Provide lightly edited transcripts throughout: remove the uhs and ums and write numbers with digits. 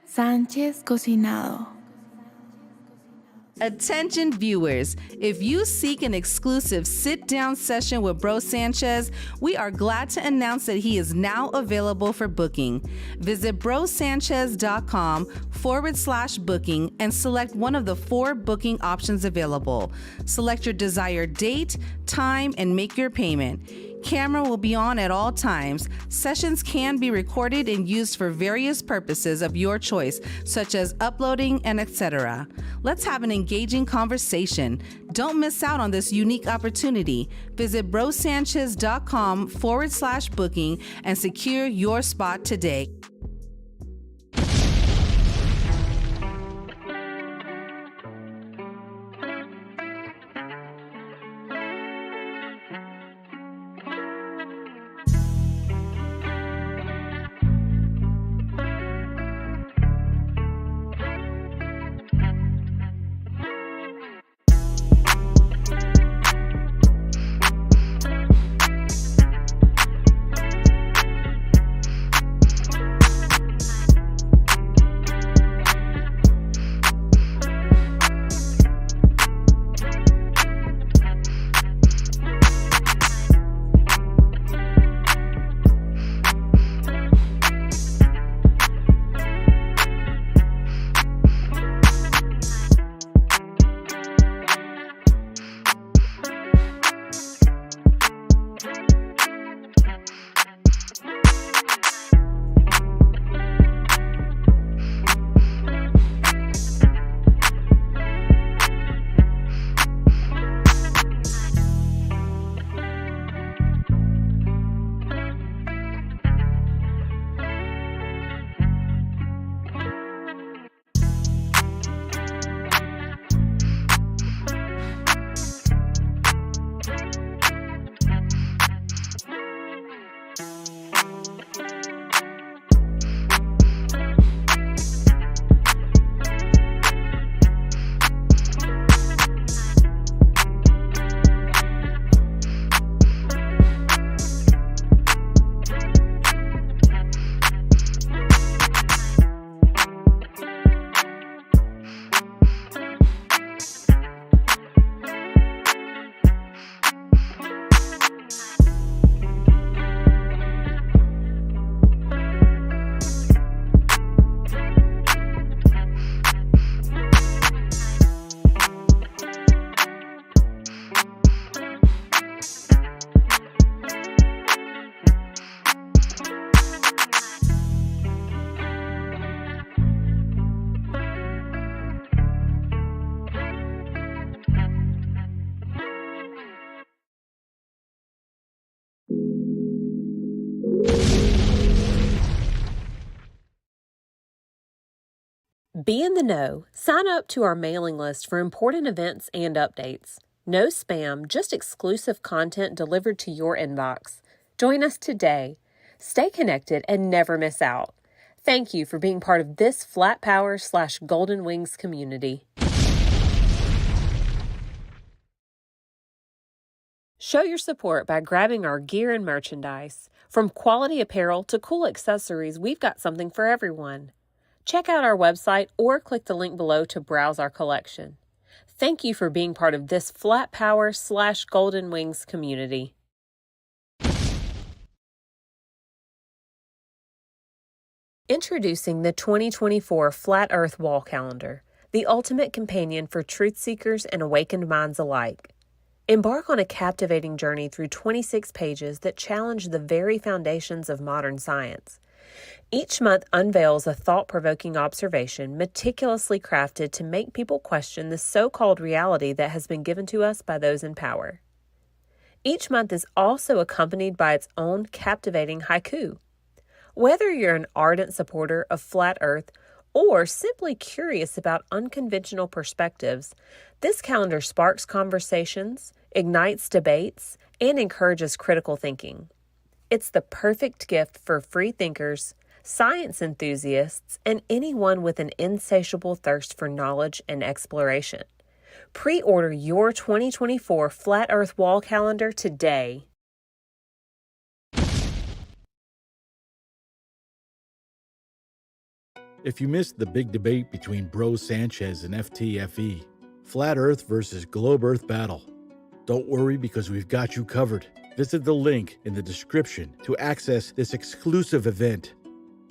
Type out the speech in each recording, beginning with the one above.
Sánchez cocinado. Attention viewers, if you seek an exclusive sit-down session with Bro Sanchez, we are glad to announce that he is now available for booking. Visit brosancheztv.com/booking and select one of the 4 booking options available. Select your desired date, time, and make your payment. Camera will be on at all times. Sessions can be recorded and used for various purposes of your choice, such as uploading and etc. Let's have an engaging conversation. Don't miss out on this unique opportunity. Visit brosancheztv.com/booking and secure your spot today. Be in the know. Sign up to our mailing list for important events and updates. No spam, just exclusive content delivered to your inbox. Join us today. Stay connected and never miss out. Thank you for being part of this Flat Power/Golden Wings community. Show your support by grabbing our gear and merchandise. From quality apparel to cool accessories, we've got something for everyone. Check out our website or click the link below to browse our collection. Thank you for being part of this Flat Power/Golden Wings community. Introducing the 2024 Flat Earth Wall Calendar, the ultimate companion for truth seekers and awakened minds alike. Embark on a captivating journey through 26 pages that challenge the very foundations of modern science. Each month unveils a thought-provoking observation meticulously crafted to make people question the so-called reality that has been given to us by those in power. Each month is also accompanied by its own captivating haiku. Whether you're an ardent supporter of Flat Earth or simply curious about unconventional perspectives, this calendar sparks conversations, ignites debates, and encourages critical thinking. It's the perfect gift for free thinkers, science enthusiasts, and anyone with an insatiable thirst for knowledge and exploration. Pre-order your 2024 Flat Earth Wall Calendar today. If you missed the big debate between Bro Sanchez and FTFE, Flat Earth versus Globe Earth battle, don't worry because we've got you covered. Visit the link in the description to access this exclusive event.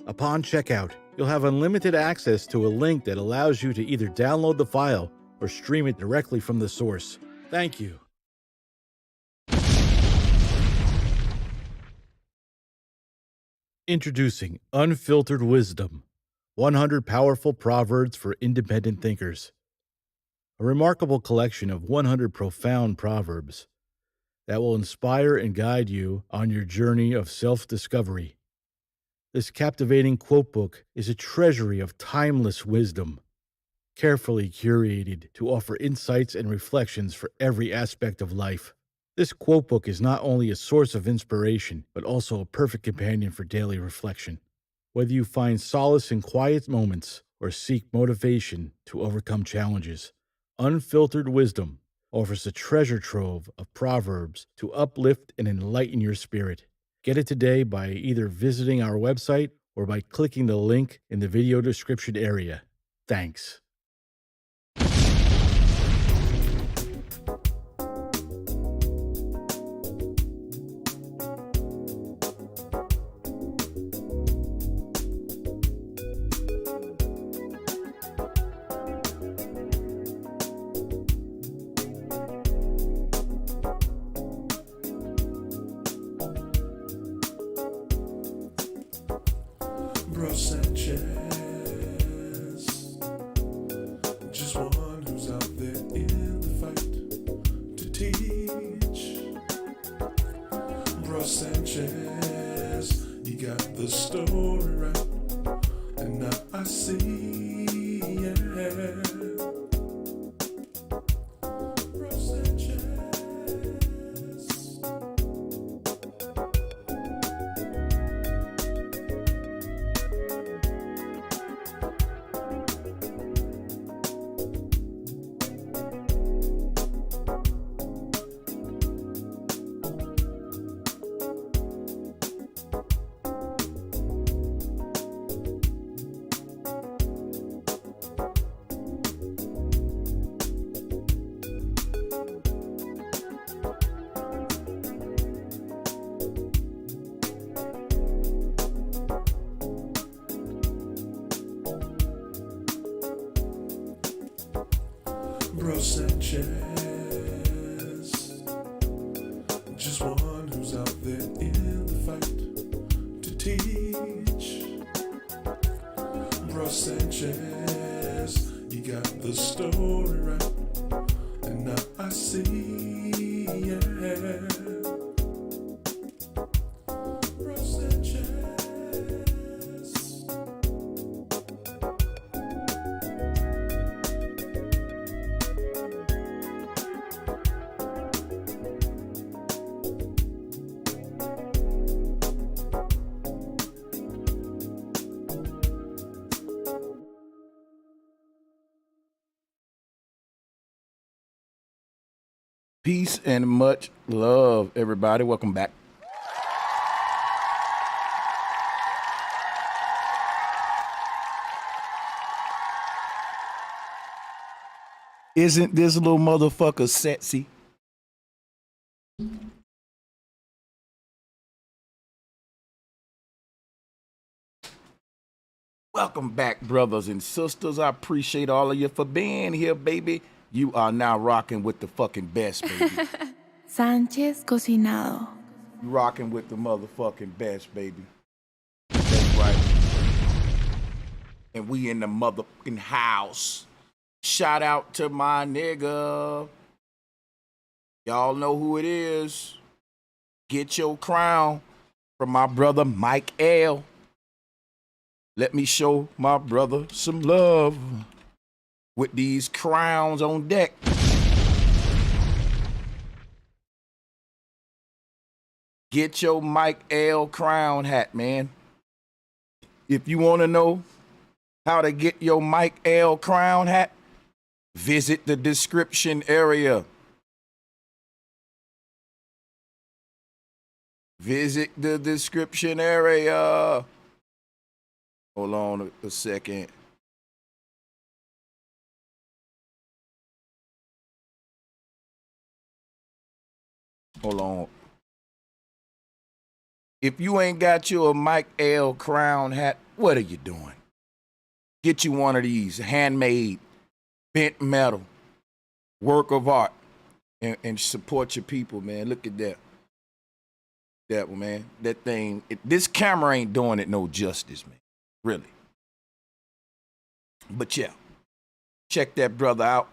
Upon checkout, you'll have unlimited access to a link that allows you to either download the file or stream it directly from the source. Thank you. Introducing Unfiltered Wisdom, 100 Powerful Proverbs for Independent Thinkers. A remarkable collection of 100 profound proverbs that will inspire and guide you on your journey of self-discovery. This captivating quote book is a treasury of timeless wisdom, carefully curated to offer insights and reflections for every aspect of life. This quote book is not only a source of inspiration, but also a perfect companion for daily reflection. Whether you find solace in quiet moments or seek motivation to overcome challenges, Unfiltered Wisdom offers a treasure trove of proverbs to uplift and enlighten your spirit. Get it today by either visiting our website or by clicking the link in the video description area. Thanks. Bro Sanchez, just one who's out there in the fight to teach. Bro Sanchez, you got the story right, and now I see, yeah. Bro Sanchez. Bro Sanchez, just one who's out there in the fight to teach. Bro Sanchez, you got the story right, and now I see, yeah. Bro Sanchez. Peace and much love, everybody. Welcome back. Isn't this little motherfucker sexy? Welcome back, brothers and sisters. I appreciate all of you for being here, baby. You are now rocking with the fucking best, baby. Sánchez cocinado. You rocking with the motherfucking best, baby. That's right. And we in the motherfucking house. Shout out to my nigga. Y'all know who it is. Get your crown from my brother Mike L. Let me show my brother some love with these crowns on deck. Get your Mike L crown hat, man. If you want to know how to get your Mike L crown hat, visit the description area. Visit the description area. Hold on a second. Hold on. If you ain't got you a Mike L crown hat, what are you doing? Get you one of these handmade, bent metal, work of art, and support your people, man. Look at that. That one, man. That thing, this camera ain't doing it no justice, man. Really. But yeah, check that brother out.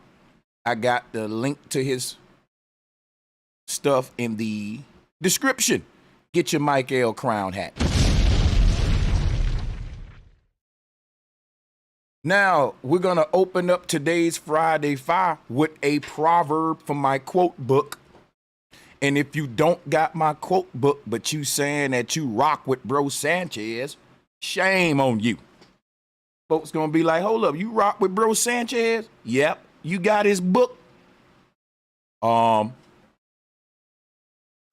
I got the link to his stuff in the description. Get your Mike L crown hat. Now, we're going to open up today's Friday Fire with a proverb from my quote book. And if you don't got my quote book, but you saying that you rock with Bro Sanchez, shame on you. Folks gonna be like, hold up, you rock with Bro Sanchez? Yep. You got his book?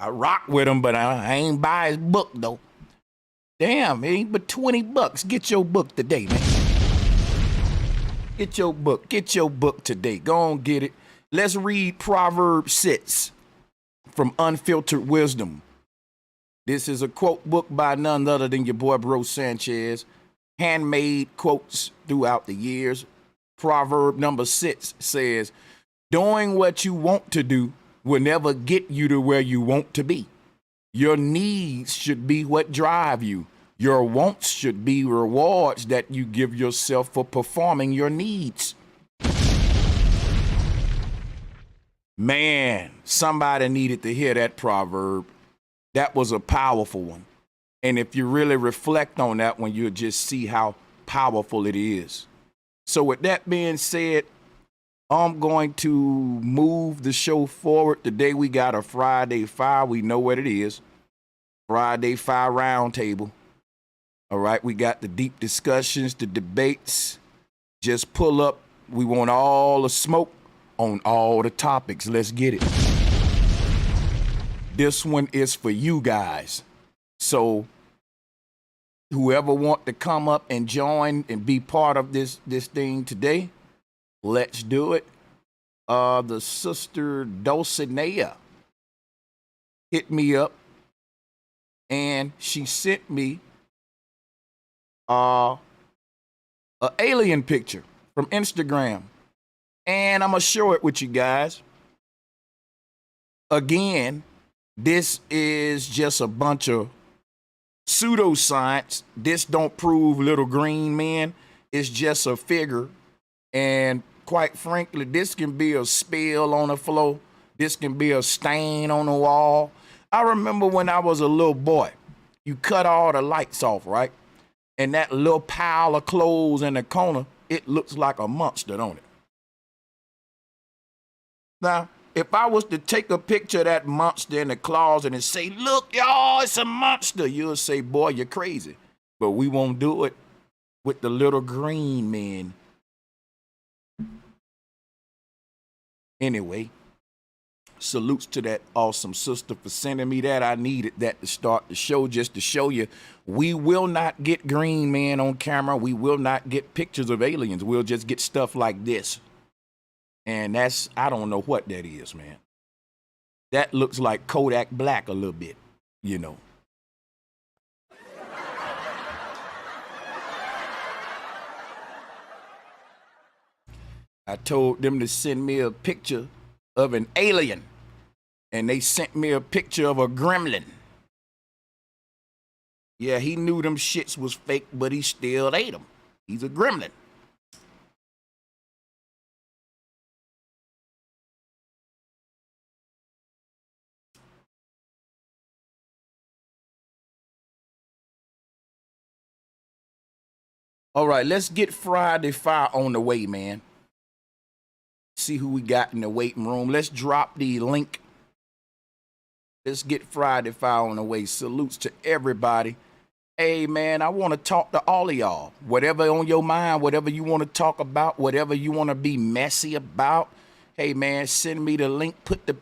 I rock with him, but I ain't buy his book though. Damn, it ain't but $20. Get your book today, man. Get your book. Get your book today. Go on, get it. Let's read Proverb 6 from Unfiltered Wisdom. This is a quote book by none other than your boy Bro Sanchez. Handmade quotes throughout the years. Proverb number 6 says, doing what you want to do will never get you to where you want to be. Your needs should be what drive you. Your wants should be rewards that you give yourself for performing your needs. Man, somebody needed to hear that proverb. That was a powerful one. And if you really reflect on that one, you'll just see how powerful it is. So with that being said, I'm going to move the show forward. Today we got a Friday Fire. We know what it is. Friday Fire Roundtable. All right, we got the deep discussions, the debates. Just pull up. We want all the smoke on all the topics. Let's get it. This one is for you guys. So whoever want to come up and join and be part of this thing today, let's do it. The sister Dulcinea hit me up and she sent me a alien picture from Instagram. And I'm gonna share it with you guys. Again, this is just a bunch of pseudoscience. This don't prove little green men. It's just a figure. And quite frankly, this can be a spill on the floor. This can be a stain on the wall. I remember when I was a little boy, you cut all the lights off, right? And that little pile of clothes in the corner, it looks like a monster, don't it? Now, if I was to take a picture of that monster in the closet and say, look, y'all, it's a monster, you'll say, boy, you're crazy. But we won't do it with the little green men. Anyway, Salutes to that awesome sister for sending me that. I needed that to start the show, just to show you we will not get green man on camera. We will not get pictures of aliens. We'll just get stuff like this. And that's, I don't know what that is, man. That looks like Kodak Black a little bit, you know. I told them to send me a picture of an alien, and they sent me a picture of a gremlin. Yeah, he knew them shits was fake, but he still ate them. He's a gremlin. All right, let's get Friday Fire on the way, man. See who we got in the waiting room. Let's drop the link. Let's get Friday Fire on the way. Salutes to everybody. Hey, man, I want to talk to all of y'all. Whatever on your mind, whatever you want to talk about, whatever you want to be messy about. Hey, man, send me the link. Put the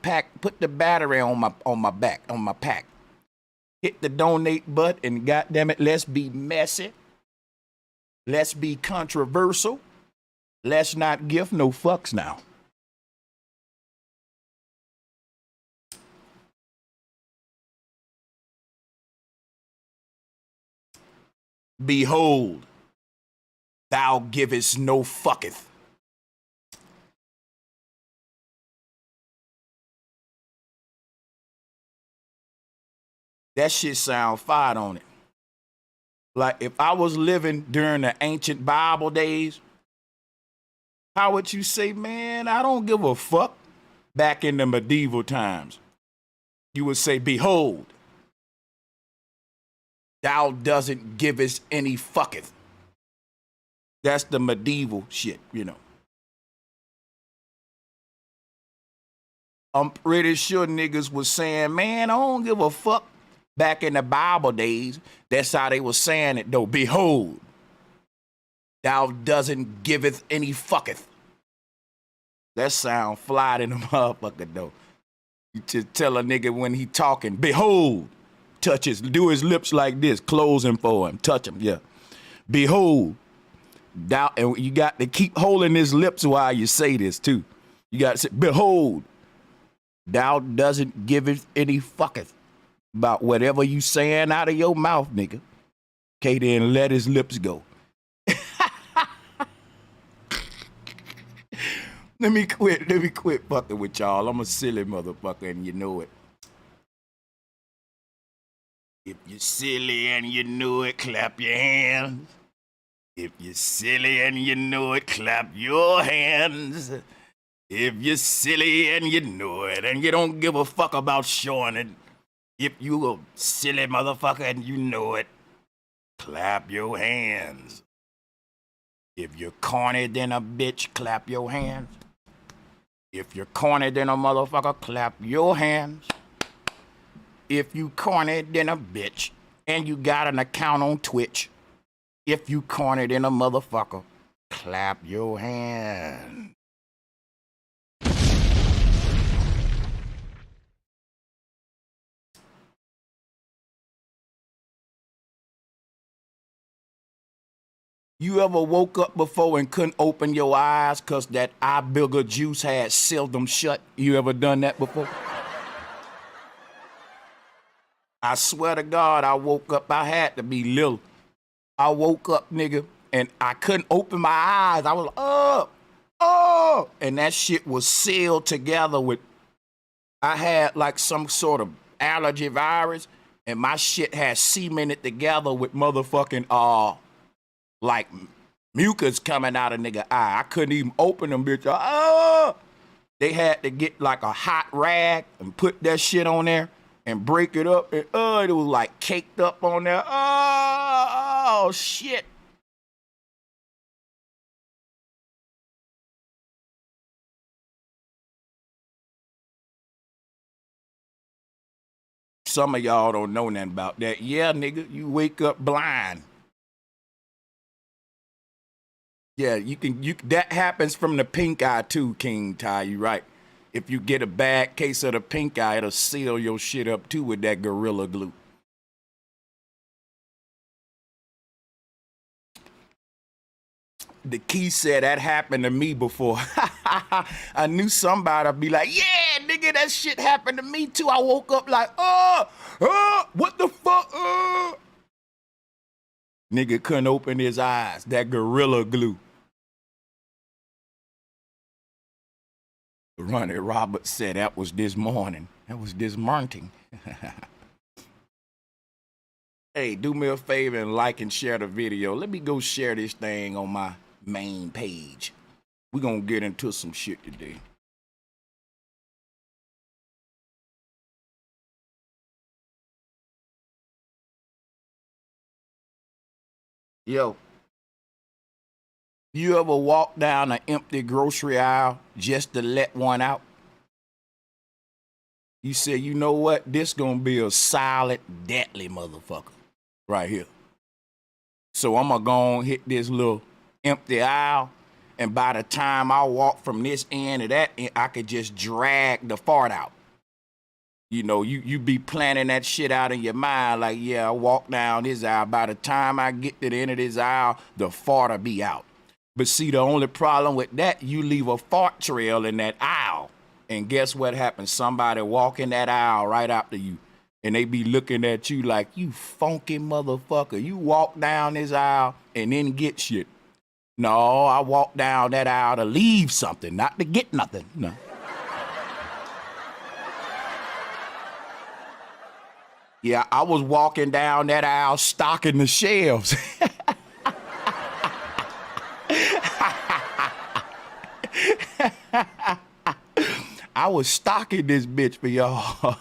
battery on my pack. Hit the donate button, and goddamn it, let's be messy. Let's be controversial. Let's not give no fucks now. Behold, thou givest no fucketh. That shit sound fire, don't it? Like if I was living during the ancient Bible days, how would you say, man, I don't give a fuck? Back in the medieval times, you would say, behold, thou doesn't givest any fucketh. That's the medieval shit, you know. I'm pretty sure niggas was saying, man, I don't give a fuck. Back in the Bible days, that's how they was saying it, though. Behold, thou doesn't giveth any fucketh. That sound fly in the motherfucker, though. You just tell a nigga when he talking, behold, touch his, do his lips like this, close him for him, touch him, yeah. Behold, thou, and you got to keep holding his lips while you say this, too. You got to say, behold, thou doesn't giveth any fucketh. About whatever you saying out of your mouth, nigga. Okay, then let his lips go. Let me quit fucking with y'all. I'm a silly motherfucker and you know it. If you're silly and you know it, clap your hands. If you're silly and you know it, clap your hands. If you're silly and you know it and you don't give a fuck about showing it. If you a silly motherfucker and you know it, clap your hands. If you're corny than a bitch, clap your hands. If you're corny than a motherfucker, clap your hands. If you corny than a bitch and you got an account on Twitch, if you corny than a motherfucker, clap your hands. You ever woke up before and couldn't open your eyes because that eye booger juice had sealed them shut? You ever done that before? I swear to God, I woke up, I had to be little. I woke up, nigga, and I couldn't open my eyes. I was like, oh, and that shit was sealed together with, I had like some sort of allergy virus, and my shit had cemented together with motherfucking, like mucus coming out of nigga eye. I couldn't even open them, bitch. They had to get like a hot rag and put that shit on there and break it up. And it was like caked up on there. Oh shit. Some of y'all don't know nothing about that. Yeah, nigga, you wake up blind. Yeah, you that happens from the pink eye too, King Ty, you right. If you get a bad case of the pink eye, it'll seal your shit up too with that Gorilla Glue. The key said that happened to me before. I knew somebody'd be like, yeah, nigga, that shit happened to me too. I woke up like, what the fuck? Nigga couldn't open his eyes. That Gorilla Glue. Ronnie Roberts said that was this morning. That was this morning. Hey, do me a favor and like and share the video. Let me go share this thing on my main page. We're gonna get into some shit today. Yo, you ever walk down an empty grocery aisle just to let one out? You say, you know what? This gonna be a solid, deadly motherfucker right here. So I'm gonna go and hit this little empty aisle, and by the time I walk from this end to that end, I could just drag the fart out. You know, you be planning that shit out in your mind, like, yeah, I walk down this aisle. By the time I get to the end of this aisle, the fart'll be out. But see, the only problem with that, you leave a fart trail in that aisle. And guess what happens? Somebody walk in that aisle right after you. And they be looking at you like, you funky motherfucker. You walk down this aisle and then get shit. No, I walk down that aisle to leave something, not to get nothing. No. Yeah, I was walking down that aisle stocking the shelves. I was stocking this bitch for y'all.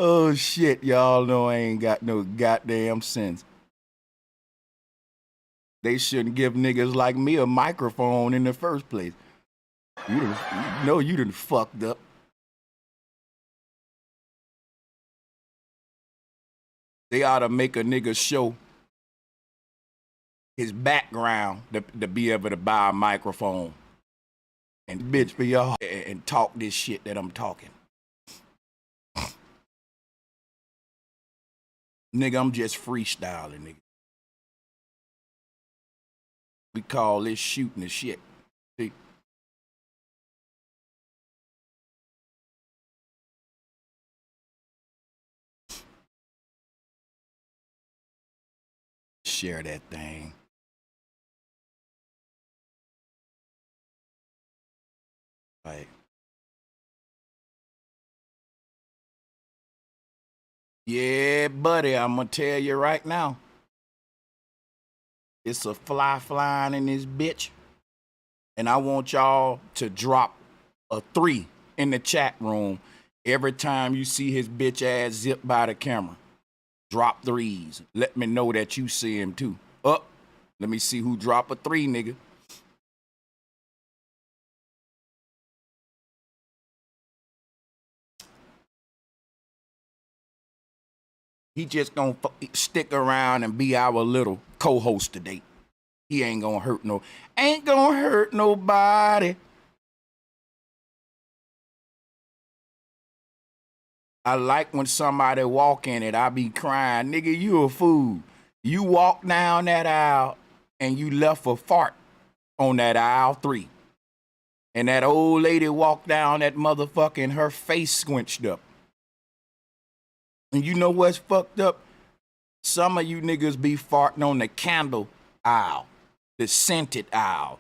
Oh shit, y'all know I ain't got no goddamn sense. They shouldn't give niggas like me a microphone in the first place. You done fucked up. They ought to make a nigga show his background to be able to buy a microphone and bitch for y'all and talk this shit that I'm talking. Nigga, I'm just freestyling, nigga. We call this shooting the shit. See? Share that thing. Right. Yeah, buddy, I'm gonna tell you right now. It's a fly flying in this bitch. And I want y'all to drop a 3 in the chat room every time you see his bitch ass zip by the camera. Drop 3s. Let me know that you see him too. Up. Let me see who drop a 3, nigga. He just gonna stick around and be our little co-host today. He ain't gonna hurt nobody. I like when somebody walk in it, I be crying, nigga, you a fool. You walk down that aisle and you left a fart on that aisle 3. And that old lady walked down that motherfucker and her face squinched up. And you know what's fucked up? Some of you niggas be farting on the candle aisle, the scented aisle.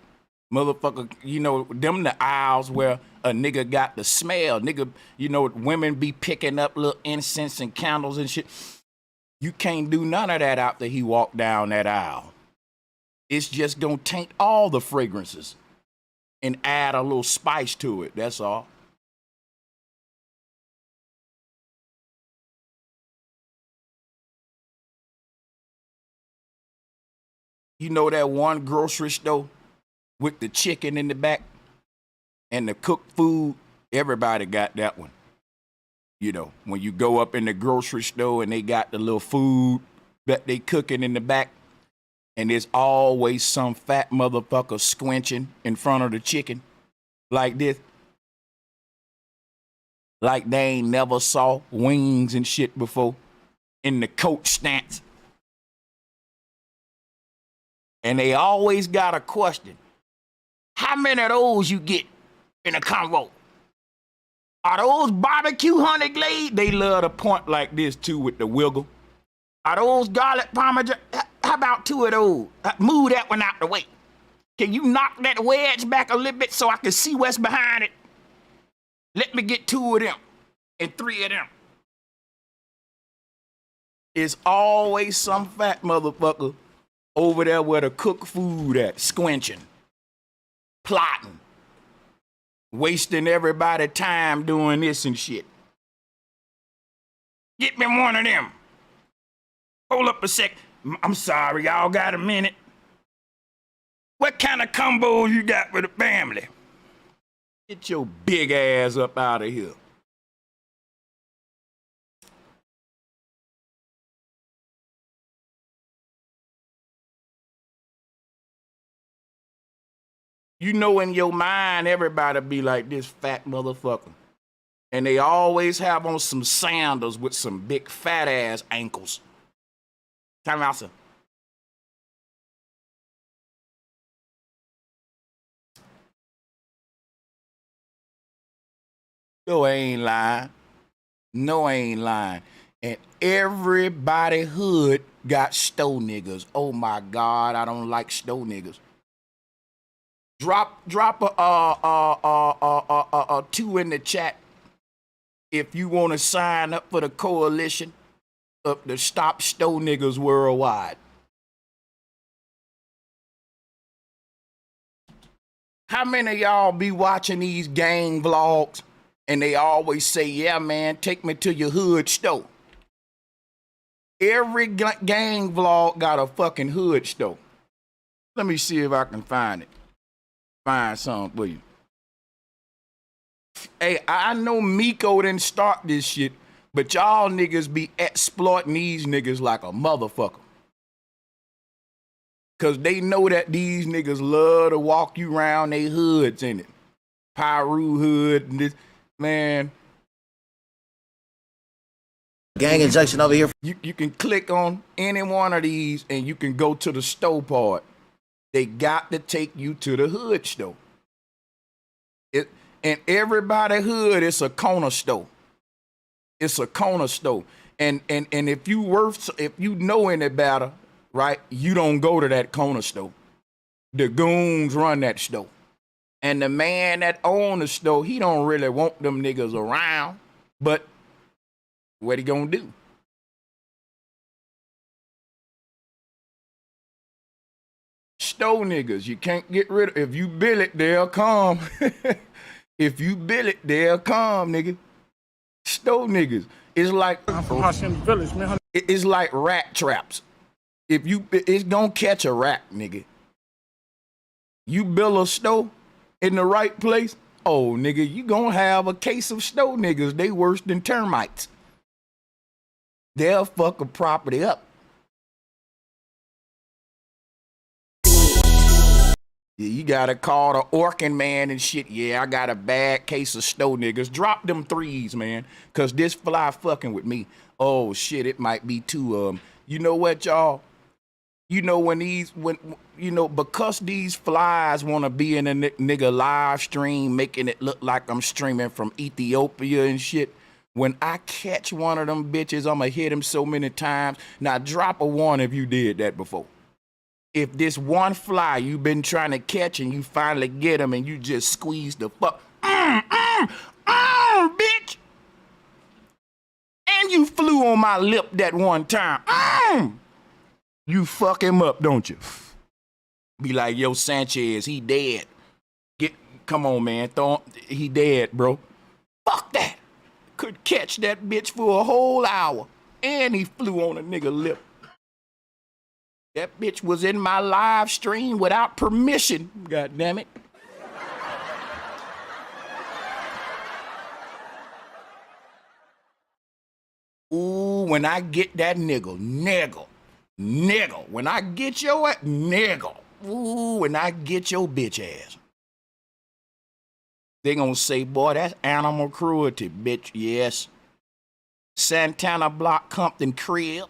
Motherfucker, you know, them the aisles where a nigga got the smell. Nigga, you know, women be picking up little incense and candles and shit. You can't do none of that after he walked down that aisle. It's just gonna taint all the fragrances and add a little spice to it, that's all. You know that one grocery store with the chicken in the back and the cooked food? Everybody got that one. You know, when you go up in the grocery store and they got the little food that they cooking in the back And there's always some fat motherfucker squinching in front of the chicken like this. Like they ain't never saw wings and shit before in the coach stance. And they always got a question. How many of those you get in a combo? Are those barbecue honey glazed? They love to point like this too with the wiggle. Are those garlic parmesan? How about 2 of those? Move that one out the way. Can you knock that wedge back a little bit so I can see what's behind it? Let me get 2 of them and 3 of them. It's always some fat motherfucker over there where the cook food at, squinching, plotting, wasting everybody time doing this and shit. Get me one of them. Hold up a sec. I'm sorry, y'all got a minute? What kind of combo you got with the family? Get your big ass up out of here. You know in your mind, everybody be like this fat motherfucker. And they always have on some sandals with some big fat ass ankles. Time out, sir. No, I ain't lying. No, I ain't lying. And everybody hood got stow niggas. Oh my God, I don't like stow niggas. Drop a 2 in the chat if you want to sign up for the coalition of the Stop Stow Niggas Worldwide. How many of y'all be watching these gang vlogs and they always say, yeah, man, take me to your hood store? Every gang vlog got a fucking hood store. Let me see if I can find it. Find something for you. Hey, I know Miko didn't start this shit, but y'all niggas be exploiting these niggas like a motherfucker. Cause they know that these niggas love to walk you around they hoods in it. Pyru hood and this, man. Gang injection over here. You can click on any one of these and you can go to the store part. They got to take you to the hood store. And everybody hood, it's a corner store. It's a corner store. And if you know any better, right, you don't go to that corner store. The goons run that store. And the man that owns the store, he don't really want them niggas around. But what he gonna do? Stow niggas, you can't get rid of. If you bill it, they'll come. If you bill it, they'll come, nigga. Stow niggas. It's like I'm from Hacienda Village, man. It's like rat traps. It's gonna catch a rat, nigga. You bill a stow in the right place, oh nigga, you gonna have a case of stow niggas. They worse than termites. They'll fuck a property up. You gotta call the Orkin man and shit. Yeah, I got a bad case of stow niggas. Drop them 3s, man, cause this fly fucking with me. Oh shit, it might be 2 of them. You know what, y'all? You know because these flies want to be in a nigga live stream, making it look like I'm streaming from Ethiopia and shit. When I catch one of them bitches, I'ma hit him so many times. Now drop a 1 if you did that before. If this one fly you've been trying to catch and you finally get him and you just squeeze the fuck, bitch. And you flew on my lip that one time. You fuck him up, don't you? Be like, yo, Sanchez, he dead. Come on, man, he dead, bro. Fuck that. Could catch that bitch for a whole hour. And he flew on a nigga lip. That bitch was in my live stream without permission. God damn it. Ooh, when I get that nigga, Nigga, when I get your ass, nigga. Ooh, when I get your bitch ass. They gonna say, boy, that's animal cruelty, bitch. Yes. Santana Block Compton crib.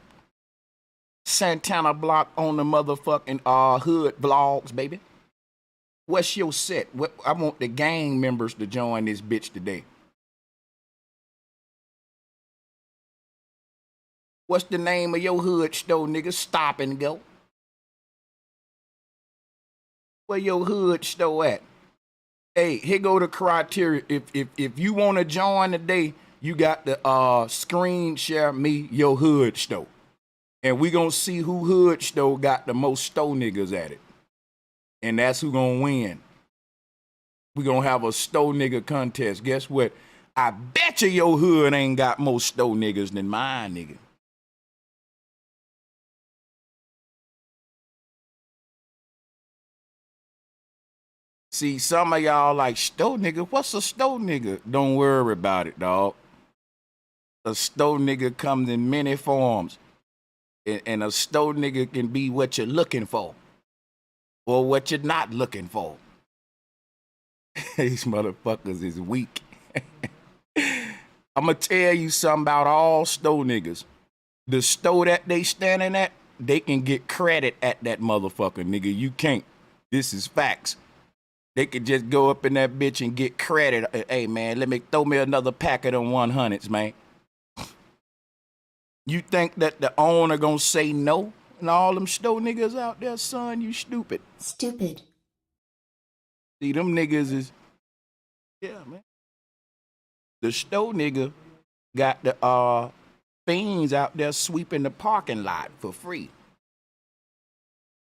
Santana Block on the motherfucking hood vlogs, baby. What's your set? I want the gang members to join this bitch today. What's the name of your hood store, nigga? Stop and go. Where your hood store at? Hey, here go the criteria. If you want to join today, you got to screen share me your hood store. And we gonna see who hood store got the most store niggas at it. And that's who gonna win. We gonna have a store nigga contest. Guess what? I bet you your hood ain't got more store niggas than mine, nigga. See, some of y'all like, store nigga, what's a store nigga? Don't worry about it, dog. A store nigga comes in many forms. And a store nigga can be what you're looking for. Or what you're not looking for. These motherfuckers is weak. I'm going to tell you something about all store niggas. The store that they standing at, they can get credit at that motherfucker, nigga. You can't. This is facts. They could just go up in that bitch and get credit. Hey, man, throw me another packet of 100s, man. You think that the owner gonna say no? And all them store niggas out there, son, you stupid. Stupid. See, them niggas is, yeah, man. The store nigga got the fiends out there sweeping the parking lot for free.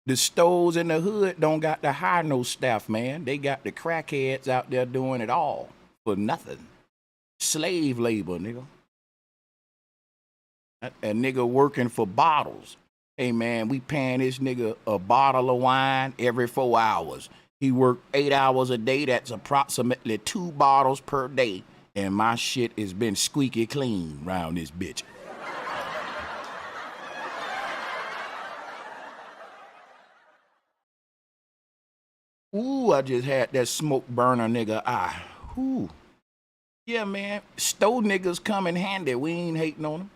The stores in the hood don't got to hire no staff, man. They got the crackheads out there doing it all for nothing. Slave labor, nigga. A nigga working for bottles. Hey, man, we paying this nigga a bottle of wine every 4 hours. He worked 8 hours a day. That's approximately 2 bottles per day. And my shit has been squeaky clean around this bitch. Ooh, I just had that smoke burner nigga eye. Ooh. Yeah, man, store niggas come in handy. We ain't hating on them.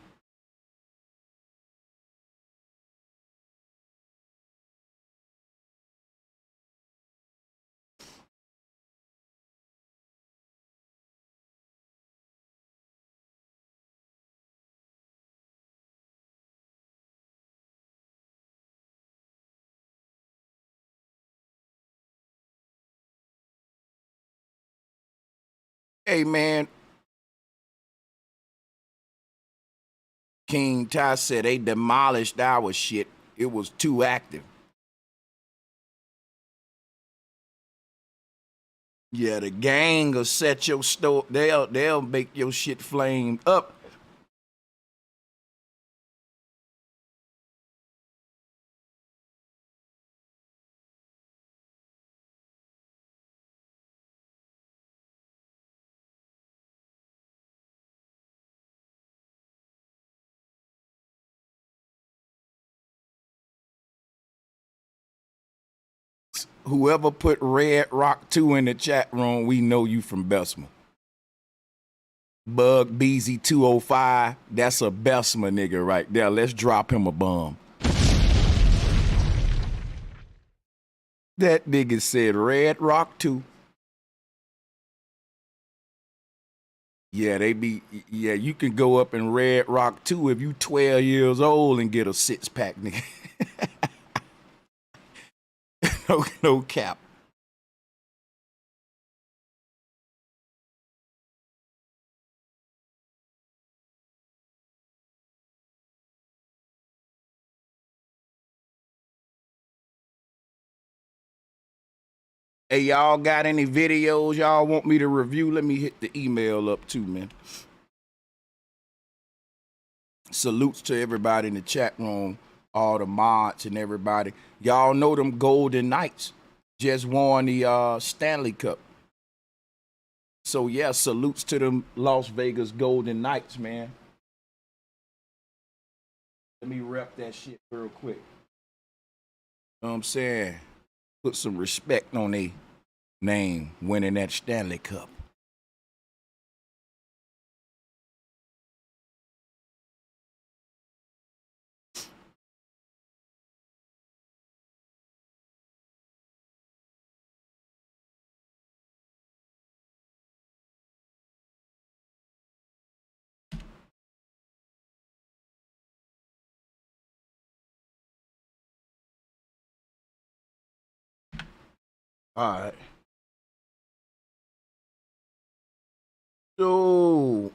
Hey, man. King Ty said they demolished our shit. It was too active. Yeah, the gang will set your store. They'll make your shit flame up. Whoever put Red Rock 2 in the chat room, we know you from Bessemer. Bug Beezy 205, that's a Bessemer nigga right there. Let's drop him a bomb. That nigga said Red Rock 2. Yeah, you can go up in Red Rock 2 if you 12 years old and get a 6-pack, nigga. No cap. Hey, y'all got any videos y'all want me to review? Let me hit the email up too, man. Salutes to everybody in the chat room, all the mods and everybody. Y'all know them Golden Knights just won the Stanley Cup. So, yeah, salutes to them Las Vegas Golden Knights, man. Let me rep that shit real quick. You know what I'm saying? Put some respect on their name winning that Stanley Cup. All right. So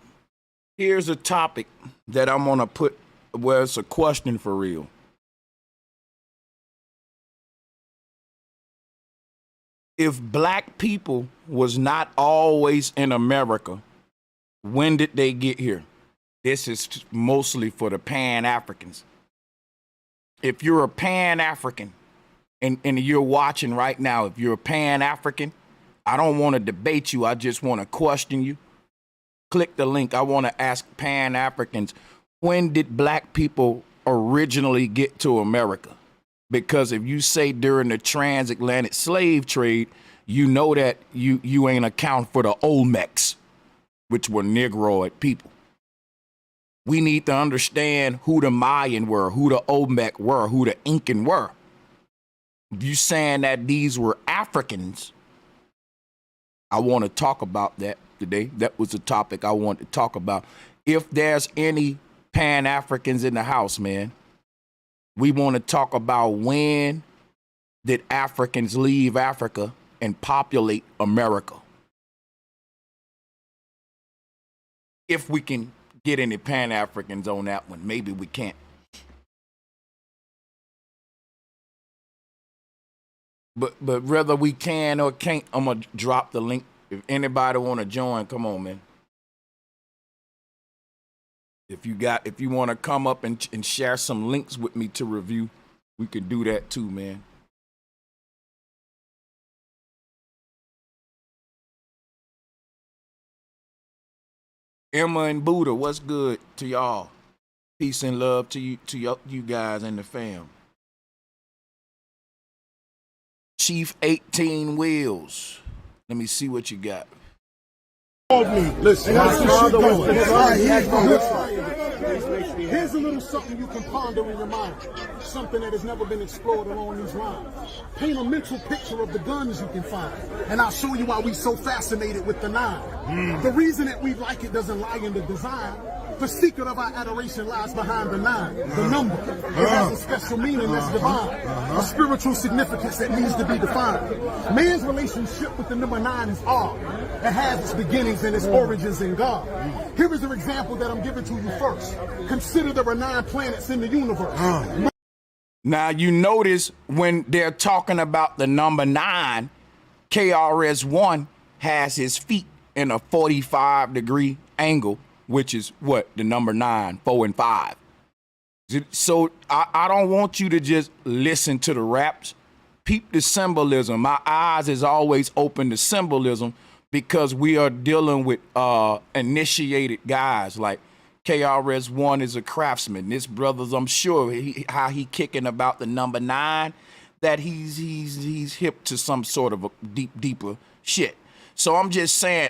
here's a topic that I'm gonna put where it's a question for real. If black people was not always in America, when did they get here? This is mostly for the Pan-Africans. If you're a Pan-African, and you're watching right now, if you're a Pan-African, I don't want to debate you. I just want to question you. Click the link. I want to ask Pan-Africans, when did black people originally get to America? Because if you say during the transatlantic slave trade, you know that you ain't account for the Olmecs, which were Negroid people. We need to understand who the Mayan were, who the Olmec were, who the Incan were. You saying that these were Africans, I want to talk about that today. That was the topic I wanted to talk about. If there's any Pan-Africans in the house, man, we want to talk about when did Africans leave Africa and populate America. If we can get any Pan-Africans on that one, maybe we can't. But whether we can or can't, I'm gonna drop the link. If anybody want to join, come on, man. If you want to come up and share some links with me to review, we could do that too, man. Emma and Buddha, what's good to y'all? Peace and love to you guys and the fam. Chief 18 Wheels. Let me see what you got. Listen, here's a little something you can ponder in your mind. Something that has never been explored along these lines. Paint a mental picture of the guns you can find, and I'll show you why we so fascinated with the 9. The reason that we like it doesn't lie in the design. The secret of our adoration lies behind the 9, the number. It has a special meaning that's divine, a spiritual significance that needs to be defined. Man's relationship with the number 9 is odd. It has its beginnings and its origins in God. Here is an example that I'm giving to you first. Consider there are 9 planets in the universe. Now you notice when they're talking about the number 9, KRS-One has his feet in a 45-degree angle, which is what? The number 9, 4 and 5. So I don't want you to just listen to the raps. Peep the symbolism. My eyes is always open to symbolism because we are dealing with initiated guys. Like KRS-One is a craftsman. This brother's, I'm sure, how he kicking about the number 9, that he's hip to some sort of a deeper shit. So I'm just saying,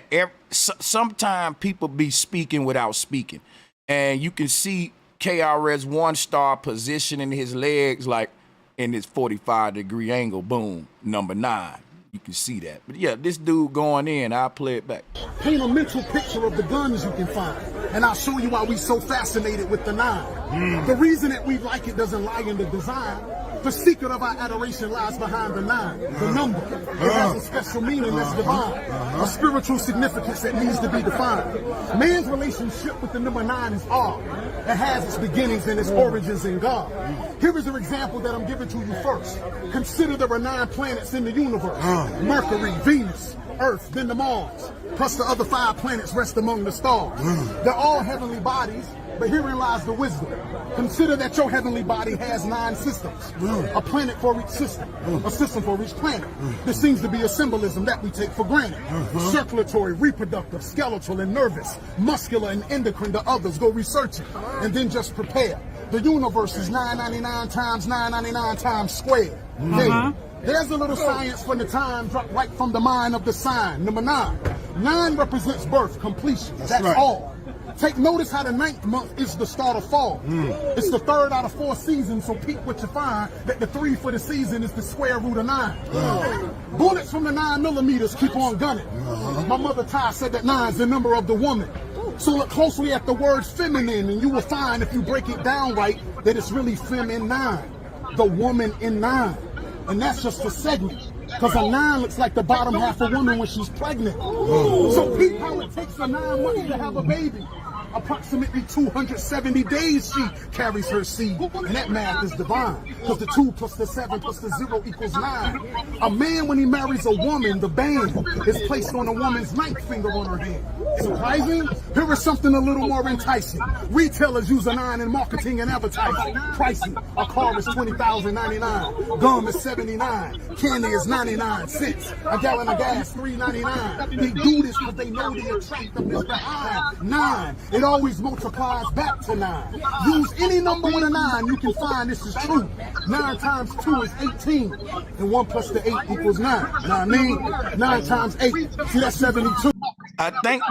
sometimes people be speaking without speaking. And you can see KRS-One start positioning his legs like in his 45-degree angle, boom, number 9. You can see that. But yeah, this dude going in, I'll play it back. Paint a mental picture of the guns you can find, and I'll show you why we so fascinated with the 9. The reason that we like it doesn't lie in the design. The secret of our adoration lies behind the 9, the number. It has a special meaning that's divine, a spiritual significance that needs to be defined. Man's relationship with the number 9 is odd. It has its beginnings and its origins in God. Here is an example that I'm giving to you first. Consider there are 9 planets in the universe. Mercury, Venus, Earth, then the Mars. Plus the other 5 planets rest among the stars. They're all heavenly bodies, but herein lies the wisdom. Consider that your heavenly body has 9 systems. A planet for each system. A system for each planet. There seems to be a symbolism that we take for granted. Circulatory, reproductive, skeletal, and nervous. Muscular and endocrine to others. Go research it. And then just prepare. The universe is 999 times 999 times squared. Hey, there's a little science from the time dropped right from the mind of the sign. Number 9. 9 represents birth, completion. That's right. all. Take notice how the 9th month is the start of fall. It's the 3rd out of 4 seasons, so peep what you find, that the 3 for the season is the square root of 9. Bullets from the 9mm keep on gunning. My mother Ty said that 9 is the number of the woman. So look closely at the word feminine, and you will find, if you break it down right, that it's really feminine, the woman in 9. And that's just a segment. Because a 9 looks like the bottom half of a woman when she's pregnant. So peep how it takes a 9 months to have a baby. Approximately 270 days she carries her seed. And that math is divine. Because the 2 plus the 7 plus the 0 equals 9. A man, when he marries a woman, the band is placed on a woman's 9th finger on her hand. Surprising? Here is something a little more enticing. Retailers use a 9 in marketing and advertising. Pricing. A car is $20,099. Gum is $79. Candy is 99 cents. A gallon of gas, $3.99. They do this because they know the attractiveness behind 9. It always multiplies back to 9. Use any number with a 9, you can find this is true. 9 times 2 is 18. And 1 plus the 8 equals 9. Know what I mean? 9 times 8. See, that's 72. I think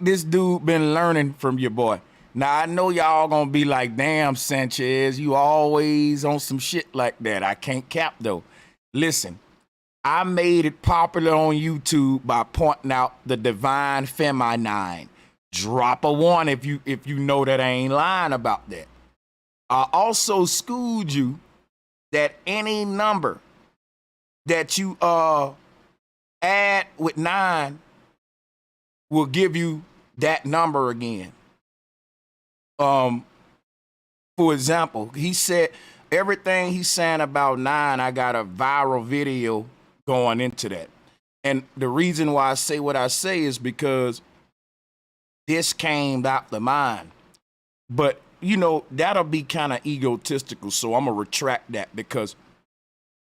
this dude been learning from your boy. Now, I know y'all gonna be like, damn, Sanchez, you always on some shit like that. I can't cap, though. Listen, I made it popular on YouTube by pointing out the divine feminine. Drop a 1 if you know that I ain't lying about that. I also schooled you that any number that you add with 9 will give you that number again. For example, he said everything he's saying about 9, I got a viral video going into that. And the reason why I say what I say is because this came out the mind. But, you know, that'll be kind of egotistical, so I'm going to retract that, because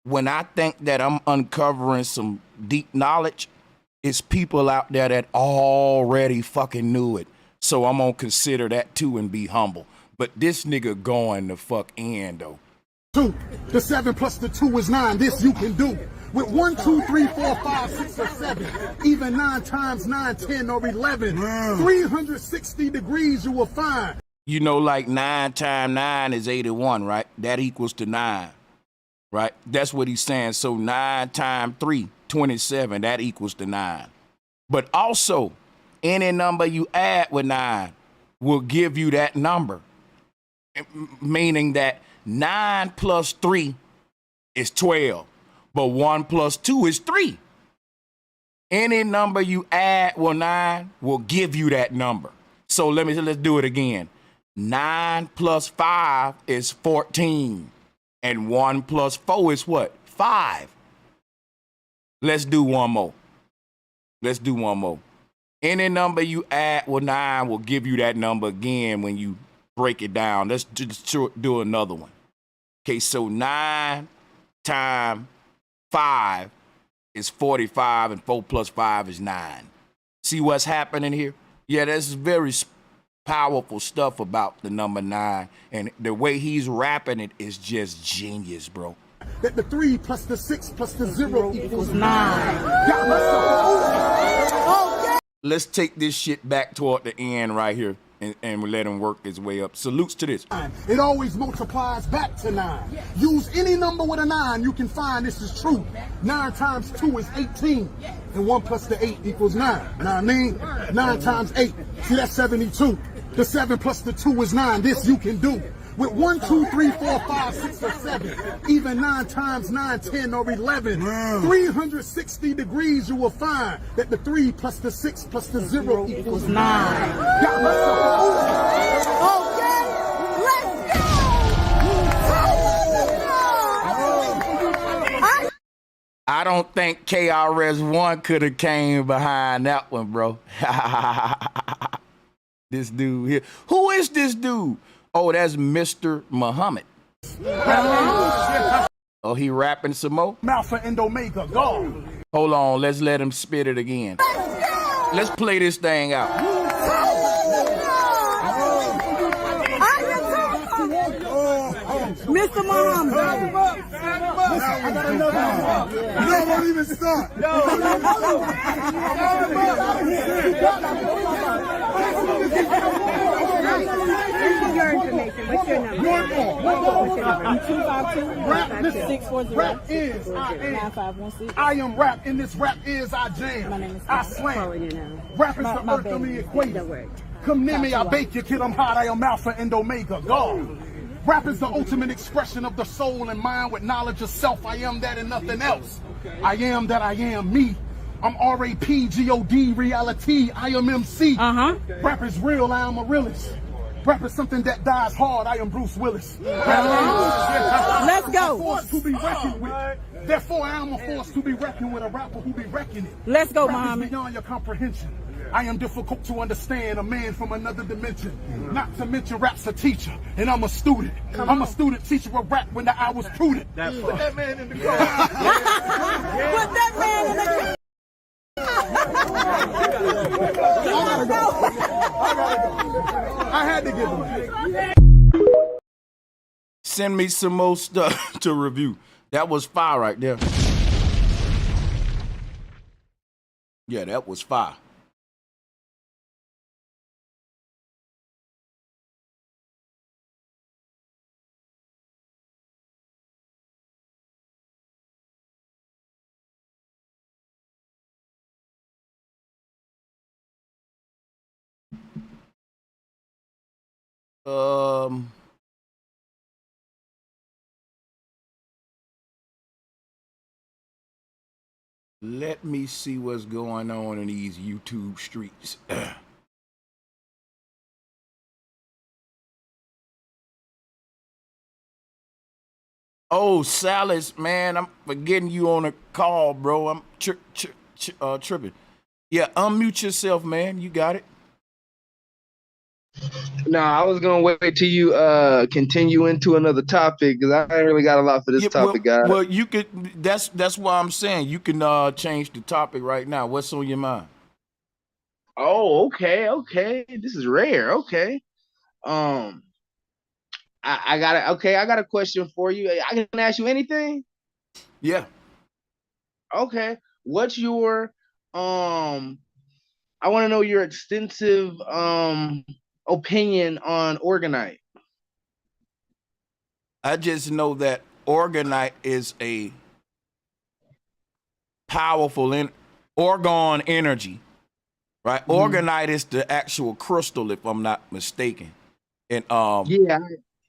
when I think that I'm uncovering some deep knowledge, it's people out there that already fucking knew it. So I'm going to consider that too and be humble. But this nigga going the fuck in, though. 2. The 7 plus the 2 is 9. This you can do. With 1, 2, 3, 4, 5, 6, or 7. Even 9 times 9, 10, or 11. 360 degrees you will find. You know, like 9 times 9 is 81, right? That equals to 9, right? That's what he's saying. So 9 times 3, 27, that equals to 9. But also, any number you add with 9 will give you that number. Meaning that 9 plus 3 is 12, but 1 plus 2 is 3. Any number you add with 9 will give you that number. So let's do it again. 9 plus 5 is 14, and 1 plus 4 is what? 5. Let's do one more. Any number you add with 9 will give you that number again when you break it down. Let's just do another one. Okay, so 9 times 5 is 45, and 4 plus 5 is 9. See what's happening here? Yeah, that's very powerful stuff about the number 9, and the way he's rapping it is just genius, bro. That the 3 plus the 6 plus the 0 equals 9. Got myself. Okay. Let's take this shit back toward the end right here, and we let him work his way up. Salutes to this. It always multiplies back to 9. Use any number with a 9, you can find this is true. 9 times 2 is 18, and 1 plus the 8 equals 9. Know what I mean? 9 times 8, see, that's 72. The 7 plus the 2 is 9. This you can do. With 1, 2, 3, 4, 5, 6, or 7. Even 9 times 9, 10, or 11. 360 degrees you will find that the 3 plus the 6 plus the 0 equals 9. Got myself. Okay, let's go. I don't think KRS-One could have came behind that one, bro. This dude here. Who is this dude? Oh, that's Mr. Muhammad. Oh, he rapping some more? Alpha and Omega, go. Hold on, let's let him spit it again. Let's play this thing out. Mr. Muhammad. I got another one. No, don't even start. Your information. What's your number? One more. 252 Rap is I am. 9516. I am rap, and this rap is I jam. My name is I slam. You know. Rap is the earth of the equation. Come near me, I bake you, kid. I'm hot. I am Alpha and Omega. God. Rap is the ultimate expression of the soul and mind with knowledge of self. I am that and nothing else. I am that I am me. I'm R-A-P-G-O-D, reality. I am MC. Rap is real. I am a realist. Rap is something that dies hard. I am Bruce Willis. Let's go. Force to be reckoned with. Therefore, I am a force to be reckoned with. A rapper who be reckoning it. Let's go, Rap Muhammad. is beyond your comprehension. I am difficult to understand, a man from another dimension. Not to mention rap's a teacher, and I'm a student. I'm a student teacher of rap when I was prudent. Put that man in the car. Put that man in the I had to give him. Send me some more stuff to review. That was fire right there. Yeah, that was fire. Let me see what's going on in these YouTube streets. Oh, Salas, man, I'm forgetting you on a call, bro. I'm tripping. Yeah, unmute yourself, man. You got it. Nah, I was gonna wait till you continue into another topic because I ain't really got a lot for this topic, guys. Well, you could. That's why I'm saying you can change the topic right now. What's on your mind? Oh, okay. This is rare. Okay. I got a question for you. I can ask you anything. Yeah. Okay. What's your I want to know your extensive opinion on orgonite. I just know that orgonite is a powerful orgone energy, right? Orgonite is the actual crystal, if I'm not mistaken. And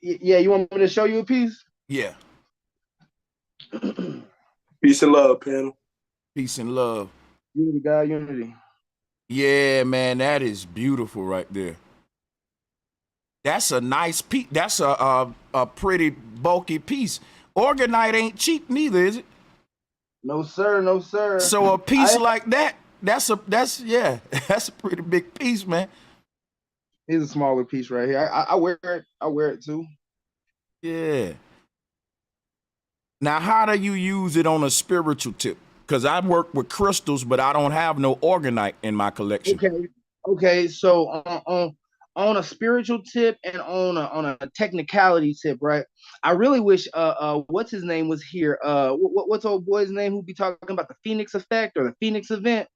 yeah, you want me to show you a piece? Yeah. Peace and love, panel. Peace and love. Unity, God, unity. Yeah, man, that is beautiful right there. That's a nice piece. That's a pretty bulky piece. Orgonite ain't cheap neither, is it? No, sir. No, sir. So a piece like that, that's a pretty big piece, man. Here's a smaller piece right here. I wear it. I wear it too. Yeah. Now, how do you use it on a spiritual tip? Because I work with crystals, but I don't have no orgonite in my collection. Okay. So on a spiritual tip and on a technicality tip, right? I really wish what's his name was here. What's old boy's name who be talking about the Phoenix effect or the Phoenix event?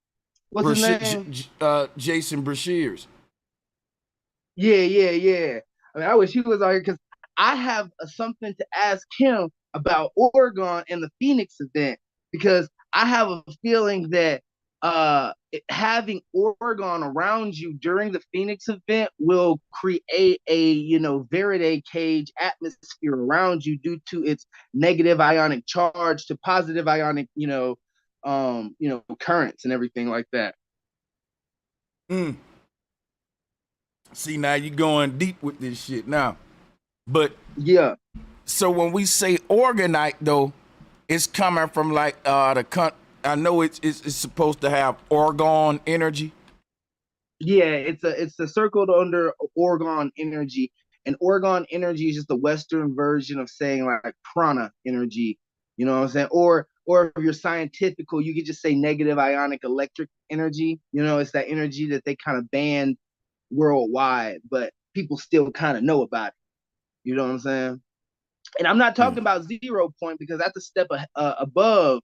What's his name? Jason Brashears. Yeah. I mean, I wish he was out here because I have something to ask him about Oregon and the Phoenix event because I have a feeling that having Oregon around you during the Phoenix event will create a Faraday cage atmosphere around you due to its negative ionic charge to positive ionic currents and everything like that. See, now you're going deep with this shit now. But yeah. So when we say orgonite, though, it's coming from like I know it's supposed to have orgone energy. Yeah, it's circled under orgone energy, and orgone energy is just the Western version of saying like prana energy. You know what I'm saying? Or if you're scientifical, you could just say negative ionic electric energy. You know, it's that energy that they kind of banned worldwide, but people still kind of know about it. You know what I'm saying? And I'm not talking about 0 point because that's a step above,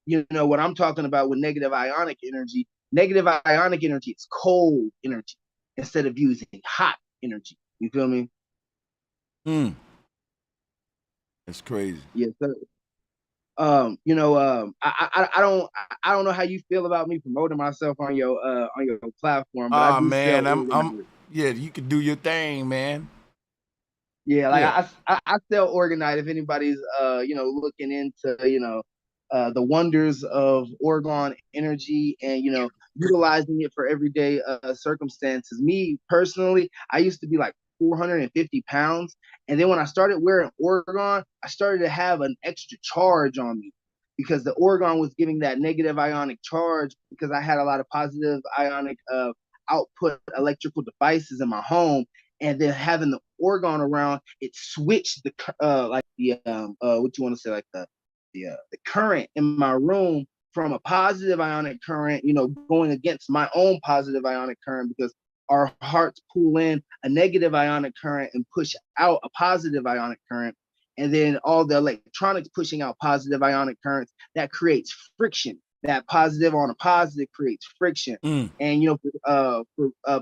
what I'm talking about with negative ionic energy. Negative ionic energy is cold energy instead of using hot energy. You feel me? That's crazy. Yes, sir. I don't know how you feel about me promoting myself on your platform, but I do Man, sell organizers. you can do your thing, man. Yeah, like I sell Orgonite if anybody's looking into the wonders of Orgon energy and utilizing it for everyday circumstances. Me personally, I used to be like 450 pounds, and then when I started wearing Orgon, I started to have an extra charge on me because the Orgon was giving that negative ionic charge because I had a lot of positive ionic output electrical devices in my home, and then having the Orgon around, it switched the what you want to say, like the current in my room from a positive ionic current, going against my own positive ionic current because our hearts pull in a negative ionic current and push out a positive ionic current. And then all the electronics pushing out positive ionic currents, that creates friction. That positive on a positive creates friction. And for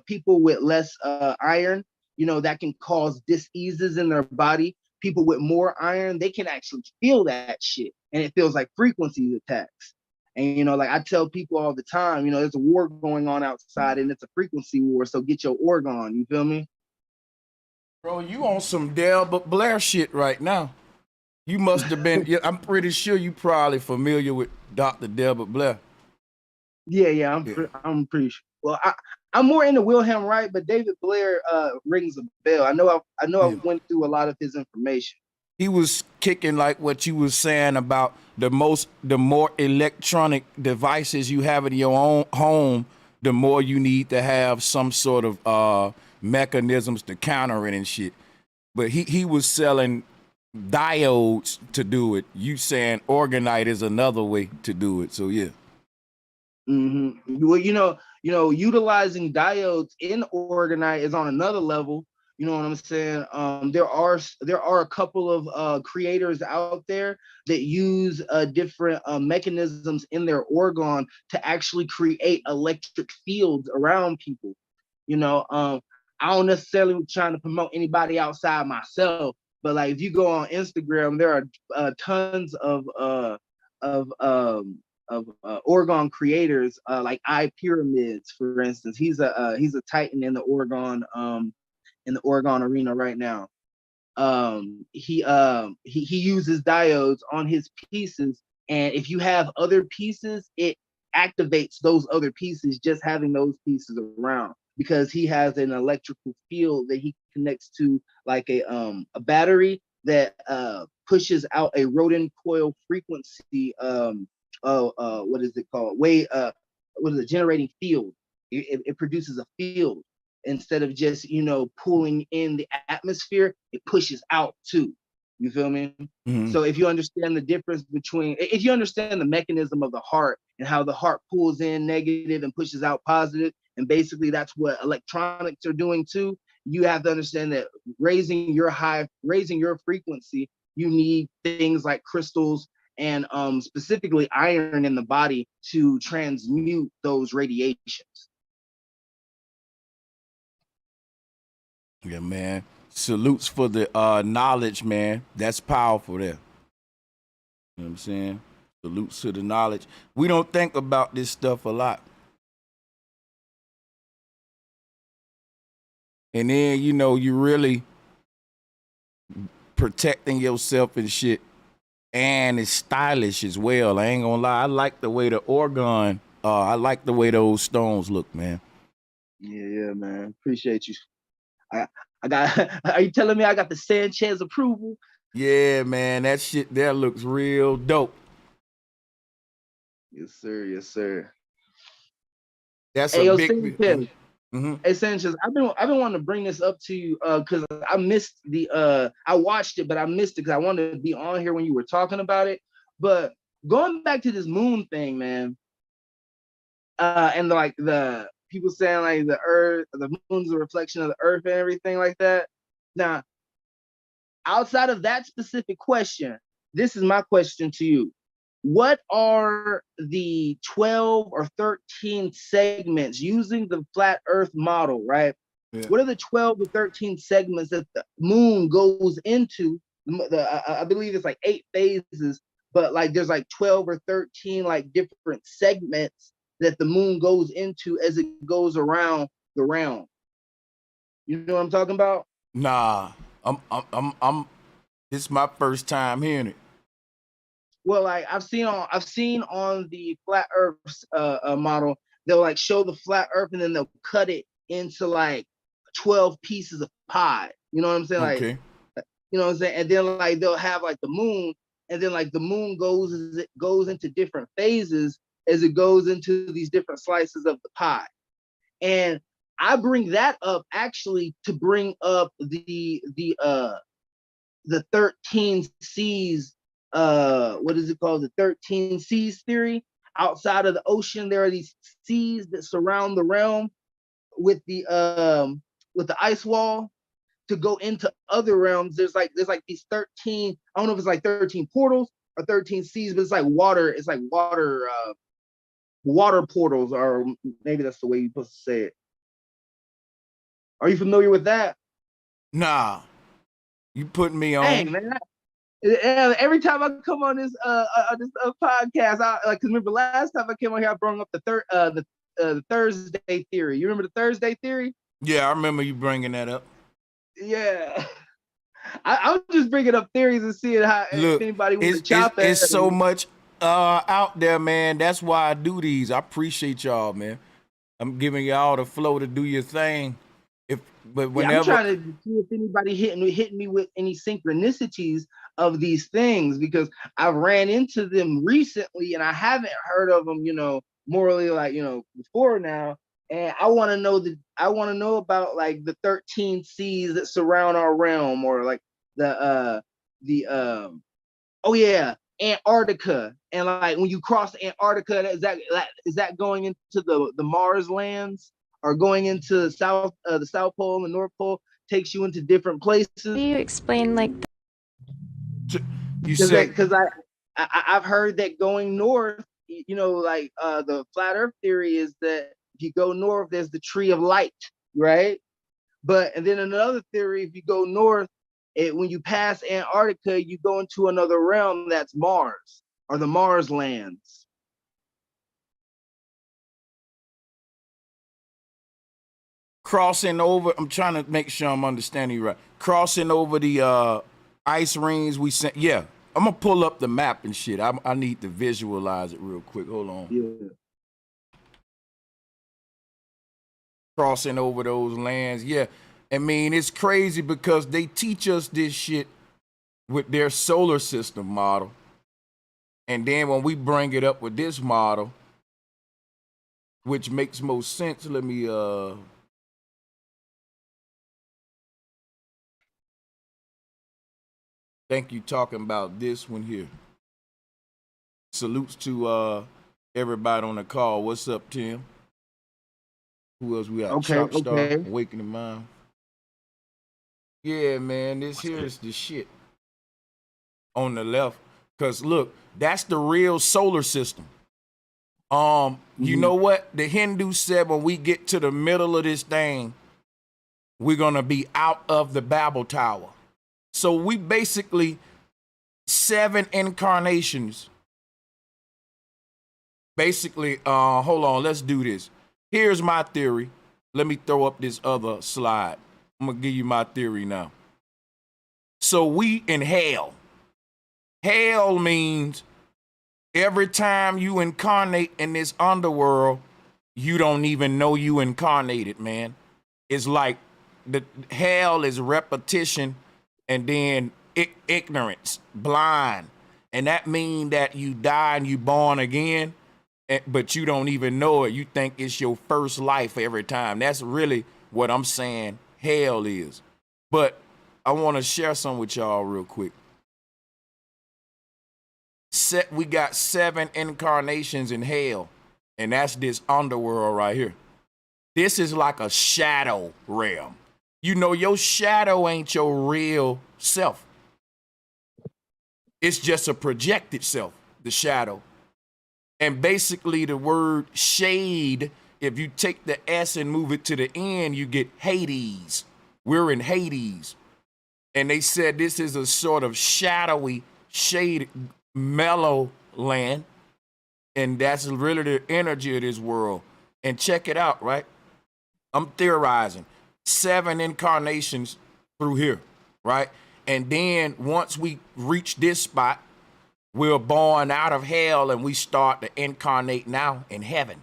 people with less iron, that can cause diseases in their body. People with more iron, they can actually feel that shit, and it feels like frequency attacks. And like I tell people all the time, there's a war going on outside, and it's a frequency war. So get your Orgon. You feel me, bro? You on some Delbert Blair shit right now? You must have been. I'm pretty sure you probably familiar with Dr. Delbert Blair. Yeah, I'm pretty sure. Well, I'm more into Wilhelm Wright, but David Blair rings a bell. I know I went through a lot of his information. He was kicking like what you was saying about the more electronic devices you have in your own home, the more you need to have some sort of mechanisms to counter it and shit. But he was selling diodes to do it. You saying Orgonite is another way to do it. So yeah. Well, utilizing diodes in Orgonite is on another level. You know what I'm saying? There are a couple of creators out there that use different mechanisms in their Orgon to actually create electric fields around people. I don't necessarily trying to promote anybody outside myself, but like if you go on Instagram, there are tons of Orgon creators like iPyramids, for instance. He's a titan in the Orgon arena right now. He uses diodes on his pieces, and if you have other pieces, it activates those other pieces just having those pieces around, because he has an electrical field that he connects to like a battery that pushes out a rodent coil frequency what is it called? What is it? Generating field. It produces a field instead of just pulling in the atmosphere. It pushes out too. You feel me? So if you understand the difference if you understand the mechanism of the heart and how the heart pulls in negative and pushes out positive, and basically that's what electronics are doing too. You have to understand that raising your frequency, you need things like crystals and specifically iron in the body to transmute those radiations. Yeah, man. Salutes for the knowledge, man. That's powerful there. You know what I'm saying? Salutes to the knowledge. We don't think about this stuff a lot. And then, you really protecting yourself and shit. And it's stylish as well. I ain't gonna lie. I like the way the Orgon, I like the way those stones look, man. Yeah, man. Appreciate you. I got are you telling me I got the Sanchez approval? Yeah, man. That shit there looks real dope. Yes, sir. Yes, sir. That's hey, a big Sanchez. Hey Sanchez, I've been wanting to bring this up to you because I missed I watched it, but I missed it because I wanted to be on here when you were talking about it. But going back to this moon thing, man, and like the people saying like the moon's a reflection of the earth and everything like that. Now, outside of that specific question, this is my question to you. What are the 12 or 13 segments using the flat earth model, right? Yeah. What are the 12 to 13 segments that the moon goes into? I believe it's like 8 phases, but like there's like 12 or 13 like different segments that the moon goes into as it goes around the realm. You know what I'm talking about? Nah, I'm this is my first time hearing it. Well, like I've seen on the flat earth model, they'll like show the flat earth and then they'll cut it into like 12 pieces of pie. You know what I'm saying? Okay. Like, you know what I'm saying? And then like they'll have like the moon, and then like the moon goes as it goes into different phases as it goes into these different slices of the pie. And I bring that up actually to bring up the 13 C's, what is it called? The 13 C's theory. Outside of the ocean, there are these seas that surround the realm with the ice wall to go into other realms. There's like these 13, I don't know if it's like 13 portals or 13 seas, but it's like water, water portals, or maybe that's the way you're supposed to say it. Are you familiar with that? Nah. You putting me on. Hey, man. Every time I come on this podcast, cause remember last time I came on here, I brought up the Thursday theory. You remember the Thursday theory? Yeah, I remember you bringing that up. Yeah. I'm just bringing up theories and seeing how if anybody wants to chop that. It's so much out there, man. That's why I do these. I appreciate y'all, man. I'm giving y'all the flow to do your thing. But whenever, I'm trying to see if anybody hit me with any synchronicities of these things, because I've ran into them recently and I haven't heard of them, morally, before now. And I want to know about like the 13 seas that surround our realm, or like Antarctica. And like when you cross Antarctica, is that going into the Mars lands? Or going into the South Pole and North Pole takes you into different places. Do you explain like? Because I've heard that going north, the flat Earth theory is that if you go north, there's the tree of light, right? And then another theory, if you go north, when you pass Antarctica, you go into another realm that's Mars, or the Mars lands. Crossing over, I'm trying to make sure I'm understanding you right. Crossing over the ice rings we sent. Yeah, I'm gonna pull up the map and shit. I need to visualize it real quick. Hold on. Yeah. Crossing over those lands. Yeah, I mean, it's crazy because they teach us this shit with their solar system model. And then when we bring it up with this model, which makes most sense, let me think you talking about this one here. Salutes to everybody on the call. What's up, Tim? Who else we got? Sharp Star, Awakening Mind. Yeah, man, this here is the shit on the left. Cause look, that's the real solar system. You know what? The Hindu said when we get to the middle of this thing, we're gonna be out of the Babel Tower. So we basically 7 incarnations. Basically, hold on, let's do this. Here's my theory. Let me throw up this other slide. I'm gonna give you my theory now. So we in hell. Hell means every time you incarnate in this underworld, you don't even know you incarnated, man. It's like the hell is repetition. And then ignorance, blind. And that means that you die and you born again, but you don't even know it. You think it's your first life every time. That's really what I'm saying hell is. But I want to share some with y'all real quick. We got 7 incarnations in hell, and that's this underworld right here. This is like a shadow realm. You know, your shadow ain't your real self. It's just a projected self, the shadow. And basically the word shade, if you take the S and move it to the end, you get Hades. We're in Hades. And they said this is a sort of shadowy, shaded, mellow land. And that's really the energy of this world. And check it out, right? I'm theorizing 7 incarnations through here, right? And then once we reach this spot, we're born out of hell and we start to incarnate now in heaven.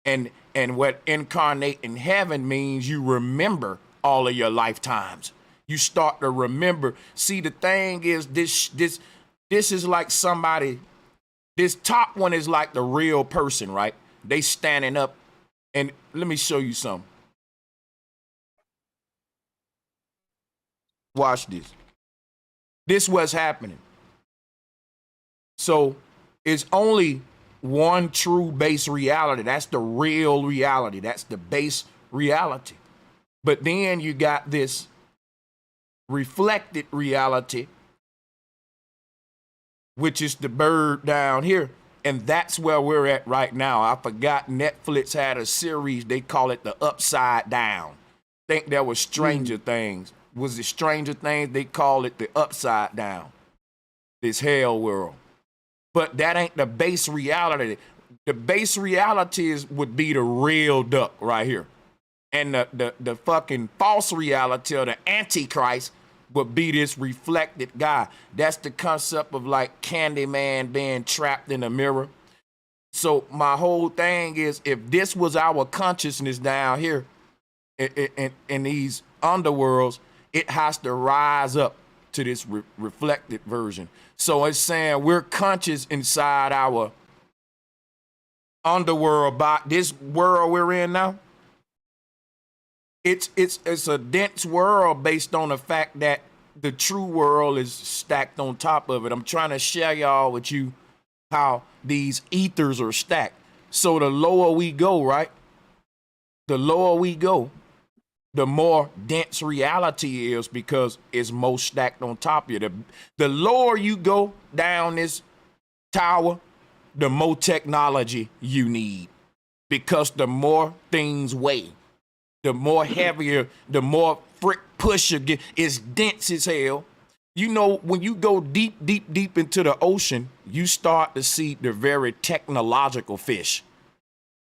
And what incarnate in heaven means, you remember all of your lifetimes. You start to remember. See, the thing is, this is like somebody, this top one is like the real person, right? They standing up. And let me show you something. Watch this. This what's happening. So it's only one true base reality. That's the real reality. That's the base reality. But then you got this reflected reality, which is the bird down here. And that's where we're at right now. I forgot Netflix had a series. They call it the Upside Down. Think there was Stranger Things. Was it Stranger Things? They call it the Upside Down. This hell world. But that ain't the base reality. The base reality would be the real duck right here. And the fucking false reality or the Antichrist would be this reflected guy. That's the concept of like Candyman being trapped in a mirror. So my whole thing is, if this was our consciousness down here in these underworlds, it has to rise up to this reflected version. So it's saying we're conscious inside our underworld, about this world we're in now. It's a dense world based on the fact that the true world is stacked on top of it. I'm trying to share y'all with you how these ethers are stacked. So the lower we go, right? The lower we go, the more dense reality is, because it's most stacked on top of you. The lower you go down this tower, the more technology you need, because the more things weigh. The more heavier, the more frick push you get. It's dense as hell. You know, when you go deep, deep, deep into the ocean, you start to see the very technological fish.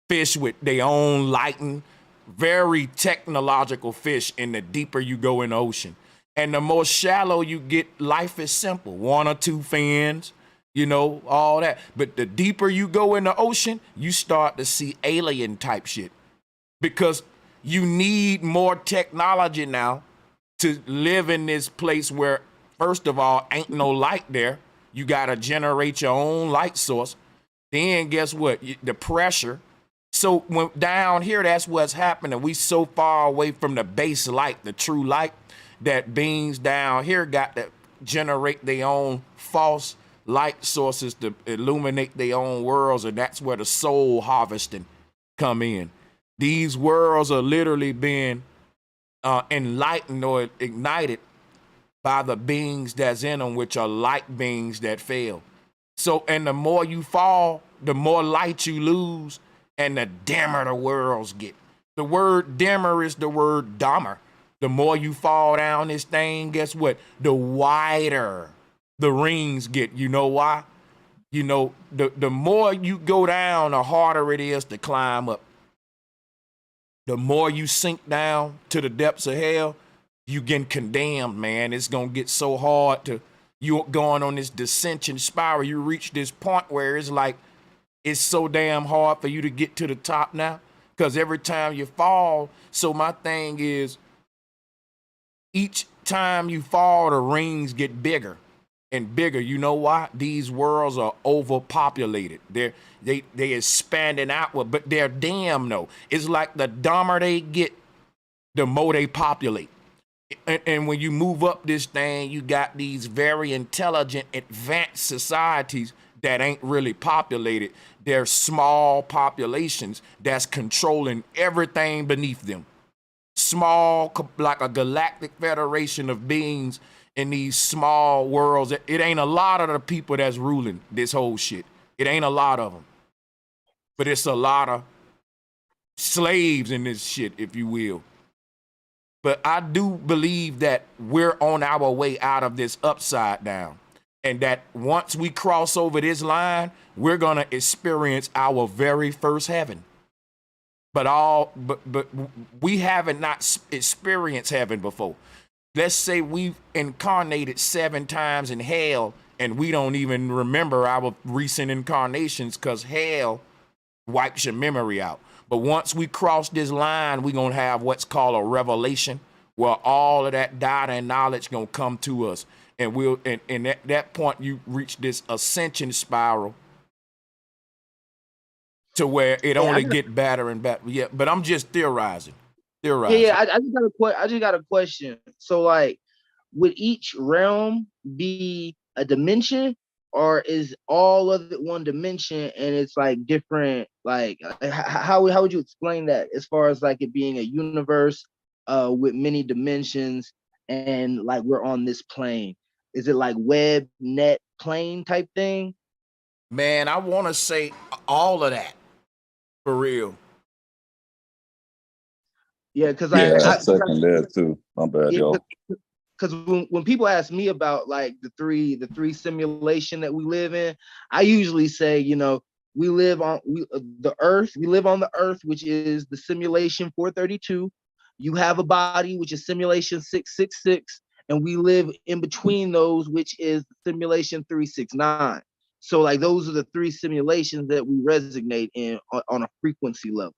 Fish with their own lighting, very technological fish. And the deeper you go in the ocean. And the more shallow you get, life is simple. 1 or 2 fins, you know, all that. But the deeper you go in the ocean, you start to see alien type shit. Because you need more technology now to live in this place where, first of all, ain't no light there. You got to generate your own light source. Then guess what? The pressure. So when down here, that's what's happening. We so far away from the base light, the true light, that beings down here got to generate their own false light sources to illuminate their own worlds. And that's where the soul harvesting come in. These worlds are literally being enlightened or ignited by the beings that's in them, which are light beings that fail. So, and the more you fall, the more light you lose, and the dimmer the worlds get. The word dimmer is the word Dahmer. The more you fall down this thing, guess what? The wider the rings get. You know why? You know, the more you go down, the harder it is to climb up. The more you sink down to the depths of hell, you getting condemned, man. It's going to get so hard to, you going on this descension spiral. You reach this point where it's like, it's so damn hard for you to get to the top now. Because every time you fall, so my thing is, each time you fall, the rings get bigger and bigger. You know why? These worlds are overpopulated. They expanding outward, but they're damn no. It's like the dumber they get, the more they populate. And when you move up this thing, you got these very intelligent, advanced societies that ain't really populated. They're small populations that's controlling everything beneath them. Small, like a galactic federation of beings in these small worlds. It ain't a lot of the people that's ruling this whole shit. It ain't a lot of them. But it's a lot of slaves in this shit, if you will. But I do believe that we're on our way out of this upside down. And that once we cross over this line, we're going to experience our very first heaven. But we haven't not experienced heaven before. Let's say we've incarnated 7 times in hell and we don't even remember our recent incarnations because hell wipes your memory out. But once we cross this line, we're going to have what's called a revelation where all of that data and knowledge going to come to us. And at that point, you reach this ascension spiral to where it only get better and better. Yeah, but I'm just theorizing. Yeah, I just got a question. So, like, would each realm be a dimension, or is all of it one dimension and it's like different? Like, how would you explain that as far as like it being a universe with many dimensions and like we're on this plane? Is it like web, net, plane type thing? Man, I want to say all of that for real. Yeah, because I second that too. My bad, y'all. Because when people ask me about like the three simulation that we live in, I usually say, you know, we live on the earth. We live on the earth, which is the simulation 432. You have a body, which is simulation 666, and we live in between those, which is simulation 369. So like those are the 3 simulations that we resonate in on a frequency level.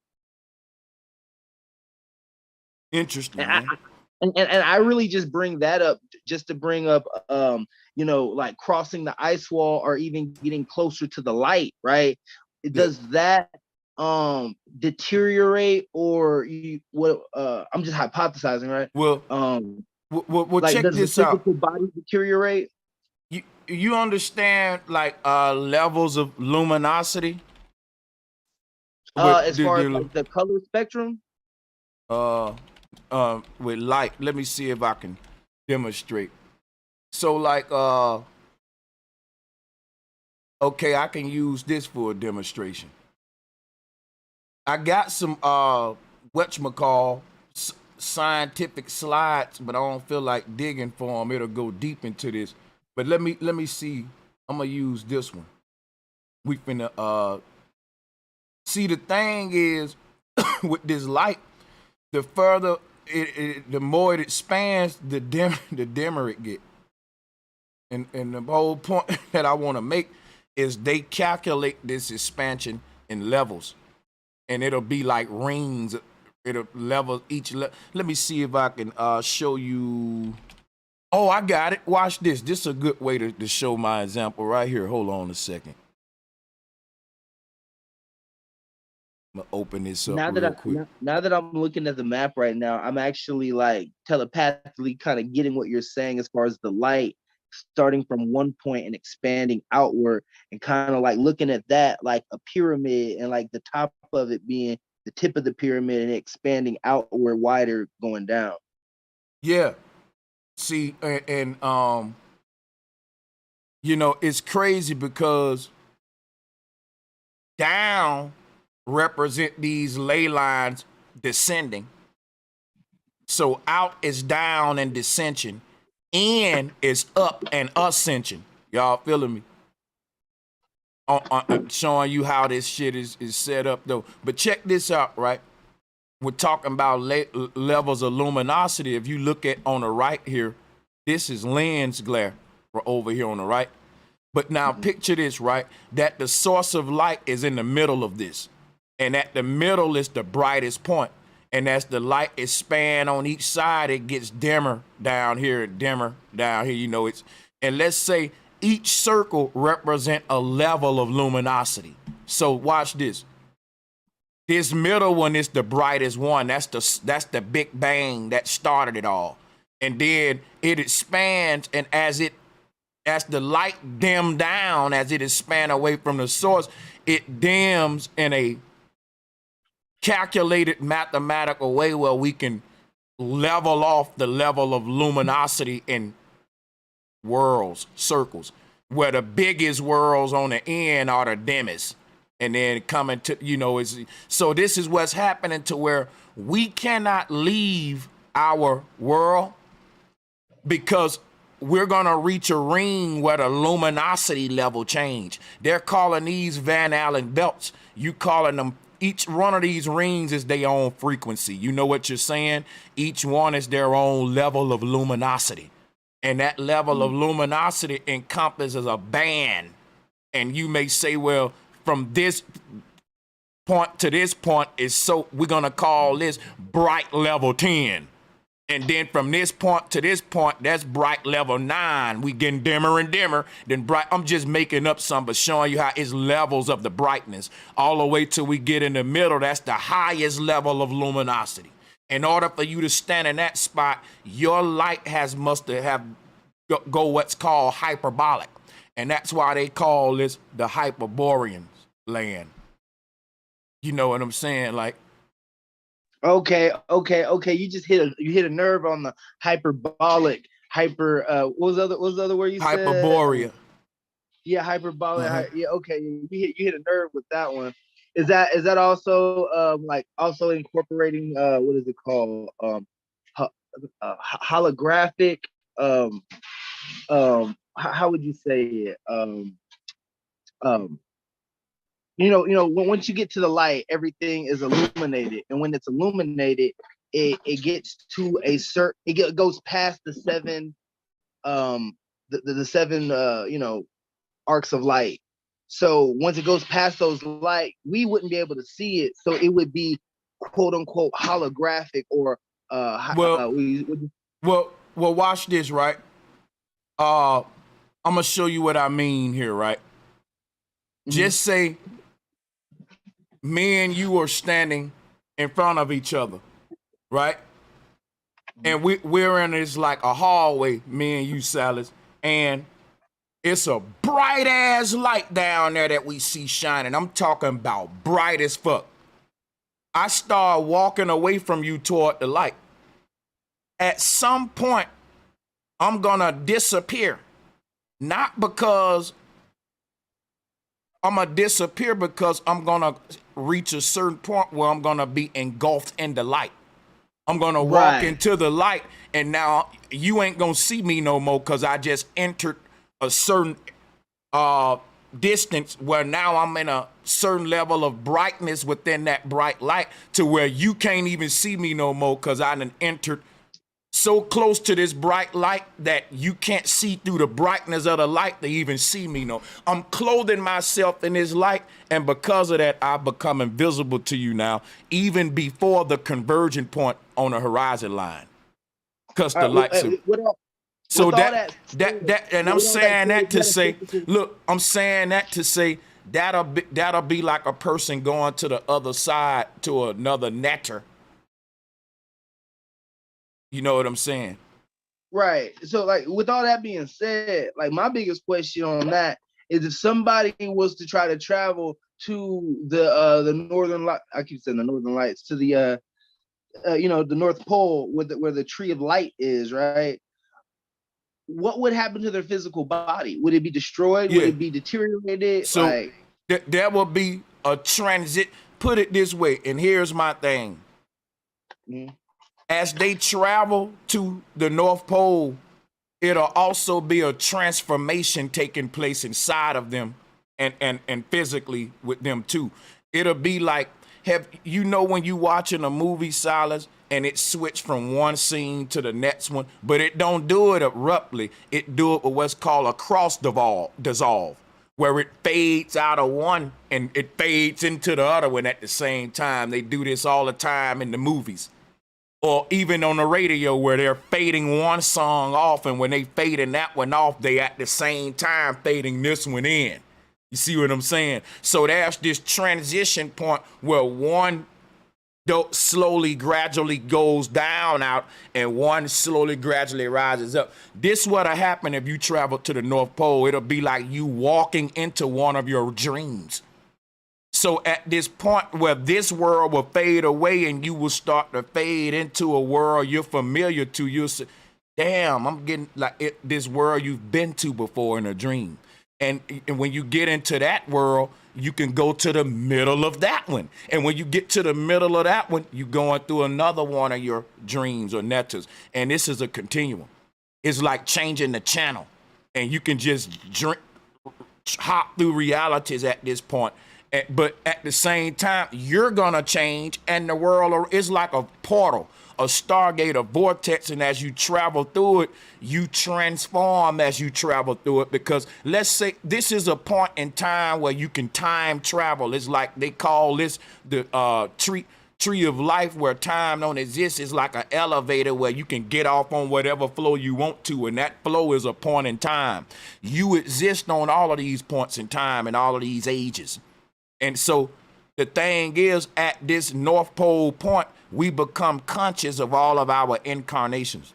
Interesting. And I really just bring that up just to bring up, you know, like crossing the ice wall or even getting closer to the light, right? Does that deteriorate or I'm just hypothesizing, right? Well, like, check does this the out. physical body deteriorate? You understand like levels of luminosity? As far as like the color spectrum? With light. Let me see if I can demonstrate. So like okay, I can use this for a demonstration. I got some whatchamacall scientific slides, but I don't feel like digging for them. It'll go deep into this. But let me see. I'm gonna use this one. We finna see, the thing is with this light, the further the more it expands, the dimmer it get. And the whole point that I want to make is they calculate this expansion in levels, and it'll be like rings. It'll level each. Let me see if I can show you. Oh, I got it. Watch this. This is a good way to show my example right here. Hold on a second. I'm gonna open this up real quick. Now that I'm looking at the map right now, I'm actually like telepathically kind of getting what you're saying as far as the light starting from one point and expanding outward, and kind of like looking at that like a pyramid, and like the top of it being the tip of the pyramid and expanding outward wider going down. Yeah. See, and you know, it's crazy because down represent these ley lines descending. So out is down and descension. In is up and ascension. Y'all feeling me? Showing you how this shit is set up though. But check this out, right? We're talking about levels of luminosity. If you look at on the right here, this is lens glare for over here on the right. But now picture this, right? That the source of light is in the middle of this. And at the middle is the brightest point. And as the light expands on each side, it gets dimmer down here, dimmer down here. You know, it's, and let's say each circle represent a level of luminosity. So watch this. This middle one is the brightest one. That's the Big Bang that started it all. And then it expands, and as the light dim down, as it expands away from the source, it dims in a calculated mathematical way where we can level off the level of luminosity and worlds, circles, where the biggest worlds on the end are the dimmest. And then coming to, so this is what's happening to where we cannot leave our world because we're going to reach a ring where the luminosity level change. They're calling these Van Allen belts. You calling them, each one of these rings is their own frequency. You know what you're saying? Each one is their own level of luminosity. And that level of luminosity encompasses a band. And you may say, well, from this point to this point is so we're going to call this bright level 10. And then from this point to this point, that's bright level 9. We getting dimmer and dimmer. Then bright. I'm just making up some, but showing you how it's levels of the brightness all the way till we get in the middle. That's the highest level of luminosity. In order for you to stand in that spot, your light must have go what's called hyperbolic. And that's why they call this the Hyperborean land. You know what I'm saying? Like, okay. You just hit a nerve on the hyperbolic, what was the other word you said? Hyperborea. Yeah, hyperbolic. Yeah, okay. You hit a nerve with that one. Is that also also incorporating what is it called? Holographic. How would you say it? Once you get to the light, everything is illuminated, and when it's illuminated, it gets to a certain. It goes past the seven, the seven, arcs of light. So once it goes past those light, we wouldn't be able to see it. So it would be quote unquote holographic or well, watch this, right? I'm gonna show you what I mean here, right? Mm-hmm. Just say me and you are standing in front of each other, right? And we're in this like a hallway, me and you, Salas, and it's a bright ass light down there that we see shining. I'm talking about bright as fuck. I start walking away from you toward the light. At some point, I'm gonna disappear. Not because I'm gonna disappear, because I'm gonna reach a certain point where I'm gonna be engulfed in the light. I'm gonna walk into the light, and now you ain't gonna see me no more because I just entered a certain distance where now I'm in a certain level of brightness within that bright light to where you can't even see me no more because I done entered so close to this bright light that you can't see through the brightness of the light to even see me. No, I'm clothing myself in this light, and because of that, I become invisible to you now, even before the converging point on the horizon line. Because the light. So that, and I'm saying that to say, look, I'm saying that to say that'll be like a person going to the other side to another netter. You know what I'm saying? Right. So, like, with all that being said, like, my biggest question on that is if somebody was to try to travel to the northern light, I keep saying the northern lights, to the the North Pole where the tree of light is, right? What would happen to their physical body? Would it be destroyed? Yeah. Would it be deteriorated? So there will be a transit. Put it this way, and here's my thing. Mm-hmm. As they travel to the North Pole, it'll also be a transformation taking place inside of them and physically with them too. It'll be like, when you watching a movie, Silas, and it switched from one scene to the next one, but it don't do it abruptly. It do it with what's called a cross dissolve, where it fades out of one and it fades into the other one at the same time. They do this all the time in the movies. Or even on the radio where they're fading one song off, and when they fading that one off, they at the same time fading this one in. You see what I'm saying? So there's this transition point where one slowly, gradually goes down out, and one slowly, gradually rises up. This what'll happen if you travel to the North Pole. It'll be like you walking into one of your dreams. So at this point where this world will fade away and you will start to fade into a world you're familiar to, damn, I'm getting like this world you've been to before in a dream. And when you get into that world, you can go to the middle of that one. And when you get to the middle of that one, you're going through another one of your dreams or netters. And this is a continuum. It's like changing the channel. And you can just hop through realities at this point. But at the same time, you're going to change, and the world is like a portal, a stargate, a vortex, and as you travel through it, you transform as you travel through it, because let's say this is a point in time where you can time travel. It's like they call this the tree of life, where time don't exist. It's like an elevator where you can get off on whatever flow you want to, and that flow is a point in time. You exist on all of these points in time and all of these ages. And so the thing is, at this North Pole point, we become conscious of all of our incarnations.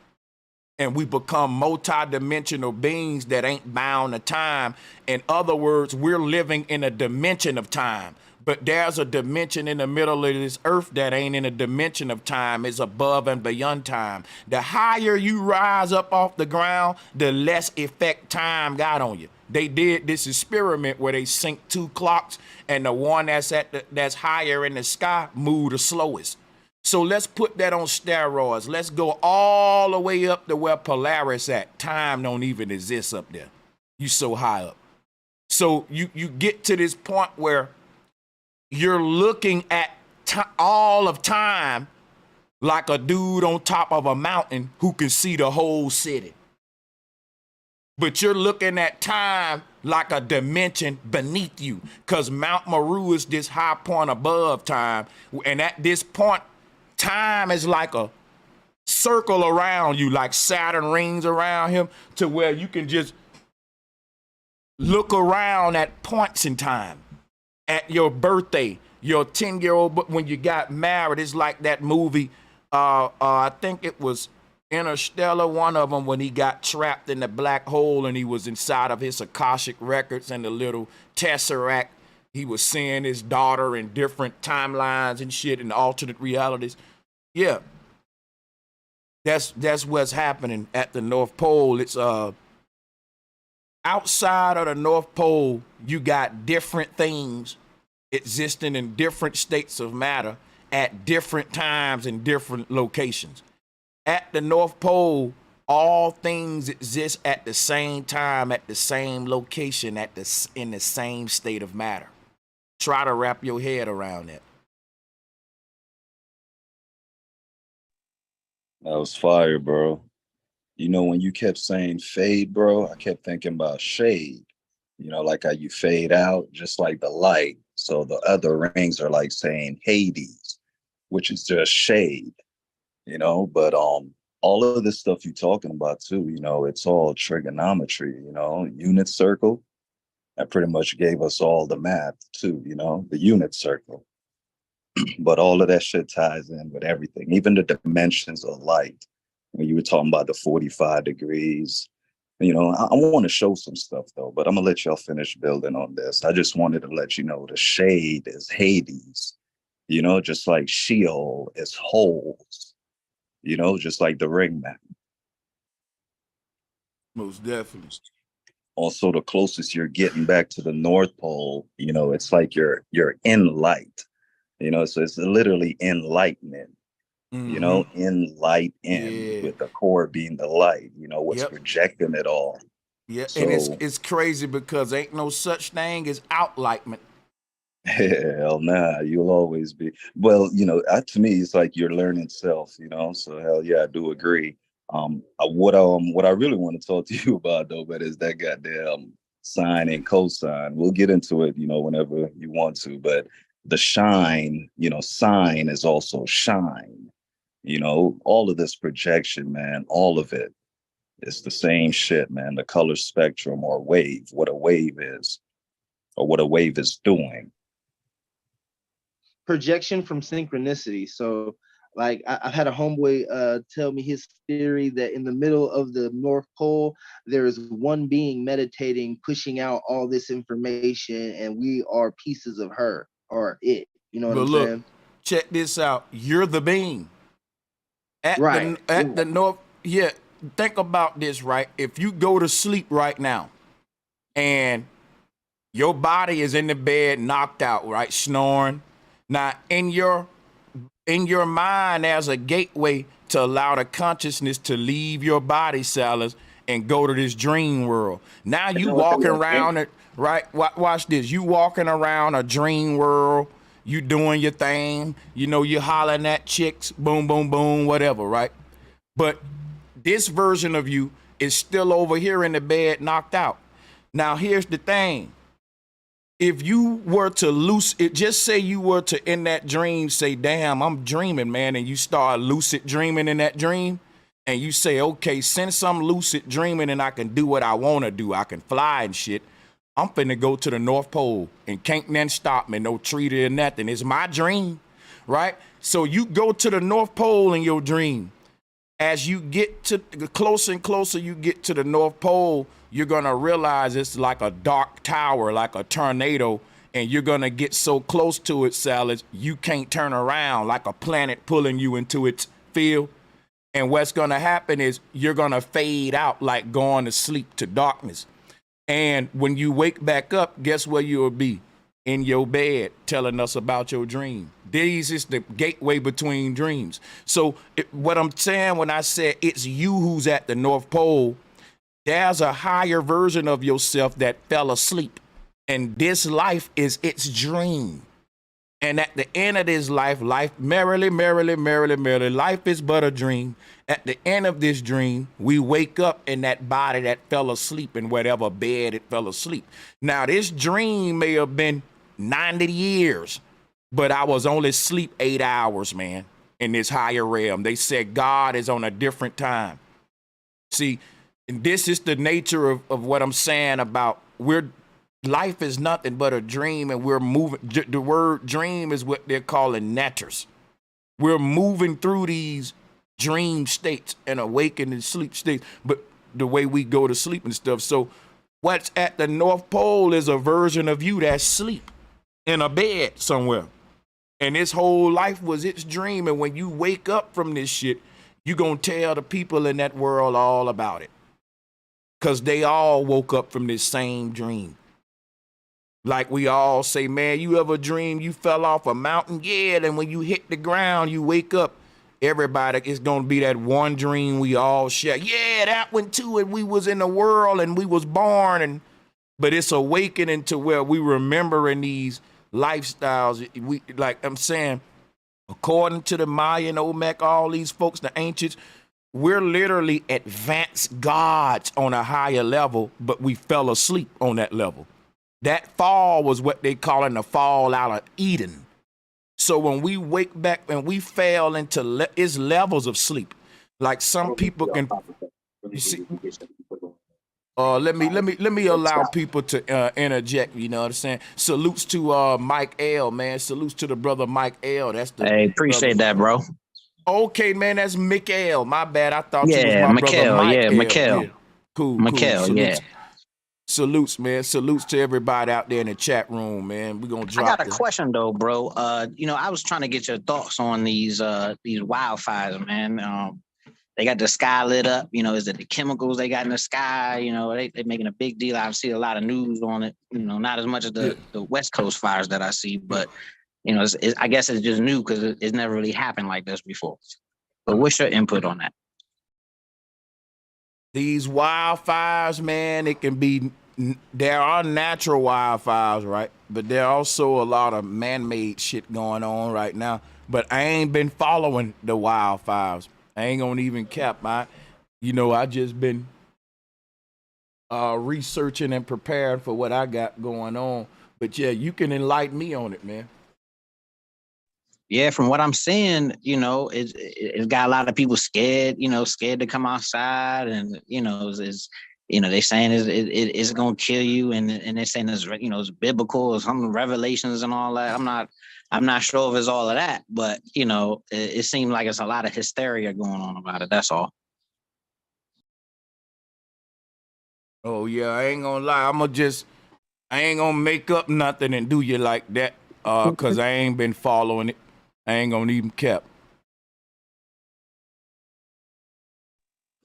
And we become multi-dimensional beings that ain't bound to time. In other words, we're living in a dimension of time. But there's a dimension in the middle of this earth that ain't in a dimension of time. It's above and beyond time. The higher you rise up off the ground, the less effect time got on you. They did this experiment where they sync 2 clocks, and the one that's higher in the sky moved the slowest. So let's put that on steroids. Let's go all the way up to where Polaris at. Time don't even exist up there. You so high up. So you get to this point where you're looking at all of time like a dude on top of a mountain who can see the whole city. But you're looking at time like a dimension beneath you, because Mount Meru is this high point above time. And at this point, time is like a circle around you, like Saturn rings around him, to where you can just look around at points in time. At your birthday, your 10-year-old, but when you got married, it's like that movie. I think it was Interstellar, one of them, when he got trapped in the black hole and he was inside of his Akashic records and the little tesseract. He was seeing his daughter in different timelines and shit in alternate realities. Yeah, that's what's happening at the North Pole. It's outside of the North Pole, you got different things existing in different states of matter at different times in different locations. At the North Pole, all things exist at the same time, at the same location, in the same state of matter. Try to wrap your head around that. That was fire, bro. You know, when you kept saying fade, bro, I kept thinking about shade. You know, like how you fade out, just like the light. So the other rings are like saying Hades, which is just shade. You know, but all of this stuff you're talking about too, you know, it's all trigonometry, you know, unit circle. That pretty much gave us all the math too, you know, the unit circle. But all of that shit ties in with everything, even the dimensions of light. When you were talking about the 45 degrees, you know, I want to show some stuff though, but I'm gonna let y'all finish building on this. I just wanted to let you know the shade is Hades, you know, just like Sheol is holes. You know, just like the ring map. Most definitely. Also, the closest you're getting back to the North Pole, you know, it's like you're in light. You know, so it's literally enlightenment. You know, in light with the core being the light. You know, what's projecting it all. Yeah, so, and it's crazy because ain't no such thing as outlightment. Hell nah, you'll always be. Well, you know, to me, it's like you're learning self, you know, so hell yeah, I do agree. What I really want to talk to you about though, but is that goddamn sine and cosine. We'll get into it, you know, whenever you want to, but the shine, you know, sine is also shine, you know, all of this projection, man, all of it. It's the same shit, man, the color spectrum or wave, what a wave is or what a wave is doing. Projection from synchronicity. So like I've had a homeboy tell me his theory that in the middle of the North Pole, there is one being meditating, pushing out all this information, and we are pieces of her or it. You know what I'm saying? Check this out. You're the being. At right. the North, yeah. think about this, right? If you go to sleep right now and your body is in the bed, knocked out, right, snoring. Now, in your mind, there's a gateway to allow the consciousness to leave your body, Salas, and go to this dream world. Now you walking around it, right? Watch this. You walking around a dream world. You doing your thing. You know, you hollering at chicks, boom, boom, boom, whatever, right? But this version of you is still over here in the bed, knocked out. Now, here's the thing. If you were to lucid, just say you were to, in that dream, say, damn, I'm dreaming, man, and you start lucid dreaming in that dream, and you say, okay, since I'm lucid dreaming and I can do what I want to do, I can fly and shit, I'm finna go to the North Pole and can't none stop me, no treaty or nothing. It's my dream, right? So you go to the North Pole in your dream. As you get to closer and closer you get to the North Pole, you're gonna realize it's like a dark tower, like a tornado, and you're gonna get so close to it, Salas, you can't turn around, like a planet pulling you into its field. And what's gonna happen is you're gonna fade out like going to sleep to darkness. And when you wake back up, guess where you'll be? In your bed telling us about your dream. This is the gateway between dreams. So what I'm saying when I said it's you who's at the North Pole, there's a higher version of yourself that fell asleep. And this life is its dream. And at the end of this life, merrily, life is but a dream. At the end of this dream, we wake up in that body that fell asleep in whatever bed it fell asleep. Now, this dream may have been 90 years, but I was only asleep 8 hours, man, in this higher realm. They said God is on a different time. See, and this is the nature of what I'm saying about life is nothing but a dream, and we're moving. The word dream is what they're calling netters. We're moving through these dream states and awakening sleep states, but the way we go to sleep and stuff. So what's at the North Pole is a version of you that's asleep in a bed somewhere. And this whole life was its dream. And when you wake up from this shit, you're going to tell the people in that world all about it. Because they all woke up from this same dream. Like we all say, man, you ever dream you fell off a mountain? Yeah, then when you hit the ground, you wake up. Everybody, it's going to be that one dream we all share. Yeah, that one too, and we was in the world and we was born. But it's awakening to where we remembering these lifestyles. We, like I'm saying, according to the Mayan, Olmec, all these folks, the ancients, we're literally advanced gods on a higher level, but we fell asleep on that level. That fall was what they calling the fall out of Eden. So when we wake back and we fell into it's levels of sleep. Like some people can, you see, let me allow people to interject. You know what I'm saying? Salutes to Mike L, man. Salutes to the brother Mike L. That's the appreciate that, bro. Okay, man, that's Mikael. My bad. I thought you was my Mikael, brother Mike L. Mikael. Yeah. Cool. Mikael, Salutes. Salutes, man. Salutes to everybody out there in the chat room, man. We're gonna drop. I got a question though, bro. I was trying to get your thoughts on these wildfires, man. They got the sky lit up. Is it the chemicals they got in the sky? They making a big deal. I see a lot of news on it. Not as much as the West Coast fires that I see, but I guess it's just new because it's never really happened like this before. But what's your input on that? These wildfires, man, there are natural wildfires, right? But there are also a lot of man-made shit going on right now. But I ain't been following the wildfires. I ain't gonna even cap. I just been researching and preparing for what I got going on. But yeah, you can enlighten me on it, man. Yeah, from what I'm seeing, it's got a lot of people scared, scared to come outside, and they saying it's gonna kill you, and they're saying it's biblical or some revelations and all that. I'm not sure if it's all of that, but it seems like it's a lot of hysteria going on about it. That's all. Oh yeah, I ain't gonna lie. I ain't gonna make up nothing and do you like that, cause I ain't been following it. I ain't gonna even cap.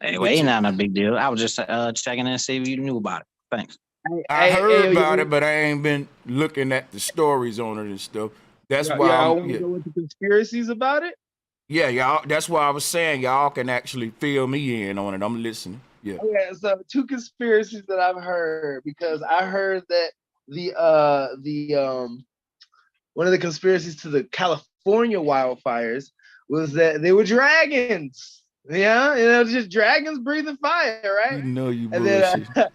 Hey, well, But ain't not a big deal. I was just checking in to see if you knew about it. Thanks. I heard about yo, it, but I ain't been looking at the stories on it and stuff. That's why y'all I'm want to go into conspiracies about it? yeah, y'all. That's why I was saying y'all can actually fill me in on it. I'm listening. Yeah. Okay, so 2 conspiracies that I've heard, because I heard that the one of the conspiracies to the California wildfires was that they were dragons. Yeah, just dragons breathing fire, right? You know you And then bullshit.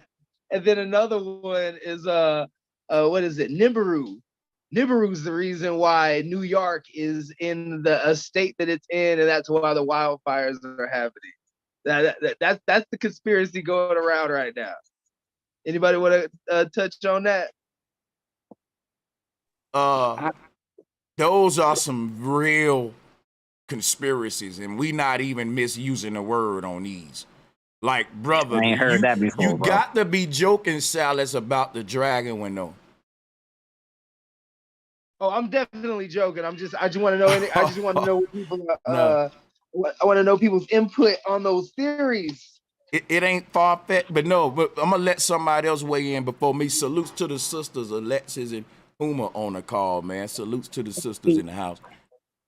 and then another one is what is it? Nibiru. Nibiru's the reason why New York is in the state that it's in, and that's why the wildfires are happening. That's the conspiracy going around right now. Anybody want to touch on that? Those are some real conspiracies, and we not even misusing the word on these. Like, brother, I ain't heard that before, you bro. got to be joking, Salas, about the dragon window. Oh, I'm definitely joking. I just want to know. I just want to know what people. No. I want to know people's input on those theories. It ain't far fetched, but no. But I'm gonna let somebody else weigh in before me. Salutes to the sisters, Alexis and Uma on the call, man. Salutes to the sisters in the house.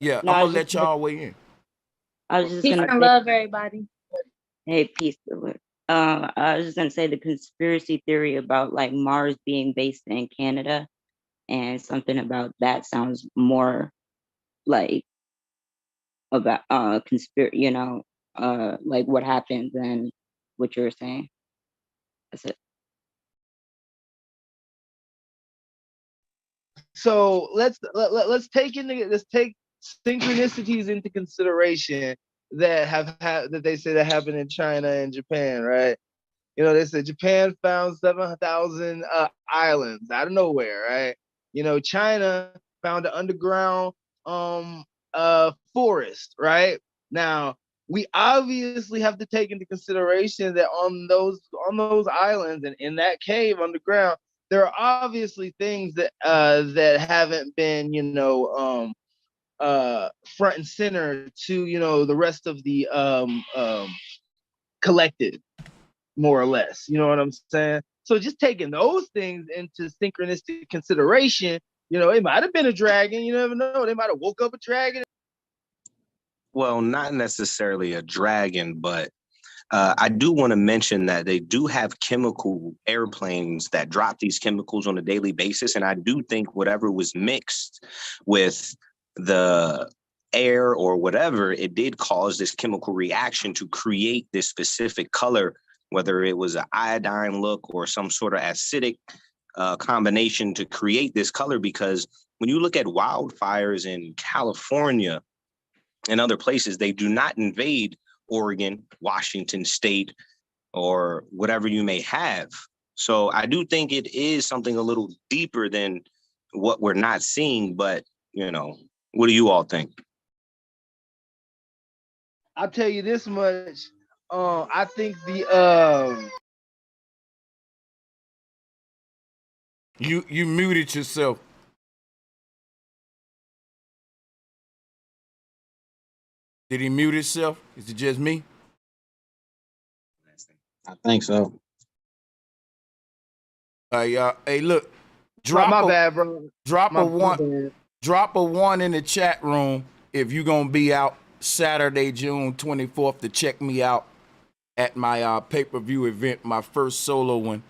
Yeah, No, I'm I gonna was let just y'all weigh in. I was just Peace gonna and say, love, everybody. hey, peace. I was just gonna say the conspiracy theory about like Mars being based in Canada, and something about that sounds more like about conspiracy, like what happened than what you were saying. That's it. So let's take synchronicities into consideration that they say that happened in China and Japan, right? They said Japan found 7,000 islands out of nowhere, right? China found an underground forest, right? Now, we obviously have to take into consideration that on those islands and in that cave underground, there are obviously things that haven't been, front and center to the rest of the collective, more or less. You know what I'm saying? So just taking those things into synchronistic consideration, it might have been a dragon. You never know. They might have woke up a dragon. Well, not necessarily a dragon, but I do want to mention that they do have chemical airplanes that drop these chemicals on a daily basis. And I do think whatever was mixed with the air or whatever, it did cause this chemical reaction to create this specific color, whether it was an iodine look or some sort of acidic combination to create this color. Because when you look at wildfires in California and other places, they do not invade Oregon, Washington State, or whatever you may have. So I do think it is something a little deeper than what we're not seeing. But, what do you all think? I'll tell you this much. I think the You muted yourself. Did he mute himself? Is it just me? I think so. Hey, look. bad, bro. Drop My a one. bad. Drop a 1 in the chat room if you're gonna be out Saturday, June 24th to check me out at my pay-per-view event, my first solo one,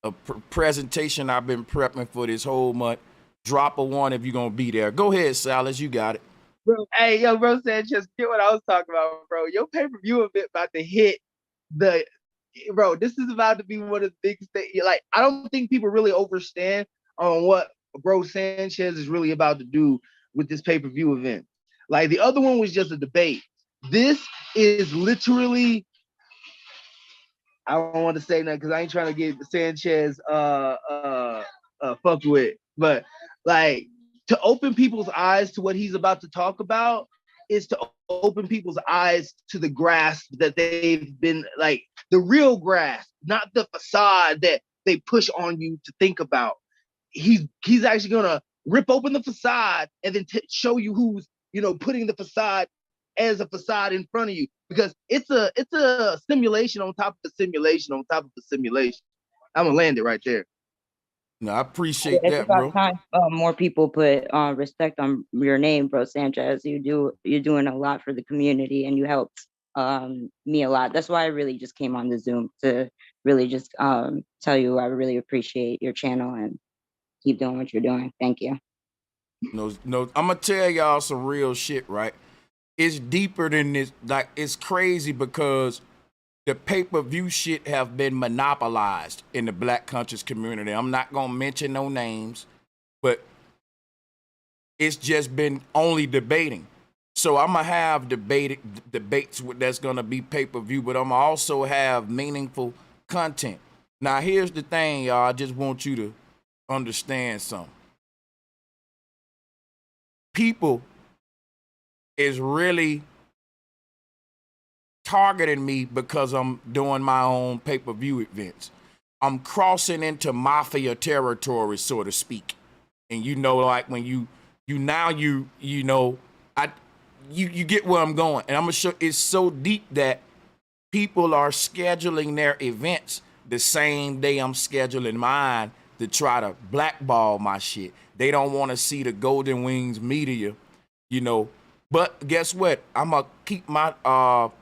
a presentation I've been prepping for this whole month. Drop a 1 if you're gonna be there. Go ahead, Salas, you got it. Bro, hey, bro, Sanchez, get what I was talking about, bro. Your pay-per-view event about to hit bro, this is about to be one of the biggest things. Like, I don't think people really understand on what bro Sanchez is really about to do with this pay-per-view event. Like, the other one was just a debate. This is literally, I don't want to say that because I ain't trying to get Sanchez fucked with, but like, to open people's eyes to what he's about to talk about is to open people's eyes to the grasp that they've been, like, the real grasp, not the facade that they push on you to think about. He's actually gonna rip open the facade and then show you who's putting the facade as a facade in front of you, because it's a simulation on top of a simulation on top of a simulation. I'm gonna land it right there. No, I appreciate It's that, about bro. time more people put respect on your name, bro Sanchez. You're doing a lot for the community, and you helped me a lot. That's why I really just came on the Zoom to really just tell you I really appreciate your channel and keep doing what you're doing. Thank you. No, I'm gonna tell y'all some real shit, right? It's deeper than this. Like, it's crazy because the pay-per-view shit have been monopolized in the Black conscious community. I'm not gonna mention no names, but it's just been only debating. So I'm gonna have debates that's gonna be pay-per-view, but I'm gonna also have meaningful content. Now, here's the thing, y'all. I just want you to understand something. People is really targeting me because I'm doing my own pay-per-view events. I'm crossing into mafia territory, so to speak. And you know, like when you get where I'm going. And I'm gonna show it's so deep that people are scheduling their events the same day I'm scheduling mine to try to blackball my shit. They don't want to see the Golden Wings media, you know. But guess what? I'm gonna keep my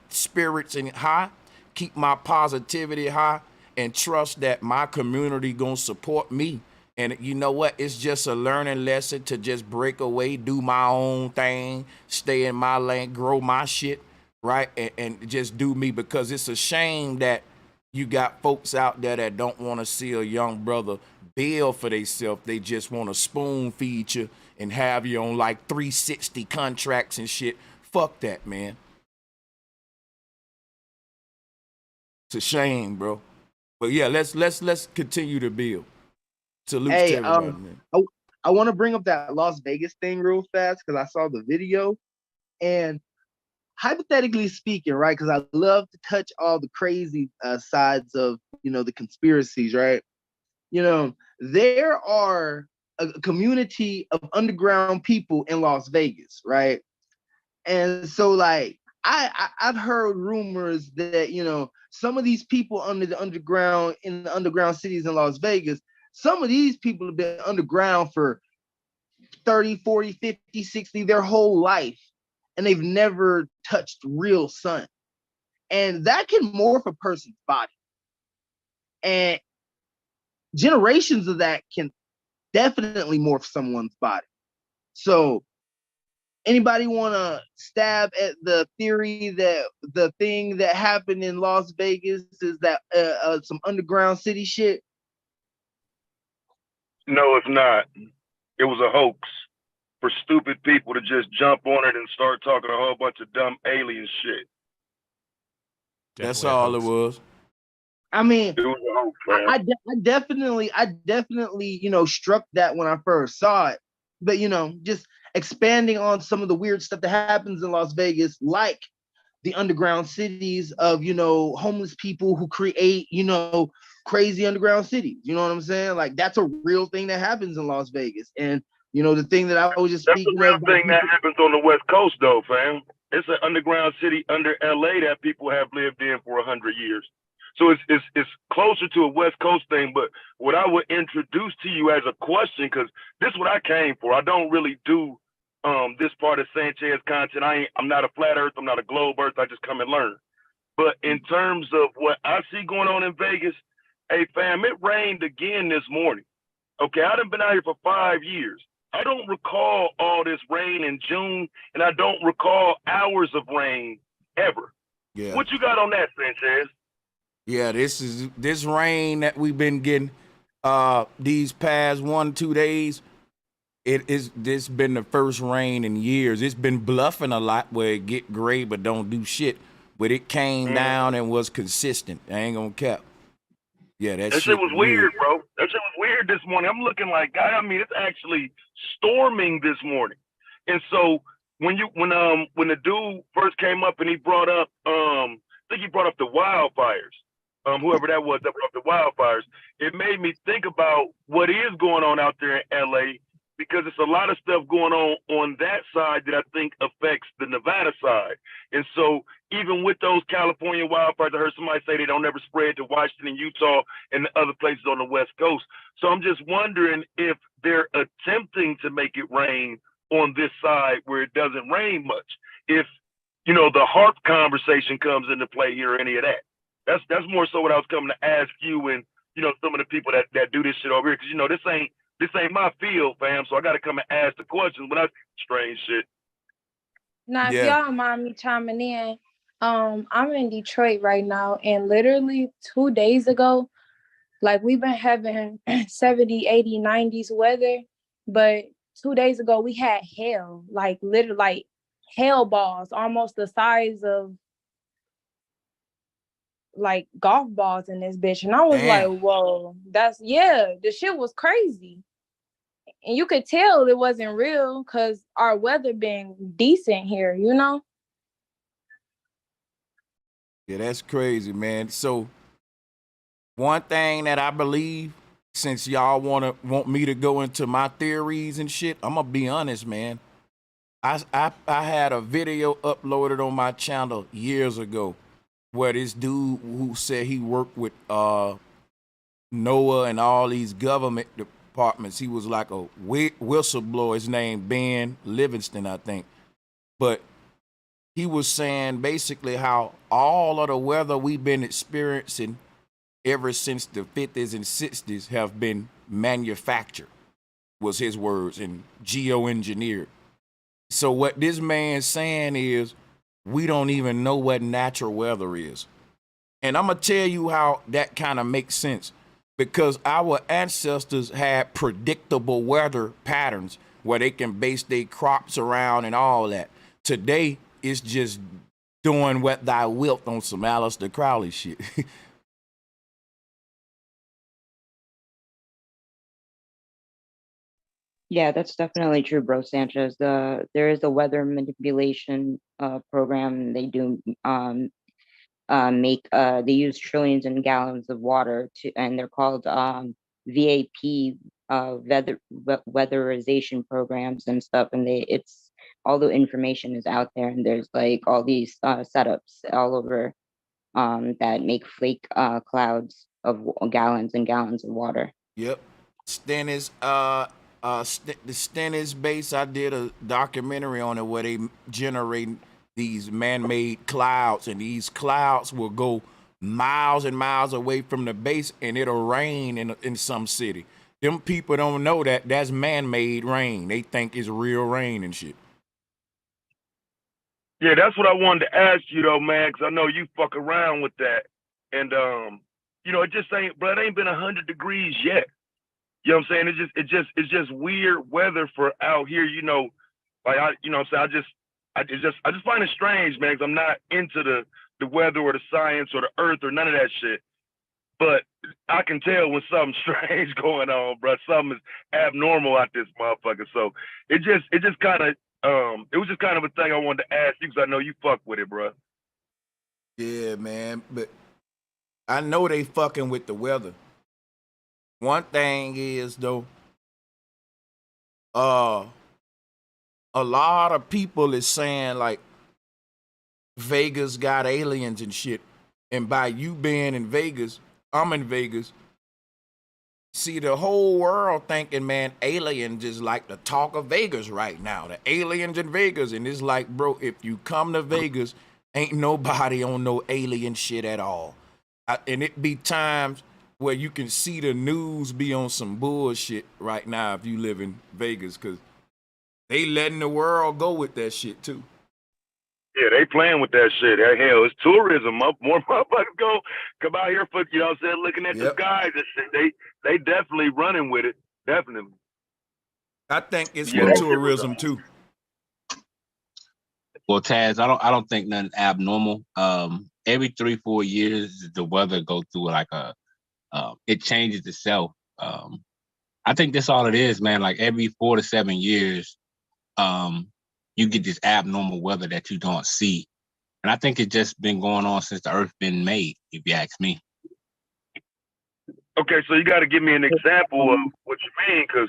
spirits high, keep my positivity high, and trust that my community gonna support me. And you know what? It's just a learning lesson to just break away, do my own thing, stay in my lane, grow my shit, right? And just do me, because it's a shame that you got folks out there that don't want to see a young brother build for themselves. They just want to spoon feed you and have you on like 360 contracts and shit. Fuck that, man. It's a shame, bro. But yeah, let's continue to build. Salute to everybody, man. I want to bring up that Las Vegas thing real fast because I saw the video, and hypothetically speaking, right? Because I love to touch all the crazy sides of the conspiracies, right? There are a community of underground people in Las Vegas, right? And so, like, I've heard rumors that some of these people in the underground cities in Las Vegas, some of these people have been underground for 30, 40, 50, 60, their whole life, and they've never touched real sun. And that can morph a person's body. And generations of that can definitely morph someone's body. So anybody want to stab at the theory that the thing that happened in Las Vegas is that some underground city shit? No, it's not. It was a hoax for stupid people to just jump on it and start talking a whole bunch of dumb alien shit. That's all it was. I mean, it was a hoax, man. I definitely, struck that when I first saw it. But, just expanding on some of the weird stuff that happens in Las Vegas, like the underground cities of, homeless people who create, crazy underground cities. You know what I'm saying? Like, that's a real thing that happens in Las Vegas. And, the thing that I was just speaking of. That's the real thing that happens on the West Coast, though, fam. It's an underground city under LA that people have lived in for 100 years. So it's closer to a West Coast thing. But what I would introduce to you as a question, because this is what I came for. I don't really do this part of Sanchez content. I'm not a flat earth. I'm not a globe earth. I just come and learn. But in terms of what I see going on in Vegas, hey, fam, it rained again this morning. Okay, I done been out here for 5 years. I don't recall all this rain in June, and I don't recall hours of rain ever. Yeah. What you got on that, Sanchez? Yeah, this rain that we've been getting these past 1-2 days. This been the first rain in years. It's been bluffing a lot where it get gray but don't do shit. But it came down and was consistent. I ain't gonna cap. Yeah, that shit was weird, bro. That shit was weird this morning. I'm looking like, God, I mean, it's actually storming this morning. And so when the dude first came up and he brought up, I think he brought up the wildfires. Whoever that was that brought up the wildfires, it made me think about what is going on out there in LA because it's a lot of stuff going on that side that I think affects the Nevada side. And so even with those California wildfires, I heard somebody say they don't ever spread to Washington, Utah, and the other places on the West Coast. So I'm just wondering if they're attempting to make it rain on this side where it doesn't rain much. If, you know, the HARP conversation comes into play here or any of that. That's more so what I was coming to ask you and, you know, some of the people that do this shit over here. Because, you know, this ain't my field, fam. So I got to come and ask the questions when I strange shit. Now, if y'all don't mind me chiming in, I'm in Detroit right now, and literally 2 days ago, like we've been having 70, 80, 90s weather, but 2 days ago we had hail, like literally like hail balls, almost the size of like golf balls in this bitch. And I was like, whoa, the shit was crazy. And you could tell it wasn't real because our weather been decent here, you know? Yeah, that's crazy, man. So one thing that I believe, since y'all want me to go into my theories and shit, I'm gonna be honest, man. I had a video uploaded on my channel years ago where this dude who said he worked with NOAA and all these government departments, he was like a whistleblower. His name Ben Livingston, I think. But he was saying basically how all of the weather we've been experiencing ever since the 50s and 60s have been manufactured, was his words, and geoengineered. So what this man's saying is we don't even know what natural weather is. And I'm going to tell you how that kind of makes sense. Because our ancestors had predictable weather patterns where they can base their crops around and all that. Today, it's just doing what thou wilt on some Aleister Crowley shit. Yeah, that's definitely true, bro Sanchez. There is a weather manipulation program. They do they use trillions and gallons of water and they're called VAP weatherization programs and stuff. And it's all the information is out there, and there's like all these setups all over that make flake clouds of gallons and gallons of water. Yep. Stennis, the Stennis base, I did a documentary on it where they generate these man-made clouds, and these clouds will go miles and miles away from the base, and it'll rain in some city. Them people don't know that that's man-made rain. They think it's real rain and shit. Yeah, that's what I wanted to ask you though, man, because I know you fuck around with that, and you know, it just ain't, bro. It ain't been 100 degrees yet. You know what I'm saying? It's just weird weather for out here. You know, like I just find it strange, man, because I'm not into the weather or the science or the earth or none of that shit. But I can tell when something's strange going on, bro. Something is abnormal out this motherfucker. So it just kind of it was just kind of a thing I wanted to ask you because I know you fuck with it, bro. Yeah, man. But I know they fucking with the weather. One thing is though, a lot of people is saying like Vegas got aliens and shit. And by you being in Vegas, I'm in Vegas. See, the whole world thinking, man, aliens is like the talk of Vegas right now. The aliens in Vegas. And it's like, bro, if you come to Vegas, ain't nobody on no alien shit at all. And it be times where you can see the news be on some bullshit right now if you live in Vegas, because they letting the world go with that shit too. Yeah, they playing with that shit. Hell, it's tourism. More motherfuckers come out here for, you know what I'm saying, looking at the skies and shit. They definitely running with it. Definitely. I think it's for tourism too. Well, Taz, I don't think nothing abnormal. Every 3-4 years the weather go through like it changes itself. I think that's all it is, man. Like every 4 to 7 years, you get this abnormal weather that you don't see. And I think it's just been going on since the earth been made, if you ask me. Okay, so you got to give me an example of what you mean, because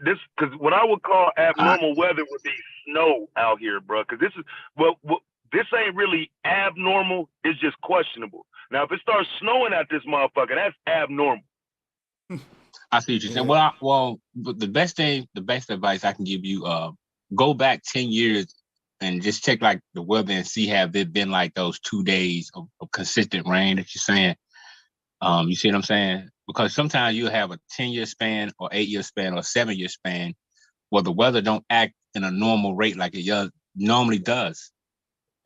This because what I would call abnormal weather would be snow out here, bro. Because this is this ain't really abnormal. It's just questionable. Now, if it starts snowing at this motherfucker, that's abnormal. I see what you're saying. But the best advice I can give you, go back 10 years and just check like the weather and see have it been like those 2 days of consistent rain that you're saying. You see what I'm saying? Because sometimes you have a 10-year span or 8-year span or 7-year span where the weather don't act in a normal rate like it normally does.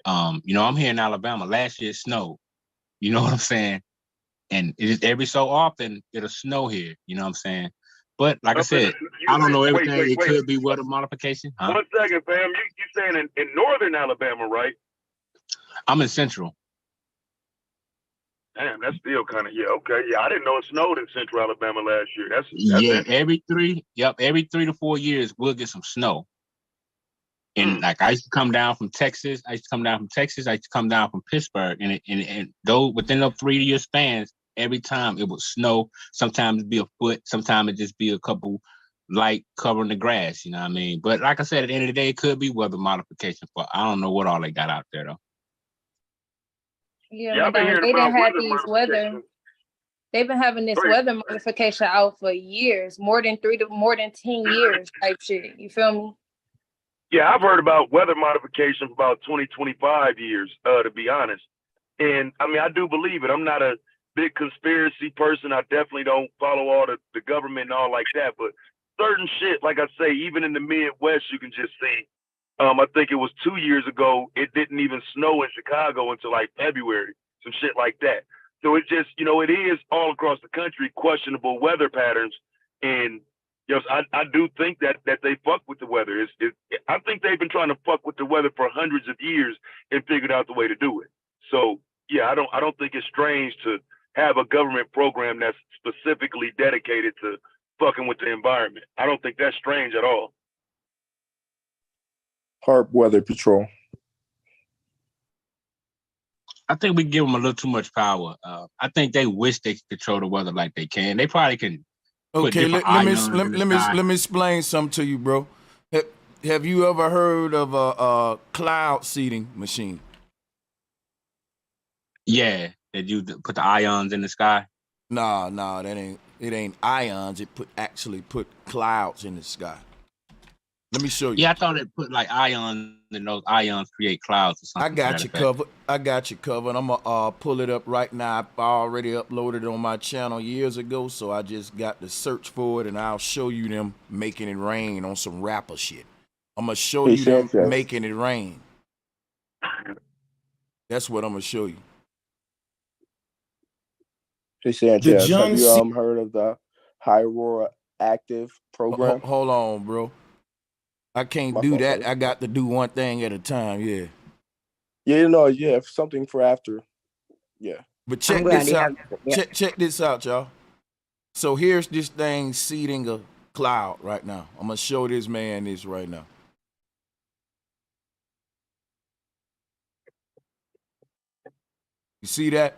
I'm here in Alabama. Last year it snowed. You know what I'm saying? And it is every so often it'll snow here. You know what I'm saying? But like I said, I don't know everything. It could be weather modification. Huh? 1 second, fam. You saying in northern Alabama, right? I'm in central. Damn, that's still kind of okay. Yeah, I didn't know it snowed in central Alabama last year. That's every 3 to 4 years we'll get some snow. And like I used to come down from Texas. I used to come down from Pittsburgh, and though within those 3-year spans, every time it would snow. Sometimes it'd be a foot. Sometimes it just be a couple light covering the grass. You know what I mean? But like I said, at the end of the day, it could be weather modification. But I don't know what all they got out there though. Yeah, but they didn't have these weather. They've been having this weather modification out for years, more than 10 years type shit. You feel me? Yeah, I've heard about weather modification for about 20, 25 years, to be honest. And I mean, I do believe it. I'm not a big conspiracy person. I definitely don't follow all the government and all like that. But certain shit, like I say, even in the Midwest, you can just see. I think it was 2 years ago, it didn't even snow in Chicago until like February, some shit like that. So it just, it is all across the country, questionable weather patterns. And I do think that they fuck with the weather. I think they've been trying to fuck with the weather for hundreds of years and figured out the way to do it. So yeah, I don't think it's strange to have a government program that's specifically dedicated to fucking with the environment. I don't think that's strange at all. HAARP Weather Patrol. I think we give them a little too much power. I think they wish they could control the weather like they can. They probably can. Okay, let me explain something to you, bro. Have you ever heard of a cloud seeding machine? Yeah, that you put the ions in the sky. No, it ain't ions. It actually put clouds in the sky. Let me show you. Yeah, I thought it put like ions, and those ions create clouds or something. I got you covered. I'm gonna pull it up right now. I already uploaded it on my channel years ago, so I just got to search for it, and I'll show you them making it rain on some rapper shit. I'm gonna show you them making it rain. That's what I'm gonna show you. Hey Sanchez, have you heard of the High Aurora Active program? Hold on, bro. I can't do that. I got to do one thing at a time. Yeah. Yeah, something for after. Yeah. But check this out. Check this out, y'all. So here's this thing seeding a cloud right now. I'm gonna show this man this right now. You see that?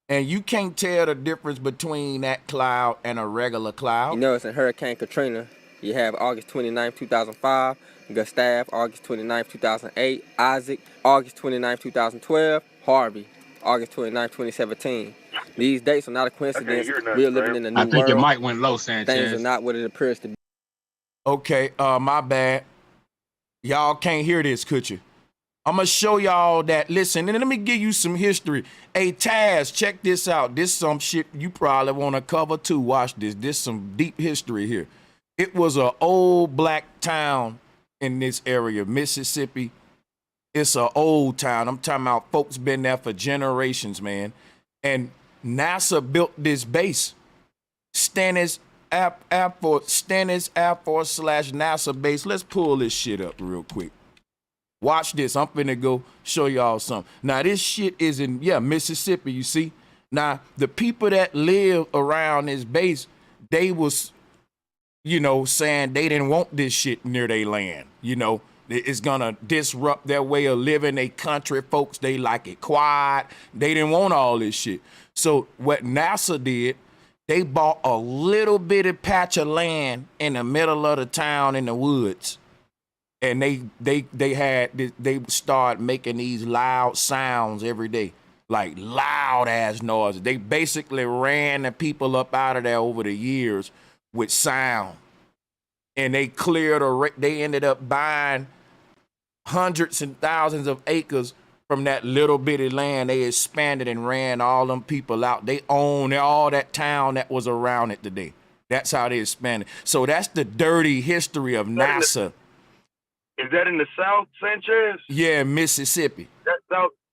And you can't tell the difference between that cloud and a regular cloud. It's in Hurricane Katrina. You have August 29, 2005, Gustav, August 29, 2008, Isaac, August 29, 2012, Harvey, August 29, 2017. These dates are not a coincidence. We're living in a new world. I think your mic went low, Sanchez. Things are not what it appears to be. Okay, my bad. Y'all can't hear this, could you? I'm going to show y'all that. Listen, and let me give you some history. Hey, Taz, check this out. This some shit you probably want to cover too. Watch this. This some deep history here. It was an old black town in this area, Mississippi. It's an old town. I'm talking about folks been there for generations, man. And NASA built this base, Stennis Air Force / NASA base. Let's pull this shit up real quick. Watch this. I'm finna go show y'all something. Now, this shit is in, Mississippi, you see? Now, the people that live around this base, they was, saying they didn't want this shit near their land. It's gonna disrupt their way of living. They country folks, they like it quiet. They didn't want all this shit. So what NASA did They bought a little bitty patch of land in the middle of the town in the woods. And they started making these loud sounds every day, like loud ass noises. They basically ran the people up out of there over the years with sound. And they they ended up buying hundreds and thousands of acres from that little bitty land. They expanded and ran all them people out. They own all that town that was around it today. That's how they expanded. So that's the dirty history of NASA. Is that in the South, Sanchez? Yeah, Mississippi. That's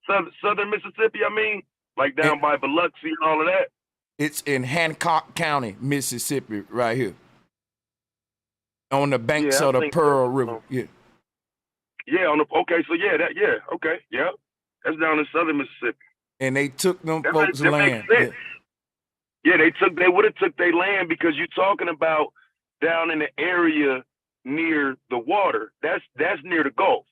southern Mississippi, I mean? Like down by Biloxi and all of that? It's in Hancock County, Mississippi, right here. On the banks of the Pearl River. Yeah. Yeah, okay, so okay, yeah. That's down in southern Mississippi. And they took them folks' land. Yeah, they would have took their land because you're talking about down in the area near the water. That's near the Gulf.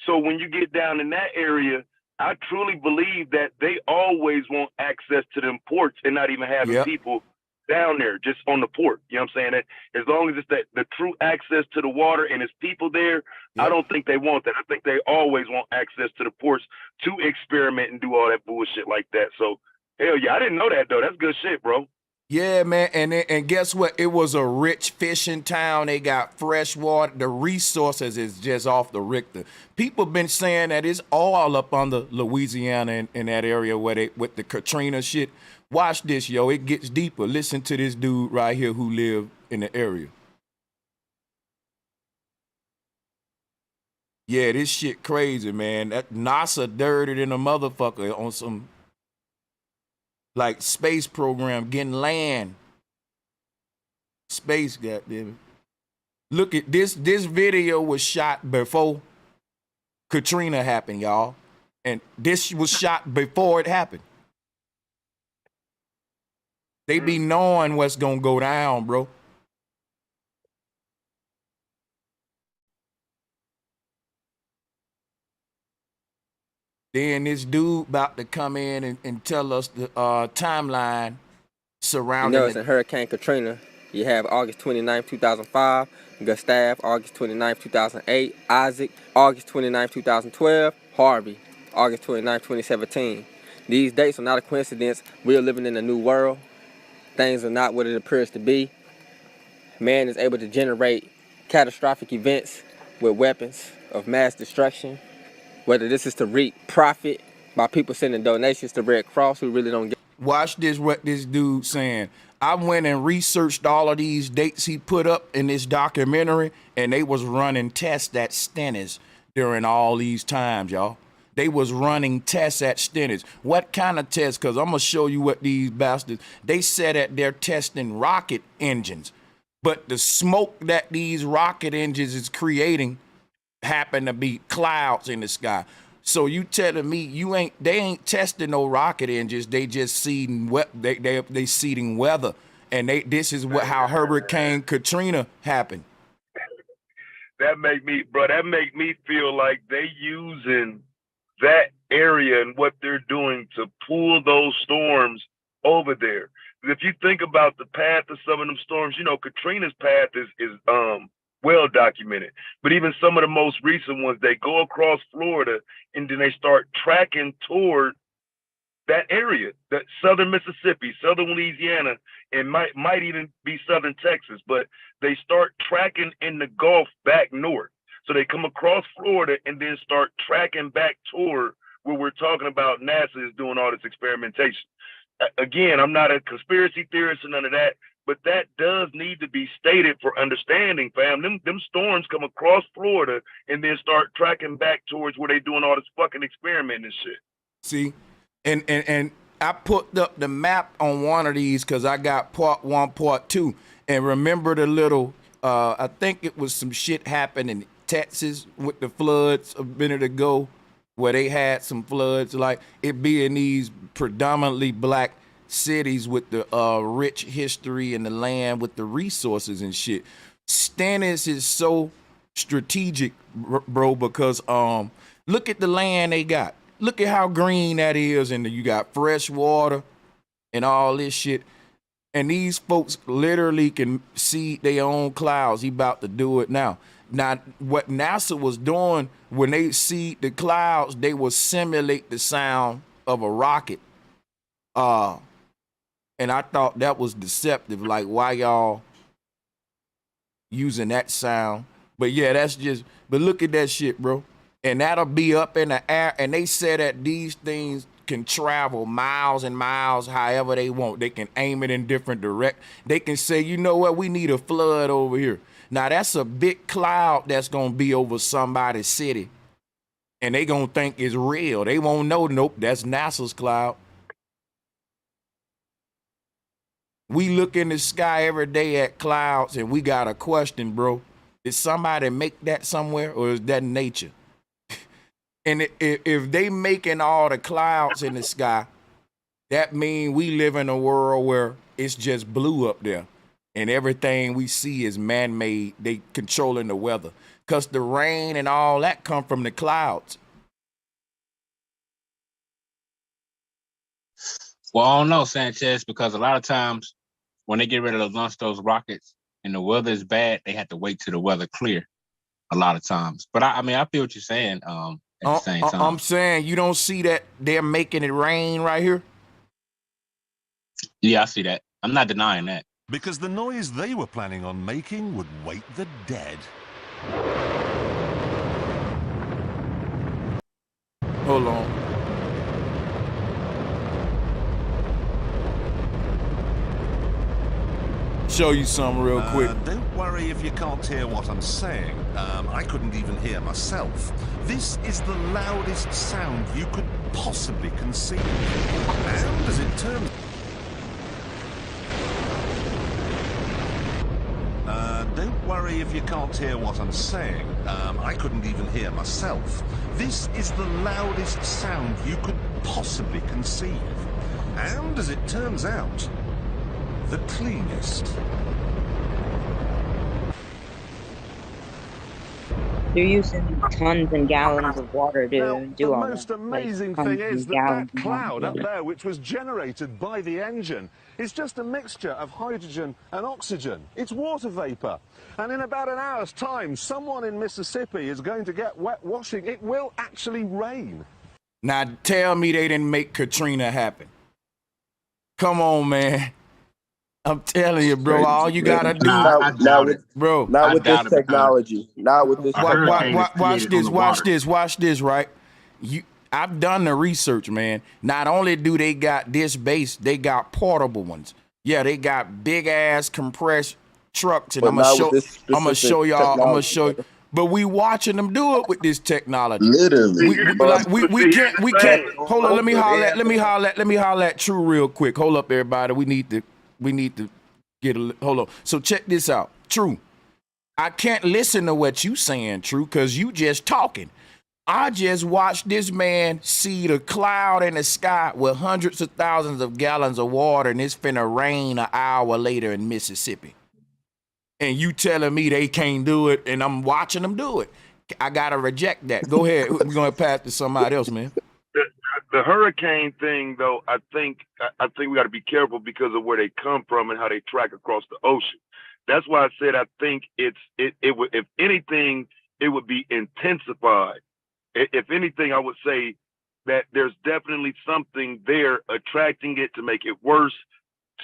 So when you get down in that area, I truly believe that they always want access to them ports and not even having people down there just on the port. You know what I'm saying? That as long as it's that the true access to the water and it's people there, I don't think they want that. I think they always want access to the ports to experiment and do all that bullshit like that. So hell yeah, I didn't know that though. That's good shit, bro. Yeah, man, and guess what? It was a rich fishing town. They got fresh water. The resources is just off the Richter. People been saying that it's all up under Louisiana in that area where they with the Katrina shit. Watch this, yo. It gets deeper. Listen to this dude right here who live in the area. Yeah, this shit crazy, man. That NASA dirty than a motherfucker on some like space program, getting land. Space, goddamn it. Look at this. This video was shot before Katrina happened, y'all. And this was shot before it happened. They be knowing what's gonna go down, bro. Then this dude about to come in and tell us the timeline surrounding it's in Hurricane Katrina. You have August 29th, 2005, Gustav, August 29th, 2008, Isaac, August 29th, 2012, Harvey, August 29th, 2017. These dates are not a coincidence. We are living in a new world. Things are not what it appears to be. Man is able to generate catastrophic events with weapons of mass destruction. Whether this is to reap profit by people sending donations to Red Cross who really don't get. Watch this, what this dude saying. I went and researched all of these dates he put up in this documentary, and they was running tests at Stennis during all these times, y'all. They was running tests at Stennis. What kind of tests? Because I'm going to show you what these bastards, they said that they're testing rocket engines. But the smoke that these rocket engines is creating happen to be clouds in the sky. So you telling me they ain't testing no rocket engines, they just seeding they seeding weather. And this is how Hurricane Katrina happened. That make me feel like they using that area and what they're doing to pull those storms over there. If you think about the path of some of them storms, you know, Katrina's path is well documented. But even some of the most recent ones, they go across Florida and then they start tracking toward that area, that southern Mississippi, southern Louisiana, and might even be southern Texas. But they start tracking in the Gulf back north. So they come across Florida and then start tracking back toward where we're talking about NASA is doing all this experimentation. Again, I'm not a conspiracy theorist or none of that, but that does need to be stated for understanding, fam. Them storms come across Florida and then start tracking back towards where they doing all this fucking experimenting and shit. See, and I put up the map on one of these because I got part 1, part 2, and remember the little, I think it was some shit happened in Texas with the floods a minute ago, where they had some floods, like it be in these predominantly black cities with the rich history and the land with the resources and shit. Stennis is so strategic, bro, because look at the land they got. Look at how green that is, and you got fresh water and all this shit. And these folks literally can see their own clouds. He about to do it now. Now, what NASA was doing when they see the clouds, they will simulate the sound of a rocket. And I thought that was deceptive. Like, why y'all using that sound? But yeah, that's just, but look at that shit, bro. And that'll be up in the air. And they said that these things can travel miles and miles however they want. They can aim it in different directions. They can say, you know what, we need a flood over here. Now, that's a big cloud that's going to be over somebody's city. And they going to think it's real. They won't know, nope, that's NASA's cloud. We look in the sky every day at clouds, and we got a question, bro. Did somebody make that somewhere, or is that nature? And if they making all the clouds in the sky, that means we live in a world where it's just blue up there. And everything we see is man-made. They controlling the weather. Because the rain and all that come from the clouds. Well, I don't know, Sanchez, because a lot of times when they get ready to launch those rockets and the weather is bad, they have to wait till the weather clear a lot of times. But I mean, I feel what you're saying at the same time. I'm saying, you don't see that they're making it rain right here? Yeah, I see that. I'm not denying that. Because the noise they were planning on making would wake the dead. Hold on. Show you something real quick. Don't worry if you can't hear what I'm saying. I couldn't even hear myself. This is the loudest sound you could possibly conceive. And as it turns... don't worry if you can't hear what I'm saying. I couldn't even hear myself. This is the loudest sound you could possibly conceive. And as it turns out, the cleanest. They're using tons and gallons of water to do all that. The most amazing thing is that cloud up there, which was generated by the engine, is just a mixture of hydrogen and oxygen. It's water vapor. And in about an hour's time, someone in Mississippi is going to get wet washing. It will actually rain. Now tell me they didn't make Katrina happen. Come on, man. I'm telling you, bro, all you gotta do, bro. Not with this technology. Not with this technology. Watch this, right? I've done the research, man. Not only do they got this base, they got portable ones. Yeah, they got big ass compressed trucks, and I'm gonna show y'all. But we watching them do it with this technology. Literally, we can't. Hold on, let me holler at True real quick. Hold up, everybody. We need to get hold on. So check this out, True. I can't listen to what you saying, True, because you just talking. I just watched this man see the cloud in the sky with hundreds of thousands of gallons of water, and it's finna rain an hour later in Mississippi. And you telling me they can't do it, and I'm watching them do it. I gotta reject that. Go ahead. We're gonna pass to somebody else, man. The hurricane thing, though, I think we got to be careful because of where they come from and how they track across the ocean. That's why I said I think it would, if anything, it would be intensified. If anything, I would say that there's definitely something there attracting it to make it worse,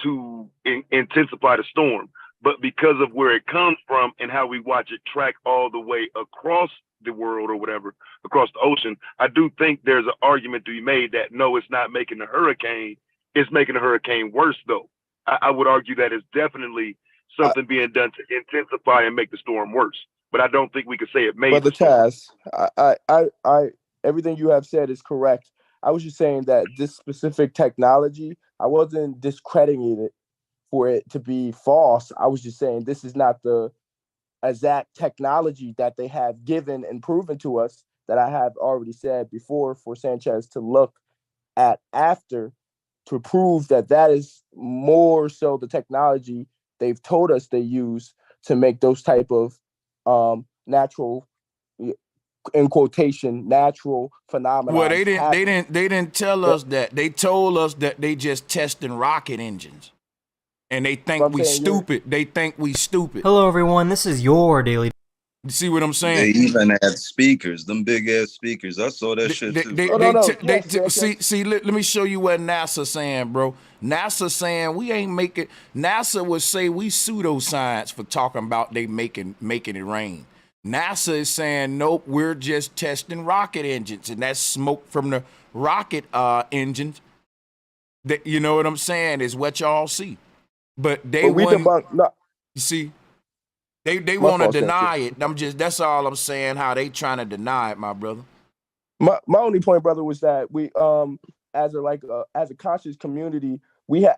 to intensify the storm. But because of where it comes from and how we watch it track all the way across the world or whatever, across the ocean, I do think there's an argument to be made that no, it's not making the hurricane, it's making the hurricane worse, though. I would argue that it's definitely something being done to intensify and make the storm worse. But I don't think we could say it made. Brother Chaz, I everything you have said is correct. I was just saying that this specific technology, I wasn't discrediting it for it to be false. I was just saying this is not the exact technology that they have given and proven to us, that I have already said before, for Sanchez to look at after to prove that that is more so the technology they've told us they use to make those type of natural, in quotation, natural phenomena. Well, they didn't tell us that. They told us that they just testing rocket engines. And they think we stupid. They think we stupid. Hello, everyone. This is your daily. You see what I'm They saying? even had speakers, them big ass speakers. I saw that shit too. See, let me show you what NASA saying, bro. NASA saying we ain't making. NASA would say we pseudoscience for talking about they making it rain. NASA is saying nope, we're just testing rocket engines, and that's smoke from the rocket engines. That, you know what I'm saying, is what y'all see. But they want. You see. They want to deny it. That's all I'm saying, how they trying to deny it, my brother. My only point, brother, was that we as a conscious community,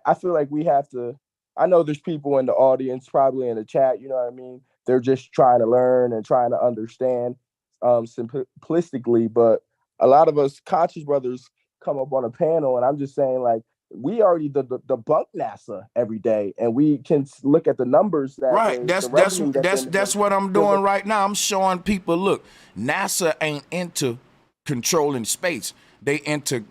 I feel like we have to. I know there's people in the audience, probably in the chat, you know what I mean? They're just trying to learn and trying to understand simplistically, but a lot of us conscious brothers come up on a panel, and I'm just saying, like, we already debunk NASA every day, and we can look at the numbers that right. That's what I'm doing right now. I'm showing people, look, NASA ain't into controlling space. They into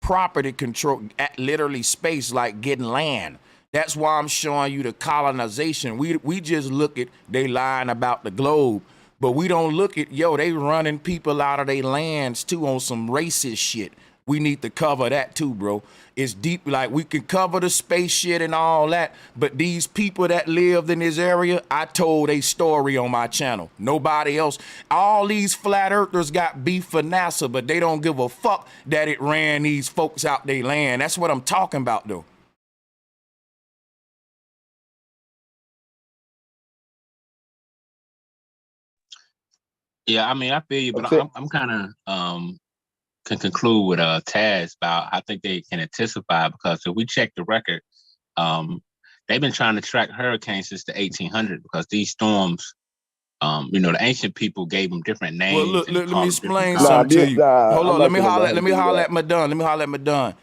property control, literally space, like getting land. That's why I'm showing you the colonization. We just look at they lying about the globe, but we don't look at, they running people out of their lands too on some racist shit. We need to cover that too, bro. It's deep, like we can cover the space shit and all that, but these people that lived in this area, I told a story on my channel. Nobody else. All these flat earthers got beef for NASA, but they don't give a fuck that it ran these folks out their land. That's what I'm talking about, though. Yeah, I mean, I feel you, but I'm kind of can conclude with Taz about I think they can intensify, because if we check the record, they've been trying to track hurricanes since the 1800s, because these storms, the ancient people gave them different names. Well, look, let me explain something to you. Hold on, let me holler at Madonna.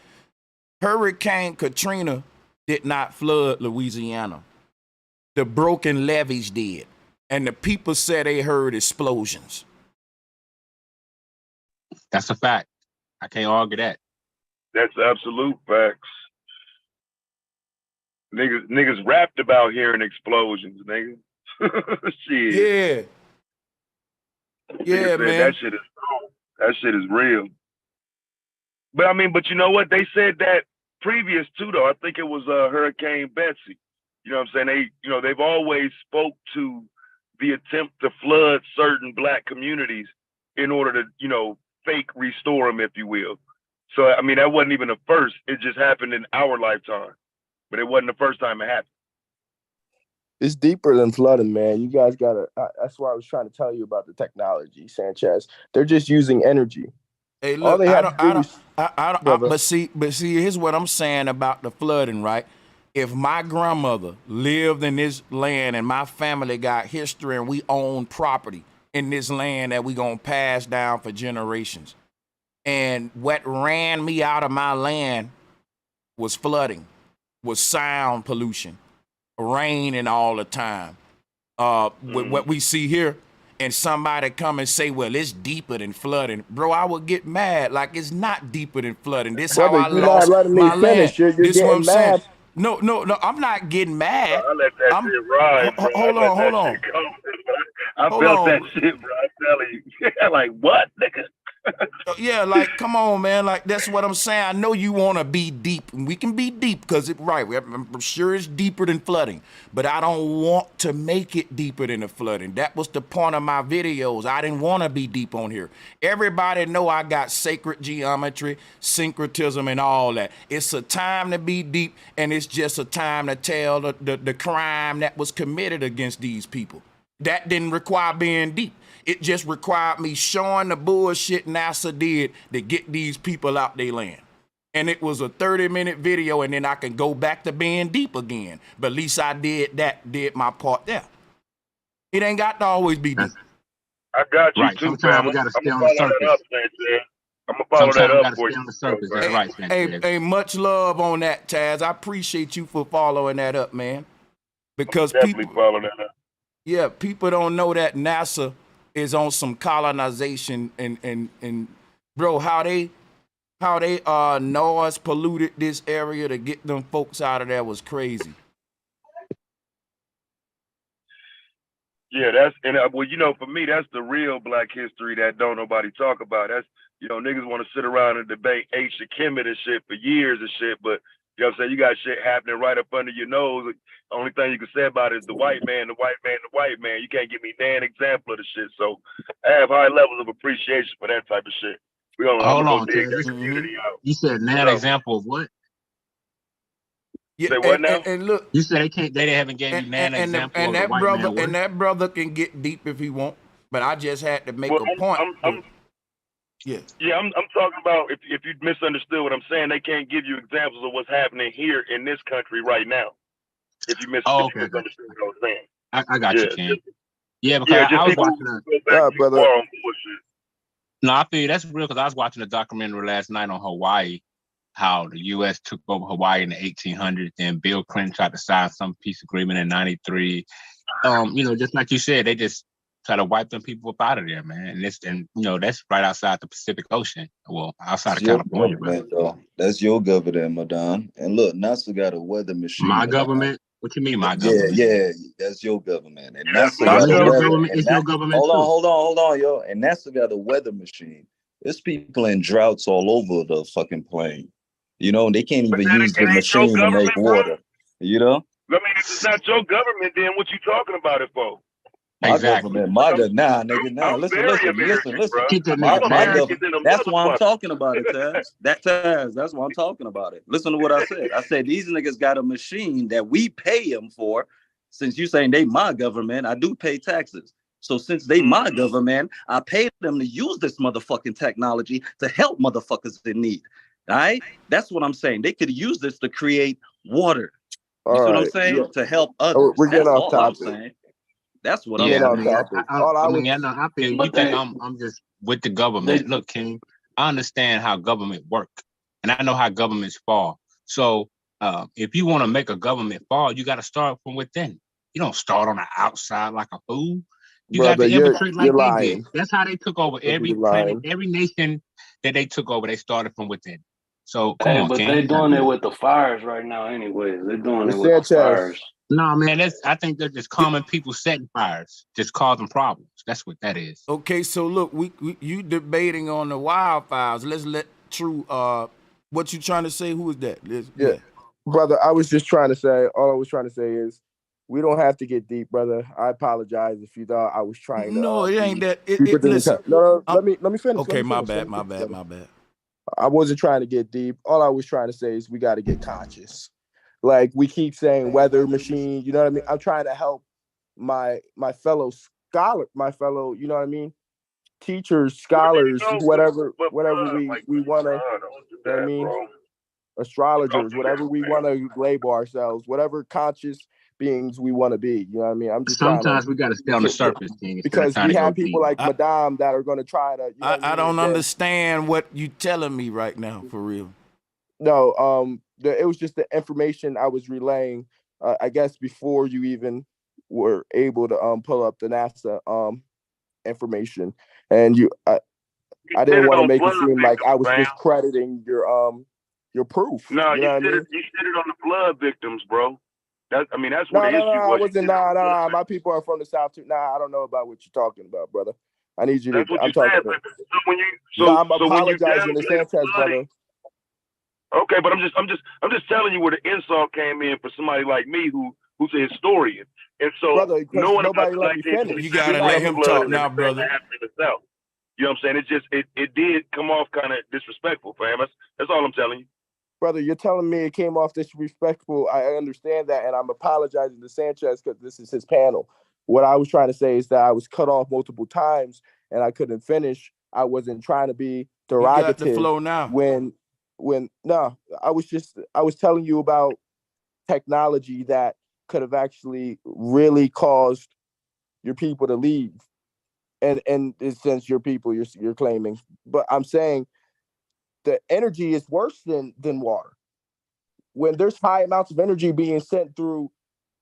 Hurricane Katrina did not flood Louisiana. The broken levees did. And the people said they heard explosions. That's a fact. I can't argue that. That's absolute facts. Niggas rapped about hearing explosions, nigga. Shit. Yeah, man. That shit is real. That shit is real. But you know what? They said that previous to, though. I think it was Hurricane Betsy. You know what I'm saying? They've always spoke to the attempt to flood certain black communities in order to, fake restore them, if you will. So, that wasn't even the first. It just happened in our lifetime. But it wasn't the first time it happened. It's deeper than flooding, man. You guys gotta. that's why I was trying to tell you about the technology, Sanchez. They're just using energy. Hey, look, but see, here's what I'm saying about the flooding, right? If my grandmother lived in this land and my family got history and we own property in this land that we gonna pass down for generations, and what ran me out of my land was flooding, was sound pollution, raining all the time. With what we see here, and somebody come and say, well, it's deeper than flooding. Bro, I would get mad. Like, it's not deeper than flooding. This how I lost my land. This what I'm saying. No, I'm not getting mad. I let that shit ride, bro. Hold on. I felt that shit, bro. I'm telling you. Like, what, nigga? Yeah, like, come on, man. Like, that's what I'm saying. I know you want to be deep, and we can be deep because I'm sure it's deeper than flooding, but I don't want to make it deeper than the flooding. That was the point of my videos. I didn't want to be deep on here. Everybody know I got sacred geometry, syncretism, and all that. It's a time to be deep, and it's just a time to tell the crime that was committed against these people. That didn't require being deep. It just required me showing the bullshit NASA did to get these people out their land. And it was a 30-minute video, and then I can go back to being deep again. But at least I did my part there. It ain't got to always be deep. I got you too, fam. We got to stay on the surface. I'm going to follow that up for you. Hey, much love on that, Taz. I appreciate you for following that up, man. Because definitely following that up. Yeah, people don't know that NASA is on some colonization and bro, how they noise polluted this area to get them folks out of there was crazy. Yeah, well, for me, that's the real Black history that don't nobody talk about. That's, niggas want to sit around and debate ancient Kemet and shit for years and shit, but you know what I'm saying, you got shit happening right up under your nose. The only thing you can say about it is the white man, the white man, the white man. You can't give me an example of the shit. So I have high levels of appreciation for that type of shit. I'm gonna go dig that community out. You said an example of what? Yeah, say what now? And look, you said they haven't gave you an example of the white man. And that brother can get deep if he want, but I just had to make a point. I'm talking about if you misunderstood what I'm saying, they can't give you examples of what's happening here in this country right now. If you misunderstood what I was saying. I got you, King. Yeah, because I was watching brother. No, I feel you. That's real because I was watching a documentary last night on Hawaii, how the U.S. took over Hawaii in the 1800s, and Bill Clinton tried to sign some peace agreement in '93. Just like you said, they just try to wipe them people up out of there, man. And that's right outside the Pacific Ocean. Well, outside of California. That's your government, madam. And look, NASA got a weather machine. My government? What you mean, my government? Yeah, that's your government. And NASA got your government. It's your government. Hold on, yo. And NASA got a weather machine. There's people in droughts all over the fucking plane. And they can't even use the machine to make water. I mean, if it's not your government, then what you talking about it for? My government, nigga. Listen. My government. That's why I'm talking about it, Taz. That's why I'm talking about it. Listen to what I said. I said these niggas got a machine that we pay them for. Since you saying they my government, I do pay taxes. So since they my government, I paid them to use this motherfucking technology to help motherfuckers in need. All right? That's what I'm saying. They could use this to create water. You see what I'm saying? Yeah. To help others. We're getting off topic. I'm saying. That's what I'm saying. I feel you think I'm just with the government. Look, King, I understand how government work, and I know how governments fall. So if you want to make a government fall, you got to start from within. You don't start on the outside like a fool. You got to infiltrate like they did. That's how they took over every planet, every nation that they took over. They started from within. So come on, King. They're doing it with the fires right now, anyways. They're doing it with the fires. No, man, I think they're just common people setting fires, just causing problems. That's what that is. Okay, so look, you debating on the wildfires. Let's let True. What you trying to say? Who is that? Yeah, brother. All I was trying to say is, we don't have to get deep, brother. I apologize if you thought I was trying to. No, it ain't that. Listen. No, let me finish. Okay, my bad. I wasn't trying to get deep. All I was trying to say is we got to get conscious. Like we keep saying weather machine, you know what I mean? I'm trying to help my fellow scholar, you know what I mean? Teachers, scholars, whatever we want to, you know what I mean? Astrologers, whatever we want to label ourselves, whatever conscious beings we want to be, you know what I mean? I'm just sometimes we got to stay on the surface, King, because we have people like Madame that are going to try to. I don't understand what you telling me right now, for real. No, it was just the information I was relaying. I guess before you even were able to pull up the NASA information, and I didn't want to make it seem like I was discrediting your proof. No, you did it on the flood victims, bro. That's where the issue was. I wasn't. Nah. My people are from the South too. Nah, I don't know about what you're talking about, brother. I need you to. I'm talking. I'm apologizing to Sanchez, brother. Okay, but I'm just telling you where the insult came in for somebody like me who's a historian, and so brother, knowing nobody about let me finish. You gotta let him talk now, brother. You know what I'm saying? It did come off kind of disrespectful, fam. That's all I'm telling you. Brother, you're telling me it came off disrespectful. I understand that, and I'm apologizing to Sanchez because this is his panel. What I was trying to say is that I was cut off multiple times and I couldn't finish. I wasn't trying to be derogative. You got the flow now. I was telling you about technology that could have actually really caused your people to leave. And in sense, your people you're claiming. But I'm saying the energy is worse than water. When there's high amounts of energy being sent through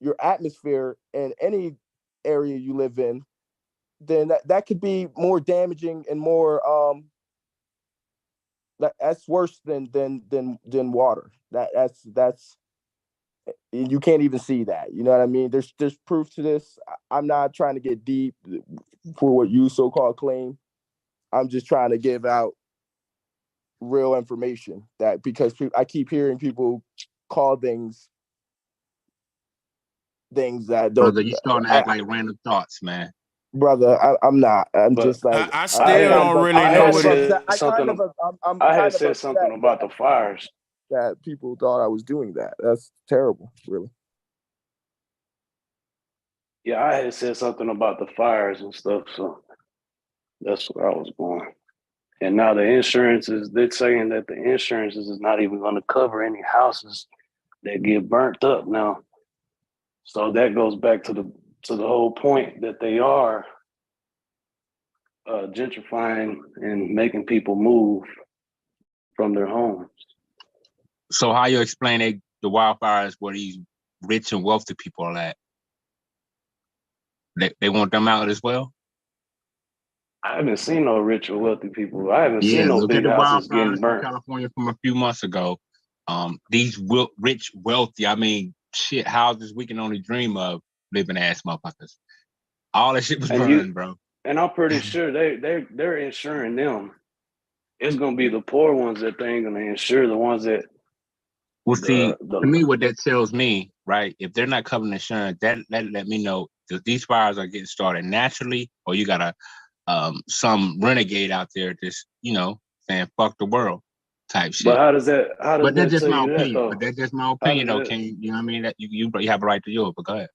your atmosphere in any area you live in, then that could be more damaging and more that's worse than water. That's You can't even see that. You know what I mean? There's proof to this. I'm not trying to get deep for what you so-called claim. I'm just trying to give out real information that because I keep hearing people call things that don't. Brother, you starting to act like random thoughts, man. Brother, I'm not. I'm just like I still don't really know what it is. I had said something about the fires. That people thought I was doing that. That's terrible, really. Yeah, I had said something about the fires and stuff, so that's where I was going. And now the insurances, they're saying that the insurances is not even going to cover any houses that get burnt up now. So that goes back to the whole point that they are gentrifying and making people move from their homes. So how you explain the wildfires where these rich and wealthy people are at? They want them out as well? I haven't seen no rich or wealthy people. I haven't seen no big houses getting burnt. In California from a few months ago. These rich, wealthy, I mean, shit, houses we can only dream of, living ass motherfuckers. All that shit was burned, bro. And I'm pretty sure they're insuring them. It's gonna be the poor ones that they ain't gonna insure, the ones that. Well, see, to me, what that tells me, right? If they're not covering insurance, that let me know that these fires are getting started naturally, or you got some renegade out there just, saying fuck the world type shit. But how does that? But that's just my opinion. But that's just my opinion, though. King, you know what I mean? That you have a right to yours, but go ahead.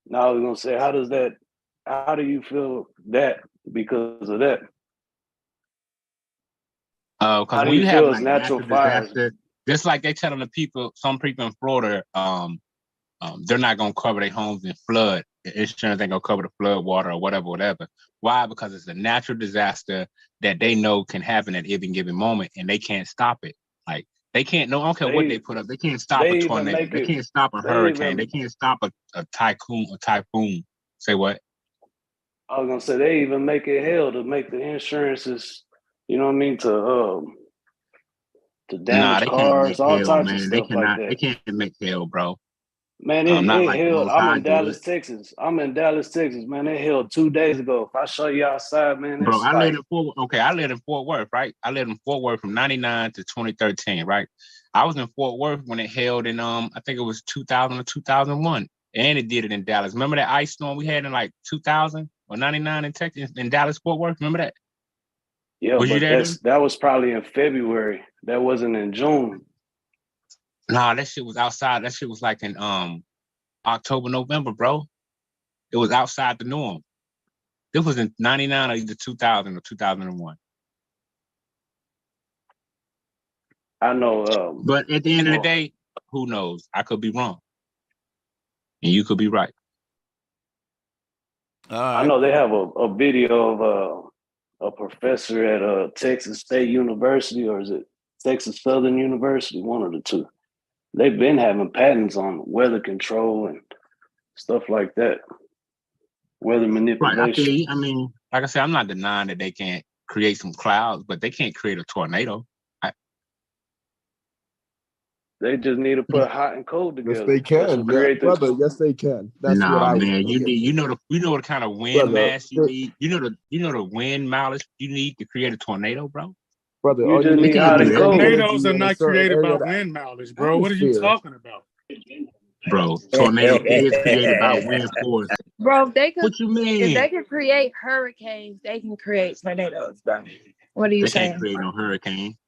Now I was gonna say, how do you feel that because of that? Because when you have like natural disaster, just like they telling some people in Florida, they're not gonna cover their homes in flood. The insurance ain't gonna cover the flood water or whatever. Why? Because it's a natural disaster that they know can happen at any given moment, and they can't stop it. Like they can't. No, I don't care what they put up. They can't stop a tornado. They can't stop a hurricane. They can't stop a typhoon. Say what? I was gonna say they even make it hell to make the insurances. You know what I mean? To damage cars, all types of stuff like that. They can't make hell, bro. Man, it held. I'm in Dallas, Texas. Man. It held 2 days ago. If I show you outside, man, bro, I lived in Fort Worth, right? I lived in Fort Worth from 99 to 2013, right? I was in Fort Worth when it held in I think it was 2000 or 2001, and it did it in Dallas. Remember that ice storm we had in like 2000 or 99 in Texas, in Dallas, Fort Worth? Remember that? Yeah, but that was probably in February. That wasn't in June. Nah, that shit was outside. That shit was like in October, November, bro. It was outside the norm. This was in 99 or either 2000 or 2001. I know. But at the end of the day, who knows? I could be wrong. And you could be right. I know they have a video of a professor at Texas State University, or is it Texas Southern University? One of the two. They've been having patents on weather control and stuff like that. Weather manipulation. Right. I mean, like I said, I'm not denying that they can't create some clouds, but they can't create a tornado. They just need to put hot and cold together. Yes, they can, brother. Yes, they can. That's what I man. You know the kind of wind mass you need. You know the wind mileage you need to create a tornado, bro. Brother, you just need hot and cold. Tornadoes are not created by wind mileage, bro. What are you talking about? Bro, tornado is created by wind force. Bro, if they could, what you mean? If they could create hurricanes, they can create tornadoes, bro. What are you saying? They can't create no hurricane.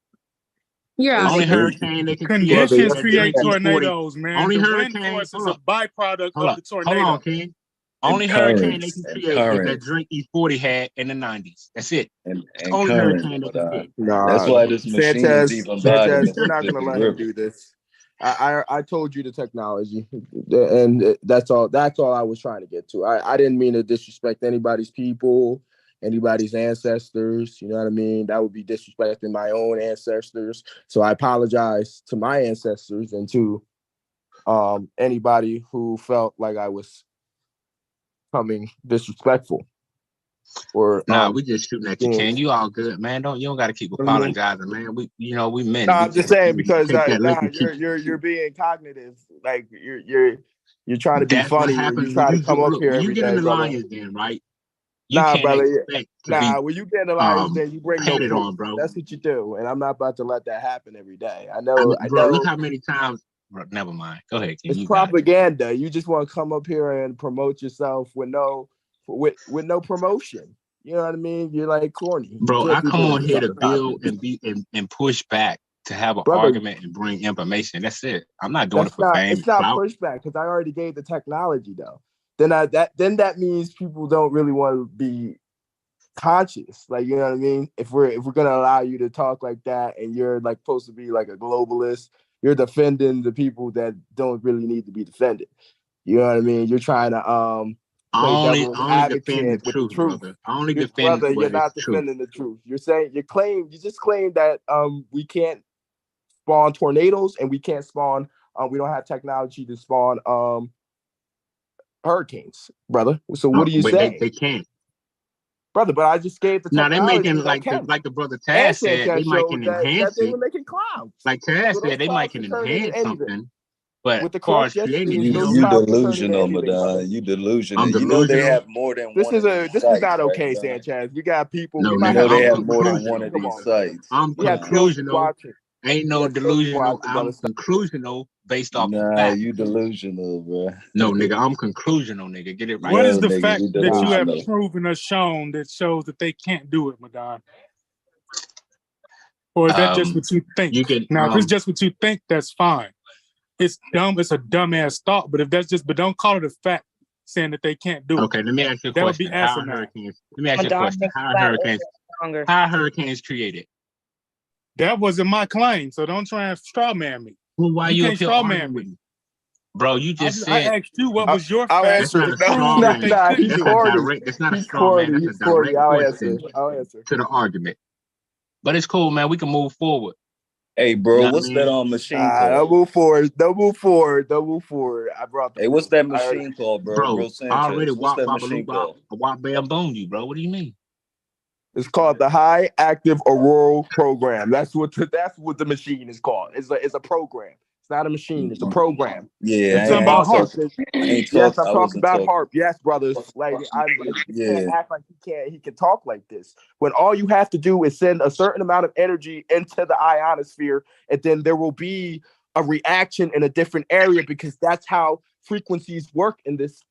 Yeah, only hurricane they can conditions create tornadoes, man. Only the hurricane wind force is a byproduct of the tornado. Hold on, King. Only hurricane they can create is that drink E40 had in the 90s. That's it. And only hurricane they can create. That's why this machine is even Sanchez, we're not gonna let him do this. I told you the technology, and that's all I was trying to get to. I didn't mean to disrespect anybody's people, anybody's ancestors. You know what I mean? That would be disrespecting my own ancestors. So I apologize to my ancestors and to anybody who felt like I was coming disrespectful. or Nah, we just shooting at you, things. Ken. You all good, man. You don't got to keep What do you mean? apologizing, man. We men. No, We I'm just gotta saying because take that lick and keep. you're being cognitive. Like you're trying to be That's what funny and you happens when try to you come up look here when you every get in day, the brother. Lions Den, right? You Nah, can't brother. expect to be Nah, when you get in the Lions Den, you bring no patted proof. on, bro. That's what you do, and I'm not about to let that happen every day. I Bro, know. look how many times. Bro, never mind. Go ahead, Ken. It's You got it. propaganda. You just want to come up here and promote yourself with no promotion. You know what I mean? You're like corny. Bro, You I can't do come on business here off to the build cognitive. and push back, to have an Brother, argument and bring information. That's it. I'm not doing it that's for not. fame It's and not clout. pushback because I already gave the technology though. Then that means people don't really want to be conscious. Like, you know what I mean? If we're gonna allow you to talk like that and you're like supposed to be like a globalist, you're defending the people that don't really need to be defended. You know what I mean? You're trying to play devil's I only defend the advocate with the truth, truth. brother. I only You're, defend brother, you're what is not true. defending the truth. You just claim that we can't spawn tornadoes and we can't spawn we don't have technology to spawn hurricanes, brother. So what are you But saying? they can't. Brother, but I just gave the Now they technology making that can. like the brother And Taz said, they Sanchez might can showed that enhance they it. were making clouds. Like Taz So those said, they might clouds can can turn into enhance anything. something. But With the as far correct as creating gestions, it, those You clouds can turn into delusional, anything, brother. Madon. You delusional. I'm You know they delusional. have more than one of these This is sites, not right, okay, Madon? Sanchez. We got people. No, We You might nigga, know have they I'm have children more than watching. one conclusional, of Come these on, brother. sites. I'm we have children conclusional. watching. Ain't We no have children delusional. watching, brother. I'm conclusional based off the Nah, fact. you delusional, bro. No, nigga, I'm conclusional, nigga. Get it right. What is Yo, the nigga, fact you that you have delusional. proven or shown that shows that they can't do it, Madon? Or is that just what you think? You can Now, if it's just what you think, that's fine. It's dumb. It's a dumbass thought. But don't call it a fact saying that they can't do it. Okay, let me ask you a That would be question. How are asinine. hurricanes? Let me ask you a question. How are hurricanes created? That wasn't my claim, so don't try and straw man me. Well, why You you can't up here straw arguing man with me. me? Bro, you just I said asked you what was your I'll fact. answer. that's a to straw prove that they man. He's couldn't That's do a it. corny. direct. That's not a He's straw man. corny. That's He's a corny. direct question I'll answer. to the argument. But it's cool, man. We can move forward. Hey, bro, You know what's what I that mean? machine Don't called? move forward. Don't move forward. Don't move forward. I brought the Hey, what's proof. that machine called, bro? Bro, Bro I already Sanchez. What's wop that babaloo machine bop, called? wop bamboom you, bro. What do you mean? It's called the High Active Auroral Program. That's what the machine is called. It's a program. It's not a machine. It's a program. Yeah, It's talking about HARP. Yes, I'm I talking wasn't about talking. HARP. Yes, brothers. Like you can't Yeah. act like he can talk like this. When all you have to do is send a certain amount of energy into the ionosphere, and then there will be a reaction in a different area because that's how frequencies work in this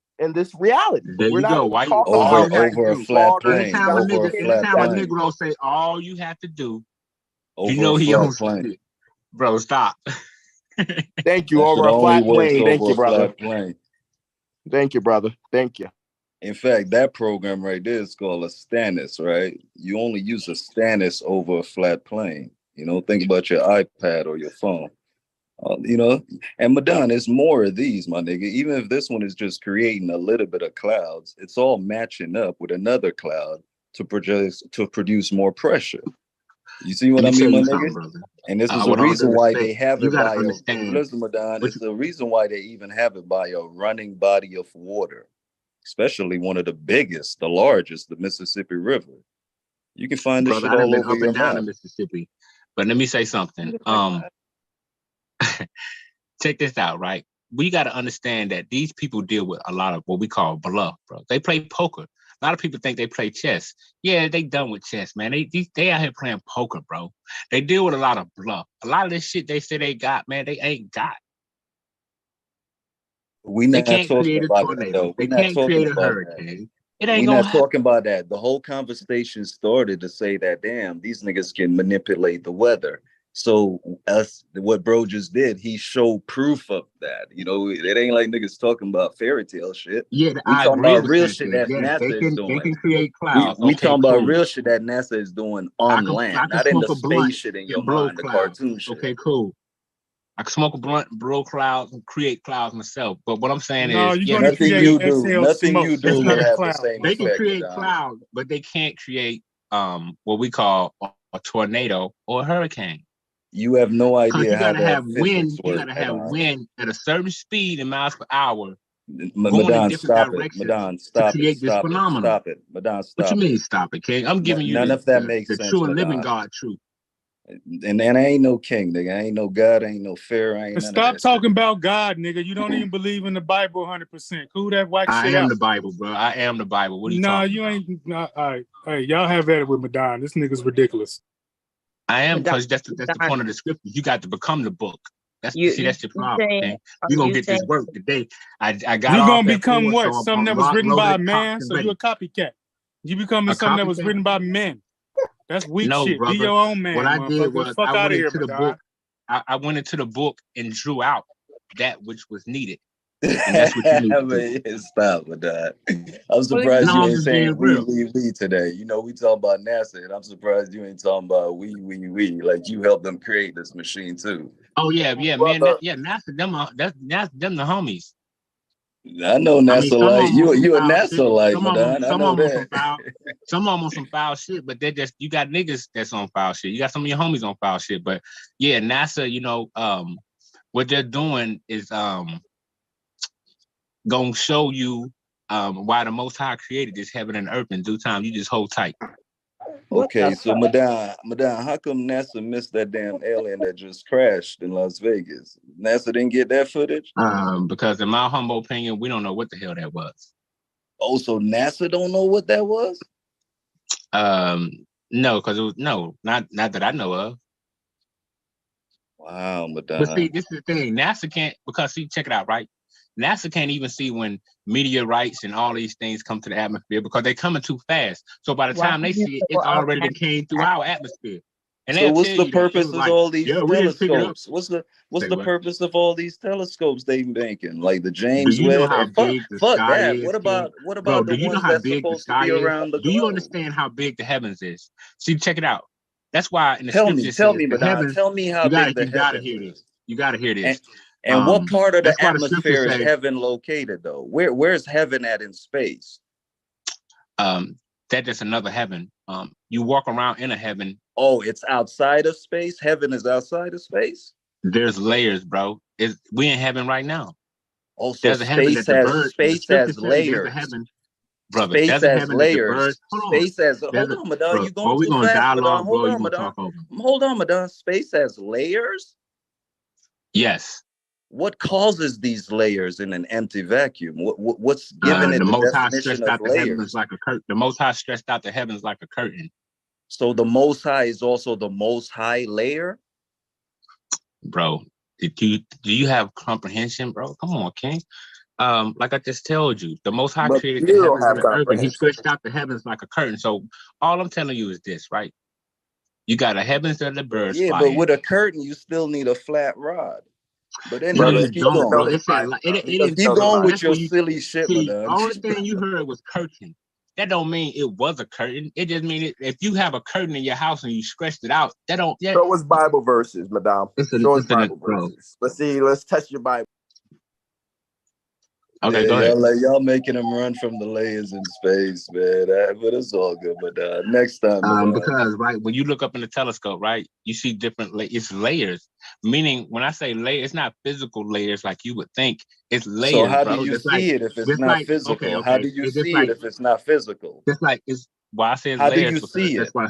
reality. There We're you not go. Why you talking all about you have to Over a do? flat water. plane. Over a flat Anytime a plane. Negro say all you have to do, you Over know a he flat on plane. shit. Bro, stop. Thank you. That Over shit a only flat works plane. Thank over you, a brother. flat plane. Thank you, brother. Thank you. In fact, that program right there is called a Stannis, right? You only use a Stannis over a flat plane. You know, think about your iPad or your phone. You know, and Madonna, it's more of these, my nigga. Even if this one is just creating a little bit of clouds, it's all matching up with another cloud to produce more pressure. You see what I Let me mean, tell my you nigga? something, brother. And this is a With all due reason why respect, they have you it gotta by understand. listen, Madonna, it's the reason why they even have it by a running body of water, especially one of the biggest, the largest, the Mississippi River. You can find this Brother, shit I done all been over up your and down map. in Mississippi. But let me say something. Check this out, right? We got to understand that these people deal with a lot of what we call bluff, bro. They play poker. A lot of people think they play chess. Yeah, they done with chess, man. They out here playing poker, bro. They deal with a lot of bluff. A lot of this shit they say they got, man, they ain't got. We're They not can't talking create a about that, tornado. though. They We're not can't talking create a about that. hurricane. It ain't We're gonna not happen. talking about that. The whole conversation started to say that, damn, these niggas can manipulate the weather. So what bro just did, he showed proof of that. You know, it ain't like niggas talking about fairy tale shit. Yeah, We I talking agree about with real that. shit that Yes, NASA is doing. they can create We clouds. we Okay, talking about cool. real shit that NASA is doing I on can land, not in smoke the a blunt space shit in your and blow mind, the clouds. cartoon shit. Okay, cool. I can smoke a blunt, blow clouds, and create clouds myself. But what I'm saying No, is, you're yeah, going to create exhale smoke. You That's do not will a have the cloud. same they can effect, create Madonna. clouds, but they can't create what we call a tornado or a hurricane. You have no Because idea you how gotta that have physics wind. You work, gotta have Madonna. wind at a certain speed in miles per hour going in Madon, different stop it. directions Madon, to stop it. create this Stop it. phenomenon. Stop it. Madon, What you stop mean it. stop it, King? I'm giving you None of that the, makes the sense, true and living Madon. God truth. And I ain't no king, nigga. I ain't no God. I ain't no Pharaoh. I ain't none Stop of that talking about God, nigga. You don't even believe in the Bible 100%. Cool that whack I shit am out. the Bible, bro. I am the Bible. What are you Nah, talking you about? ain't. Nah, all right. Hey, y'all have at it with Madon. This nigga's ridiculous. I am, because that's the point of the scripture. You got to become the book. That's You that's your problem. saying, Okay? are We're gonna you get saying this work today. I got You off gonna at become 4, what? so Something that I'm was written by a loaded, cocked, man. and So you ready. a copycat. You becoming A something that was copycat? written by men. That's weak No, shit. Be brother. your own man, What I did motherfucker. was Fuck I out went of here, into the Madon. book. I went into the book and drew out that which was needed. And that's what you need to do. Man, stop with that. I'm surprised you I'm ain't just saying being real. we today. You know, we talking about NASA, and I'm surprised you ain't talking about we. Like you helped them create this machine too. Oh yeah, man. NASA, them the homies. I know NASA like you. You a NASA like, Madon. I know that. Some on some foul shit, but they just, you got niggas that's on foul shit. You got some of your homies on foul shit, but yeah, NASA. You know, what they're doing is gonna show you why the Most High created this heaven and earth in due time. You just hold tight. Okay, so Madon, how come NASA missed that damn alien that just crashed in Las Vegas? NASA didn't get that footage? Because in my humble opinion, we don't know what the hell that was. Oh, so NASA don't know what that was? No, because it was not that I know of. Wow, Madon. But see, this is the thing. NASA can't, because see, check it out, right? NASA can't even see when meteorites and all these things come to the atmosphere because they're coming too fast. So by the time they see it, it's already that came through our atmosphere. And so what's the purpose of all these telescopes? What's the purpose of all these telescopes they making? Like the James Do you know Webb? how big the sky that. is? What about Bro, the do you know ones how that's big the supposed to sky be is? around the Do you globe? understand how big the heavens is? See, check it out. That's why in the Tell scripture me, it says the Madon. heavens. Tell me how big the heavens hear is. this. You gotta hear this. And what part of That's the why the scripture atmosphere is say, heaven located though? Where's heaven at in space? That is another heaven. You walk around in a heaven. Oh, it's outside of space? Heaven is outside of space? There's layers, bro. We in heaven right now. Also, there's a heaven that the birds. Space has layers. There's a heaven, brother. Space There's a has heaven that the layers. birds. Hold on, Madon. You going we too gonna fast, dialogue, Madon. bro. You gonna talk over me. Hold on, Madon. Space has layers? Yes. What causes these layers in an empty vacuum? What's giving it the the Most High definition stretched of out the heavens layers? like a curtain. The Most High stretched out the heavens like a curtain. So the Most High is also the Most High layer? Bro, do you have comprehension, bro? Come on, King. Like I just told you, the Most High created the heavens and the earth, and He stretched out the heavens like a curtain. So all I'm telling you is this, right? You got a heavens that the birds fly but in. with a curtain, you still need a flat rod. But No, anyway, you don't, bro. It said like it didn't. keep going with That's your where you silly shit, see. Madon. Only thing you heard was curtain. That don't mean it was a curtain. It just mean if you have a curtain in your house and you stretched it out, that don't. Yeah. Show us Bible verses, Madam. Show us Bible verses. Let's test your Bible. Okay, Yeah, go ahead. Y'all making them run from the layers in space, man. But it's all good. But next time, because right when you look up in the telescope, right, you see different. It's layers. Meaning, when I say layer, it's not physical layers like you would think. It's layers, so how bro. do you see it if it's not physical? How do you see it if it's not physical? Just like it's why I say it's how layers. do you see it? That's why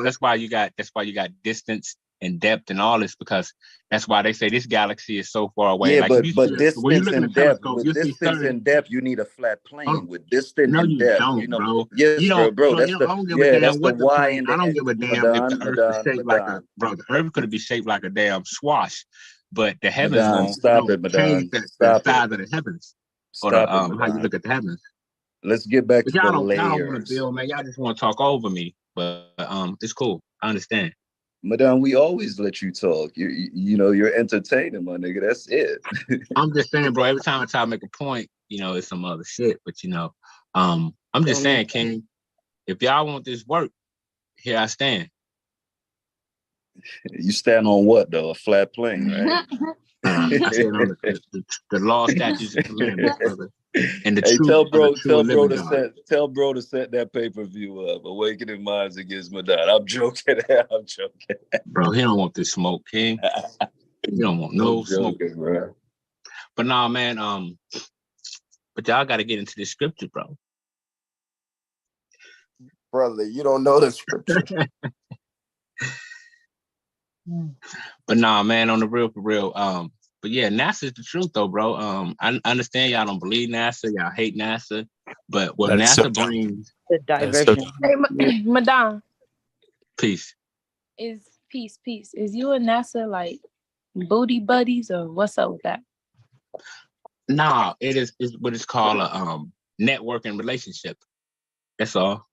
That's why you got distance and depth and all this, because that's why they say this galaxy is so far away. Yeah, like but distance and depth. Telescope, With distance and depth, you need a flat plane. With distance and you depth, don't, bro. Yes, You don't, bro. That's I don't give a damn that's the what the Y plane. in the I don't give a damn if the Earth is shaped like a bro. The Earth could be shaped like a damn swash, but the heavens don't change the size of the heavens or the how you look at the heavens. Let's get back to the layers. Y'all don't want to build, man. Y'all just want to talk over me, but it's cool. I understand. Madam, we always let you talk. You know, you're entertaining, my nigga. That's it. I'm just saying, bro, every time I try to make a point, it's some other shit. But I'm just saying, King, if y'all want this work, here I stand. You stand on what though? A flat plane, right? I stand on the law, statutes, and commandments, brother. And the truth. Tell bro to set that pay-per-view up. Awakening Minds Against Madon. I'm joking. Bro, he don't want this smoke, King. He don't want no smoke, bro. But nah, man. But y'all got to get into the scripture, bro. Brother, you don't know the scripture. But nah, man, on the real, for real. But yeah, NASA's the truth, though, bro. I understand y'all don't believe NASA, y'all hate NASA, but what NASA brings the diversion. Hey, Madame, peace. is peace. Is you and NASA like booty buddies or what's up with that? Nah, it's what it's called a networking relationship. That's all.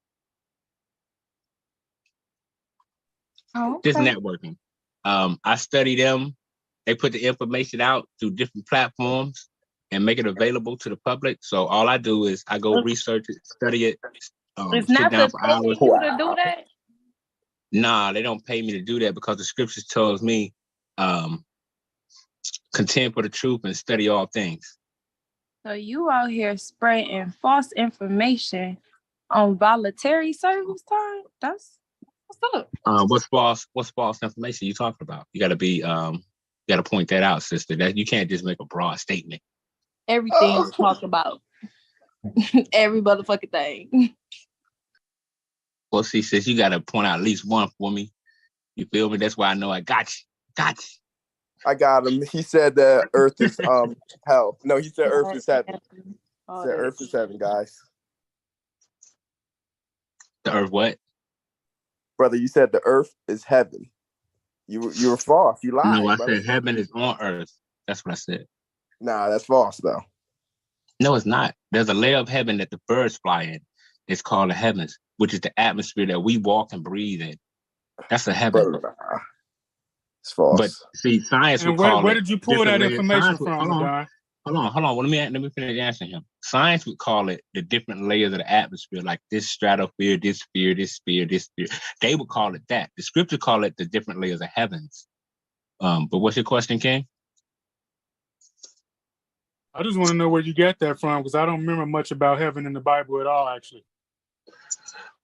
Oh, Just okay. networking. I study them. They put the information out through different platforms and make it available to the public. So all I do is I go research it, study it, Is sit down NASA for paying hours. you to do that? Nah, they don't pay me to do that because the scriptures tells me contend for the truth and study all things. So you out here spreading false information on voluntary service time? That's what's up. What's false information you talking about? You gotta be you gotta point that out, sister. That you can't just make a broad statement. Everything you talk about. Every motherfucking thing. Well, see, sis, you gotta point out at least one for me. You feel me? That's why I know I got you. I got him. He said that Earth is hell. No, he said Earth is heaven. He said Earth is heaven, guys. The Earth what? Brother, you said the Earth is heaven. You were false. You lied. No, I brother. said heaven is on Earth. That's what I said. Nah, that's false though. No, it's not. There's a layer of heaven that the birds fly in. It's called the heavens, which is the atmosphere that we walk and breathe in. That's a heaven. Brother, it's false. But see, science would And call where it did you pull that different layers. information Science would- from, Don? Hold on. Let me finish answering him. Science would call it the different layers of the atmosphere, like this stratosphere, this sphere, this sphere, this sphere. They would call it that. The scripture call it the different layers of heavens. But what's your question, King? I just want to know where you get that from because I don't remember much about heaven in the Bible at all, actually.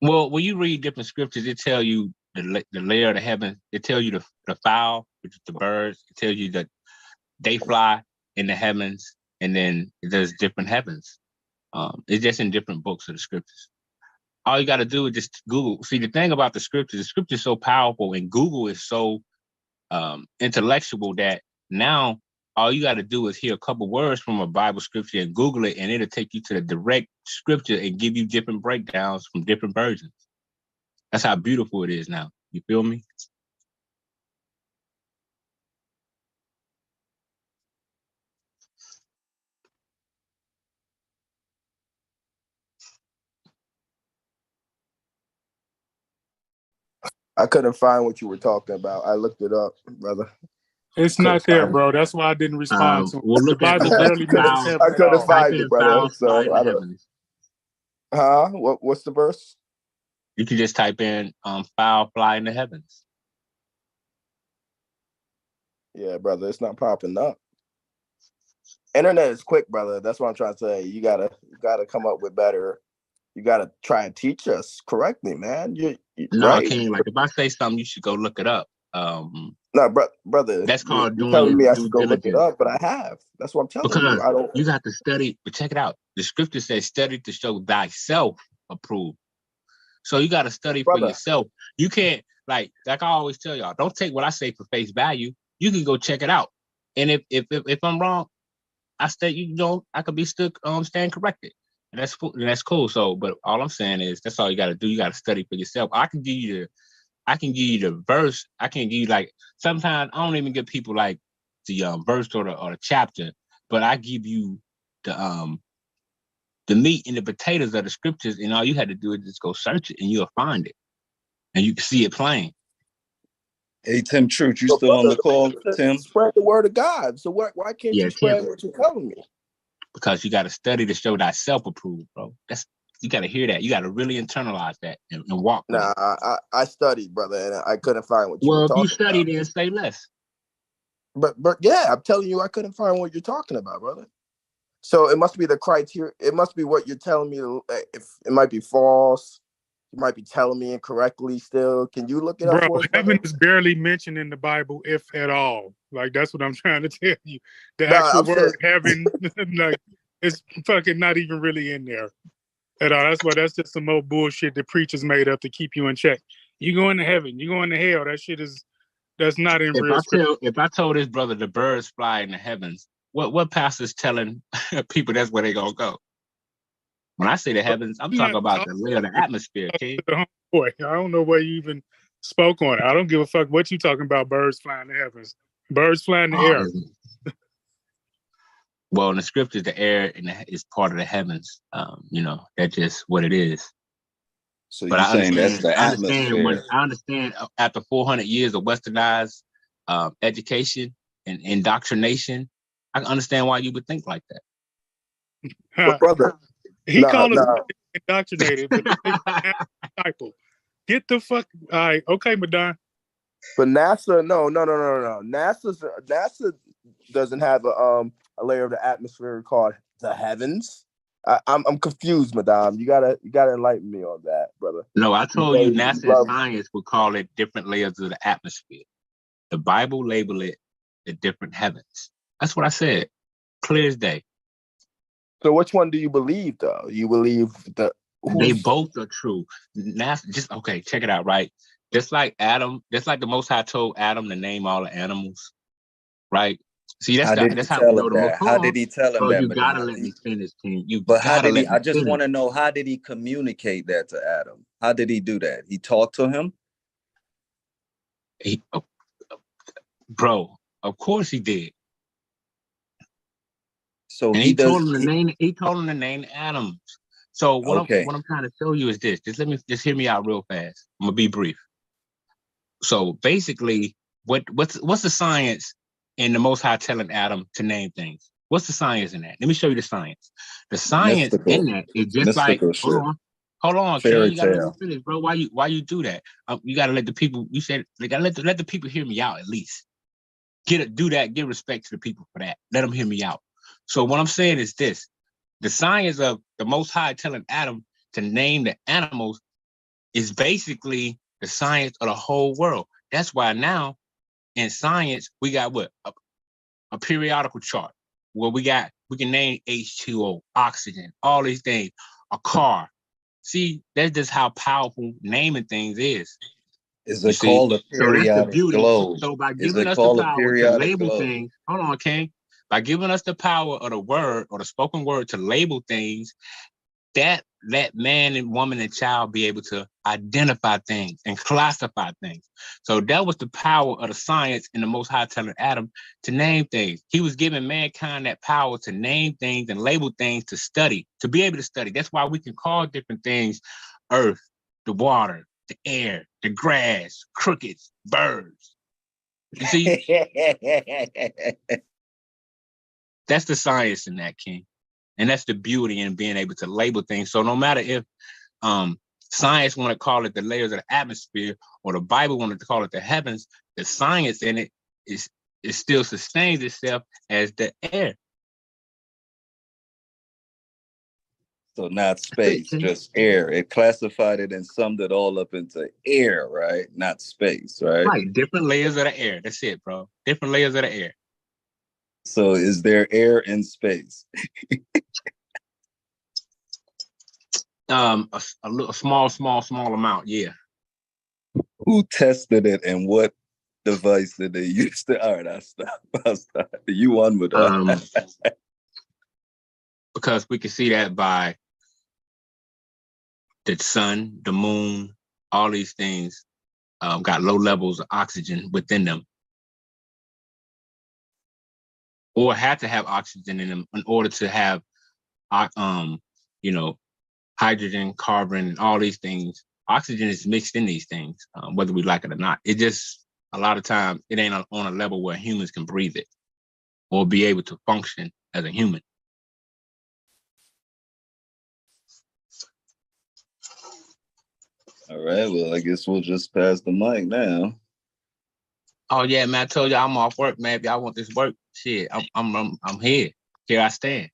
Well, when you read different scriptures, it tell you the layer of the heaven. It tell you the fowl, which is the birds. It tells you that they fly in the heavens, and then there's different heavens. It's just in different books of the scriptures. All you got to do is just Google. See, the thing about the scripture is so powerful, and Google is so intellectual that now all you got to do is hear a couple words from a Bible scripture and Google it, and it'll take you to the direct scripture and give you different breakdowns from different versions. That's how beautiful it is now. You feel me? I couldn't find what you were talking about. I looked it up, brother. It's not there, bro. That's why I didn't respond to him. We'll The look at Bible barely mentions heaven I at couldn't all. find it, brother. So I don't. Heavens. Huh? What's the verse? You can just type in fowl fly in the heavens. Yeah, brother, it's not popping up. Internet is quick, brother. That's what I'm trying to say. You gotta come up with better. You gotta try and teach us correctly, man. No, right? King. Like if I say something, you should go look it up. No, brother. That's called you're doing telling me I due should go look it diligence. up, but I have. That's what I'm telling Because you. I don't. you got to study. But check it out. The scripture says, "Study to show thyself approved." So you got to study for yourself. You can't like I always tell y'all, don't take what I say for face value. You can go check it out. And if I'm wrong, I state I could be still stand corrected. And that's cool. So, but all I'm saying is that's all you got to do. You got to study for yourself. I can give you the verse. I can give you like sometimes I don't even give people like the verse or the chapter, but I give you the meat and the potatoes of the scriptures, and all you had to do is just go search it, and you'll find it, and you can see it plain. Hey, Tim Truth, you still on the call, Tim? Spread the word of God. So why can't you spread Tim, what you're telling me? Because you got to study to show thyself approved, bro. You got to hear that. You got to really internalize that and walk with it. I studied, brother, and I couldn't find what you were talking about. Well, if you study, then say less. But yeah, I'm telling you, I couldn't find what you're talking about, brother. So it must be the criteria. It must be what you're telling me. If it might be false, you might be telling me incorrectly. Still, can you look it up for us? Heaven is barely mentioned in the Bible, if at all. Like that's what I'm trying to tell you. The actual word heaven, like It's fucking not even really in there at all. That's just some old bullshit that preachers made up to keep you in check. You going to heaven, you going to hell. That's not in real scripture. If I told this brother the birds fly in the heavens, what pastor's telling people that's where they gonna go? When I say the heavens, I'm talking about the layer of the atmosphere, King. Boy, I don't know where you even spoke on it. I don't give a fuck what you talking about. Birds flying in the heavens, birds flying in the air. Well, in the scriptures, the air is part of the heavens. That's just what it is. So you're saying that's the atmosphere. I understand after 400 years of westernized education and indoctrination, I can understand why you would think like that. But brother, he called us indoctrinated, but disciple. Get the fuck. All right, okay, Madon. But NASA, no. NASA doesn't have a layer of the atmosphere called the heavens. I'm confused, Madame. You gotta enlighten me on that, brother. No, I told you NASA and science would call it different layers of the atmosphere. The Bible labeled it the different heavens. That's what I said. Clear as day. So which one do you believe, though? You believe they both are true. NASA, okay, check it out, right? Just like the Most High told Adam to name all the animals, right? See, that's how we know the Most High. How did he tell him that? You gotta let me finish, King. I just want to know, how did he communicate that to Adam? How did he do that? He talked to him? Bro, of course he did. So he told him to name Adam. So what I'm trying to show you is this. Just hear me out real fast. I'm gonna be brief. So basically, what's the science in the Most High telling Adam to name things? What's the science in that? Let me show you the science. The science in that is just like, hold on, King, you gotta let me finish, bro. Why you do that? You gotta let the people. You said they gotta let the people hear me out at least. Do that. Give respect to the people for that. Let them hear me out. So what I'm saying is this: the science of the Most High telling Adam to name the animals is basically the science of the whole world. That's why now in science we got a periodical chart where we can name H2O, oxygen, all these things, a car. See, that's just how powerful naming things is. Is it called a periodic globe? So by giving us the power to label things, hold on, King. By giving us the power of the word or the spoken word to label things, that let man and woman and child be able to identify things and classify things. So that was the power of the science in the Most High telling Adam to name things. He was giving mankind that power to name things and label things to study, to be able to study. That's why we can call different things earth, the water, the air, the grass, crickets, birds. You see? That's the science in that, King. And that's the beauty in being able to label things. So no matter if science want to call it the layers of the atmosphere or the Bible wanted to call it the heavens, the science in it still sustains itself as the air. So not space, just air. It classified it and summed it all up into air, right? Not space, right? Right, different layers of the air. That's it, bro. Different layers of the air. So is there air in space? A small amount, yeah. Who tested it and what device did they use to? All right, I'll stop. You won with that. Because we can see that by the sun, the moon, all these things got low levels of oxygen within them. Or had to have oxygen in them in order to have, hydrogen, carbon, and all these things. Oxygen is mixed in these things, whether we like it or not. It just, a lot of times, it ain't on a level where humans can breathe it or be able to function as a human. All right, well, I guess we'll just pass the mic now. Oh yeah, man! I told you I'm off work, man. If y'all want this work, shit, I'm here. Here I stand.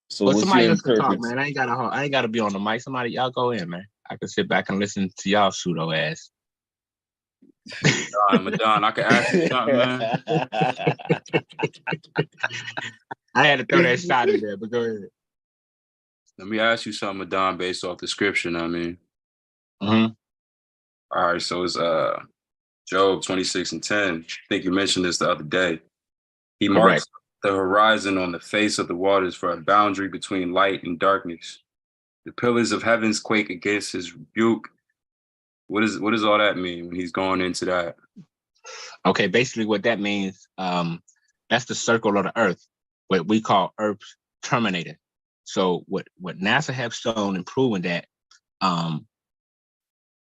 So but somebody else can talk, man. I ain't gotta be on the mic. Somebody, y'all go in, man. I can sit back and listen to y'all pseudo ass. Madon, I can ask you something, man. I had to throw that shot in there, but go ahead. Let me ask you something, Don, based off the scripture. I mean, mm-hmm. All right, so it's Job 26:10. I think you mentioned this the other day. He marks the horizon on the face of the waters for a boundary between light and darkness. The pillars of heavens quake against his rebuke. What does all that mean when he's going into that? Okay, basically what that means, that's the circle of the earth, what we call Earth's terminator. So what NASA have shown and proven that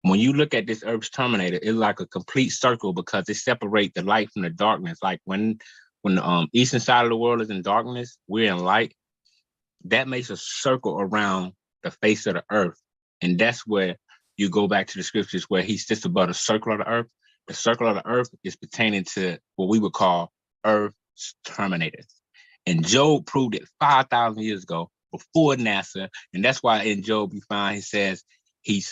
when you look at this Earth's terminator, it's like a complete circle because it separates the light from the darkness. Like when the eastern side of the world is in darkness, we're in light. That makes a circle around the face of the earth. And that's where you go back to the scriptures where he sits above the circle of the earth. The circle of the earth is pertaining to what we would call Earth's terminator. And Job proved it 5,000 years ago before NASA. And that's why in Job you find he says he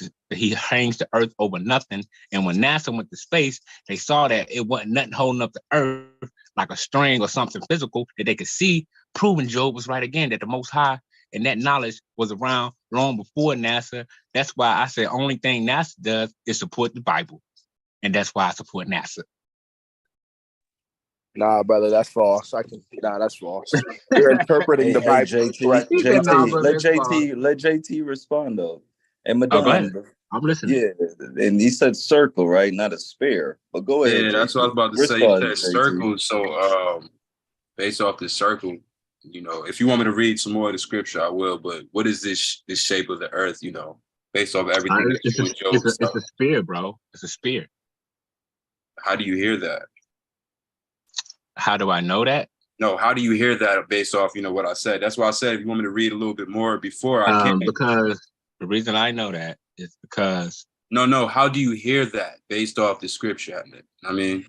hangs the earth over nothing. And when NASA went to space, they saw that it wasn't nothing holding up the earth like a string or something physical that they could see, proving Job was right again, that the Most High and that knowledge was around long before NASA. That's why I say only thing NASA does is support the Bible. And that's why I support NASA. Nah, brother, that's false. That's false. You're interpreting the Bible correctly. Let JT respond though. And Madonna, I'm listening. Yeah, and he said circle, right? Not a sphere. But go ahead. Yeah, that's what I was about to say. You said circle. So based off this circle, you know, if you want me to read some more of the scripture, I will. But what is this shape of the earth, you know, based off everything? It's a sphere, bro. It's a sphere. How do you hear that? How do I know that? No, how do you hear that based off, you know, what I said? That's why I said if you want me to read a little bit more before I can. Because the reason I know that is because... No, how do you hear that based off the scripture? I mean,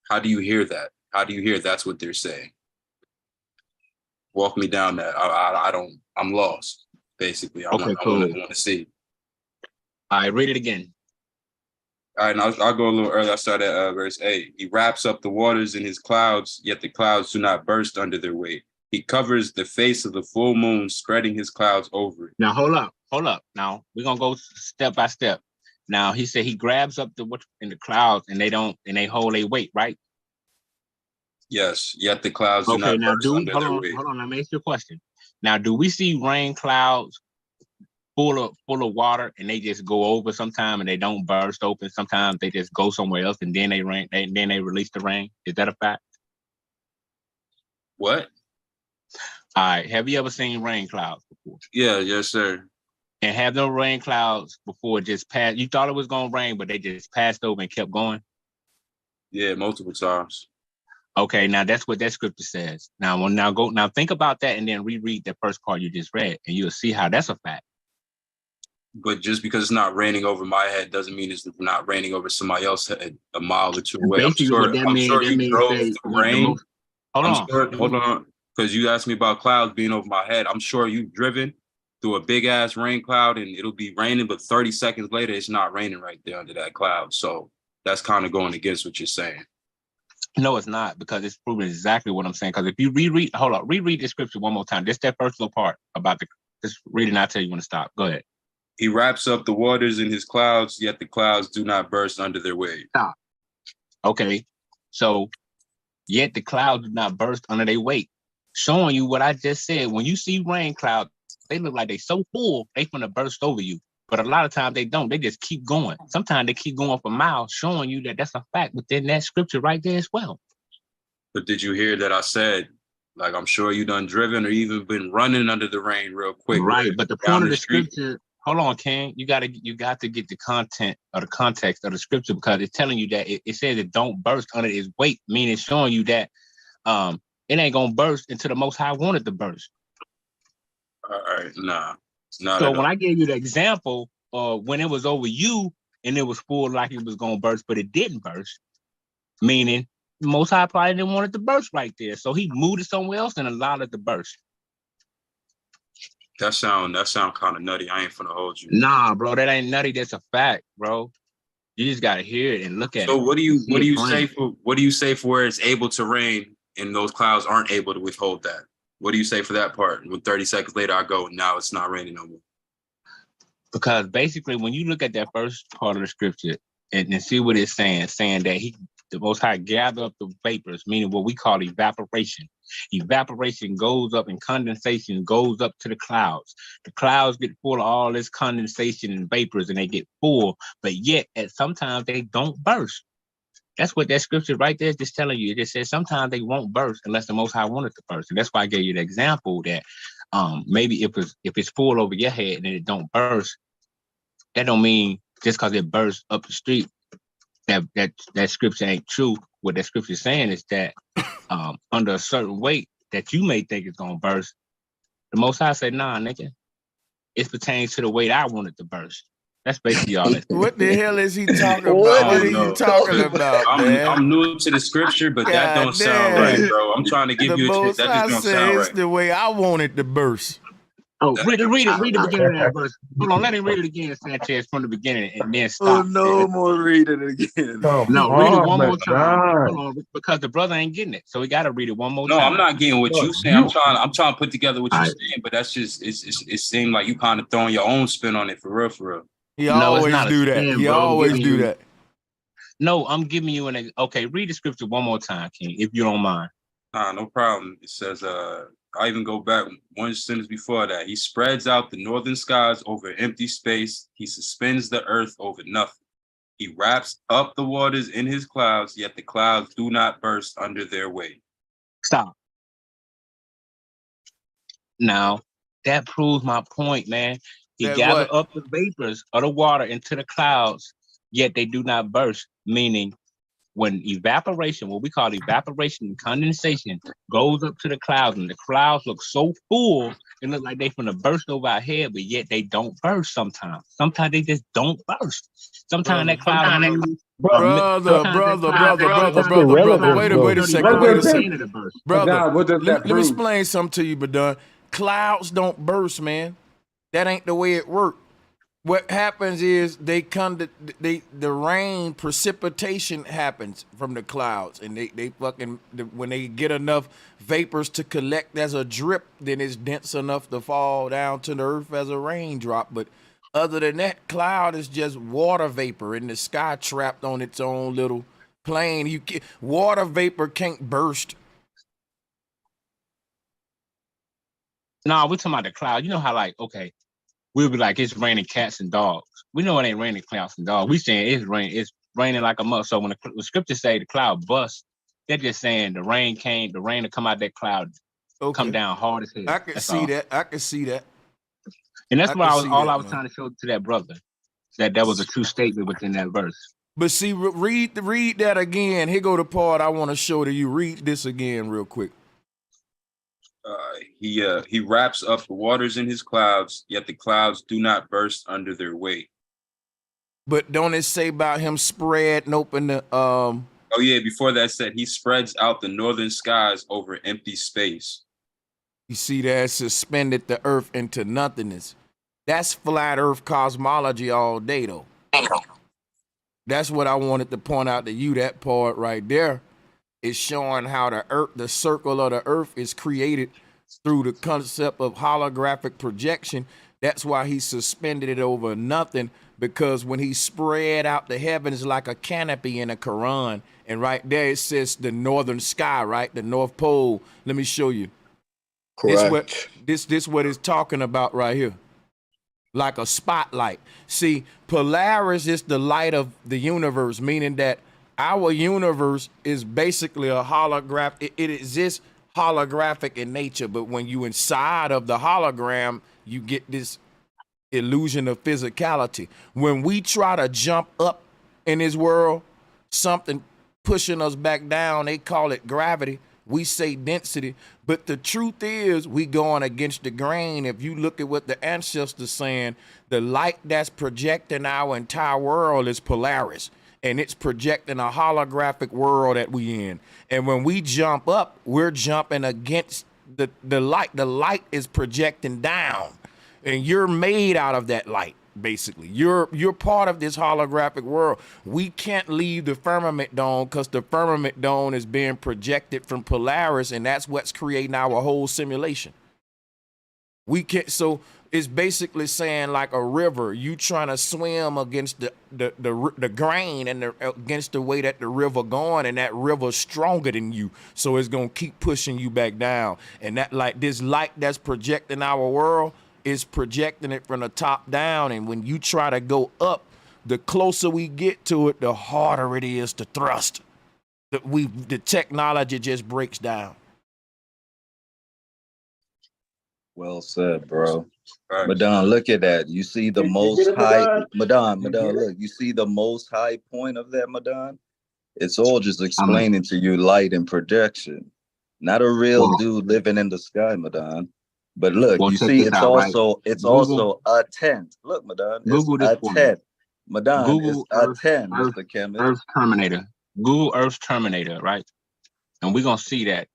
how do you hear that? How do you hear that's what they're saying? Walk me down that. I'm lost, basically. I want to see. All right, read it again. All right, and I'll go a little early. I start at verse 8. He wraps up the waters in his clouds, yet the clouds do not burst under their weight. He covers the face of the full moon, spreading his clouds over it. Now, hold up. Now, we're going to go step by step. Now, he said he grabs up in the clouds and they hold their weight, right? Yes, yet the clouds do not burst under their weight. Hold on, let me ask you a question. Now, do we see rain clouds full of water and they just go over sometime and they don't burst open? Sometimes they just go somewhere else and then they release the rain. Is that a fact? What? All right. Have you ever seen rain clouds before? Yeah, yes, sir. And have those rain clouds before just passed? You thought it was gonna rain, but they just passed over and kept going? Yeah, multiple times. Okay, now that's what that scripture says. Now think about that and then reread that first part you just read, and you'll see how that's a fact. But just because it's not raining over my head doesn't mean it's not raining over somebody else's head a mile or two away. I'm sure you drove the rain. Hold on. Because you asked me about clouds being over my head. I'm sure you've driven through a big ass rain cloud and it'll be raining, but 30 seconds later, it's not raining right there under that cloud. So that's kind of going against what you're saying. No, it's not, because it's proving exactly what I'm saying. Because if you reread the scripture one more time, just that first little part about just read it and I'll tell you when to stop. Go ahead. He wraps up the waters in his clouds, yet the clouds do not burst under their weight. Stop. Okay. So, yet the clouds do not burst under their weight. Showing you what I just said. When you see rain clouds, they look like they so full, they finna burst over you. But a lot of times they don't. They just keep going. Sometimes they keep going for miles, showing you that that's a fact within that scripture right there as well. But did you hear that I said, like, I'm sure you done driven or even been running under the rain real quick. Right, but the point of the scripture, hold on, King. You got to get the content or the context of the scripture, because it's telling you that it says it don't burst under its weight, meaning showing you that it ain't gonna burst until the Most High wanted to burst. All right, nah. So when I gave you the example when it was over you and it was full like it was gonna burst, but it didn't burst, meaning the Most High probably didn't want it to burst right there. So he moved it somewhere else and allowed it to burst. That sound kind of nutty. I ain't finna hold you. Nah, bro, that ain't nutty. That's a fact, bro. You just gotta hear it and look at it. So what do you say for where it's able to rain and those clouds aren't able to withhold that. What do you say for that part? When 30 seconds later I go, now it's not raining no more. Because basically, when you look at that first part of the scripture and see what it's saying that the Most High gather up the vapors, meaning what we call evaporation. Evaporation goes up and condensation goes up to the clouds. The clouds get full of all this condensation and vapors and they get full, but yet sometimes they don't burst. That's what that scripture right there is just telling you. It just says sometimes they won't burst unless the Most High wanted to burst. And that's why I gave you the example that maybe if it's full over your head and it don't burst, that don't mean just because it bursts up the street that scripture ain't true. What that scripture is saying is that under a certain weight that you may think is gonna burst, the Most High said, nah, nigga, it pertains to the weight I want it to burst. That's basically all that. What the hell is he talking about? What are you talking about, man? I'm new to the scripture, but that don't sound right, bro. I'm trying to give you a chance. That just don't sound right. It's the way I want it to burst. Oh, read the beginning of that verse. Hold on, let him read it again, Sanchez, from the beginning, and then stop. Oh, no more reading it again. No, read it one more time. Hold on, because the brother ain't getting it, so we got to read it one more time. No, I'm not getting what you saying. I'm trying to put together what you're saying, but that's just it seemed like you kind of throwing your own spin on it for real, for real. He always do that. He always do that. No, I'm giving you okay. Read the scripture one more time, King, if you don't mind. Nah, no problem. It says, I even go back one sentence before that. He spreads out the northern skies over empty space. He suspends the earth over nothing. He wraps up the waters in his clouds, yet the clouds do not burst under their weight. Stop. Now, that proves my point, man. He gathered up the vapors of the water into the clouds, yet they do not burst, meaning when evaporation, what we call evaporation and condensation, goes up to the clouds and the clouds look so full, it look like they finna burst over our head, but yet they don't burst sometimes. Sometimes they just don't burst. Sometimes that cloud... Brother, wait a second. Brother, let me explain something to you, Badun. Clouds don't burst, man. That ain't the way it works. What happens is the rain, precipitation happens from the clouds, and they when they get enough vapors to collect as a drip, then it's dense enough to fall down to the earth as a raindrop. But other than that, cloud is just water vapor in the sky trapped on its own little plane. Water vapor can't burst. No, we're talking about the cloud. You know how okay, we'll be like, it's raining cats and dogs. We know it ain't raining cats and dogs. We saying it's raining like a mother. So when the scriptures say the cloud busts, they're just saying the rain to come out that cloud, come down hard as hell. I can see that. I can see that. And that's what I was trying to show to that brother, that was a true statement within that verse. But see, read that again. Here go the part I want to show to you. Read this again real quick. He wraps up the waters in his clouds, yet the clouds do not burst under their weight. But don't it say about him spreading open the Oh yeah, before that said he spreads out the northern skies over empty space. You see that, suspended the earth into nothingness. That's flat earth cosmology all day though. That's what I wanted to point out to you. That part right there is showing how the circle of the earth is created through the concept of holographic projection. That's why he suspended it over nothing, because when he spread out the heavens like a canopy in the Quran, and right there it says the northern sky, right? The North Pole. Let me show you. Correct. This what it's talking about right here. Like a spotlight. See, Polaris is the light of the universe, meaning that our universe is basically a holograph. It exists holographic in nature, but when you inside of the hologram, you get this illusion of physicality. When we try to jump up in this world, something pushing us back down, they call it gravity. We say density, but the truth is we going against the grain. If you look at what the ancestors saying, the light that's projecting our entire world is Polaris, and it's projecting a holographic world that we in. And when we jump up, we're jumping against the light. The light is projecting down, and you're made out of that light. basically. You're part of this holographic world. We can't leave the firmament dome because the firmament dome is being projected from Polaris, and that's what's creating our whole simulation. We can't, so it's basically saying like a river, you trying to swim against the grain and against the way that the river going, and that river's stronger than you. So it's gonna keep pushing you back down. And that, like, this light that's projecting our world is projecting it from the top down. And when you try to go up, the closer we get to it, the harder it is to thrust. The technology just breaks down. Well said, bro. Madon, look at that. You see the most high, Madon, look, you see the most high point of that, Madon? It's all just explaining to you light and projection. Not a real dude living in the sky, Madon. But look, you see, it's also a tent. Look, Madon, it's a tent. Madon, it's a tent, Mr. Chemist. Earth Terminator. Google Earth's Terminator, right? And we're gonna see that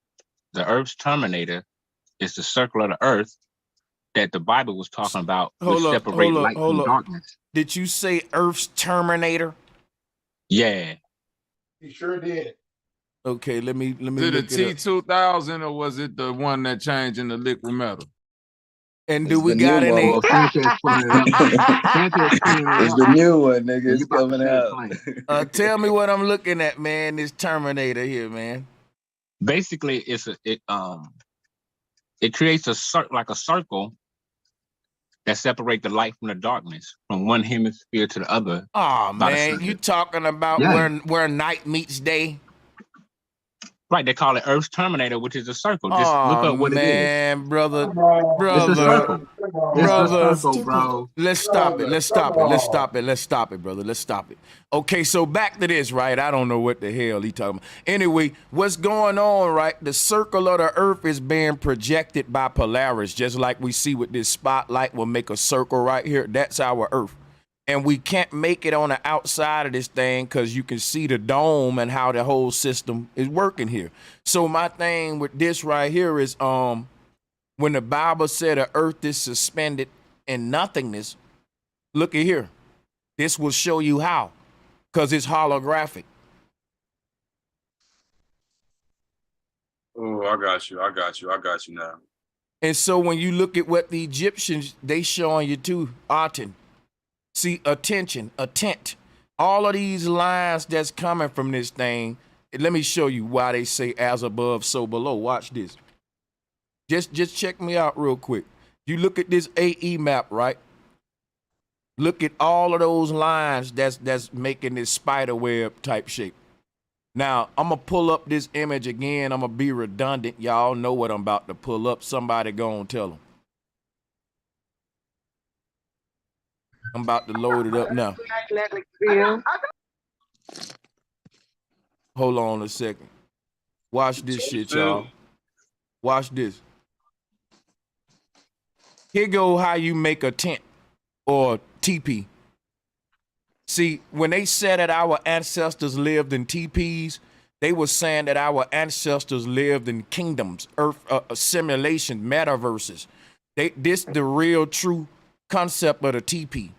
the Earth's Terminator is the circle of the Earth that the Bible was talking about. Light from darkness. Did you say Earth's Terminator? Yeah. He sure did. Okay, let me. Is it a T2000 or was it the one that changed in the liquid metal? And do we got any? It's the new one, nigga. It's coming out. Tell me what I'm looking at, man. This Terminator here, man. Basically, it creates a circle that separates the light from the darkness from one hemisphere to the other. Oh man, you talking about where night meets day? Right, they call it Earth's Terminator, which is a circle. Just look up what it is. Man, brother. It's a circle, bro. Let's stop it, brother. Let's stop it. Okay, so back to this, right? I don't know what the hell he talking about. Anyway, what's going on, right? The circle of the Earth is being projected by Polaris, just like we see with this spotlight will make a circle right here. That's our Earth. And we can't make it on the outside of this thing because you can see the dome and how the whole system is working here. So my thing with this right here is when the Bible said the earth is suspended in nothingness, look at here. This will show you how, because it's holographic. Oh, I got you now. And so when you look at what the Egyptians, they showing you too, Aten. See, attention, a tent. All of these lines that's coming from this thing, let me show you why they say as above, so below. Watch this. Just check me out real quick. You look at this AE map, right? Look at all of those lines that's making this spider web type shape. Now, I'm going to pull up this image again. I'm going to be redundant. Y'all know what I'm about to pull up. Somebody go and tell them. I'm about to load it up now. Hold on a second. Watch this shit, y'all. Watch this. Here go how you make a tent or teepee. See, when they said that our ancestors lived in teepees, they were saying that our ancestors lived in kingdoms, earth, simulation, metaverses. This the real true concept of the teepee.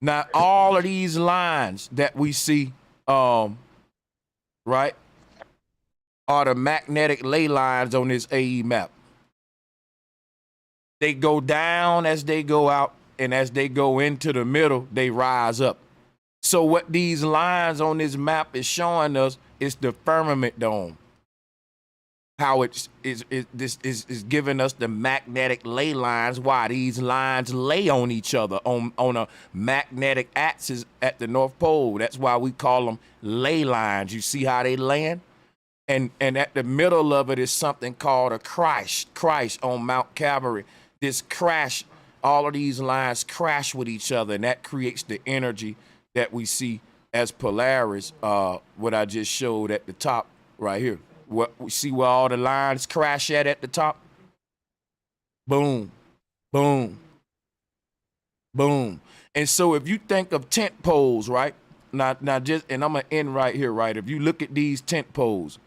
Now, all of these lines that we see, right, are the magnetic ley lines on this AE map. They go down as they go out, and as they go into the middle, they rise up. So what these lines on this map is showing us is the firmament dome. How this is giving us the magnetic ley lines. Why these lines lay on each other on a magnetic axis at the North Pole. That's why we call them ley lines. You see how they land? And at the middle of it is something called a crash on Mount Calvary. This crash, all of these lines crash with each other, and that creates the energy that we see as Polaris, what I just showed at the top right here. What we see where all the lines crash at the top. Boom, boom, boom. And so if you think of tent poles, right? Now just, and I'm gonna end right here, right? If you look at these tent poles,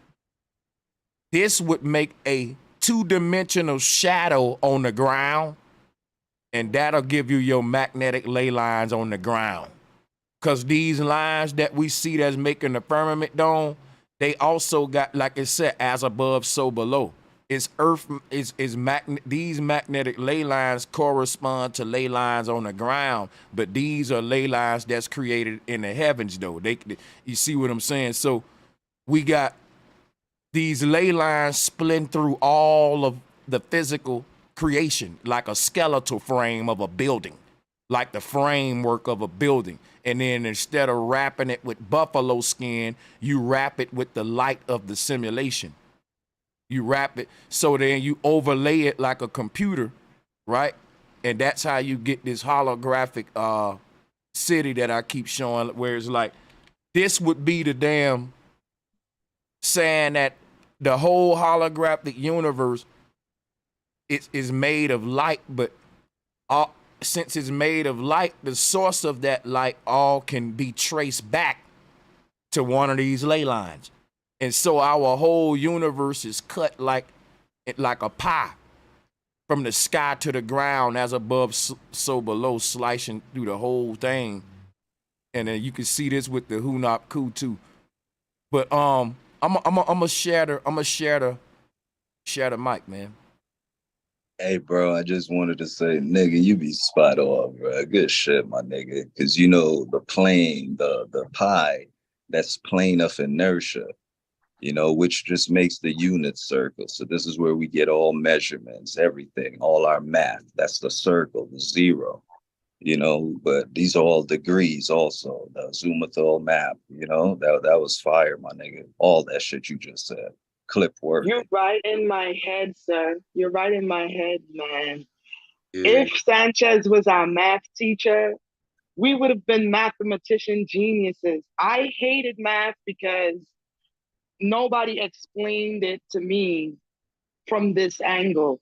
this would make a two-dimensional shadow on the ground And that'll give you your magnetic ley lines on the ground. Because these lines that we see that's making the firmament dome, they also got, like it said, as above, so below. It's earth, these magnetic ley lines correspond to ley lines on the ground, but these are ley lines that's created in the heavens, though. You see what I'm saying? So we got these ley lines splitting through all of the physical creation, like a skeletal frame of a building, like the framework of a building. And then instead of wrapping it with buffalo skin, you wrap it with the light of the simulation. You wrap it, so then you overlay it like a computer, right? And that's how you get this holographic city that I keep showing, where it's like, this would be the damn saying that the whole holographic universe is made of light, but since it's made of light, the source of that light all can be traced back to one of these ley lines. And so our whole universe is cut like a pie, from the sky to the ground, as above, so below, slicing through the whole thing. And then you can see this with the Hunap-Ku too. But I'm a share the mic, man. Hey, bro, I just wanted to say, nigga, you be spot on, bro. Good shit, my nigga. Because, you know, the plane, the pi, that's plane of inertia, you know, which just makes the unit circle. So this is where we get all measurements, everything, all our math. That's the circle, the zero, you know, but these are all degrees also. The Zumathal map, you know, that was fire, my nigga. All that shit you just said. Clip work. You're right in my head, sir. You're right in my head, man. Yeah. If Sanchez was our math teacher, we would have been mathematician geniuses. I hated math because nobody explained it to me from this angle.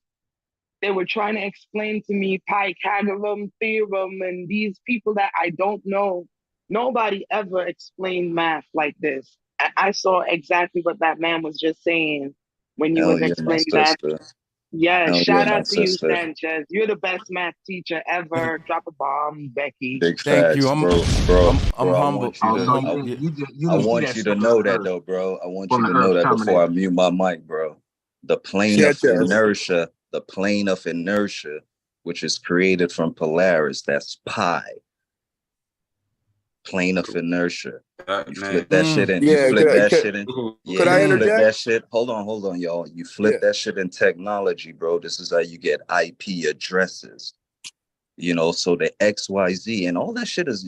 They were trying to explain to me Pythagorean theorem and these people that I don't know. Nobody ever explained math like this. I saw exactly what that man was just saying when you was explaining that. Yeah, shout out to you, Sanchez. You're the best math teacher ever. Drop a bomb, Becky. Big facts, you. bro. I'm humble. I want you to know that, though, bro. I want you to know that before I mute my mic, bro. The plane of inertia, which is created from Polaris, that's pi. Plane of inertia. You flip that shit in. You flip that shit in. Yeah, you flip that shit. Hold on, y'all. You flip that shit in technology, bro. This is how you get IP addresses. You know, so the XYZ and all that shit is,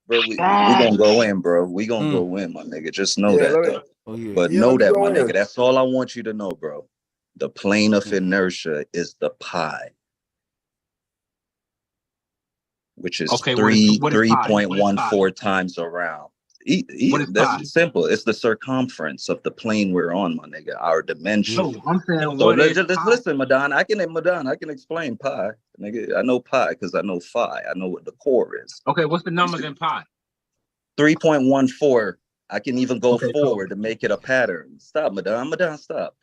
bro, we gonna go in, bro. We gonna go in, my nigga. Just know that, though. But know that, my nigga. That's all I want you to know, bro. The plane of inertia is the pi, which is 3.14 times around. That's simple. It's the circumference of the plane we're on, my nigga. Our dimension. No, I'm saying, so let's listen, Madon. I can explain pi, nigga. I know pi because I know phi. I know what the core is. Okay, what's the numbers in pi? 3.14. I can even go forward to make it a pattern. Stop, Madon. Madon, stop.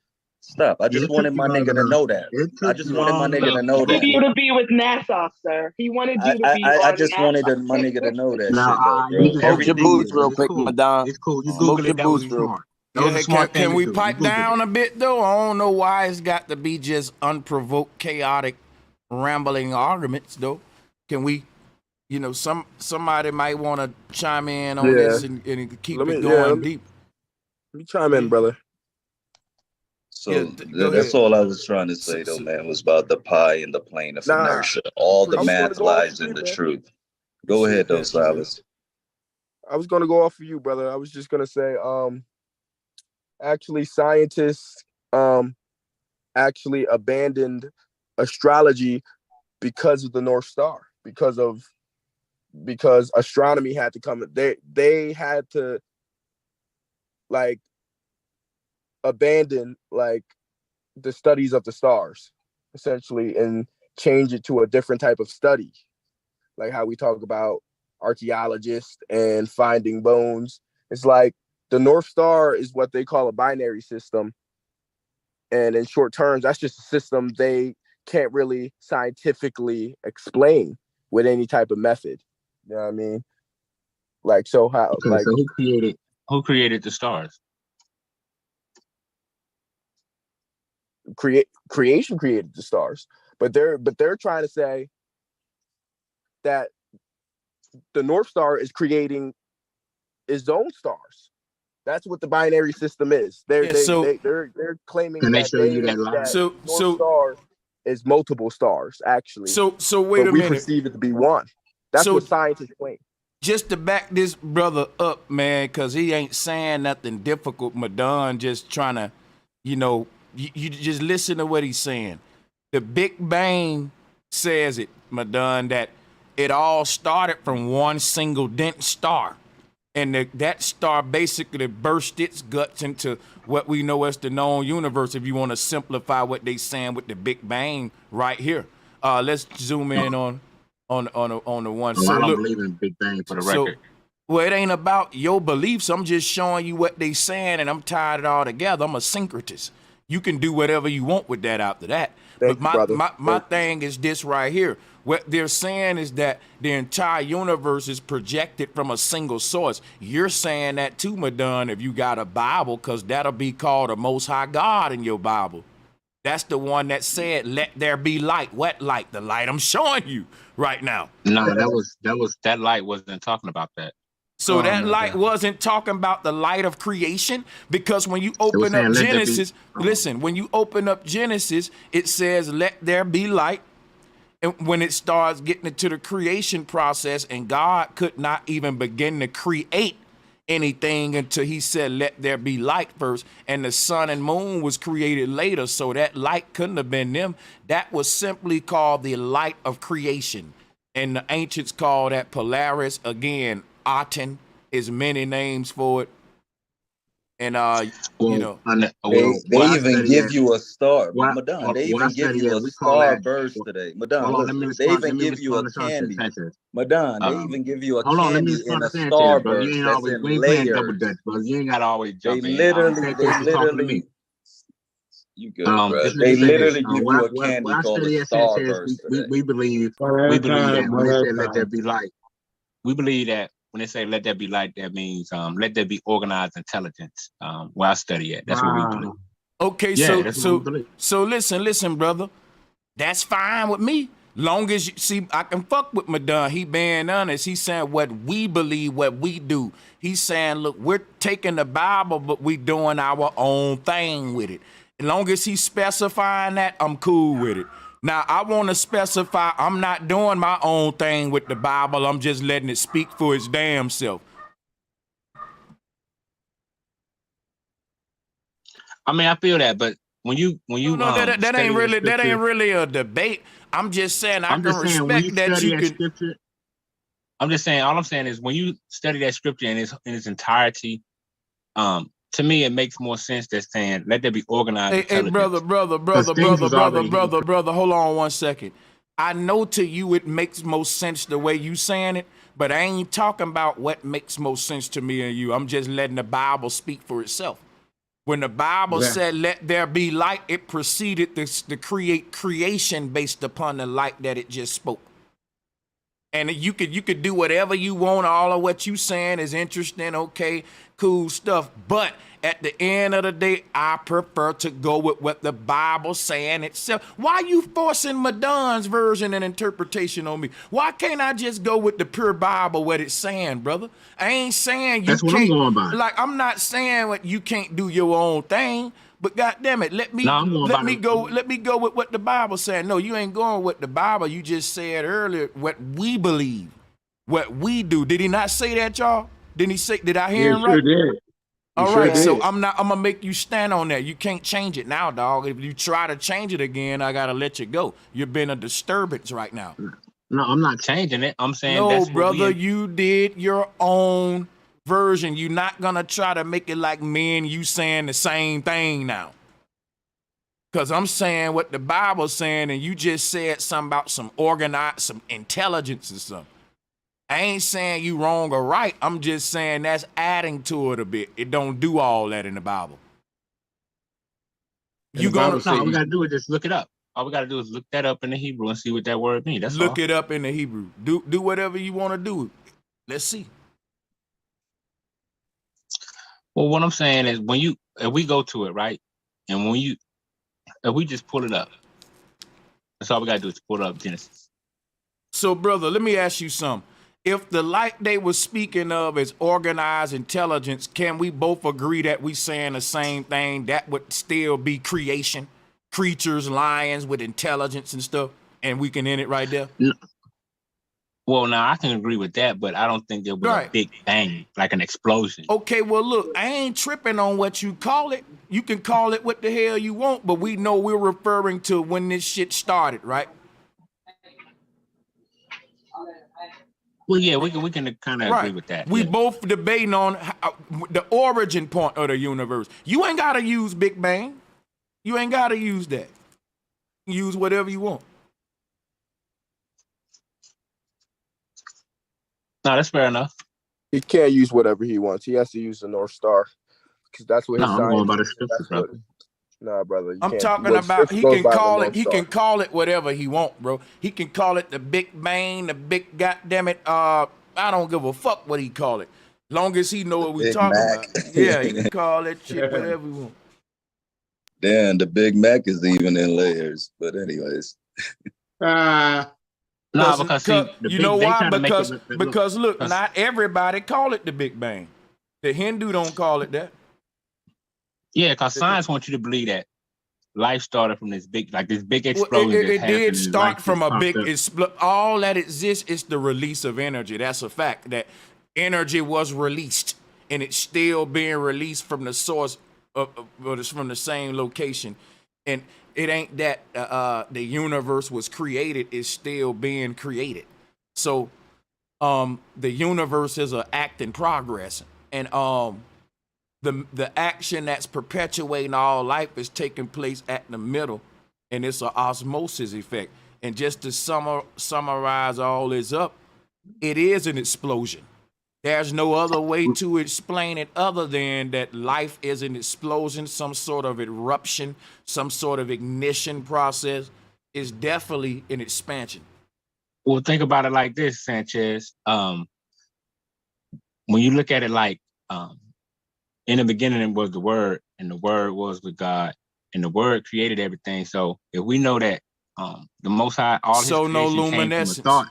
I just wanted my nigga to know that. I just wanted my nigga to know that. He wanted you to be with NASA, sir. He wanted you to be I just wanted my nigga to know that shit, though, bro. Smoke your boots real quick, Madon. It's cool. You Smoke your boots real quick. Can we pipe down a bit, though? I don't know why it's got to be just unprovoked, chaotic, rambling arguments, though. Can we, you know, somebody might want to chime in on this and keep it going deep. Let me chime in, brother. So that's all I was trying to say, though, man, was about the pi and the plane of inertia. All the math lies in the truth. Go ahead, though, Silas. I was going to go off of you, brother. I was just going to say, actually, scientists actually abandoned astrology because of the North Star, because astronomy had to come. They had to, like, abandon like the studies of the stars essentially and change it to a different type of study, like how we talk about archaeologists and finding bones. It's like the North Star is what they call a binary system, and in short terms that's just a system they can't really scientifically explain with any type of method. You know what I mean? Like, so how? Okay, like, so who created the stars? Creation created the stars, but they're trying to say that the North Star is creating its own stars. That's what the binary system is. They're claiming Can they that show you that line? North Star is multiple stars, actually. So wait a we minute. perceive it to be one. That's what scientists claim. Just to back this brother up, man, because he ain't saying nothing difficult. Madon just trying to, you just listen to what he's saying. The Big Bang says it, Madon, that it all started from one single dense star. And that star basically burst its guts into what we know as the known universe, if you want to simplify what they saying with the Big Bang right here. Let's zoom in on the one. So I don't believe in Big Bang for the record. Well, it ain't about your beliefs. I'm just showing you what they saying, and I'm tied it all together. I'm a syncretist. You can do whatever you want with that after that. But my thing is this right here. What they're saying is that the entire universe is projected from a single source. You're saying that too, Madon, if you got a Bible, because that'll be called the Most High God in your Bible. That's the one that said, "Let there be light." What light? The light I'm showing you right now. No, that light wasn't talking about that. So that light wasn't talking about the light of creation, because when you open up Genesis, listen, when you open up Genesis, it says, "Let there be light." And when it starts getting into the creation process, and God could not even begin to create anything until he said, "Let there be light" first, and the sun and moon was created later. So that light couldn't have been them. That was simply called the light of creation. And the ancients call that Polaris. Again, Aten is many names for it. And they even give you a star, Madon. They even give you a star burst today, Madon. They even give you a candy, Madon. They even give you a candy in a star burst that's in layers. You ain't gotta always jump in. They literally. You good, bro? They literally give you a candy called a star burst. We believe that when they say "let there be light," we believe that. When they say "let there be light," that means let there be organized intelligence. Where I study at, that's what we believe. Okay, yeah, so listen, brother. That's fine with me. Long as you see, I can fuck with Madon. He being honest. He's saying what we believe, what we do. He's saying, look, we're taking the Bible, but we doing our own thing with it. As long as he's specifying that, I'm cool with it. Now, I want to specify I'm not doing my own thing with the Bible. I'm just letting it speak for its damn self. I mean, I feel that, but when you that ain't really a debate. I'm just saying I can respect that you can. Scripture, I'm just saying, all I'm saying is when you study that scripture in its entirety, to me, it makes more sense than saying, "Let there be organized." Hey, brother, hold on 1 second. I know to you it makes most sense the way you saying it, but I ain't talking about what makes most sense to me and you. I'm just letting the Bible speak for itself. When the Bible said, "Let there be light," it proceeded to create creation based upon the light that it just spoke. And you could do whatever you want. All of what you saying is interesting, okay, cool stuff. But at the end of the day, I prefer to go with what the Bible's saying itself. Why you forcing Madon's version and interpretation on me? Why can't I just go with the pure Bible, what it's saying, brother? I ain't saying you That's what can't. I'm going by. Like, I'm not saying what you can't do your own thing. But goddamn it, let me go with what the Bible said. No, you ain't going with the Bible. You just said earlier what we believe, what we do. Did he not say that, y'all? Did I hear him right? Sure did. All right, so I'm gonna make you stand on that. You can't change it now, dog. If you try to change it again, I gotta let you go. You've been a disturbance right now. No, I'm not changing it. I'm saying no, that's brother, you did your own version. You're not gonna try to make it like me and you saying the same thing now. Cause I'm saying what the Bible's saying, and you just said something about some organized, some intelligence or something. I ain't saying you wrong or right. I'm just saying that's adding to it a bit. It don't do all that in the Bible. All we gotta do is just look it up. all we got to do is look that up in the Hebrew and see what that word means. That's Look all. it up in the Hebrew. Do whatever you want to do. Let's see. Well, what I'm saying is if we go to it, right? And if we just pull it up, that's all we got to do is pull up Genesis. So, brother, let me ask you something. If the light they were speaking of is organized intelligence, can we both agree that we saying the same thing? That would still be creation, creatures, lions with intelligence and stuff, and we can end it right there? Well, now I can agree with that, but I don't think there was a big bang, like an explosion. Okay, well, look, I ain't tripping on what you call it. You can call it what the hell you want, but we know we're referring to when this shit started, right? Well, yeah, we can kind of agree with that. We both debating on the origin point of the universe. You ain't got to use Big Bang. You ain't got to use that. Use whatever you want. No, that's fair enough. He can't use whatever he wants. He has to use the North Star because that's what his I'm going by the science. scripture, brother. Nah, brother. I'm talking about he can call it. He can call it whatever he want, bro. He can call it the Big Bang, the big goddamn it. I don't give a fuck what he call it. Long as he know what we talking about. Yeah, he can call that shit whatever he want. Damn, the Big Mac is even in layers. But anyways. No, because you know why? Because look, not everybody call it the Big Bang. The Hindu don't call it that. Yeah, because science wants you to believe that life started from this big explosion. Well, it did start from a big. All that exists is the release of energy. That's a fact. That energy was released, and it's still being released from the source from the same location. And it ain't that the universe was created; it's still being created. So, the universe is an act in progress, and the action that's perpetuating all life is taking place at the middle, and it's an osmosis effect. And just to summarize all this up, it is an explosion. There's no other way to explain it other than that life is an explosion, some sort of eruption, some sort of ignition process. Is definitely an expansion. Well, think about it like this, Sanchez. When you look at it like in the beginning was the Word, and the Word was with God, and the Word created everything. So if we know that the Most High, all his creation came from a thought.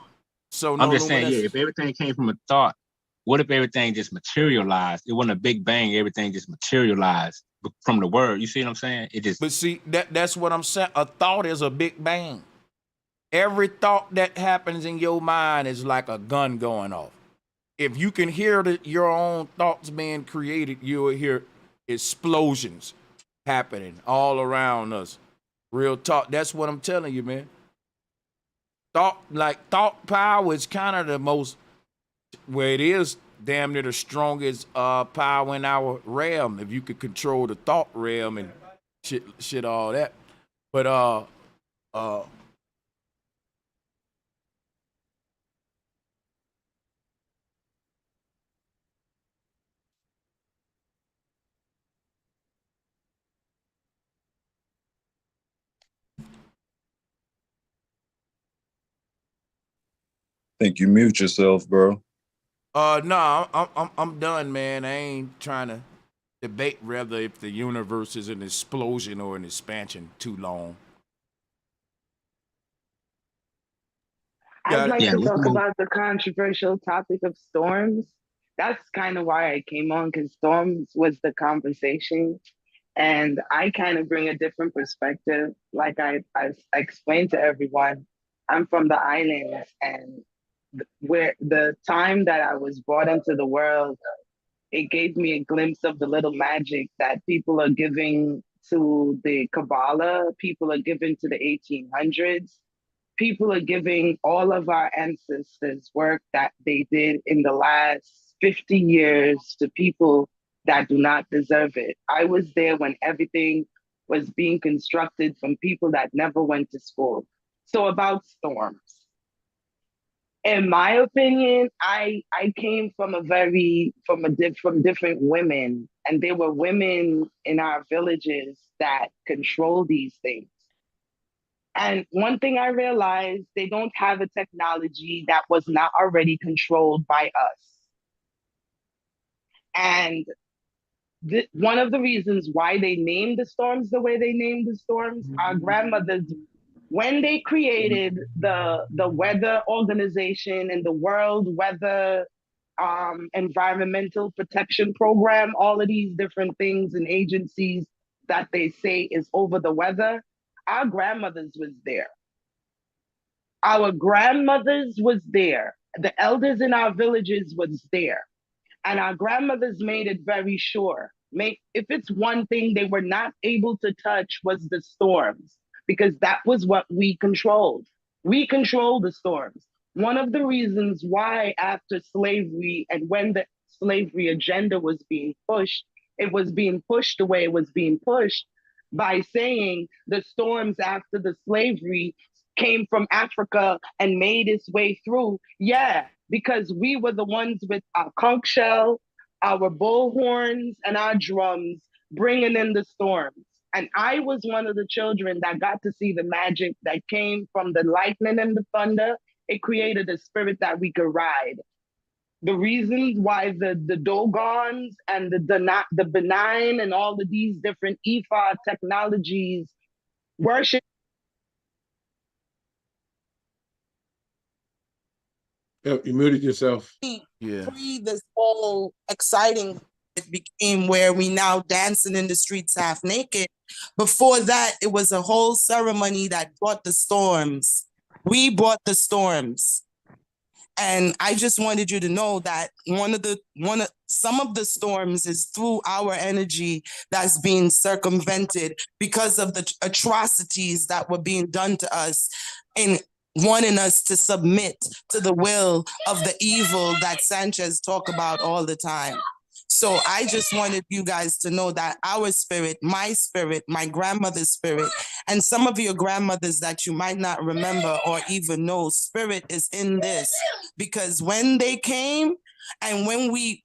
I'm just saying, yeah, if everything came from a thought, what if everything just materialized? It wasn't a big bang, everything just materialized from the Word. You see what I'm saying? It just. But see, that's what I'm saying. A thought is a big bang. Every thought that happens in your mind is like a gun going off. If you can hear your own thoughts being created, you will hear explosions happening all around us. Real talk. That's what I'm telling you, man. Thought power is kind of the most, where it is damn near the strongest power in our realm. If you could control the thought realm and shit all that. But think you mute yourself, bro. No, I'm done, man. I ain't trying to debate whether if the universe is an explosion or an expansion too long. I'd like to talk about the controversial topic of storms. That's kind of why I came on, because storms was the conversation. And I kind of bring a different perspective. Like I explained to everyone, I'm from the islands, and where the time that I was brought into the world, it gave me a glimpse of the little magic that people are giving to the Kabbalah, people are giving to the 1800s. People are giving all of our ancestors work that they did in the last 50 years to people that do not deserve it. I was there when everything was being constructed from people that never went to school. So about storms. In my opinion, I came from from different women, and there were women in our villages that control these things. And one thing I realized, they don't have a technology that was not already controlled by us. And one of the reasons why they named the storms the way they named the storms, our grandmothers, when they created the weather organization and the World Weather Environmental Protection Program, all of these different things and agencies that they say is over the weather, our grandmothers was there. Our grandmothers was there. The elders in our villages was there. And our grandmothers made it very sure. If it's one thing they were not able to touch was the storms, because that was what we controlled. We controlled the storms. One of the reasons why after slavery and when the slavery agenda was being pushed, it was being pushed the way it was being pushed by saying the storms after the slavery came from Africa and made its way through. Yeah, because we were the ones with our conch shell, our bullhorns, and our drums bringing in the storms. And I was one of the children that got to see the magic that came from the lightning and the thunder. It created a spirit that we could ride. The reasons why the Dogons and the benign and all of these different Ifa technologies worship. You muted yourself. Yeah. This whole exciting, it became where we now dancing in the streets half naked. Before that, it was a whole ceremony that brought the storms. We brought the storms. And I just wanted you to know that some of the storms is through our energy that's being circumvented because of the atrocities that were being done to us in wanting us to submit to the will of the evil that Sanchez talk about all the time. So I just wanted you guys to know that our spirit, my grandmother's spirit, and some of your grandmothers that you might not remember or even know, spirit is in this. Because when they came and when we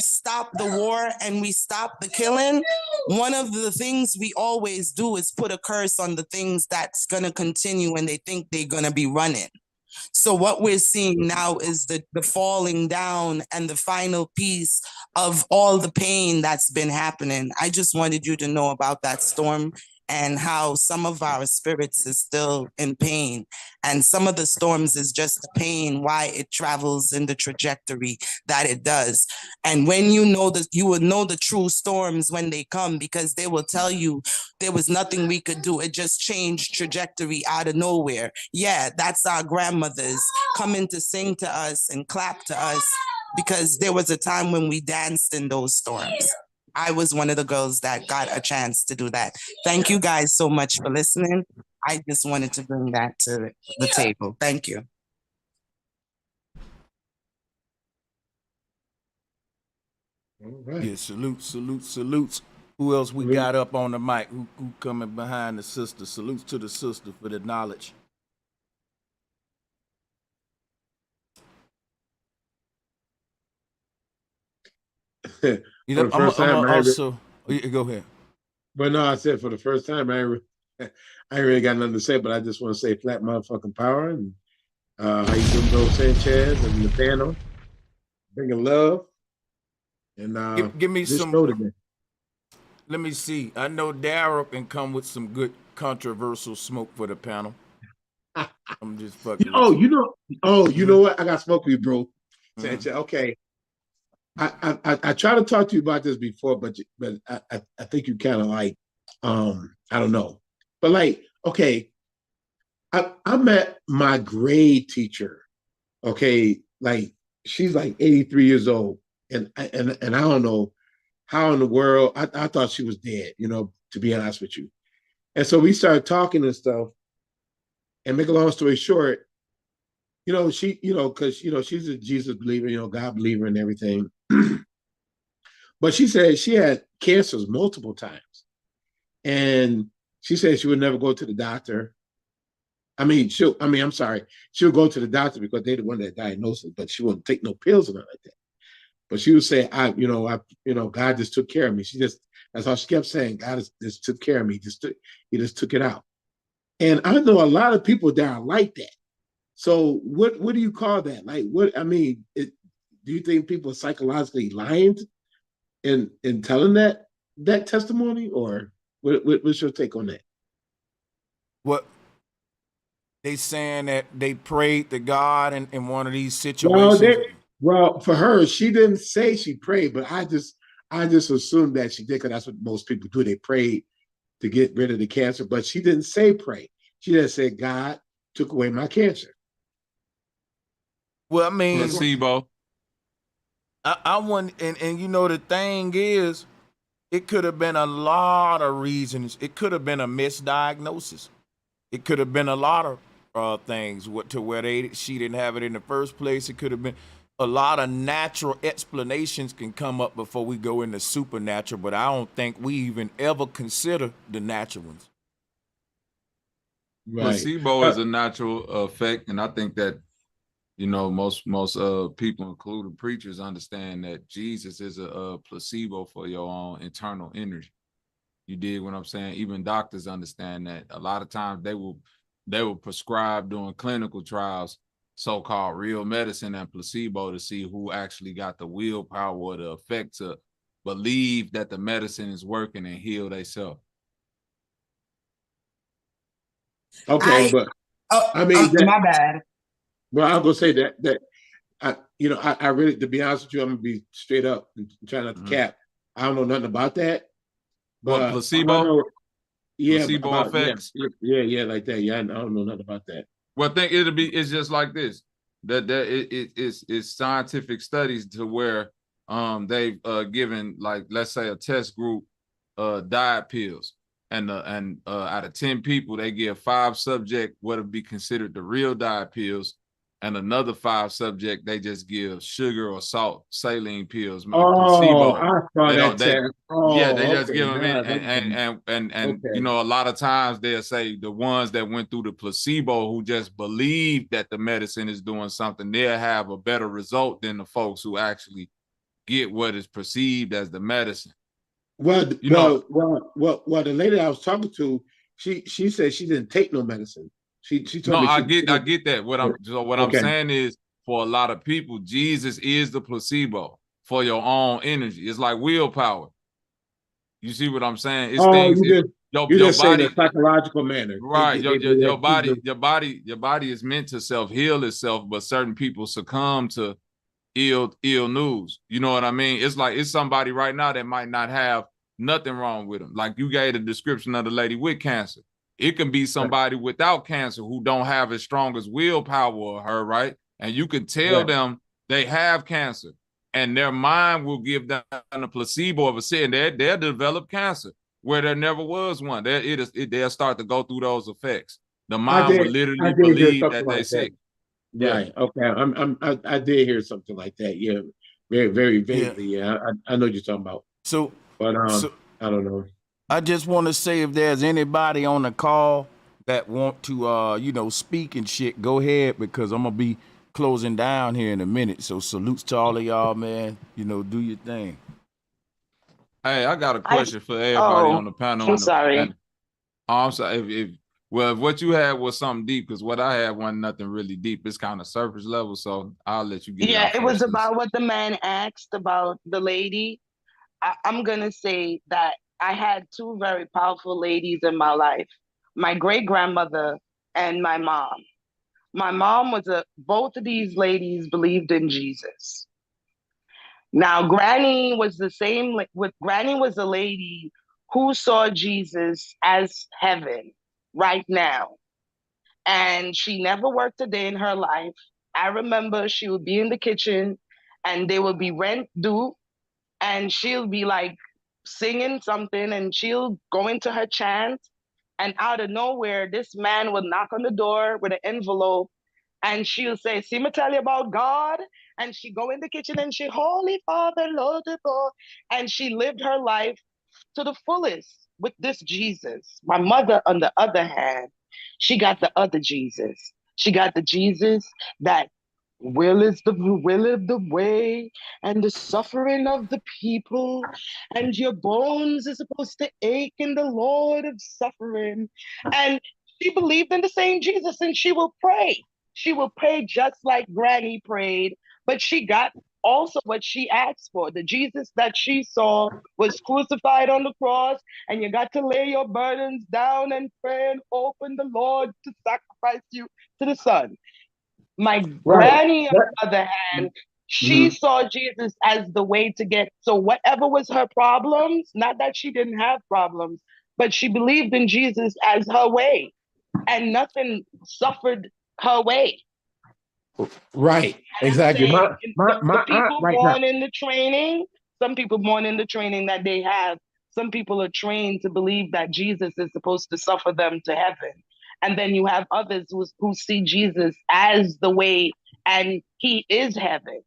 stopped the war and we stopped the killing, one of the things we always do is put a curse on the things that's going to continue when they think they're going to be running. So what we're seeing now is the falling down and the final piece of all the pain that's been happening. I just wanted you to know about that storm and how some of our spirits is still in pain. And some of the storms is just the pain, why it travels in the trajectory that it does. And when you know that, you will know the true storms when they come, because they will tell you there was nothing we could do. It just changed trajectory out of nowhere. Yeah, that's our grandmothers coming to sing to us and clap to us, because there was a time when we danced in those storms. I was one of the girls that got a chance to do that. Thank you guys so much for listening. I just wanted to bring that to the table. Thank you. All right. Yeah, salutes. Who else we got up on the mic? Who coming behind the sister? Salutes to the sister for the knowledge. You know, I'm also go ahead. But no, I said for the first time, I ain't really got nothing to say, but I just want to say flat motherfucking power and how you doing, though, Sanchez and Nathaniel, bringing love and give me this some. show today. Let me see. I know Daryl can come with some good controversial smoke for the panel. I'm just fucking. You know what? I got smoke for you, bro. Sanchez, okay. I tried to talk to you about this before, but I think you kind of like, I don't know. But like, okay, I met my grade teacher, okay, like she's like 83 years old. And I don't know how in the world, I thought she was dead, you know, to be honest with you. And so we started talking and stuff. And make a long story short, you know, she, you know, because, you know, she's a Jesus believer, you know, God believer and everything. But she said she had cancers multiple times. And she said she would never go to the doctor. She'll go to the doctor because they're the one that diagnosed it, but she wouldn't take no pills or nothing like that. But she would say, God just took care of me. That's all she kept saying. God just took care of me. He just took it out. And I know a lot of people that are like that. So what do you call that? Like what? I mean, do you think people are psychologically lying in telling that testimony, or what's your take on that? What they saying that they prayed to God in one of these situations? Well, for her, she didn't say she prayed, but I just assumed that she did, because that's what most people do. They prayed to get rid of the cancer, but she didn't say pray. She just said, God took away my cancer. Well, I mean, placebo. I want, and you know, the thing is, it could have been a lot of reasons. It could have been a misdiagnosis. It could have been a lot of things to where she didn't have it in the first place. It could have been a lot of natural explanations can come up before we go into supernatural, but I don't think we even ever consider the natural ones. Right. Placebo is a natural effect, and I think that, you know, most people, including preachers, understand that Jesus is a placebo for your own internal energy. You dig what I'm saying? Even doctors understand that. A lot of times they will prescribe during clinical trials so-called real medicine and placebo to see who actually got the willpower or the effect to believe that the medicine is working and heal themselves. Okay, but I mean, my bad. Well, I'm gonna say that I really, to be honest with you, I'm gonna be straight up and try not to cap. I don't know nothing about that. But what, placebo? Placebo about, effects? Yeah, like that. Yeah, I don't know nothing about that. Well, I think it's just like this. That it's scientific studies to where they've given, like, let's say a test group diet pills, and out of 10 people they give 5 subject what would be considered the real diet pills, and another 5 subject they just give sugar or salt saline pills. Placebo. I saw that test. Yeah, they just give them and you know, a lot of times they'll say the ones that went through the placebo who just believe that the medicine is doing something, they'll have a better result than the folks who actually get what is perceived as the medicine. Well, the lady I was talking to, she said she didn't take no medicine. She told me. I get that. What I'm saying is, for a lot of people, Jesus is the placebo for your own energy. It's like willpower. You see what I'm saying? It's things. You just say in a psychological manner, right? Your body is meant to self-heal itself, but certain people succumb to ill news. You know what I mean? It's like it's somebody right now that might not have nothing wrong with them. Like you gave the description of the lady with cancer. It can be somebody without cancer who don't have as strong as willpower as her, right? And you can tell them they have cancer, and their mind will give them a placebo of a sin. They'll develop cancer where there never was one. They'll start to go through those effects. The mind will literally believe that they're sick. Right. Okay. I did hear something like that. Yeah. Very, very vaguely. Yeah. I know what you're talking about. So, but I don't know. I just want to say, if there's anybody on the call that want to speak and shit, go ahead, because I'm gonna be closing down here in a minute. So salutes to all of y'all, man. Do your thing. Hey, I got a question for everybody on the panel. I'm sorry. I'm sorry. If what you had was something deep, because what I had wasn't nothing really deep. It's kind of surface level, so I'll let you get it. Yeah, it was about what the man asked about the lady. I'm gonna say that I had 2 very powerful ladies in my life, my great-grandmother and my mom. My mom both of these ladies believed in Jesus. Now, Granny was Granny was a lady who saw Jesus as heaven right now. And she never worked a day in her life. I remember she would be in the kitchen and there would be rent due, and she'll be like singing something, and she'll go into her chant, and out of nowhere, this man would knock on the door with an envelope, and she'll say, "See me tell you about God?" And she go in the kitchen and she, "Holy Father, Lord of all," and she lived her life to the fullest with this Jesus. My mother, on the other hand, she got the other Jesus. She got the Jesus that will of the way and the suffering of the people, and your bones are supposed to ache in the Lord of suffering. And she believed in the same Jesus, and she will pray. She will pray just like Granny prayed, but she got also what she asked for. The Jesus that she saw was crucified on the cross, and you got to lay your burdens down and pray and open the Lord to sacrifice you to the Son. My granny, on the other hand, she saw Jesus as the way to get, so whatever was her problems, not that she didn't have problems, but she believed in Jesus as her way, and nothing suffered her way. Right. Exactly. My aunt right now. In the training, some people born in the training that they have, some people are trained to believe that Jesus is supposed to suffer them to heaven. And then you have others who see Jesus as the way, and he is heaven.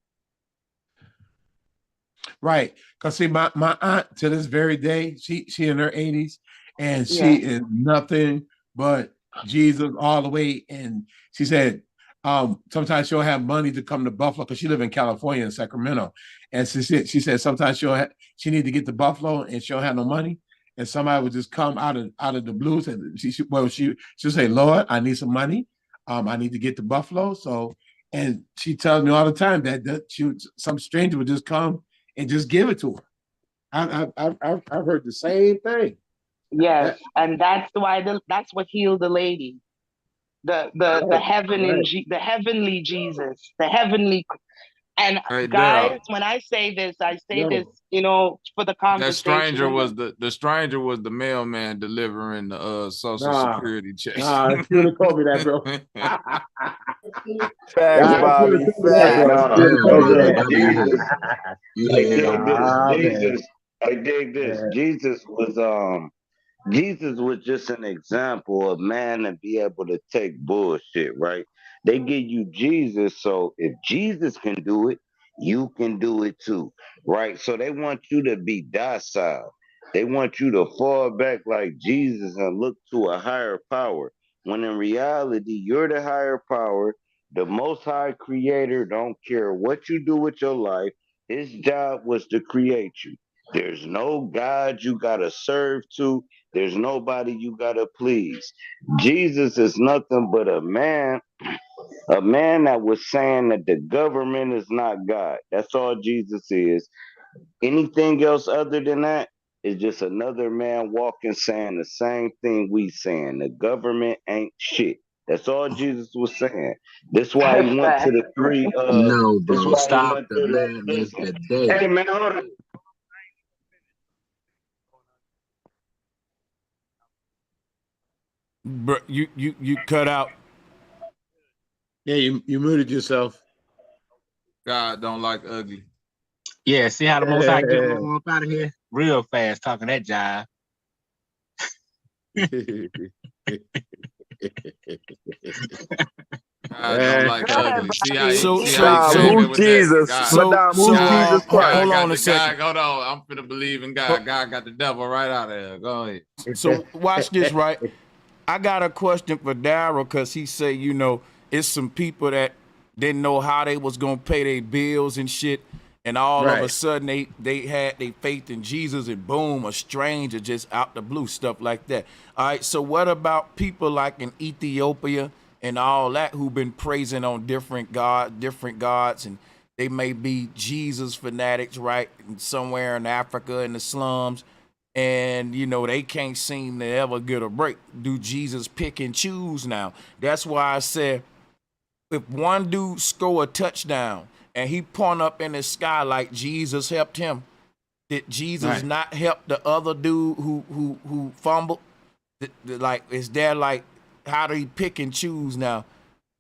Right. Because see, my aunt to this very day, she in her 80s, and she is nothing but Jesus all the way. And she said, sometimes she'll have money to come to Buffalo because she live in California in Sacramento. And she said sometimes she need to get to Buffalo and she'll have no money. And somebody would just come out of the blues, and she'll say, Lord, I need some money. I need to get to Buffalo. So, and she tells me all the time that some stranger would just come and just give it to her. I've heard the same thing. Yes, and that's why that's what healed the lady. The heavenly Jesus, the heavenly. And guys, when I say this, for the conversation. That stranger was the stranger was the mailman delivering the Social Security check. You would have told me that, bro. Facts, Bobby. I dig this. Jesus was just an example of man to be able to take bullshit, right? They give you Jesus, so if Jesus can do it, you can do it too, right? So they want you to be docile. They want you to fall back like Jesus and look to a higher power. When in reality, you're the higher power. The Most High Creator don't care what you do with your life. His job was to create you. There's no God you gotta serve to. There's nobody you gotta please. Jesus is nothing but a man that was saying that the government is not God. That's all Jesus is. Anything else other than that is just another man walking saying the same thing we saying. The government ain't shit. That's all Jesus was saying. That's why he went to the three. No, bro. Stop the madness today. Hey, man, hold on. Bro, you cut out. Yeah, you muted yourself. God don't like ugly. Yeah, see how the Most High get him up out of here real fast, talking that jive. God don't like ugly. See how Jesus. Hold on a second. Hold on. I'm finna believe in God. God got the devil right out of there. Go ahead. So watch this, right? I got a question for Daryl, because he said, it's some people that didn't know how they was gonna pay their bills and shit, and all of a sudden they had their faith in Jesus, and boom, a stranger just out the blue, stuff like that. All right, so what about people like in Ethiopia and all that who've been praising on different gods, and they may be Jesus fanatics, right? Somewhere in Africa in the slums, and they can't seem to ever get a break. Do Jesus pick and choose now? That's why I said, if one dude score a touchdown and he point up in the sky like Jesus helped him, did Jesus not help the other dude who fumbled? Like, is there like, how do he pick and choose now?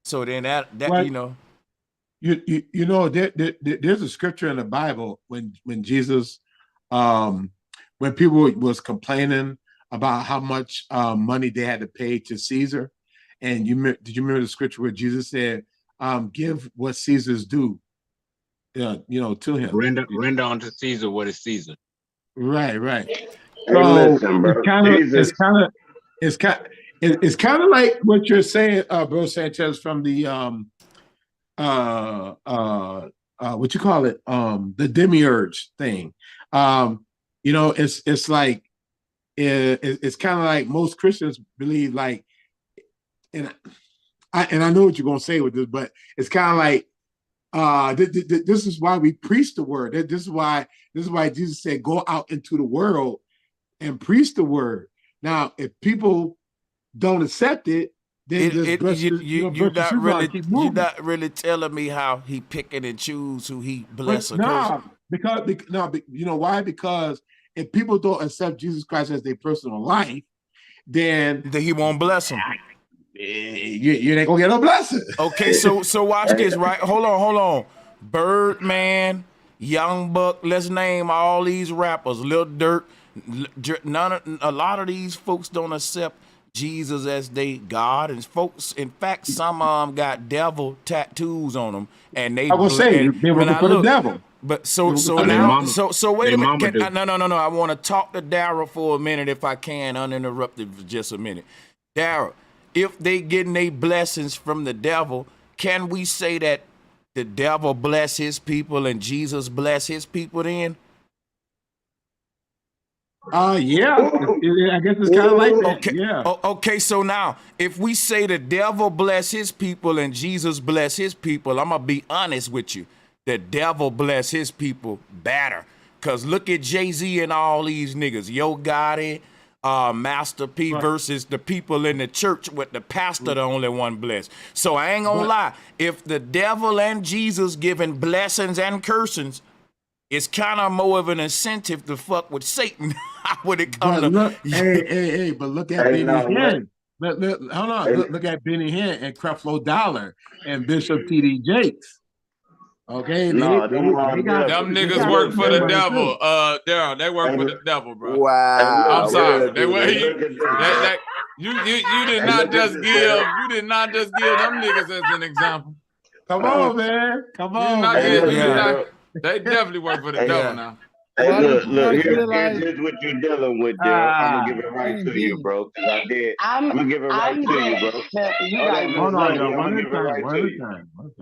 So then there's a scripture in the Bible when Jesus, when people was complaining about how much money they had to pay to Caesar, and did you remember the scripture where Jesus said, "Give what Caesar's due," to him. Render unto Caesar what is Caesar. Right. Hey, So listen, bro. it's kind of like what you're saying, bro Sanchez, from the what you call it, the demiurge thing. It's like it's kind of like most Christians believe, like and I know what you're gonna say with this, but it's kind of like this is why we preach the word. This is why Jesus said, "Go out into the world and preach the word." Now, if people don't accept it, then you're not really telling me how he picking and choose who he bless or curse. Because you know why? Because if people don't accept Jesus Christ as their personal life, then he won't bless them. You ain't gonna get no blessing. Okay, so watch this, right? Hold on. Birdman, Young Buck, let's name all these rappers. Lil Durk, a lot of these folks don't accept Jesus as they God, and folks, in fact, some of them got devil tattoos on them, and they. I was saying they working for the devil. But so wait a minute. No. I want to talk to Dara for a minute, if I can, uninterrupted for just a minute. Dara, if they getting their blessings from the devil, can we say that the devil bless his people and Jesus bless his people then? Yeah. I guess it's kind of like that. Okay. Yeah. Okay, so now if we say the devil bless his people and Jesus bless his people, I'm gonna be honest with you. The devil bless his people better. Cause look at Jay-Z and all these niggas. Yo Gotti, Master P versus the people in the church with the pastor the only one blessed. So I ain't gonna lie. If the devil and Jesus giving blessings and cursings, it's kind of more of an incentive to fuck with Satan when it comes to. But look at Benny Hinn. Hold on. Look at Benny Hinn and Creflo Dollar and Bishop T.D. Jakes. Okay, them niggas work for the devil. Daryl, they work for the devil, bro. Wow. I'm sorry. You did not just give them niggas as an example. Come on, man. Come on. They definitely work for the devil now. Hey, look, here's what you're dealing with, Daryl. I'm gonna give it right to you, bro. Because I did. I'm gonna give it right to you, bro. Hold on, y'all.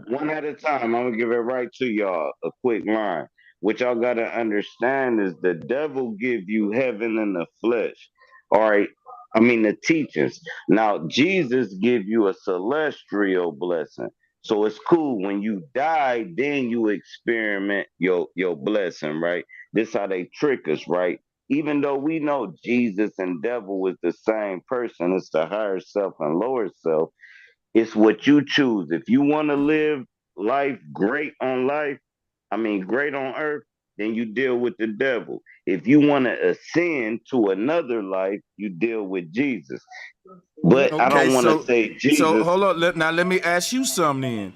One at a time. I'm gonna give it right to y'all. A quick line. What y'all gotta understand is the devil give you heaven in the flesh. All right. I mean the teachings. Now Jesus give you a celestial blessing. So it's cool when you die, then you experiment your blessing, right? This how they trick us, right? Even though we know Jesus and devil is the same person, it's the higher self and lower self. It's what you choose. If you want to live life great on great on earth, then you deal with the devil. If you want to ascend to another life, you deal with Jesus. But I don't want to say Jesus. So hold on. Now let me ask you something then.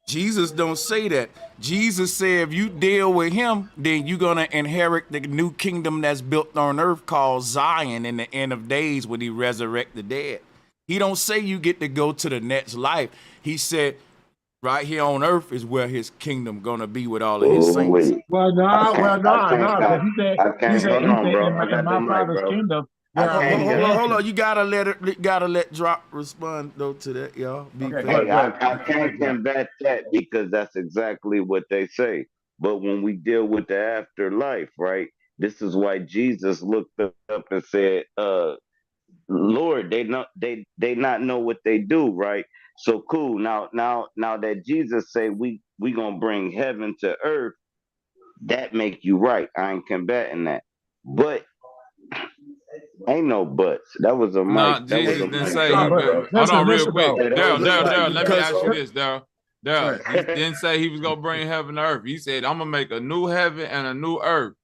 Jesus don't say that. Jesus said if you deal with him, then you're going to inherit the new kingdom that's built on earth called Zion in the end of days when he resurrect the dead. He don't say you get to go to the next life. He said right here on earth is where his kingdom going to be with all of his saints. Well, no. He said in my father's kingdom. Hold on. You gotta let Drop respond though to that, y'all. I can't combat that because that's exactly what they say. But when we deal with the afterlife, right? This is why Jesus looked up and said, Lord, they not know what they do, right? So cool. Now that Jesus say we gonna bring heaven to earth, that make you right. I ain't combating that. But ain't no buts. That was a mic. Nah, Jesus didn't say. Hold on, real quick. Daryl, let me ask you this, Daryl. He didn't say he was gonna bring heaven to earth. He said, "I'm gonna make a new heaven and a new earth,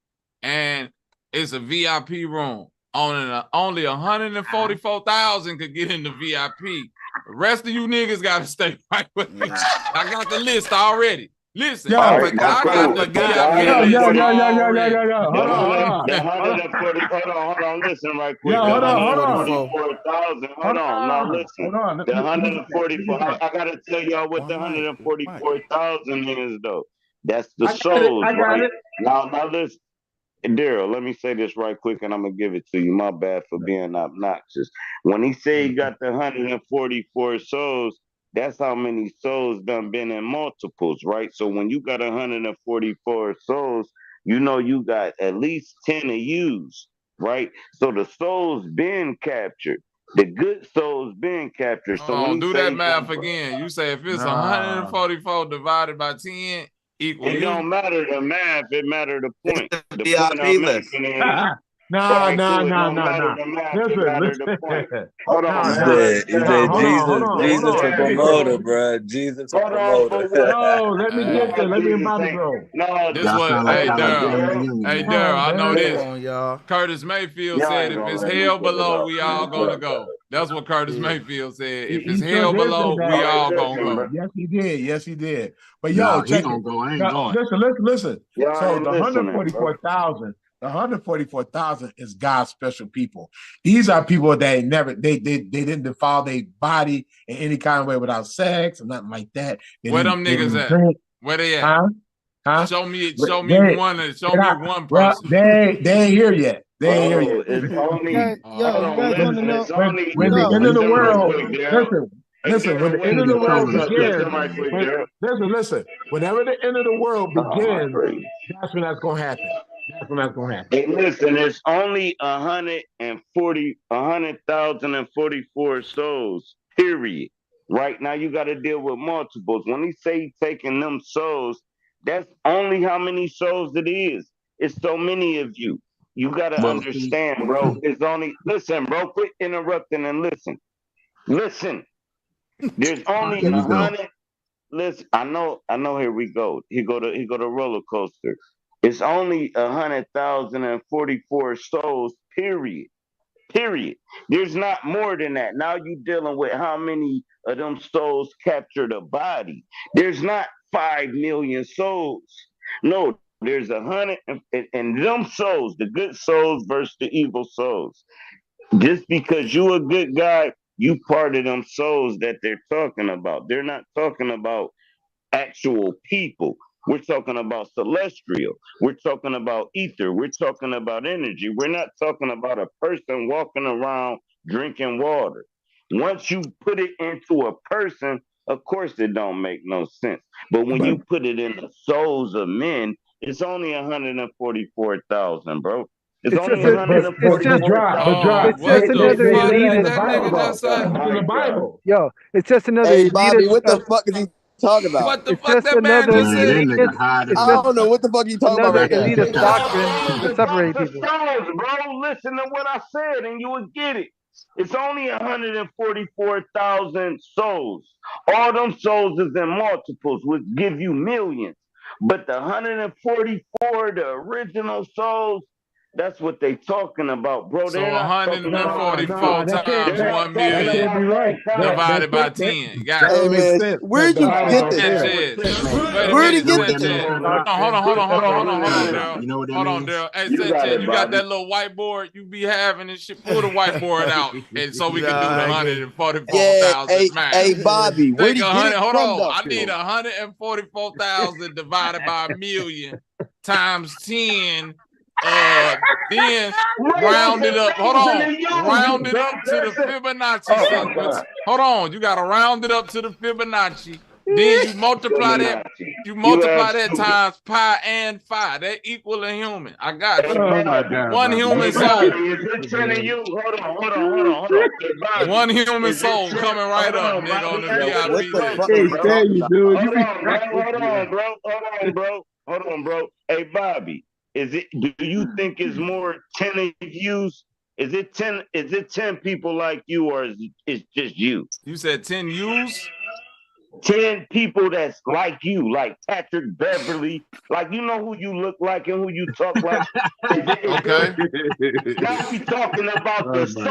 and it's a VIP room. Only 144,000 could get in the VIP. The rest of you niggas gotta stay right with me. I got the list already." Listen, I got the guy. Hold on. Listen right quick. Hold on. Now listen. The 144. I gotta tell y'all what the 144,000 is, though. That's the souls, right? Now listen. Daryl, let me say this right quick, and I'm gonna give it to you. My bad for being obnoxious. When he say he got the 144 souls, that's how many souls done been in multiples, right? So when you got 144 souls, you know you got at least 10 of yous, right? So the souls been captured. The good souls being captured. So when he do that math again. You say if it's 144 divided by 10 equal it you. don't matter the math, it matter the point. The VIP point I'm list. making is Nah. It don't matter the math, it matter the point. Hold on, He man. said Jesus the promoter, bro. Jesus the promoter. No, let me get there. Let me invite him. No, this what hey Daryl, I know this. Come on, y'all. Curtis Mayfield said if it's hell below, we all gonna go. That's what Curtis Mayfield said. If it's hell below, we all gonna go. Yes, he did. Yes, he did. But yo, check it. Go. I ain't going. Listen. Y'all So ain't the listening, 144,000 is God's special people. These are people that they didn't defile their body in any kind of way without sex or nothing like that. Where them niggas at? Where they at? Huh? Show me one person. They ain't here yet. They ain't here yet. It's only when the end of the world, listen, when the end of the world begins, listen, whenever the end of the world begins, that's when that's gonna happen. Hey, listen, it's only 100,044 souls, period. Right now, you got to deal with multiples. When he say taking them souls, that's only how many souls it is. It's so many of you. You got to understand, bro. It's only, listen, bro, quit interrupting and listen. Listen, there's only 100. Listen, I know, here we go. He go to roller coaster. It's only 100,044 souls, period. There's not more than that. Now you dealing with how many of them souls captured a body. There's not 5 million souls. No, there's 100, and them souls, the good souls versus the evil souls. Just because you a good guy, you part of them souls that they're talking about. They're not talking about actual people. We're talking about celestial. We're talking about ether. We're talking about energy. We're not talking about a person walking around drinking water. Once you put it into a person, of course it don't make no sense. But when you put it in the souls of men, it's only 144,000, bro. It's only 144,000. It's just another elite in the Bible. Yo, it's just another Hey, Bobby, what the fuck is he talking about? What the fuck that man just said? I don't know what the fuck you talking about right now. Elitist doctrine to separate people. Souls, bro. Listen to what I said, and you would get it. It's only 144,000 souls. All them souls is in multiples, which give you millions. But the 144, the original souls, that's what they talking about, bro. So 144 times 1 million divided by 10. Got hey, man, where'd you get this? Where'd you get this? Hold on, Daryl. You know what that means? Daryl. Hey, Sanchez, you got that little whiteboard you be having and shit. Pull the whiteboard out, and so we can do the 144,000 math. Hey, Bobby, where'd you get it from? I need 144,000 divided by a million times 10. Then round it up. Round it up to the Fibonacci sequence. Hold on, you gotta round it up to the Fibonacci. Then you multiply that. You multiply that times pi and phi. That equal a human. I got you. One human soul. One human soul coming right up, nigga, on the VIP. Hold on, bro. Hey, Bobby. Do you think it's more 10 of yous? Is it 10 people like you, or is it just you? You said 10 yous? 10 people that's like you, like Patrick Beverly, like you know who you look like and who you talk like. Okay. Now we talking about the soul.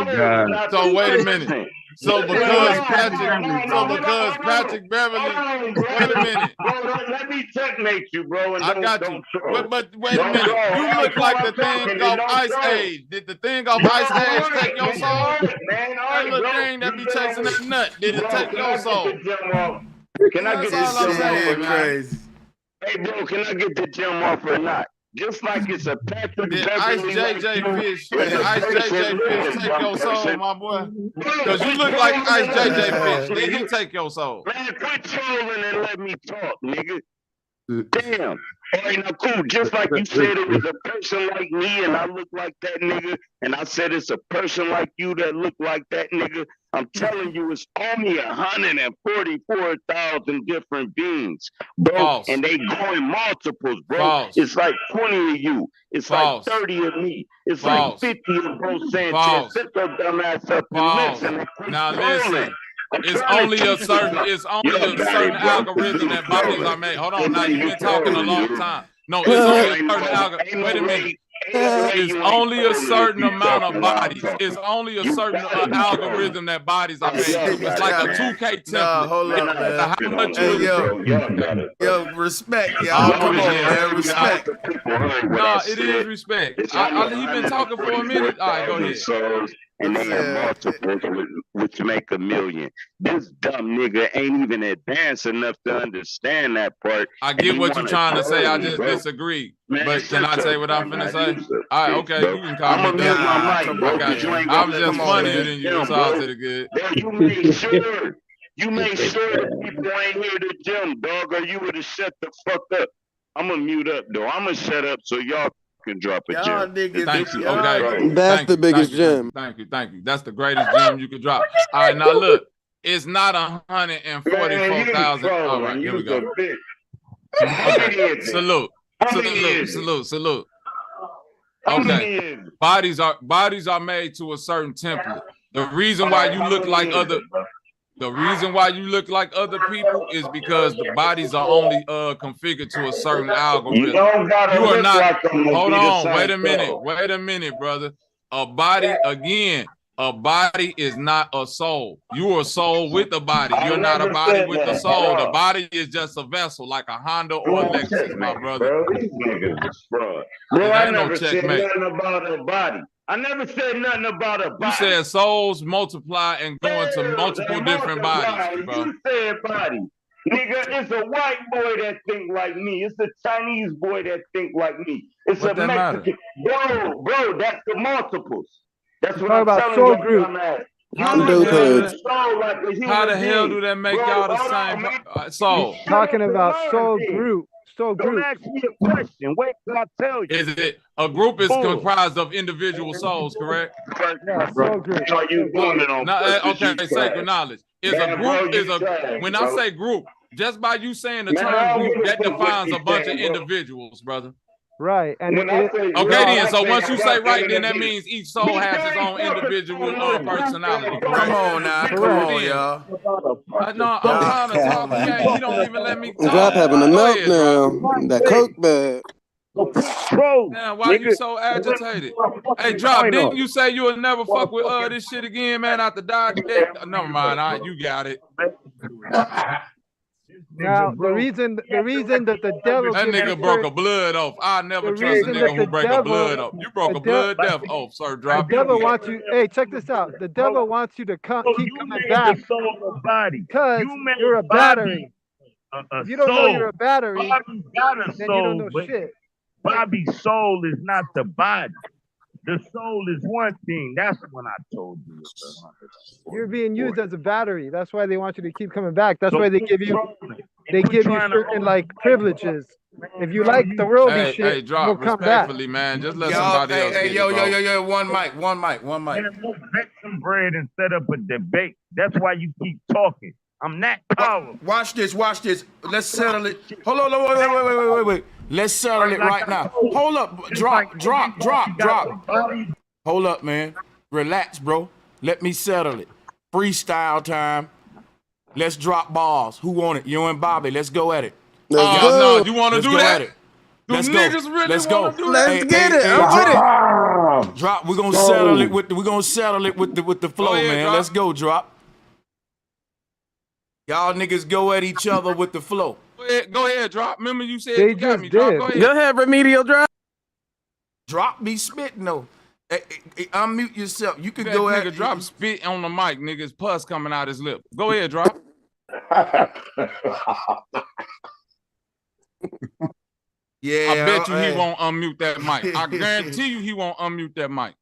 So wait a minute. So because Patrick Beverly, wait a minute. Let me checkmate you, bro. And I got you. But wait a minute. You look like the thing off Ice Age. Did the thing off Ice Age take your soul? That little thing that be chasing that nut, did it take your soul? Can I get this gym off or not? Hey, bro, can I get the gym off or not? Just like it's a Patrick Did Beverly. Ice JJ Fish take your soul, my boy? Because you look like Ice JJ Fish. Did he take your soul? Man, quit trolling and let me talk, nigga. Damn. All right, now cool. Just like you said it was a person like me and I look like that nigga, and I said it's a person like you that look like that nigga. I'm telling you, it's only 144,000 different beings, bro. False. And they go in multiples, bro. False. It's like 20 of you. It's False. like 30 of me. It's False. like 50 of Bro Sanchez. False. Sit your dumb ass up False. and listen. Now listen. It's only a certain algorithm that bodies are made. Hold on, now you've been talking a long time. No, it's only a certain algorithm. Wait a minute. It's only a certain amount of bodies. It's only a certain algorithm that bodies are made. It's like a 2K template. Nah, hold up, man. How much Hey, yo, respect, y'all. Come on, man, respect. Nah, it is respect. He been talking for a minute. All right, go ahead. And they have multiples, which make a million. This dumb nigga ain't even advanced enough to understand that part. I get what you're trying to say. I just disagree. But can I say what I'm finna say? All right, okay, you can call me dumb. I was just funnier than you, so I'll say it good. You made sure that people ain't here to gym, dog, or you would have shut the fuck up. I'm gonna mute up, though. I'm gonna shut up so y'all can drop a gem. Thank you. Okay. That's the biggest gem. Thank you. That's the greatest gem you could drop. All right, now look, it's not 144,000. All right, here we go. Okay. Salute. Okay. Bodies are made to a certain template. The reason why you look like other people is because the bodies are only configured to a certain algorithm. You are not. Hold on. Wait a minute, brother. A body is not a soul. You are a soul with a body. You're not a body with a soul. The body is just a vessel, like a Honda or a Lexus, my brother. Bro, I never said nothing about a body. I never said nothing about a body. You said souls multiply and go into multiple different bodies, bro. You said body. Nigga, it's a white boy that think like me. It's a Chinese boy that think like me. It's a Mexican. Bro, that's the multiples. That's what I'm telling you. How the hell do that make y'all the same soul? Talking about soul group. Don't ask me a question. Wait till I tell you. Is it a group is comprised of individual souls, correct? Yeah, soul group. Okay, sacred knowledge. When I say group, just by you saying the term group, that defines a bunch of individuals, brother. Right. And so once you say right, then that means each soul has its own individual personality. Come on now. Come on, y'all. No, I'm trying to talk. Man, you don't even let me talk. Drop having a meltdown. That coke bag. Bro, man, why you so agitated? Hey, Drop, didn't you say you'll never fuck with this shit again, man, after die? Never mind, you got it. Now the reason that the devil that nigga broke a blood off. I never trust a nigga who break a blood off. You broke a blood death off, sir. Drop. The devil wants you. Hey, check this out. The devil wants you to keep coming back because you're a battery. If you don't know you're a battery, then you don't know shit. Bobby's soul is not the body. The soul is one thing. That's when I told you. You're being used as a battery. That's why they want you to keep coming back. That's why they give you certain like privileges. If you like the worldly shit, Drop, you'll come back. Man. Just let somebody else. Hey, yo, one mic. Man, go bake some bread and set up a debate. That's why you keep talking. I'm not powerful. Watch this. Let's settle it. Hold on, wait. Let's settle it right now. Hold up. Drop. Hold up, man. Relax, bro. Let me settle it. Freestyle time. Let's drop balls. Who want it? You and Bobby. Let's go at it. No, you want to do that? Let's go. Let's go. Let's get it. I'm with it. Drop. We're gonna settle it with the flow, man. Drop. Let's go, Drop. Y'all niggas go at each other with the flow. Go ahead, Drop. Remember you said They you got just me. Drop. Go ahead. Go ahead, remedial drop. Drop be spitting though. Hey, unmute yourself. You can That go nigga ahead. Drop spit on the mic, nigga's pus coming out his lip. Go ahead, Drop. Yeah, I bet you he won't unmute that mic. I guarantee you he won't unmute that mic.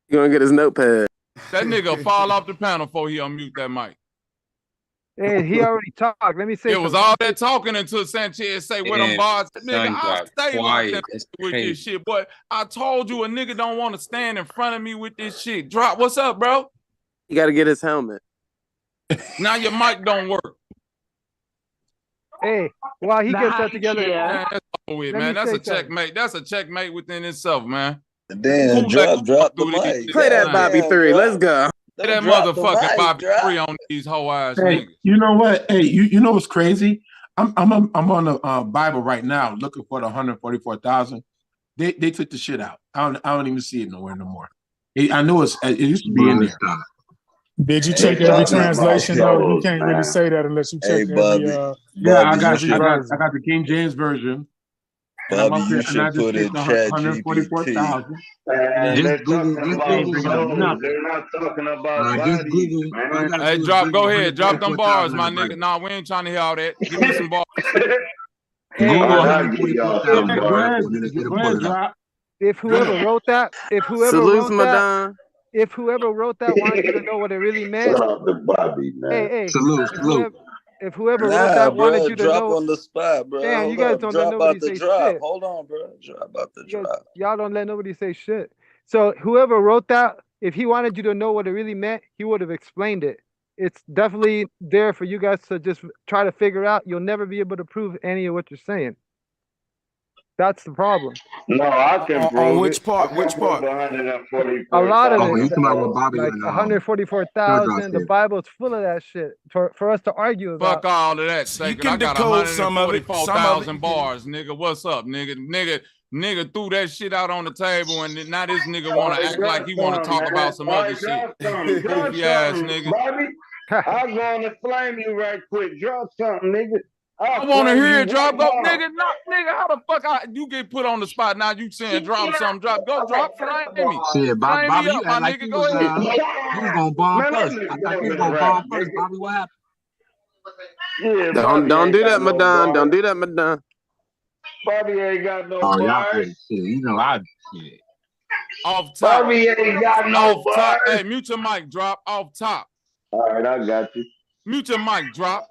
You gonna get his notepad. That nigga fall off the panel before he unmute that mic. Hey, he already talked. Let me say it was all that talking until Sanchez say what them bars. Nigga, I'll stay locked with this shit. But I told you a nigga don't want to stand in front of me with this shit. Drop, what's up, bro? He got to get his helmet. Now your mic don't work. Hey, while he gets that together, man, that's over with, man. That's a checkmate. That's a checkmate within itself, man. Damn, drop the mic. Play that Bobby 3. Let's go. Play that motherfucking Bobby 3 on these whole ass niggas. You know what? Hey, you know what's crazy? I'm on the Bible right now looking for the 144,000. They took the shit out. I don't even see it nowhere no more. I know it used to be in there. Did you check every translation though? You can't really say that unless you check every. Yeah, I got the King James version. Bobby, you should put in chat GPT. They're not talking about bodies, man. Hey, Drop, go ahead. Drop them bars, my nigga. Nah, we ain't trying to hear all that. Give me some bars. If whoever wrote that, if whoever wrote that wanted you to know what it really meant. Shut up, the Bobby, man. Hey, salute. If whoever wrote that wanted you to drop know, on the spot, bro. damn, you guys don't let nobody say shit. Hold on, bro. Drop about the drop. Y'all don't let nobody say shit. So whoever wrote that, if he wanted you to know what it really meant, he would have explained it. It's definitely there for you guys to just try to figure out. You'll never be able to prove any of what you're saying. That's the problem. No, I can prove on which part? Which part? 144. A lot of you it. Like 144,000. The Bible's full of that shit for us to argue about. Fuck all of that. You can decode some of it. 144,000 bars, nigga. What's up, nigga? Nigga threw that shit out on the table, and now this nigga want to act like he want to talk about some other shit. Goofy ass nigga. Bobby, I'm going to flame you right quick. Drop something, nigga. I want to hear it, Drop. Go, nigga. No, nigga. How the fuck you get put on the spot? Now you saying drop something? Drop. Go, drop. Flame me. Shit, Bobby, Flame me you up, act my like nigga. you Go was, ahead. you was gonna bomb first. I thought you was gonna bomb first, Bobby. What happened? Yeah, Don't do that, Madon. Don't do that, Madon. Bobby ain't got no y'all bars. shit. You know I shit. Off top. Bobby ain't got no bars. Hey, mute your mic. Drop. Off top. All right, I got you. Mute your mic. Drop.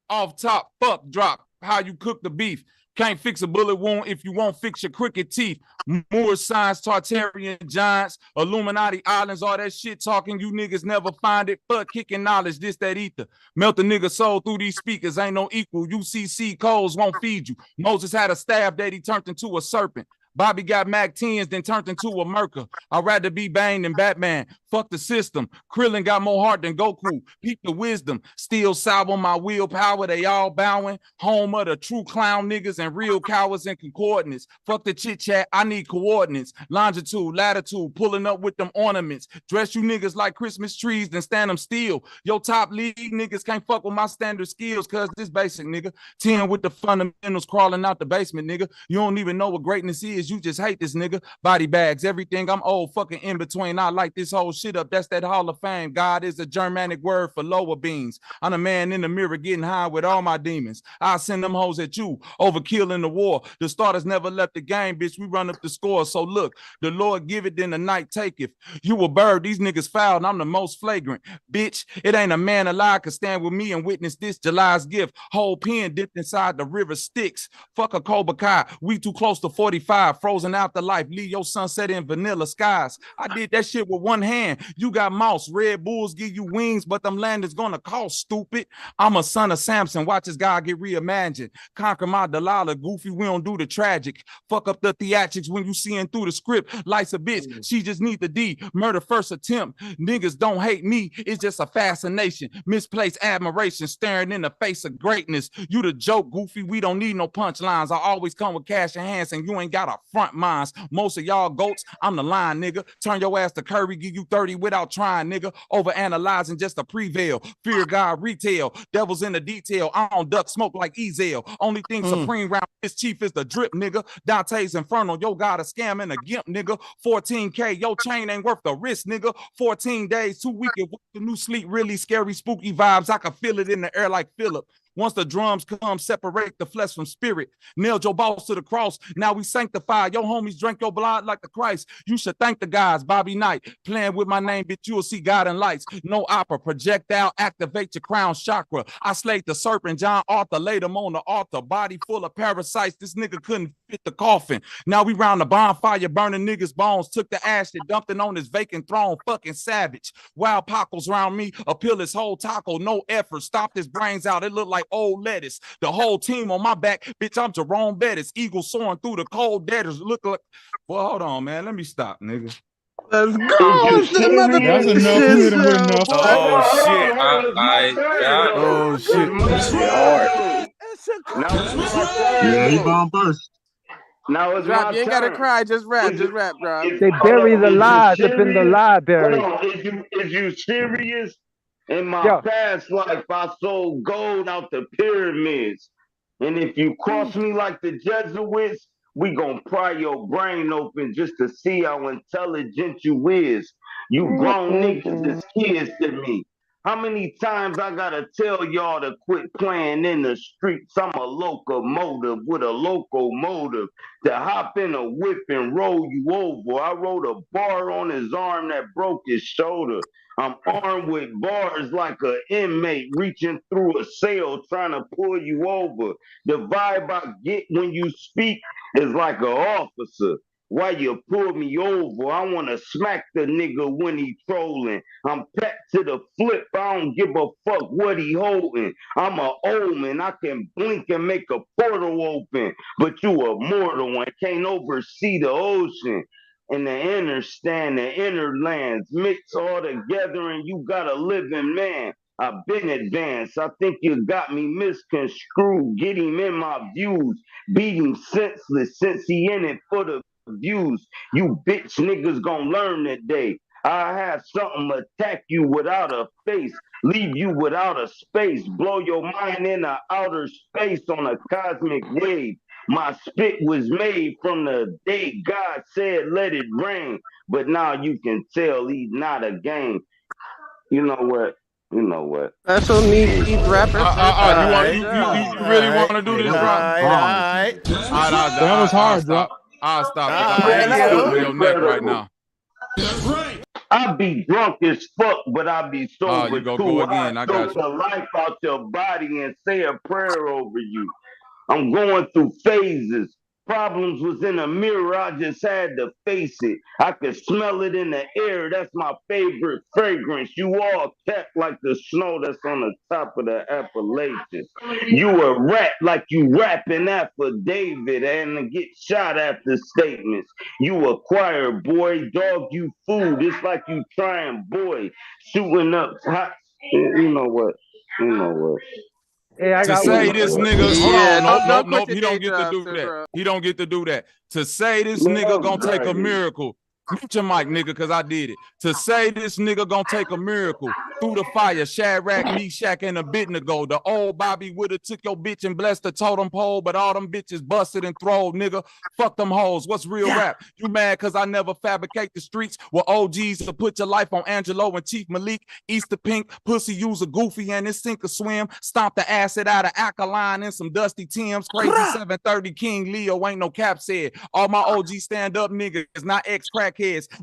Off top, fuck Drop. How you cook the beef. Can't fix a bullet wound if you won't fix your crooked teeth. Moor signs, Tartarian giants, Illuminati islands, all that shit talking. You niggas never find it. Fuck kicking knowledge, this, that, ether. Melt a nigga soul through these speakers. Ain't no equal. UCC codes won't feed you. Moses had a staff that he turned into a serpent. Bobby got Mac 10s, then turned into a Merker. I'd rather be Bane than Batman. Fuck the system. Krillin got more heart than Goku. Peep the wisdom. Still salvo my willpower. They all bowing. Home of the true clown niggas and real cowards and concordance. Fuck the chit chat. I need coordinates. Longitude, latitude, pulling up with them ornaments. Dress you niggas like Christmas trees, then stand them still. Yo, top league niggas can't fuck with my standard skills, cause this basic nigga. 10 with the fundamentals crawling out the basement, nigga. You don't even know what greatness is. You just hate this nigga. Body bags, everything. I'm old fucking in between. I light this whole shit up. That's that Hall of Fame. God is a Germanic word for lower beings. I'm a man in the mirror getting high with all my demons. I send them hoes at you. Overkill in the war. The starters never left the game, bitch. We run up the score. So look, the Lord give it, then the night taketh. You a bird. These niggas foul, and I'm the most flagrant. Bitch, it ain't a man alive can stand with me and witness this July's gift. Whole pen dipped inside the river Styx. Fuck a Cobra Kai. We too close to 45. Frozen afterlife. Leave your sunset in vanilla skies. I did that shit with one hand. You got mouse. Red Bulls give you wings, but them land is gonna cost, stupid. I'm a son of Samson. Watch his God get reimagined. Conquer my Delilah. Goofy, we don't do the tragic. Fuck up the theatrics when you seeing through the script. Life's a bitch. She just need the D. Murder first attempt. Niggas don't hate me. It's just a fascination. Misplaced admiration. Staring in the face of greatness. You the joke, Goofy. We don't need no punchlines. I always come with cash in hands, and you ain't got a front minds. Most of y'all goats, I'm the line, nigga. Turn your ass to Curry, give you 30 without trying, nigga. Over analyzing just to prevail. Fear God retail. Devils in the detail. I don't duck smoke like Ezel. Only thing supreme round this chief is the drip, nigga. Dante's Inferno. Yo, got a scam and a gimp, nigga. 14K. Yo, chain ain't worth the risk, nigga. 14 days, 2 weeks. The new sleep, really scary, spooky vibes. I can feel it in the air like Philip. Once the drums come, separate the flesh from spirit. Nailed your boss to the cross. Now we sanctify. Your homies drank your blood like the Christ. You should thank the guys. Bobby Knight playing with my name, bitch. You'll see God in lights. No opera. Projectile. Activate your crown chakra. I slayed the serpent. John Arthur laid him on the altar. Body full of parasites. This nigga couldn't fit the coffin. Now we round the bonfire, burning niggas' bones. Took the ash and dumped it on his vacant throne. Fucking savage. Wild pockles round me. Appeal his whole taco. No effort. Stomped his brains out. It looked like old lettuce. The whole team on my back. Bitch, I'm Jerome Bettis. Eagle soaring through the cold debtors. Look like. Well, hold on, man. Let me stop, nigga. Let's go. That's enough. You hit him with enough. Oh shit. Oh shit. Yeah, he going first. Now it's Drop, my you ain't turn. gotta cry, just rap, Drop. They bury the lies up in the library. Hold on, is you serious? In my past life, I sold gold out the pyramids. And if you cross me like the Jesuits, we gonna pry your brain open just to see how intelligent you is. You grown niggas is kids to me. How many times I gotta tell y'all to quit playing in the streets? I'm a locomotive with a locomotive to hop in a whip and roll you over. I wrote a bar on his arm that broke his shoulder. I'm armed with bars like an inmate reaching through a cell trying to pull you over. The vibe I get when you speak is like an officer. Why you pull me over? I want to smack the nigga when he trolling. I'm packed to the flip. I don't give a fuck what he holding. I'm a omen. I can blink and make a portal open. But you a mortal and can't oversee the ocean. And the inner stand, the inner lands mix all together and you got a living man. I've been advanced. I think you got me misconstrued. Get him in my views. Beat him senseless since he in it for the views. You bitch niggas gonna learn today. I have something attack you without a face. Leave you without a space. Blow your mind in a outer space on a cosmic wave. My spit was made from the day God said let it rain. But now you can tell he's not a game. You know what? You know what? Special needs rappers. You really want to do this, Drop? That was hard, Drop. I'll stop. I'm on your neck right now. I be drunk as fuck, but I be sober you go, too. go again. I got choke the life out your body and say a prayer over you. I'm going through phases. Problems was in the mirror, I just had to face it. I could smell it in the air, that's my favorite fragrance. You all kept like the snow that's on the top of the Appalachians. You a rat like you rapping affidavit and get shot after statements. You acquire, boy, dog you food. It's like you trying, boy, shooting up hot. You know what? You know what? Hey, I to say this nigga, nope, he don't get to do that. Bro. He don't get to do that. To say this nigga gonna take a miracle. Mute your mic, nigga, because I did it. To say this nigga gonna take a miracle through the fire, Shadrach, Meshach, and Abednego. The old Bobby would've took your bitch and blessed the totem pole, but all them bitches busted and throwed, nigga. Fuck them hoes. What's real rap? You mad because I never fabricate the streets with OGs to put your life on Angelo and Chief Malik. Easter Pink, pussy use a goofy and it sink or swim. Stomp the acid out of alkaline and some dusty Timbs. Crazy 730 King Leo ain't no cap said. All my OG stand up niggas, not ex-crackheads.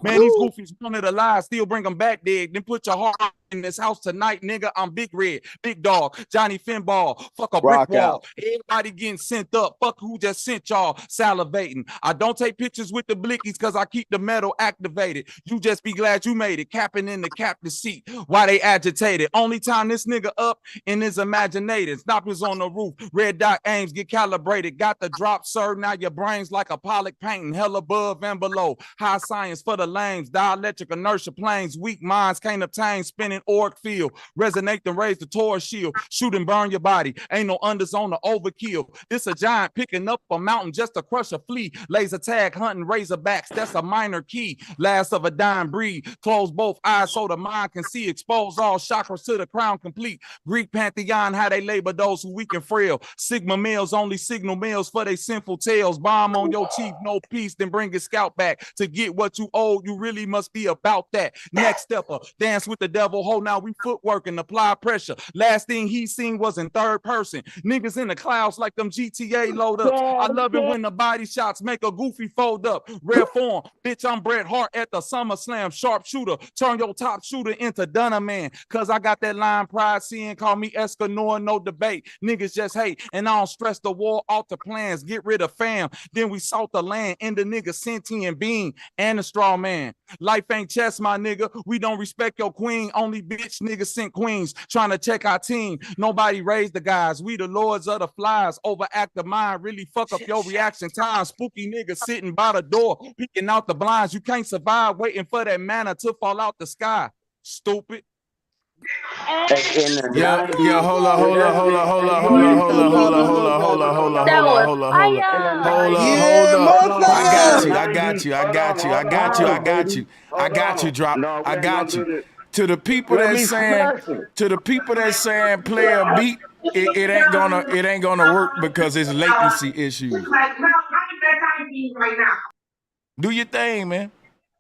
Man, these goofies wanted alive, still bring them back dead. Then put your heart in this house tonight, nigga. I'm Big Red, Big Dog, Johnny Finball. Fuck a brick wall. Everybody getting sent up. Fuck who just sent y'all salivating. I don't take pictures with the blickies because I keep the metal activated. You just be glad you made it. Capping in the captain's seat while they agitated. Only time this nigga up in his imagination. Snoppers on the roof. Red dot aims get calibrated. Got the drop, sir. Now your brain's like a Pollock painting. Hell above and below. High science for the lames. Dielectric inertia planes. Weak minds can't obtain. Spinning orc field. Resonate and raise the Taurus shield. Shoot and burn your body. Ain't no unders on the overkill. This a giant picking up a mountain just to crush a flea. Laser tag hunting razorbacks. That's a minor key. Last of a dying breed. Close both eyes so the mind can see. Expose all chakras to the crown complete. Greek pantheon, how they labor those who weak and frail. Sigma males only signal males for they sinful tales. Bomb on your chief, no peace, then bring his scalp back. To get what you owe, you really must be about that. Next stepper, dance with the devil. ho, now we footwork and apply pressure. Last thing he seen was in third person. Niggas in the clouds like them GTA load ups. I love it when the body shots make a goofy fold up. Rare form, bitch, I'm Bret Hart at the SummerSlam. Sharpshooter, turn your top shooter into Dunner Man. Cause I got that line pride seeing, call me Escanor, no debate. Niggas just hate, and I don't stress the war off the plans. Get rid of fam, then we sought the land. In the nigga sentient being and the straw man. Life ain't chess, my nigga. We don't respect your queen. Only bitch niggas sent queens trying to check our team. Nobody raised the guys. We the lords of the flies. Overact the mind, really fuck up your reaction time. Spooky niggas sitting by the door, peeking out the blinds. You can't survive waiting for that manna to fall out the sky. Stupid. Yeah, hold on. I got you, drop. I got you. To the people that saying play a beat, it ain't gonna work because it's latency issues. Do your thing, man.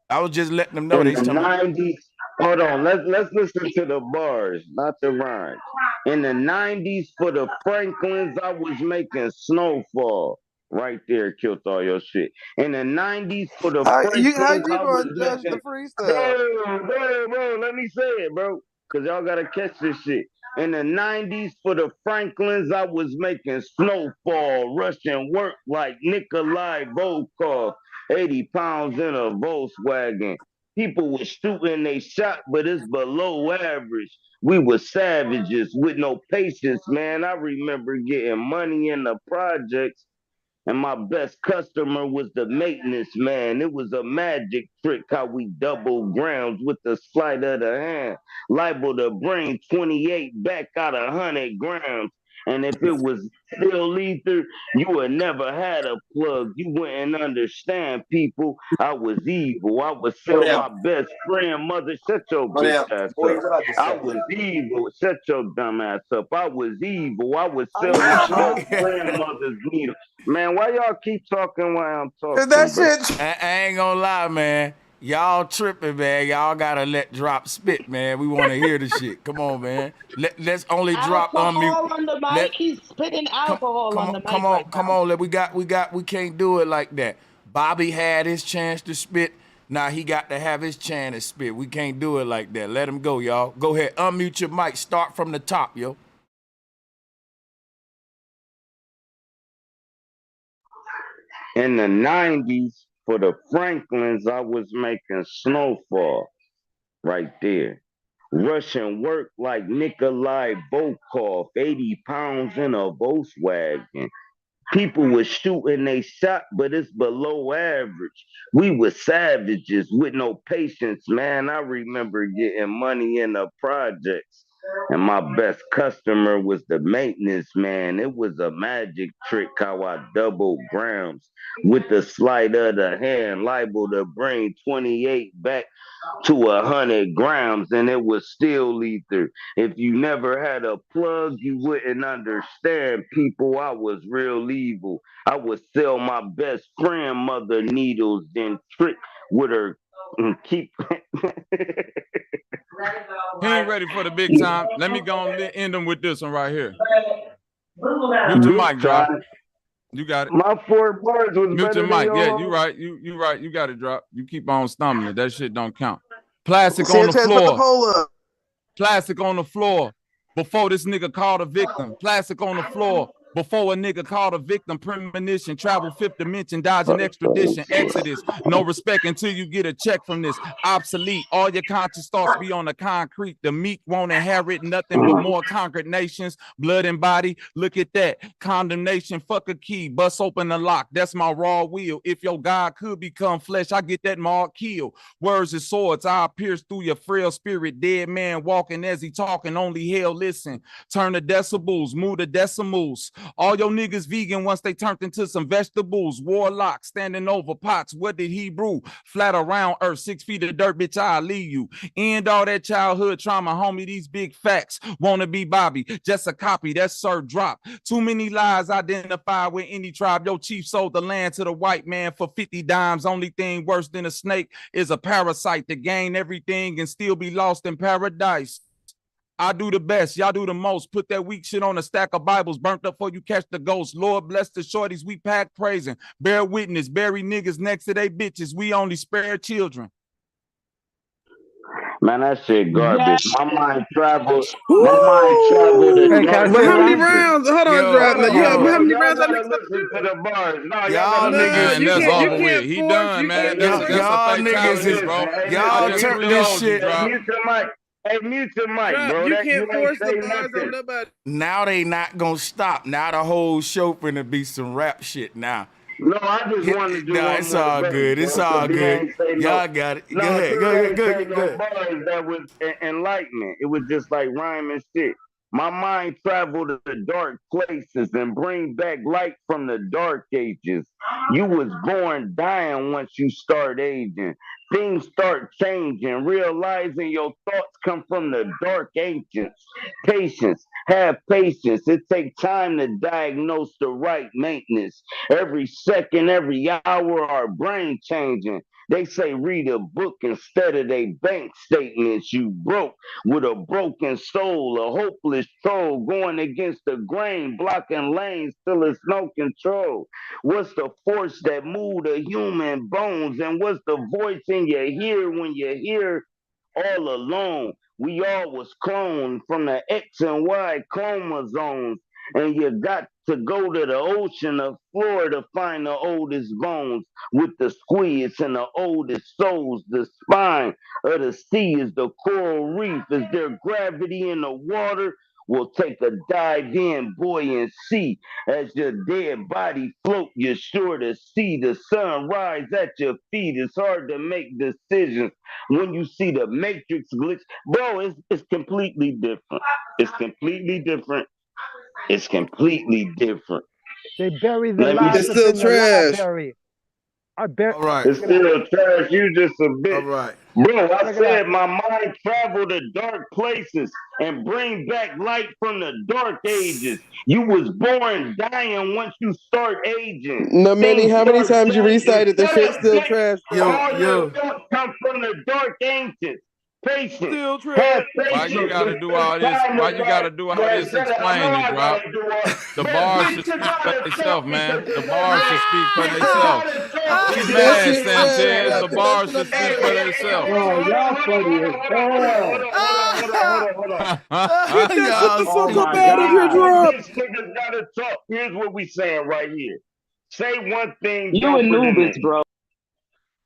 I was just letting them know. In the 90s, hold on, let's listen to the bars, not the rhymes. In the 90s, for the Franklins, I was making Snowfall. Right there, killed all your shit. In the 90s, for the Franklins, how you I was gonna judge making... the freestyle? Bro, let me say it, bro. Because y'all gotta catch this shit. In the 90s, for the Franklins, I was making Snowfall, rushing work like Nikolai Volkov, 80 pounds in a Volkswagen. People were shooting they shot, but it's below average. We were savages with no patience, man. I remember getting money in the projects, and my best customer was the maintenance man. It was a magic trick how we doubled grounds with the sleight of the hand. Liable to bring 28 back out of 100 grams. And if it was still lethal, you would never had a plug. You wouldn't understand, people. I was evil. I would sell my best friend mother. Shut your bitch ass up. I was evil. Shut your dumb ass up. I was evil. I would sell my best grandmother's needle. Man, why y'all keep talking while I'm talking? I ain't gonna lie, man. Y'all tripping, man. Y'all gotta let drop spit, man. We want to hear the shit. Come on, man. Let's only drop alcohol on the mic. He's spitting alcohol on the mic. Come on. We can't do it like that. Bobby had his chance to spit. Now he got to have his chance to spit. We can't do it like that. Let him go, y'all. Go ahead. Unmute your mic. Start from the top, yo. In the 90s, for the Franklins, I was making Snowfall right there. Russian work like Nikolai Volkov, 80 pounds in a Volkswagen. People were shooting they shot, but it's below average. We were savages with no patience, man. I remember getting money in the projects, and my best customer was the maintenance man. It was a magic trick how I doubled grams with the sleight of the hand, liable to bring 28 back to 100 grams, and it was still lethal. If you never had a plug, you wouldn't understand, people. I was real evil. I would sell my best friend mother needles, then trick with her and keep. He ain't ready for the big time. Let me go and end him with this one right here. Mute your mic, drop. You got it. My 4 bars was Mute your better mic. than Yeah, yours. you right. You right. You got it, drop. You keep on stumbling. That shit don't count. Plastic on the floor. Plastic on the floor. Before this nigga called a victim. Plastic on the floor. Before a nigga called a victim, premonition, travel 5th dimension, dodging extradition, exodus, no respect until you get a check from this, obsolete, all your conscious thoughts be on the concrete, the meek won't inherit nothing but more conquered nations, blood and body, look at that, condemnation, fuck a key, bust open the lock, that's my raw wheel, if your God could become flesh, I get that mark kill, words and swords, I pierce through your frail spirit, dead man walking as he talking, only hell listen, turn the decibels, move the decimals, All your niggas vegan once they turned into some vegetables. Warlock standing over pots. What did he brew? Flat around earth, 6 feet of dirt, bitch, I'll leave you. End all that childhood trauma, homie, these big facts. Wanna be Bobby, just a copy, that's Sir Drop. Too many lies identify with any tribe. Your chief sold the land to the white man for 50 dimes. Only thing worse than a snake is a parasite to gain everything and still be lost in paradise. I do the best, y'all do the most. Put that weak shit on a stack of Bibles, burnt up before you catch the ghost. Lord bless the shorties, we pack praising. Bear witness, bury niggas next to they bitches. We only spare children. Man, that shit garbage. My mind travels. My mind traveled to But how many rounds? Hold on, Drop. Now, how many rounds I gotta listen to the bars. No, y'all niggas, you that's can't, over you with. can't He force, done, you man. can't That's y'all a niggas fatality, is, bro. y'all turn this shit. Hey, mute your mic. Hey, mute your mic, Drop, bro. you That can't you ain't force the say bars nothing. on nobody. Now they not gonna stop. Now the whole show finna be some rap shit now. No, I just wanted to do one it's more all verse, good. It's bro, all 'cause he good. ain't say Y'all got it. No, Go ahead. Go ain't ahead. say Go no ahead. bars that was enlightenment. It was just like rhyming shit. My mind traveled to dark places and bring back light from the dark ages. You was born dying once you start aging. Things start changing, realizing your thoughts come from the dark ancients. Patience, have patience. It takes time to diagnose the right maintenance. Every second, every hour, our brain changing. They say read a book instead of they bank statements. You broke with a broken soul, a hopeless troll going against the grain, blocking lanes till it's no control. What's the force that moved the human bones? And what's the voice in your ear when you hear all alone? We all was cloned from the X and Y chromosomes. And you got to go to the ocean of Florida to find the oldest bones with the squids and the oldest souls. The spine of the sea is the coral reef. Is there gravity in the water? We'll take a dive in, boy, and see. As your dead body float, you're sure to see the sun rise at your feet. It's hard to make decisions when you see the matrix glitch. Bro, it's completely different. It's completely different. It's completely different. They bury the Let me lies It's up still in the trash. library. All right. It's still trash. You just a bitch. All right. Bro, I Check it said out. my mind traveled to dark places and bring back light from the dark ages. You was born dying once you start aging. No, Manny, Things how many start times you changing. recited the Shut shit up, still bitch. trash, bro? All your thoughts come from the dark ancients. Patience. Still trash. Have Why patience. you gotta do all It's this? time Why to you gotta do all man, this shut up. I know explaining, I Drop? gotta do all. The Man, bars bitch, should you speak for gotta themselves, talk man. because The you bars should speak for bitch, you themselves. gotta talk He's because That mad, shit trash, Sanchez. bro. The Put that bars shit should up speak there. for themselves. Oh, y'all funny as hell. Put that shit the Oh fuck up my out of here, God. Drop. Bitch niggas gotta talk. Here's what we saying right here. Say one thing You dumper than Anubis, that. bro.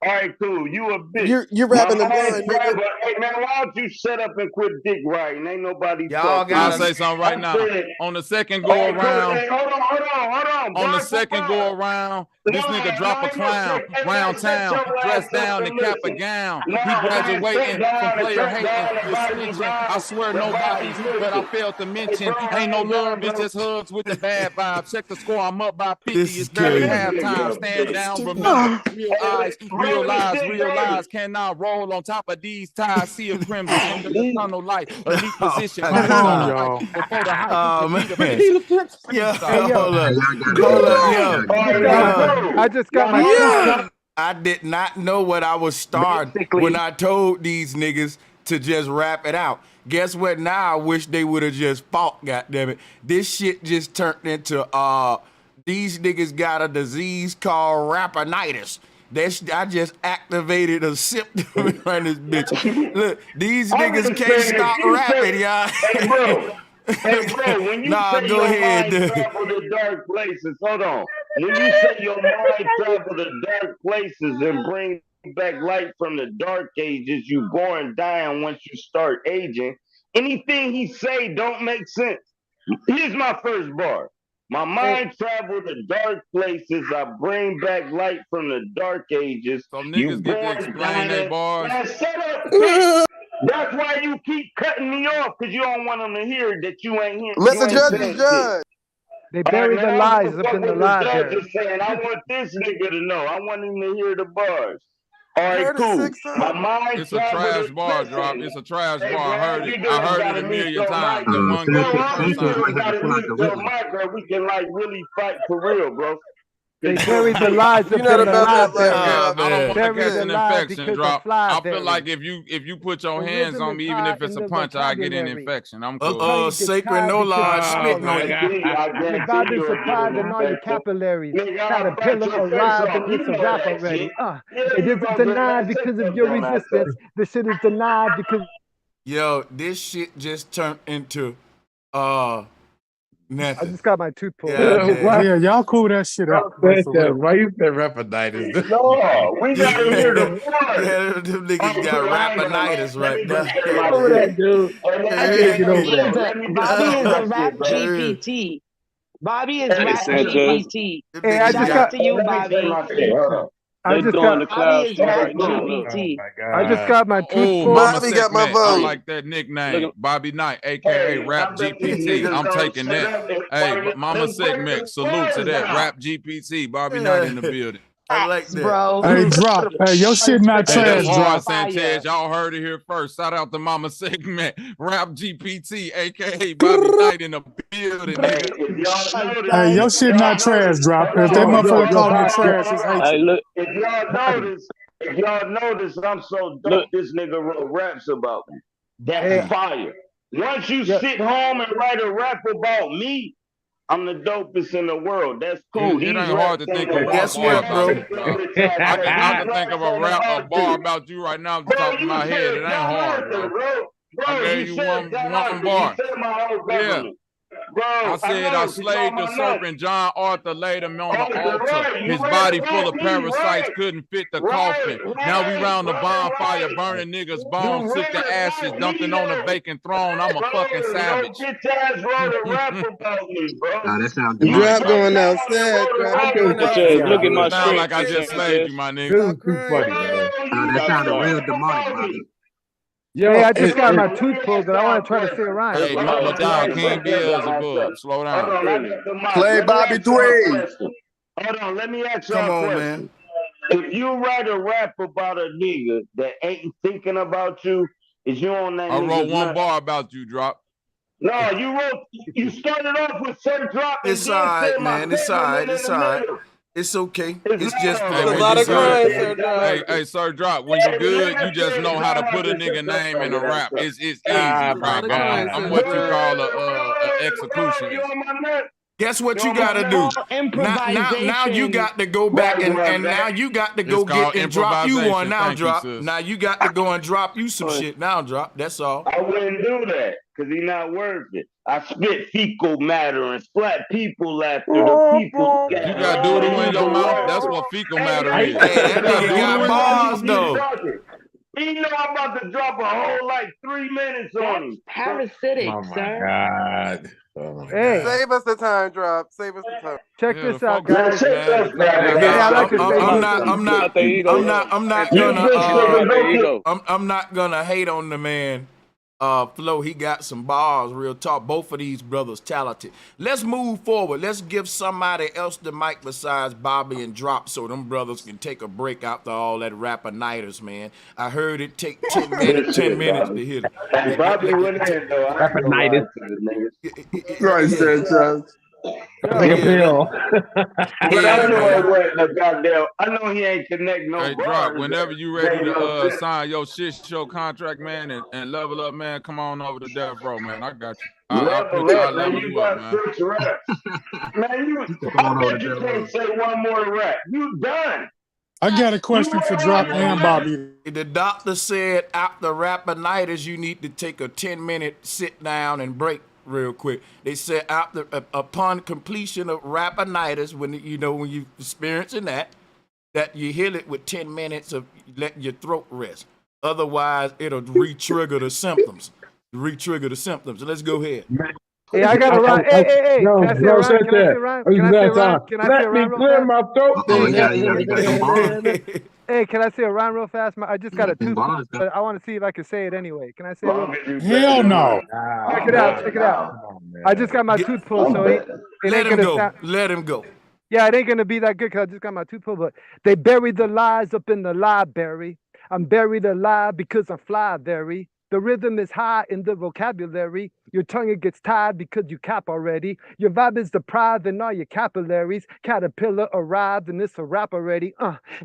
All right, cool. You a bitch. You're My rapping the mind blind, nigga. travel. Hey man, why don't you shut up and quit dick riding? Ain't nobody Y'all talking. I'll gotta. say something right now. On the second All go right, cool. around, Hey, hold on. on the Bar for second bar. go around, this nigga drop a clown round town, dressed down in cap a gown. He graduating from player hating to snitching. I swear nobody's, but I failed to mention. Ain't no love, it's just hugs with the bad vibes. Check the score, I'm up by 50. This is It's barely crazy. halftime. Stand down, remember, real eyes, real lies. Cannot roll on top of these ties. See a crimson under the tunnel light. Elite position, Come riders on, on the y'all. mic. Before the hype, Oh you can man. be the prince. Yo, Hey, yo. hold up. Hold Hold up, on. yo. I just got my Yeah. I did not know what I was starting when I told these niggas to just rap it out. Guess what? Now I wish they would have just fought, goddammit. This shit just turned into these niggas got a disease called rapinitis. I just activated a symptom on this bitch. Look, these niggas can't stop rapping, y'all. Hey bro, when you Nah, say go your ahead, mind dude. travel to dark places, hold on. When you say your mind travel to dark places and bring back light from the dark ages, you born dying once you start aging. Anything he say don't make sense. Here's my first bar. My mind traveled to dark places. I bring back light from the dark ages. So You niggas get to born explain their dying. bars. Man, shut up, bitch. That's why you keep cutting me off, because you don't want them to hear that you ain't here. Let You the ain't judges saying shit. judge. They bury the lies up in the library. Saying, I want this nigga to know. I want him to hear the bars. All right, cool. My mind It's a trash bar, Drop. It's a trash bar. I heard it a million times. It won't get the first time. We gotta mute your mic, bro. We can like really fight for real, bro. They buried the lies up in the library. I don't want to catch an infection, Drop. I feel like if you put your hands on me, even if it's a punch, I get an infection. I'm cool. Sacred no lies, spitting on you. The Bible surprised in all your capillaries. Caterpillar arrived and it's a wrap already. It isn't denied because of your resistance. The shit is denied because. Yo, this shit just turned into nothing. I just got my tooth pulled. Yeah, y'all cool that shit up. Why you said rapinitis? No, we gotta hear the word. Yeah, them niggas got rapinitis right now. Bobby is a rap GPT. Bobby is rap GPT. Hey, I just got to you, Bobby. I just got my tooth pulled. Bobby got my vote. I like that nickname, Bobby Knight, aka Rap GPT. I'm taking that. Hey, Mama Segment, salute to that. Rap GPT, Bobby Knight in the building. I like that. Bro. Hey, Drop. Hey, your shit not trash, Drop. Sanchez, y'all heard it here first. Shout out to Mama Segment, Rap GPT, aka Bobby Knight in the building, nigga. Hey, your shit not trash, Drop. If that motherfucker call me trash, it's hate. Hey, look, if y'all notice, I'm so dope. This nigga wrote raps about me. That's fire. Once you sit home and write a rap about me, I'm the dopest in the world. That's cool. It ain't hard to think of Guess what, bro? I can think of a bar about you right now at the top of my head. It ain't hard, bro. I gave you one bar. Yeah. Bro, I said I slayed the serpent. John Arthur laid him on the altar. His body full of parasites couldn't fit the coffin. Now we round the bonfire, burning niggas' bones, took the ashes, dumping on the vacant throne. I'm a fucking savage. That sounds Drop going outside. Look at my sound like I just slayed you, my nigga. Too funny, bro. That sounded real demonic, Bobby. Yo, hey, I just got my tooth pulled, but I want to try to say it right. Hey, my dog, King Beelzebub. Slow down. Play Bobby 3. Hold on, let me ask y'all a question. Man. If you write a rap about a nigga that ain't thinking about you, is you on that? I wrote one bar about you, Drop. No, you started off with Sir Drop. It's all right, man. It's all right. It's all right. It's okay. It's just a lot of grind, Sir Drop. Hey, Sir Drop, when you good, you just know how to put a nigga name in a rap. It's easy, bro. I'm what you call a executionist. Guess what you gotta do? Now you got to go back and now you got to go get and drop you one now, Drop. Now you got to go and drop you some shit now, Drop. That's all. I wouldn't do that because he's not worth it. I spit fecal matter and slap people after the people. You got doodle in your mouth? That's what fecal matter is. That nigga got bars though. He know I'm about to drop a whole like 3 minutes on him. Parasitic, sir. God. Oh hey, save us the time, Drop. Save us the time. Check this out, guys. I'm not gonna hate on the man. Flo, he got some bars, real talk. Both of these brothers talented. Let's move forward. Let's give somebody else the mic besides Bobby and Drop so them brothers can take a break after all that rapinitis, man. I heard it take 10 minutes to hit it. Hey, Bobby went in though. Rapinitis. Right, Sanchez. Take a pill. But I know he ain't connect no. Hey, Drop, whenever you ready to sign your shit show contract, man, and level up, man, come on over to Death Row, man. I got you. I'll level you up, man. Man, you can't say one more rap. You done. I got a question for Drop and Bobby. The doctor said after rapinitis, you need to take a 10-minute sit down and break. Real quick, they said after upon completion of rapinitis, when you experiencing that you heal it with 10 minutes of letting your throat rest. Otherwise, it'll re-trigger the symptoms. Let's go ahead. Hey, I got a rhyme. Hey. No, can I say a rhyme? Let me clear my throat. Hey, can I say a rhyme real fast? I just got a tooth, but I want to see if I can say it anyway. Can I say it real fast? Hell no. Check it out. I just got my tooth pulled, so it ain't gonna sound. Let him go. Yeah, it ain't gonna be that good because I just got my tooth pulled. But they buried the lies up in the library. I'm buried alive because I'm fly very. The rhythm is high in the vocabulary. Your tongue it gets tied because you cap already. Your vibe is deprived in all your capillaries. Caterpillar arrived and it's a wrap already.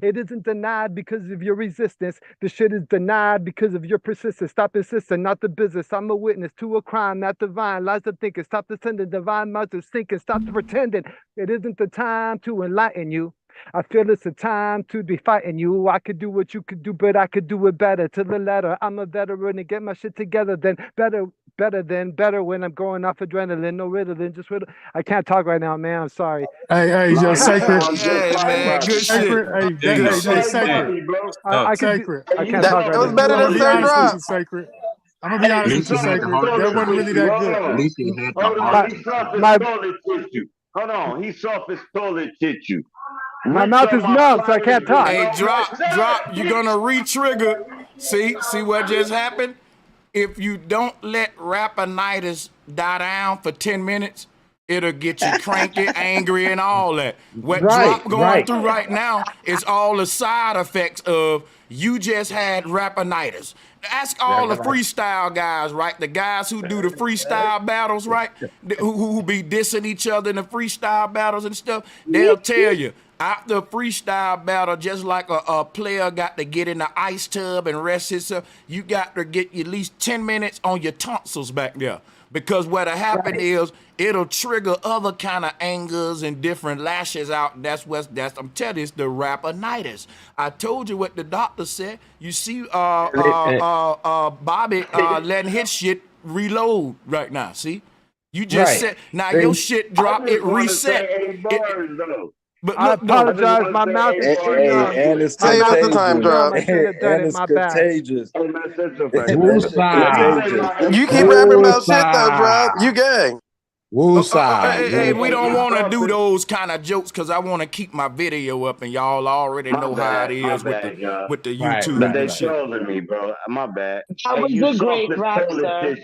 It isn't denied because of your resistance. The shit is denied because of your persistence. Stop insisting, not the business. I'm a witness to a crime, not divine. Lies of thinking. Stop the sending divine minds of thinking. Stop the pretending. It isn't the time to enlighten you. I feel it's a time to be fighting you. I could do what you could do, but I could do it better. To the letter, I'm a veteran and get my shit together. Then better when I'm going off adrenaline. No Ritalin, just Ritalin. I can't talk right now, man. I'm sorry. Hey, yo, Sacred. Hey, man, good shit. Hey, Sacred. I can't talk right That was now. better than Sir Drop. Sacred. I'm gonna be honest with you, Sacred. That wasn't really that good. Hold on, he's soft as toilet tissue. Hold on, he's soft as toilet tissue. My mouth is numb, so I can't talk. Hey, drop. You're gonna re-trigger. See what just happened? If you don't let Rappinitis die down for 10 minutes, it'll get you cranky, angry, and all that. What Drop going through right now is all the side effects of you just had Rappinitis. Ask all the freestyle guys, right? The guys who do the freestyle battles, right? Who be dissing each other in the freestyle battles and stuff. They'll tell you, after a freestyle battle, just like a player got to get in the ice tub and rest himself, you got to get at least 10 minutes on your tonsils back there. Because what'll happen is it'll trigger other kind of angers and different lashes out. That's I'm telling you, it's the Rappinitis. I told you what the doctor said. You see, Bobby letting his shit reload right now. See, you just said now your shit drop, it reset. But I apologize. My mouth is and it's the time drop. And it's contagious. You keep rapping about shit though, drop. You gang. Hey, we don't want to do those kind of jokes because I want to keep my video up, and y'all already know how it is with the YouTube. But they trolling me, bro. My bad. That was a great rap, sir.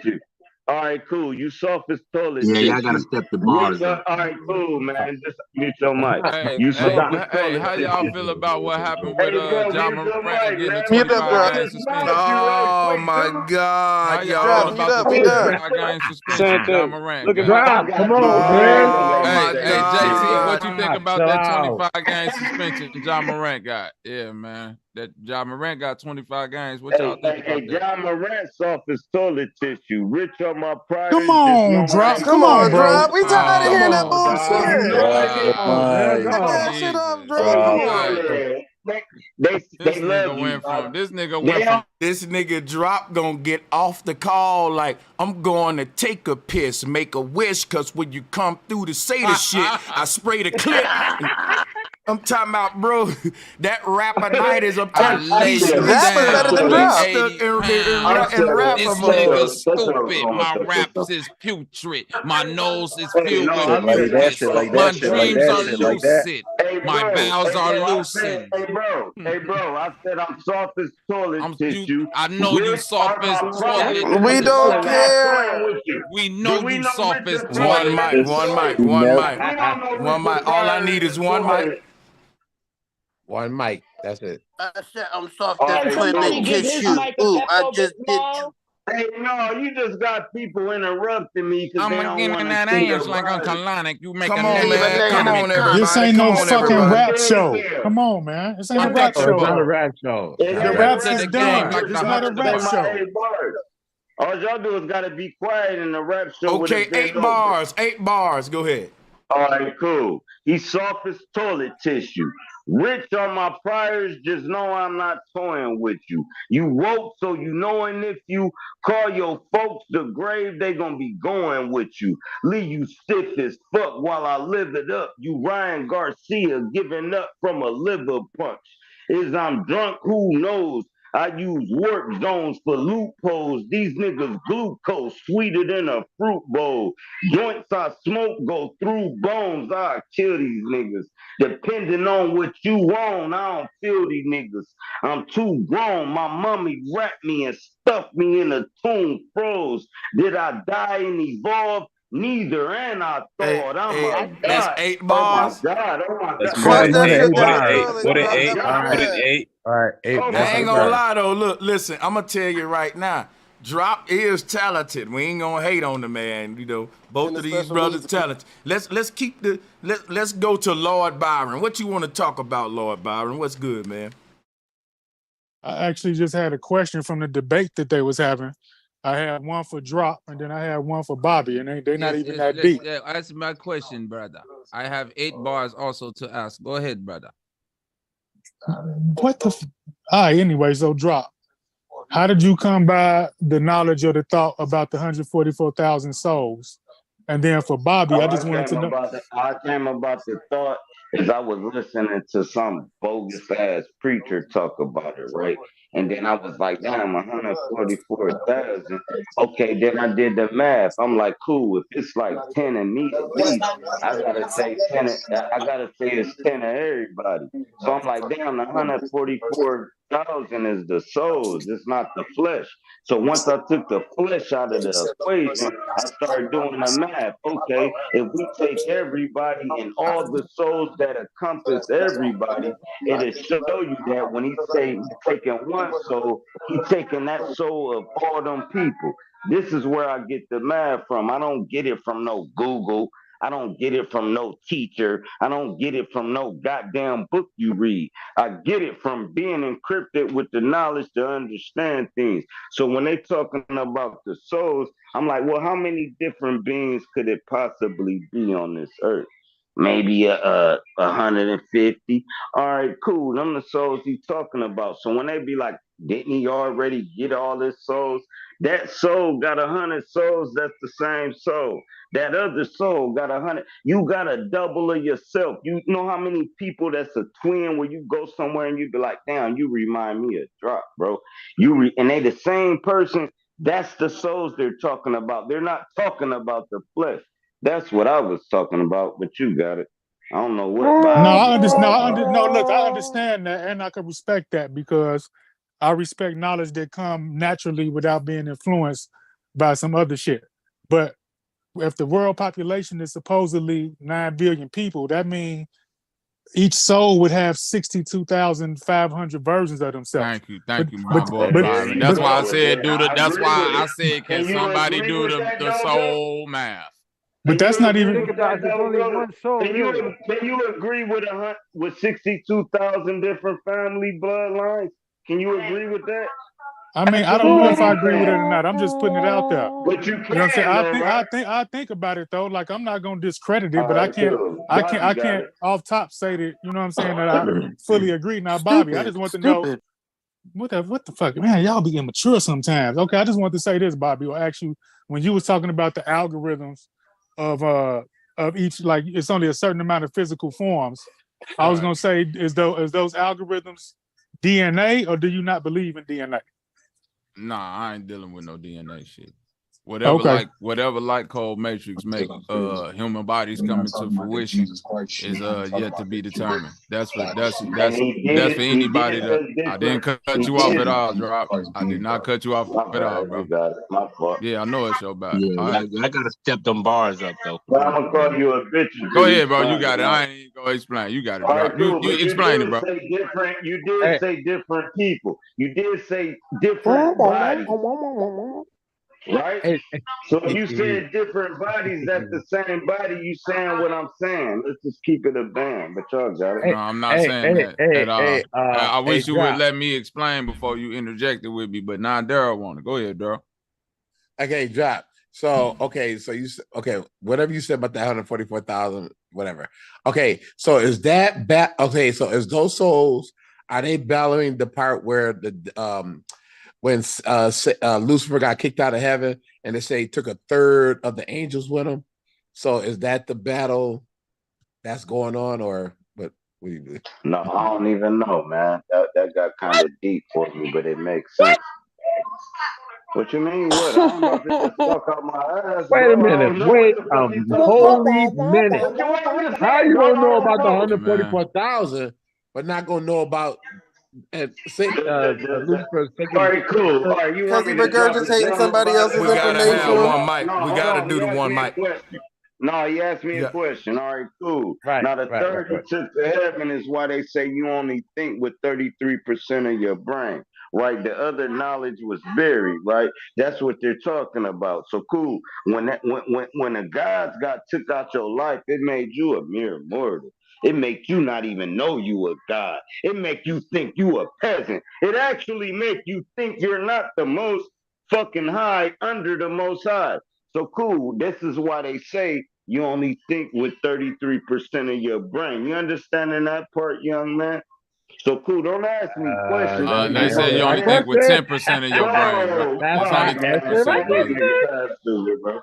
All right, cool. You soft as toilet Yeah, tissue. y'all gotta step the bars up. All right, cool, man. Just mute your mic. Hey, how y'all tissue. feel about what happened with John Morant getting a Mute up, 25 game suspension? Oh my God, How y'all feel about the 25 game suspension, John Morant? Come on, man. Hey, JT, what you think about that 25 game suspension John Morant got? Yeah, man. That John Morant got 25 games. What y'all think about that? John Morant soft as toilet tissue. Rich on my pride. Come on, drop. Come on, drop. We tired of hearing that bullshit. Cut that shit up, drop. This nigga went from This nigga Drop gonna get off the call like, I'm going to take a piss, make a wish, cause when you come through to say the shit, I spray the clip. I'm talking about, bro, that Rappinitis, I'm telling you. That was better than Drop. This nigga stupid. My raps is putrid. My nose is filled with mucus. My dreams are lucid. My bowels are loosened. Hey, bro, I said I'm soft as toilet tissue. I know you soft as toilet. We don't care. We know you soft as toilet. One mic. All I need is one mic. One mic. That's it. I said I'm soft as toilet tissue. Ooh, I just did you. Hey, no, you just got people interrupting me because I'm they don't getting want that ass like Uncle Lonic. You make Come on, man. Come on, everybody. This ain't no fucking everybody. rap show. Come on, man. This ain't a rap show. It's not a rap show. The raps is done. It's not a rap show. Hey, all y'all do is gotta be quiet in the rap show. Okay, 8 bars. Go ahead. All right, cool. He's soft as toilet tissue. Rich on my priors, just know I'm not toying with you. You woke, so you know, and if you call your folks the grave, they gonna be going with you. Leave you stiff as fuck while I live it up. You Ryan Garcia giving up from a liver punch. Is I'm drunk, who knows? I use warp zones for loopholes. These niggas glucose sweeter than a fruit bowl. Joints I smoke go through bones. I kill these niggas. Depending on what you want, I don't feel these niggas. I'm too grown. My mommy wrapped me and stuffed me in a tomb, froze. Did I die and evolve? Neither, and I thought, that's 8 bars. Oh my God, oh my That's God. more Hey, than 8 bars. hey, What an 8? God. What an 8? All right, 8 Oh bars. I ain't gonna lie though. Look, listen, I'm gonna tell you right now. Drop is talented. We ain't gonna hate on the man. You know, both of these brothers talented. Let's keep the let's go to Lord Byron. What you want to talk about, Lord Byron? What's good, man? I actually just had a question from the debate that they was having. I had one for Drop, and then I had one for Bobby, and they're not even that deep. Yeah, answer my question, brother. I have 8 bars also to ask. Go ahead, brother. What the? All right, anyway, so Drop. How did you come by the knowledge or the thought about the 144,000 souls? And then for Bobby, I just wanted to know. I came about the thought is I was listening to some bogus ass preacher talk about it, right? And then I was like, damn, 144,000. Okay, then I did the math. I'm like, cool. If it's like 10 of me at least, I gotta say 10. I gotta say it's 10 of everybody. So I'm like, damn, 144,000 is the souls. It's not the flesh. So once I took the flesh out of the equation, I started doing the math. Okay, if we take everybody and all the souls that encompass everybody, it'll show you that when he say he's taking one soul, he's taking that soul of all them people. This is where I get the math from. I don't get it from no Google. I don't get it from no teacher. I don't get it from no goddamn book you read. I get it from being encrypted with the knowledge to understand things. So when they talking about the souls, I'm like, well, how many different beings could it possibly be on this earth? Maybe 150. All right, cool. Them the souls he's talking about. So when they be like, didn't he already get all his souls? That soul got 100 souls. That's the same soul. That other soul got 100. You got a double of yourself. You know how many people that's a twin where you go somewhere and you be like, damn, you remind me of Drop, bro. And they the same person. That's the souls they're talking about. They're not talking about the flesh. That's what I was talking about, but you got it. I don't know what. No, I understand. No, look, I understand that, and I can respect that because I respect knowledge that come naturally without being influenced by some other shit. But if the world population is supposedly 9 billion people, that means each soul would have 62,500 versions of themselves. Thank you, my boy Byron. That's why I said, that's why I said, can somebody do the soul math? But that's not even. Think about it, there's only one soul. Can you agree with 62,000 different family bloodlines? Can you agree with that? I mean, I don't know if I agree with it or not. I'm just putting it out there. But you can. You know what I'm saying? I think about it though. Like I'm not gonna discredit it, but I can't off top say that. You know what I'm saying? That I fully agree. Now, Bobby, I just want to know what the fuck, man. Y'all be immature sometimes. Okay, I just want to say this, Bobby. Or ask you when you was talking about the algorithms of each, like it's only a certain amount of physical forms. I was gonna say, is those algorithms DNA, or do you not believe in DNA? Nah, I ain't dealing with no DNA shit. Whatever light code matrix make human bodies coming to fruition is yet to be determined. That's for anybody I didn't cut you off at all, Drop. I did not cut you off at all, bro. Yeah, I know it's your bad. Yeah, I gotta step them bars up though. I'm gonna call you a bitch. Go ahead, bro. You got it. I ain't even gonna explain. You got it, Drop. You explain it, bro. You did say different people. You did say different bodies. Right? So if you said different bodies, that's the same body. You saying what I'm saying. Let's just keep it a band. But y'all got it. No, I'm not saying that at all. I wish you would let me explain before you interjected with me, but now Daryl want to. Go ahead, Daryl. Okay, Drop. So, whatever you said about the 144,000, whatever. Okay, so is that okay, so is those souls, are they battling the part where when Lucifer got kicked out of heaven and they say he took a third of the angels with him? So is that the battle that's going on, or what do you believe? No, I don't even know, man. That got kind of deep for me, but it makes sense. What you mean? What? I'm about to just talk out my ass. Wait a minute. Wait a holy minute. How you gonna know about the 144,000, but not gonna know about All right, cool. All right, you want me to drop a gem about it? We gotta have one mic. No, We hold gotta on. do He the asked one me a mic. question. No, he asked me a question. All right, cool. Now, the third he took to heaven is why they say you only think with 33% of your brain, right? The other knowledge was buried, right? That's what they're talking about. So cool. When the gods got took out your life, it made you a mere mortal. It make you not even know you a god. It make you think you a peasant. It actually make you think you're not the most fucking high under the most high. So cool. This is why they say you only think with 33% of your brain. You understanding that part, young man? So cool. Don't ask me questions. They say you only think with 10% of your brain, bro. It's only 10%, brother.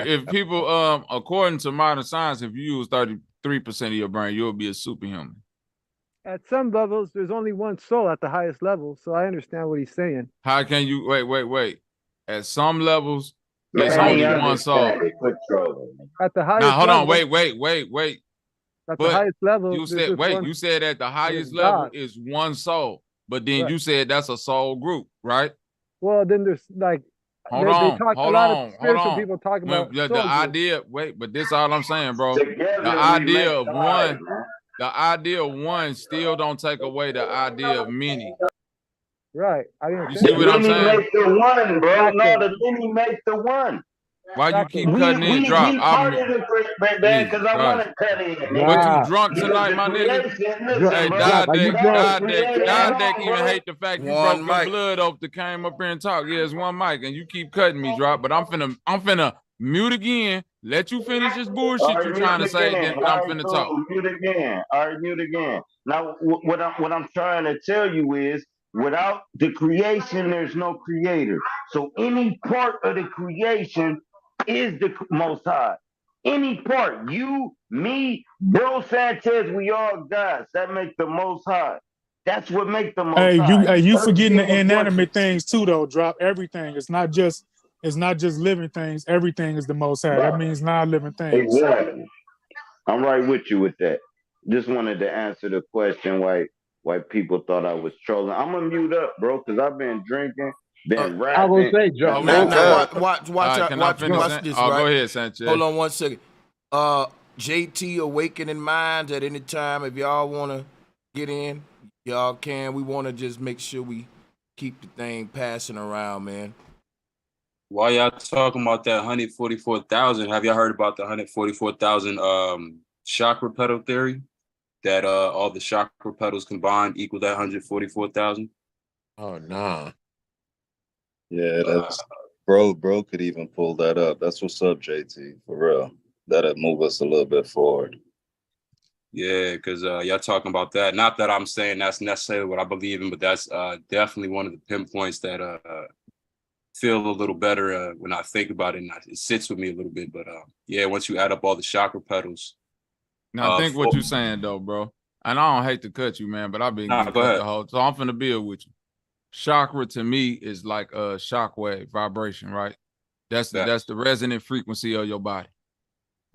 If people, according to modern science, if you use 33% of your brain, you'll be a superhuman. At some levels, there's only one soul at the highest level, so I understand what he's saying. How can you wait? At some levels, it's only one soul. At the highest now, hold level, on, wait. At the highest level, you said you said at the highest level is one soul, but then you said that's a soul group, right? Well, then there's like Hold on. a lot of spiritual people talk about the idea. Wait, but this all I'm saying, bro. The idea of one. The idea of one still don't take away the idea of many. Right. You see what I'm saying? Make the one, bro. No, the many make the one. Why you keep cutting in? Drop. I'm because I want to cut in. But you drunk tonight, my nigga? Hey, Diadek even hate the fact you broke your blood off that came up here and talk. Yeah, it's one mic, and you keep cutting me, Drop. But I'm finna mute again. Let you finish this bullshit you're trying to say, then I'm finna talk. Mute again. All right, mute again. Now, what I'm trying to tell you is, without the creation, there's no creator. So any part of the creation is the Most High. Any part, you, me, Bro Sanchez, we all gods. That make the Most High. That's what make the Most High. Hey, you forgetting the inanimate things too, though. Drop everything. It's not just living things. Everything is the Most High. That means non-living things. Exactly. I'm right with you with that. Just wanted to answer the question why people thought I was trolling. I'm gonna mute up, bro, because I've been drinking. Been rapping. I will say, Joe. Watch this. Go ahead, Sanchez. Hold on 1 second. JT Awakening Minds at any time. If y'all want to get in, y'all can. We want to just make sure we keep the thing passing around, man. While y'all talking about that 144,000, have y'all heard about the 144,000 chakra pedal theory? That all the chakra pedals combined equal that 144,000? Oh, nah. Yeah, that's bro could even pull that up. That's what's up, JT, for real. That'll move us a little bit forward. Yeah, because y'all talking about that. Not that I'm saying that's necessarily what I believe in, but that's definitely one of the pinpoints that feel a little better when I think about it, and it sits with me a little bit. But yeah, once you add up all the chakra pedals. Now think what you're saying though, bro. And I don't hate to cut you, man, but I've been getting cut the whole. So I'm finna build with you. Chakra to me is like a shockwave vibration, right? That's the resonant frequency of your body.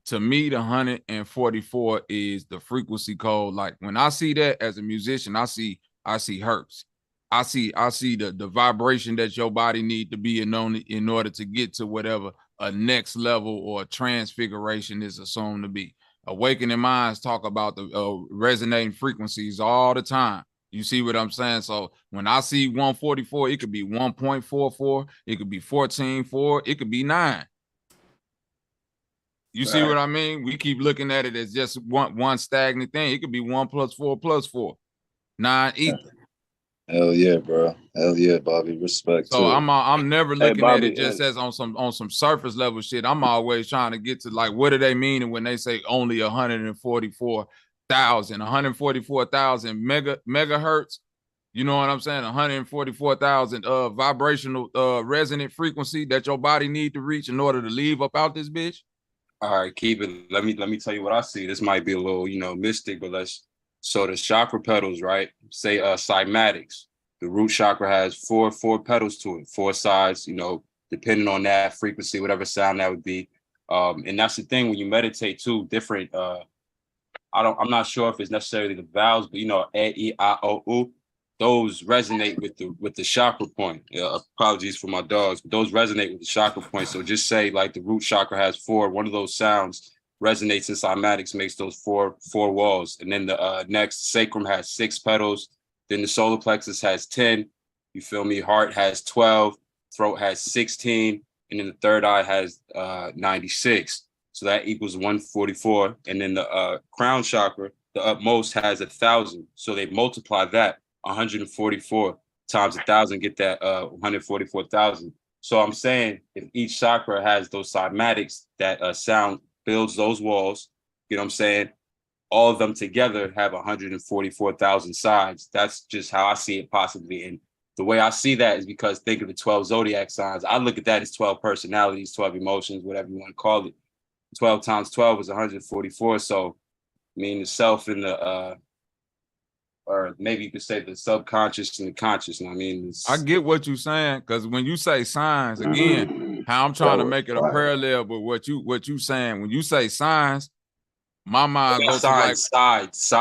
To me, the 144 is the frequency code. Like when I see that as a musician, I see hertz. I see the vibration that your body need to be in order to get to whatever a next level or a transfiguration is assumed to be. Awakening minds talk about the resonating frequencies all the time. You see what I'm saying? So when I see 144, it could be 1.44, it could be 14.4, it could be 9. You see what I mean? We keep looking at it as just one stagnant thing. It could be 1 + 4 + 4, 9 ether. Hell yeah, bro. Hell yeah, Bobby. Respect. So I'm never looking at it just as on some surface level shit. I'm always trying to get to like, what do they mean when they say only 144,000 megahertz? You know what I'm saying? 144,000 vibrational resonant frequency that your body need to reach in order to leave up out this bitch. All right, keep it. Let me tell you what I see. This might be a little, mystic, but so the chakra pedals, right? Say cymatics. The root chakra has four pedals to it, 4 sides, depending on that frequency, whatever sound that would be. And that's the thing when you meditate too, different I'm not sure if it's necessarily the vowels, but A, E, I, O, U. Those resonate with the chakra point. Apologies for my dogs, but those resonate with the chakra point. So just say like the root chakra has 4. One of those sounds resonates in cymatics, makes those four walls. And then the next sacrum has 6 petals. Then the solar plexus has 10. You feel me? Heart has 12. Throat has 16. And then the third eye has 96. So that equals 144. And then the crown chakra, the utmost, has 1,000. So they multiply that. 144 times 1,000, get that 144,000. So I'm saying if each chakra has those cymatics, that sound builds those walls, you know what I'm saying? All of them together have 144,000 sides. That's just how I see it possibly. And the way I see that is because think of the 12 zodiac signs. I look at that as 12 personalities, 12 emotions, whatever you want to call it. 12 times 12 is 144. So I mean the self and the or maybe you could say the subconscious and the conscious. I mean, I get what you're saying, because when you say signs, again, how I'm trying to make it a parallel with what you saying. When you say signs, my mind goes to like sides.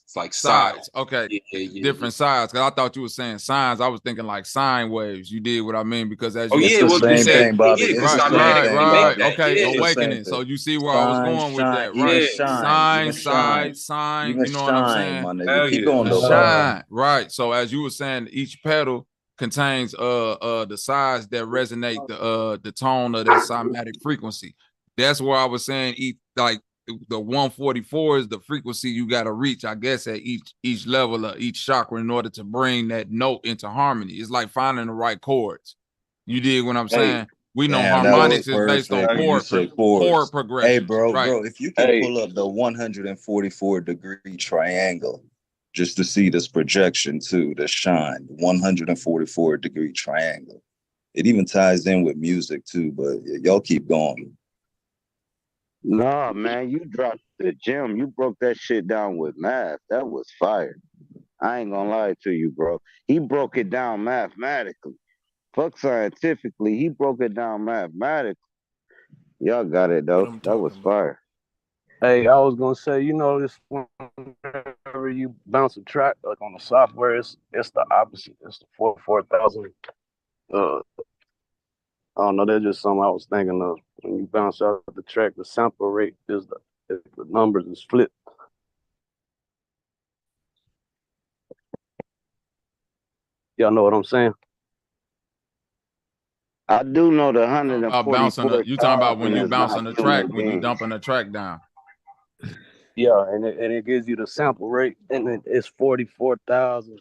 It's like sides. Okay, different sides. Because I thought you were saying signs. I was thinking like sine waves. You did what I mean, because as you it's the same thing, Bobby. Right. Okay, awakening. So you see where I was going with that, right? Sign, side, sign. You know what I'm saying? My nigga. Keep going, though. Shine. Right. So as you were saying, each petal contains the sides that resonate the tone of that cymatic frequency. That's where I was saying like the 144 is the frequency you got to reach, I guess, at each level of each chakra in order to bring that note into harmony. It's like finding the right chords. You dig what I'm saying? We know harmonics is based on chord progression. Hey, bro, if you can pull up the 144-degree triangle just to see this projection too, the shine, 144-degree triangle. It even ties in with music too, but y'all keep going. Nah, man, you dropped the gem. You broke that shit down with math. That was fire. I ain't gonna lie to you, bro. He broke it down mathematically. Fuck scientifically. He broke it down mathematically. Y'all got it though. That was fire. Hey, I was gonna say, this whenever you bounce a track like on the software, it's the opposite. It's the 4,000. I don't know. That's just something I was thinking of. When you bounce out the track, the sample rate is the numbers is flipped. Y'all know what I'm saying? I do know the 144. You talking about when you bouncing the track, when you dumping the track down? Yeah, and it gives you the sample rate, and it's 44,000.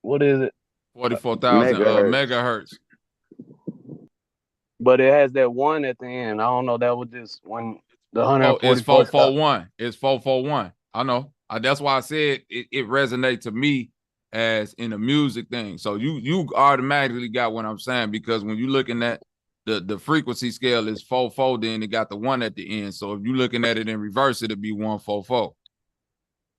What is it? 44,000 megahertz. But it has that 1 at the end. I don't know. That was just when the 144. It's 441. It's 441. I know. That's why I said it resonates to me as in a music thing. So you automatically got what I'm saying, because when you're looking at the frequency scale is 4/4, then it got the 1 at the end. So if you're looking at it in reverse, it'll be 1/4/4.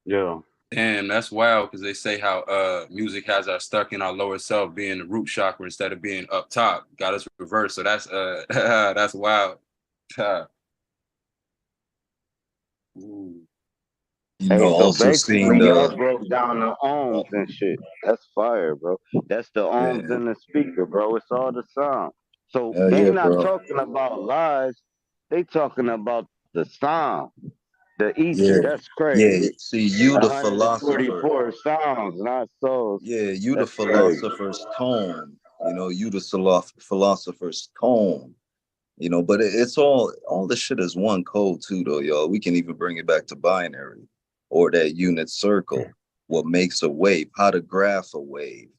Yeah. Damn, that's wild, because they say how music has us stuck in our lower self, being the root chakra instead of being up top. Got us reversed. So that's that's wild. So basically, y'all broke down the ohms and shit. That's fire, bro. That's the ohms in the speaker, bro. It's all the sound. So they not talking about lies. They talking about the sound. The ether. That's crazy. Yeah, see, you the philosopher. 144 sounds, not souls. Yeah, you That's the philosopher's tone. You the philosopher's tone. But it's all the shit is one code too, though, y'all. We can even bring it back to binary or that unit circle. What makes a wave? How to graph a wave?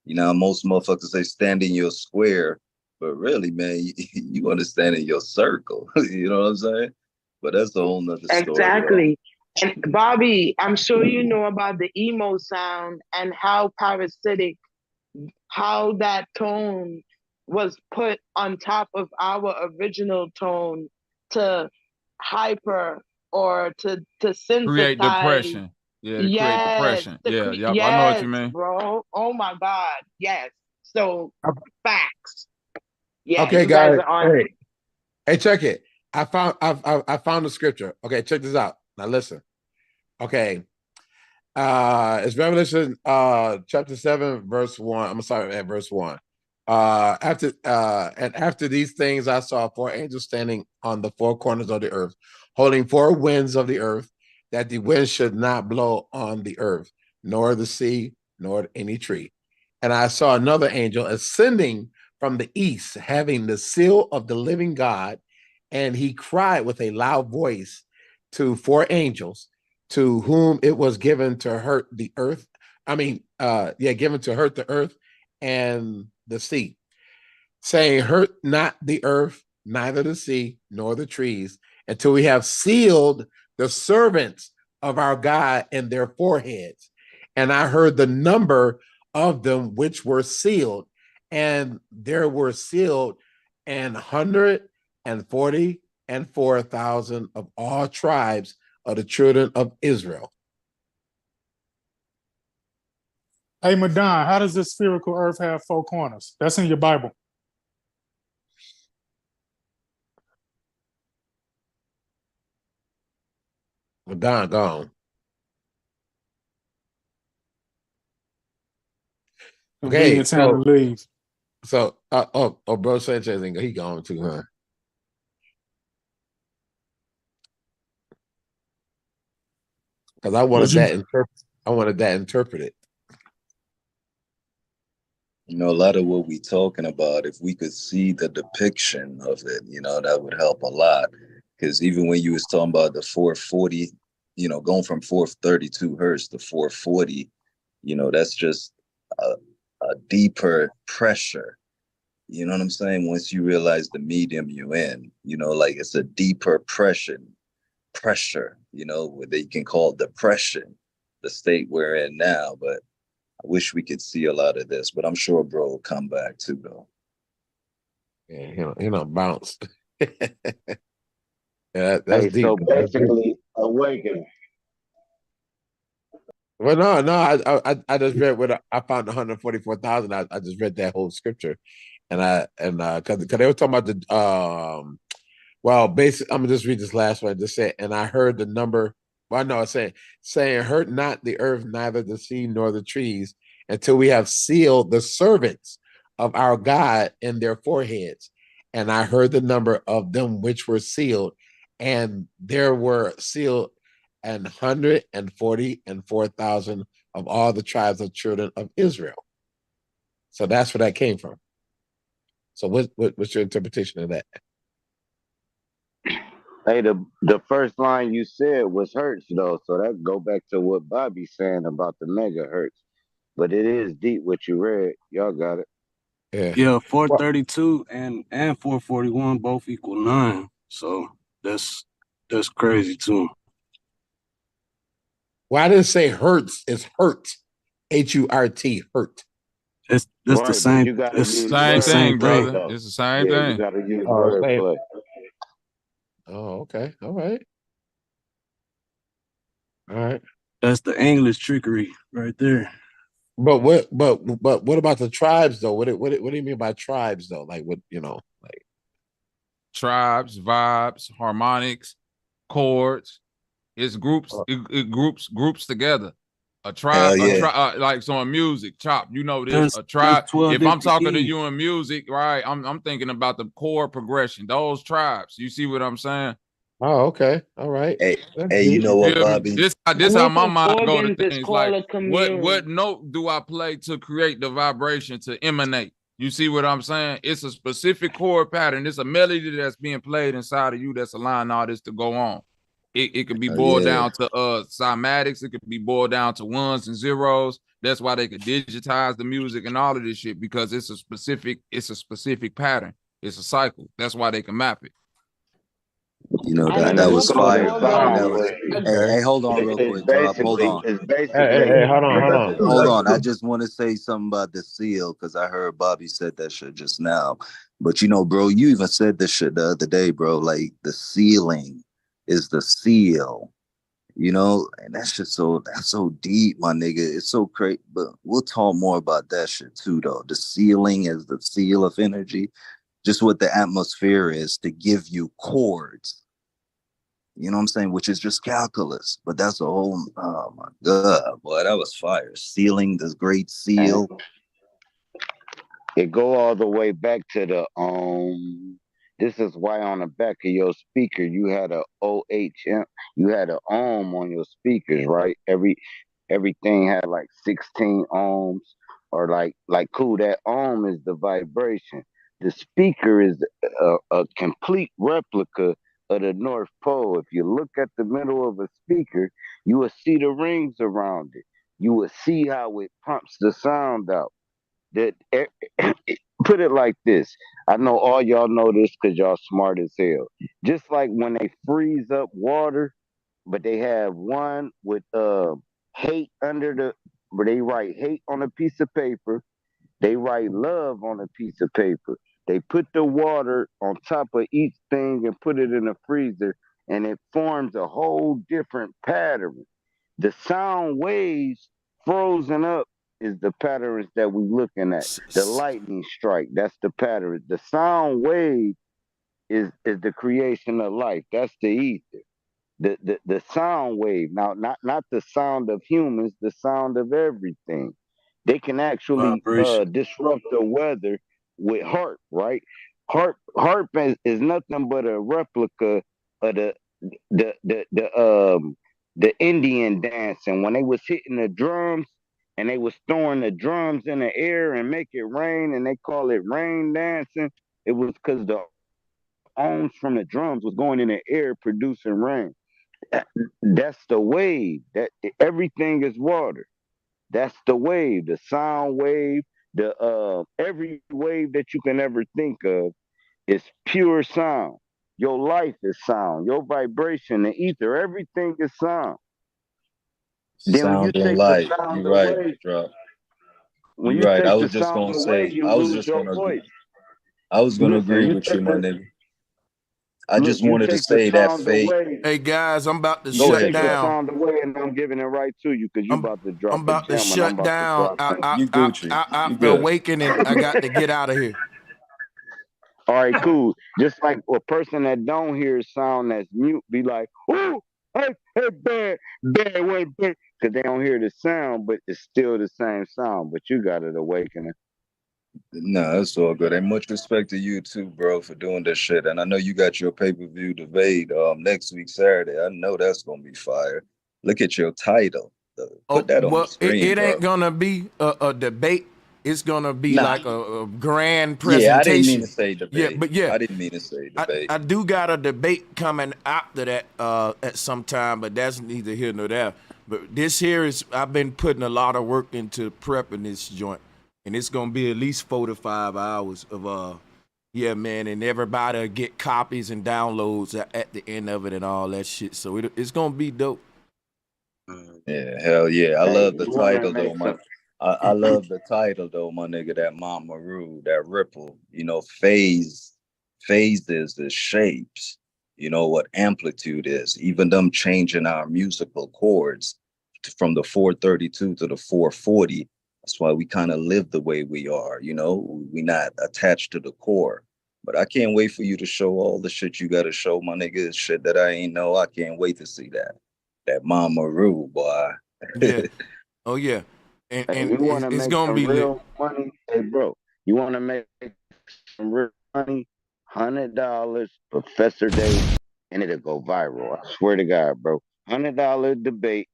Most motherfuckers say stand in your square, but really, man, you understand in your circle. You know what I'm saying? But that's a whole nother story. Exactly. And Bobby, I'm sure you know about the emo sound and how parasitic, how that tone was put on top of our original tone to hyper or to synthesize. Create depression. Yeah, create depression. I know what you mean. Bro. Oh my God. Yes. So facts. Yeah, okay, guys. Hey, check it. I found the scripture. Okay, check this out. Now listen. Okay. It's Revelation chapter 7, verse 1. I'm sorry, at verse 1. After these things, I saw four angels standing on the four corners of the earth, holding four winds of the earth, that the wind should not blow on the earth, nor the sea, nor any tree. And I saw another angel ascending from the east, having the seal of the living God, and he cried with a loud voice to four angels, to whom it was given to hurt the earth. Given to hurt the earth and the sea, saying, hurt not the earth, neither the sea, nor the trees, until we have sealed the servants of our God in their foreheads. And I heard the number of them which were sealed, and there were sealed 144,000 of all tribes of the children of Israel. Hey, Madon, how does this spherical earth have four corners? That's in your Bible. Madon gone. Okay, Time to leave. So, bro, Sanchez, he gone too, huh? Because I wanted that interpreted. You know, a lot of what we talking about, if we could see the depiction of it, you know, that would help a lot. Because even when you was talking about the 440, you know, going from 432 hertz to 440, you know, that's just a deeper pressure. You know what I'm saying? Once you realize the medium you're in, you know, like it's a deeper pressure, you know, what they can call depression, the state we're in now. But I wish we could see a lot of this, but I'm sure bro will come back too, though. Yeah, he don't bounce. Yeah, that's Hey, deep. so basically, awakening. Well, no, I just read what I found 144,000. I just read that whole scripture, because they were talking about the well, basically, I'm gonna just read this last one. Just say, and I heard the number. Well, no, it's saying, hurt not the earth, neither the sea nor the trees, until we have sealed the servants of our God in their foreheads. And I heard the number of them which were sealed, and there were sealed 144,000 of all the tribes of children of Israel. So that's where that came from. So what's your interpretation of that? Hey, the first line you said was hertz though, so that go back to what Bobby's saying about the megahertz. But it is deep what you read. Y'all got it. Yeah, 432 and 441 both equal 9. So that's crazy too. Well, I didn't say hertz. It's hurt. H-U-R-T, hurt. That's right, the same. You gotta use same thing, brother. Though. It's the same thing. You got to use wordplay. Oh, okay. All right. All right. That's the English trickery right there. But what about the tribes though? What do you mean by tribes though? Like what, like tribes, vibes, harmonics, chords. It's groups. It groups together. A tribe, like so in music, Chop. You know this. A tribe. If I'm talking to you in music, right? I'm thinking about the chord progression. Those tribes. You see what I'm saying? Oh, okay. All right. Hey, you know what, Bobby? This how my mind go to things. Like what note do I play to create the vibration to emanate? You see what I'm saying? It's a specific chord pattern. It's a melody that's being played inside of you that's allowing all this to go on. It could be boiled down to cymatics. It could be boiled down to ones and zeros. That's why they could digitize the music and all of this shit, because it's a specific pattern. It's a cycle. That's why they can map it. You know, that was fire. Hey, hold on real quick, Rob. Hold on. Hey, hold on. Hold on. I just want to say something about the seal, because I heard Bobby said that shit just now. But, you know, bro, you even said this shit the other day, bro. Like, the sealing is the seal, you know? And that's so deep, my nigga. It's so crazy. But we'll talk more about that shit, too, though. The sealing is the seal of energy. just what the atmosphere is to give you chords. You know what I'm saying? Which is just calculus. But that's a whole, oh my God, boy, that was fire. Sealing this great seal. It go all the way back to the this is why on the back of your speaker you had a OHM, you had an ohm on your speakers, right? Everything had like 16 ohms, or like cool, that ohm is the vibration. The speaker is a complete replica of the North Pole. If you look at the middle of a speaker, you will see the rings around it. You will see how it pumps the sound out. That put it like this. I know all y'all know this because y'all smart as hell. Just like when they freeze up water, but they have one with hate under the, where they write hate on a piece of paper, they write love on a piece of paper. They put the water on top of each thing and put it in a freezer, and it forms a whole different pattern. The sound waves frozen up is the patterns that we looking at. The lightning strike, that's the pattern. The sound wave is the creation of life. That's the ether. The sound wave. Now, not the sound of humans, the sound of everything. They can actually disrupt the weather with harp, right? Harp is nothing but a replica of the the the um the Indian dancing when they was hitting the drums and they was throwing the drums in the air and make it rain, and they call it rain dancing. It was because the ohms from the drums was going in the air producing rain. That's the wave. That everything is water. That's the wave, the sound wave, the every wave that you can ever think of is pure sound. Your life is sound. Your vibration, the ether, everything is sound. Then when you Sound and take the light. sound You're right, away, drop. when You're you right. I take the was just sound gonna away, say, you I was lose just your gonna voice. I was gonna Listen, agree you with you, take my the nigga. I look, just you wanted to take the say that sound fate. away. Hey guys, I'm about to You Go shut ahead, take the drop. down. sound away, and I'm giving it right to you because you about to drop I'm a about to gem, and I'm shut about to down. drop something. You Gucci. You After good. awakening, I got to get out of here. All right, cool. Just like a person that don't hear sound that's mute be like, "Ooh, hey, bad, wait, bad," because they don't hear the sound, but it's still the same sound. But you got it awakening. No, it's all good. And much respect to you too, bro, for doing this shit. And I know you got your pay-per-view debate next week Saturday. I know that's gonna be fire. Look at your title. Put that on the screen, it bro. ain't gonna be a debate. It's gonna be Nah. like a grand Yeah, I didn't mean presentation. to say debate. I didn't mean to say debate. I do got a debate coming after that at some time, but that's neither here nor there. But this here is, I've been putting a lot of work into prepping this joint, and it's gonna be at least 4 to 5 hours of yeah, man, and everybody will get copies and downloads at the end of it and all that shit. So it's gonna be dope. Yeah, hell yeah. I Hey, love the you want to title though, make my some? I love the title though, my nigga, that Mont Maru, that ripple, you know, phases is shapes, you know what amplitude is, even them changing our musical chords from the 432 to the 440. That's why we kind of live the way we are, you know, we not attached to the core. But I can't wait for you to show all the shit you got to show, my nigga, shit that I ain't know. I can't wait to see that. That Mama Roo, boy. Yeah. Oh yeah. And Hey, you want to it's make gonna some be lit. real money? Hey, bro, you want to make some real money? $100, Professor Day, and it'll go viral. I swear to God, bro. $100 debate,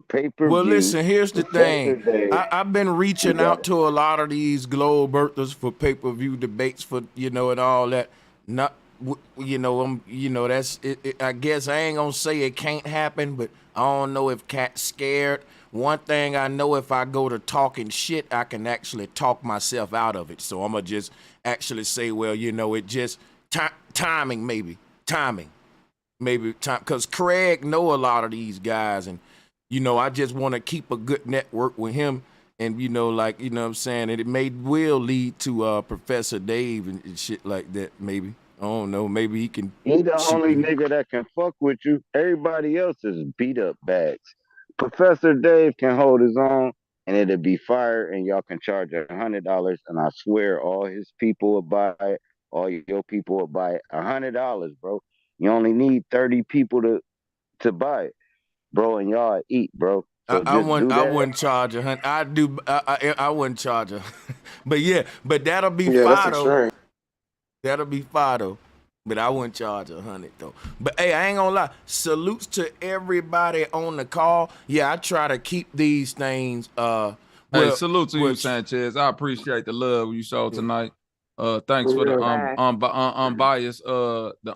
pay per Well, view, listen, here's the Professor thing. Day. I've been You reaching got out it. to a lot of these globe earthers for pay-per-view debates for, and all that. Not, that's it. I guess I ain't gonna say it can't happen, but I don't know if cat's scared. One thing I know, if I go to talking shit, I can actually talk myself out of it. So I'm gonna just actually say, well, it just timing, maybe time, because Craig know a lot of these guys, and I just want to keep a good network with him, and what I'm saying, and it will lead to Professor Dave and shit like that. Maybe, I don't know, maybe he can He the shoot only me. nigga that can fuck with you. Everybody else is beat up bags. Professor Dave can hold his own, and it'll be fire, and y'all can charge $100, and I swear all his people will buy it. all your people will buy it. $100, bro. You only need 30 people to buy it, bro, and y'all eat, bro. So I wouldn't charge $100. I wouldn't charge her. But yeah, but that'll be fine though. That'll be fine though. But I wouldn't charge $100 though. But hey, I ain't gonna lie. Salutes to everybody on the call. Yeah, I try to keep these things. Hey, salute to you, Sanchez. I appreciate the love you showed tonight. Thanks for the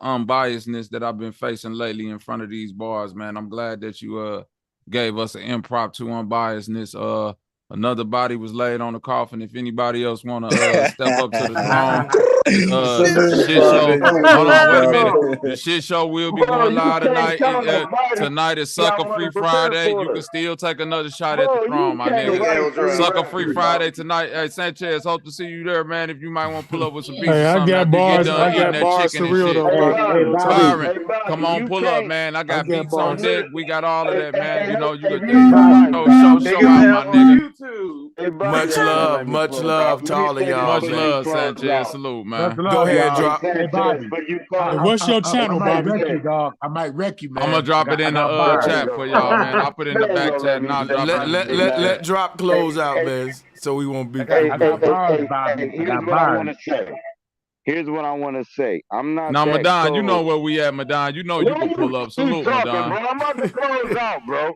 unbiasedness that I've been facing lately in front of these bars, man. I'm glad that you gave us an impromptu unbiasedness. Another body was laid on the coffin. If anybody else want to step up to the throne, the shit show. Hold on, wait a minute. The shit show will be going live tonight. Tonight is Sucker Free Friday. You can still take another shot at the throne, my nigga. Sucker Free Friday tonight. Hey, Sanchez, hope to see you there, man. If you might want to pull up with some beats or something after you get done eating that chicken and shit. Byron, come on, pull up, man. I got beats on deck. We got all of that, man. You know, you could show out, my nigga. Much love to all of y'all. Much love, Sanchez. Salute, man. Go ahead, drop. Hey, Bobby. What's your channel, Bobby? I might wreck you, man. I'm gonna drop it in the chat for y'all, man. I'll put it in the back chat and I'll drop it. Let drop close out, man, so we won't be. Here's what I want to say. I'm not. Now, Madon, you know where we at, Madon. You know you can pull up. Salute, Madon. I'm about to close out, bro.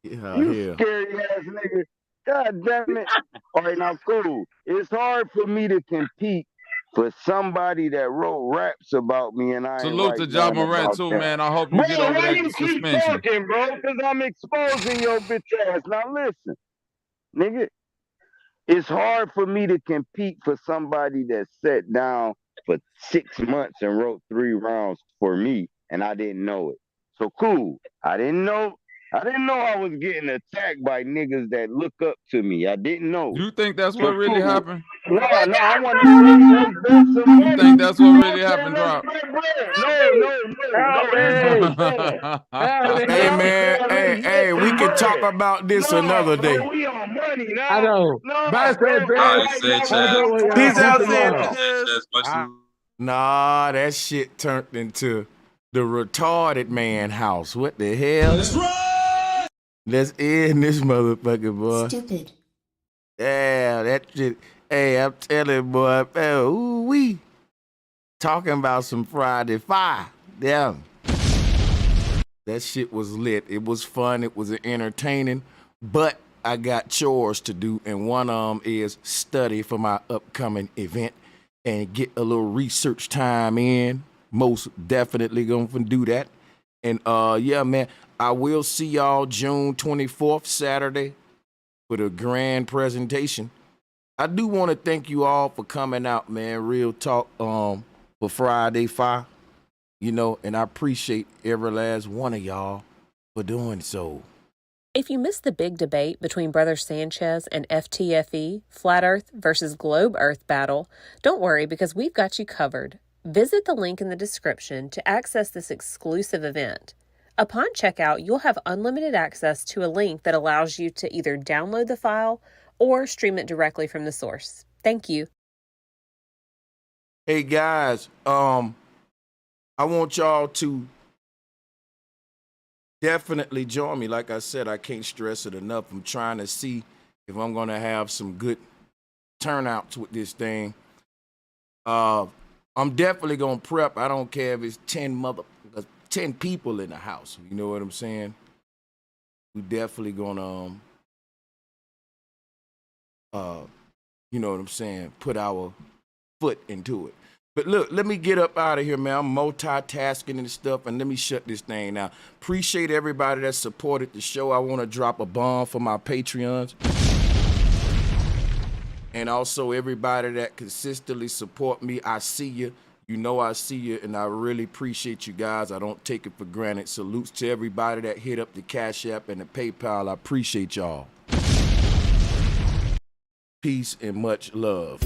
You scary ass nigga. God damn it. All right, now cool. It's hard for me to compete for somebody that wrote raps about me, and I salute to Ja Morant too, man. I hope you get over that suspension. Keep talking, bro, because I'm exposing your bitch ass. Now listen, nigga, it's hard for me to compete for somebody that sat down for 6 months and wrote 3 rounds for me, and I didn't know it. So cool. I didn't know I was getting attacked by niggas that look up to me. I didn't know. You think that's what really happened? No, I want to invest some money. You think that's what really happened, Drop? No. Hey, man. Hey, we can talk about this another day. We on money now. I know. Bye, Peace out, Sanchez. Nah, that shit turned into the retarded man house. What the hell? Let's run! Let's end this motherfucker, boy. Stupid. Yeah, that shit. Hey, I'm telling you, boy. Ooh, we talking about some Friday fire. Yeah. That shit was lit. It was fun. It was entertaining. But I got chores to do, and one of them is study for my upcoming event and get a little research time in. Most definitely gonna do that. And yeah, man, I will see y'all June 24th, Saturday, for the grand presentation. I do want to thank you all for coming out, man. Real talk, for Friday Fire, you know, and I appreciate every last one of y'all for doing so. If you missed the big debate between Brother Sanchez and FTFE, Flat Earth versus Globe Earth battle, don't worry because we've got you covered. Visit the link in the description to access this exclusive event. Upon checkout, you'll have unlimited access to a link that allows you to either download the file or stream it directly from the source. Thank you. Hey guys, I want y'all to definitely join me. Like I said, I can't stress it enough. I'm trying to see if I'm going to have some good turnouts with this thing. I'm definitely going to prep. I don't care if it's 10 people in the house. You know what I'm saying? We definitely going to, you know what I'm saying, put our foot into it. But look, let me get up out of here, man. I'm multitasking and stuff, and let me shut this thing down. Appreciate everybody that supported the show. I want to drop a bomb for my Patreons. And also everybody that consistently support me. I see you. You know I see you, and I really appreciate you guys. I don't take it for granted. Salutes to everybody that hit up the Cashapp and the PayPal. I appreciate y'all. Peace and much love.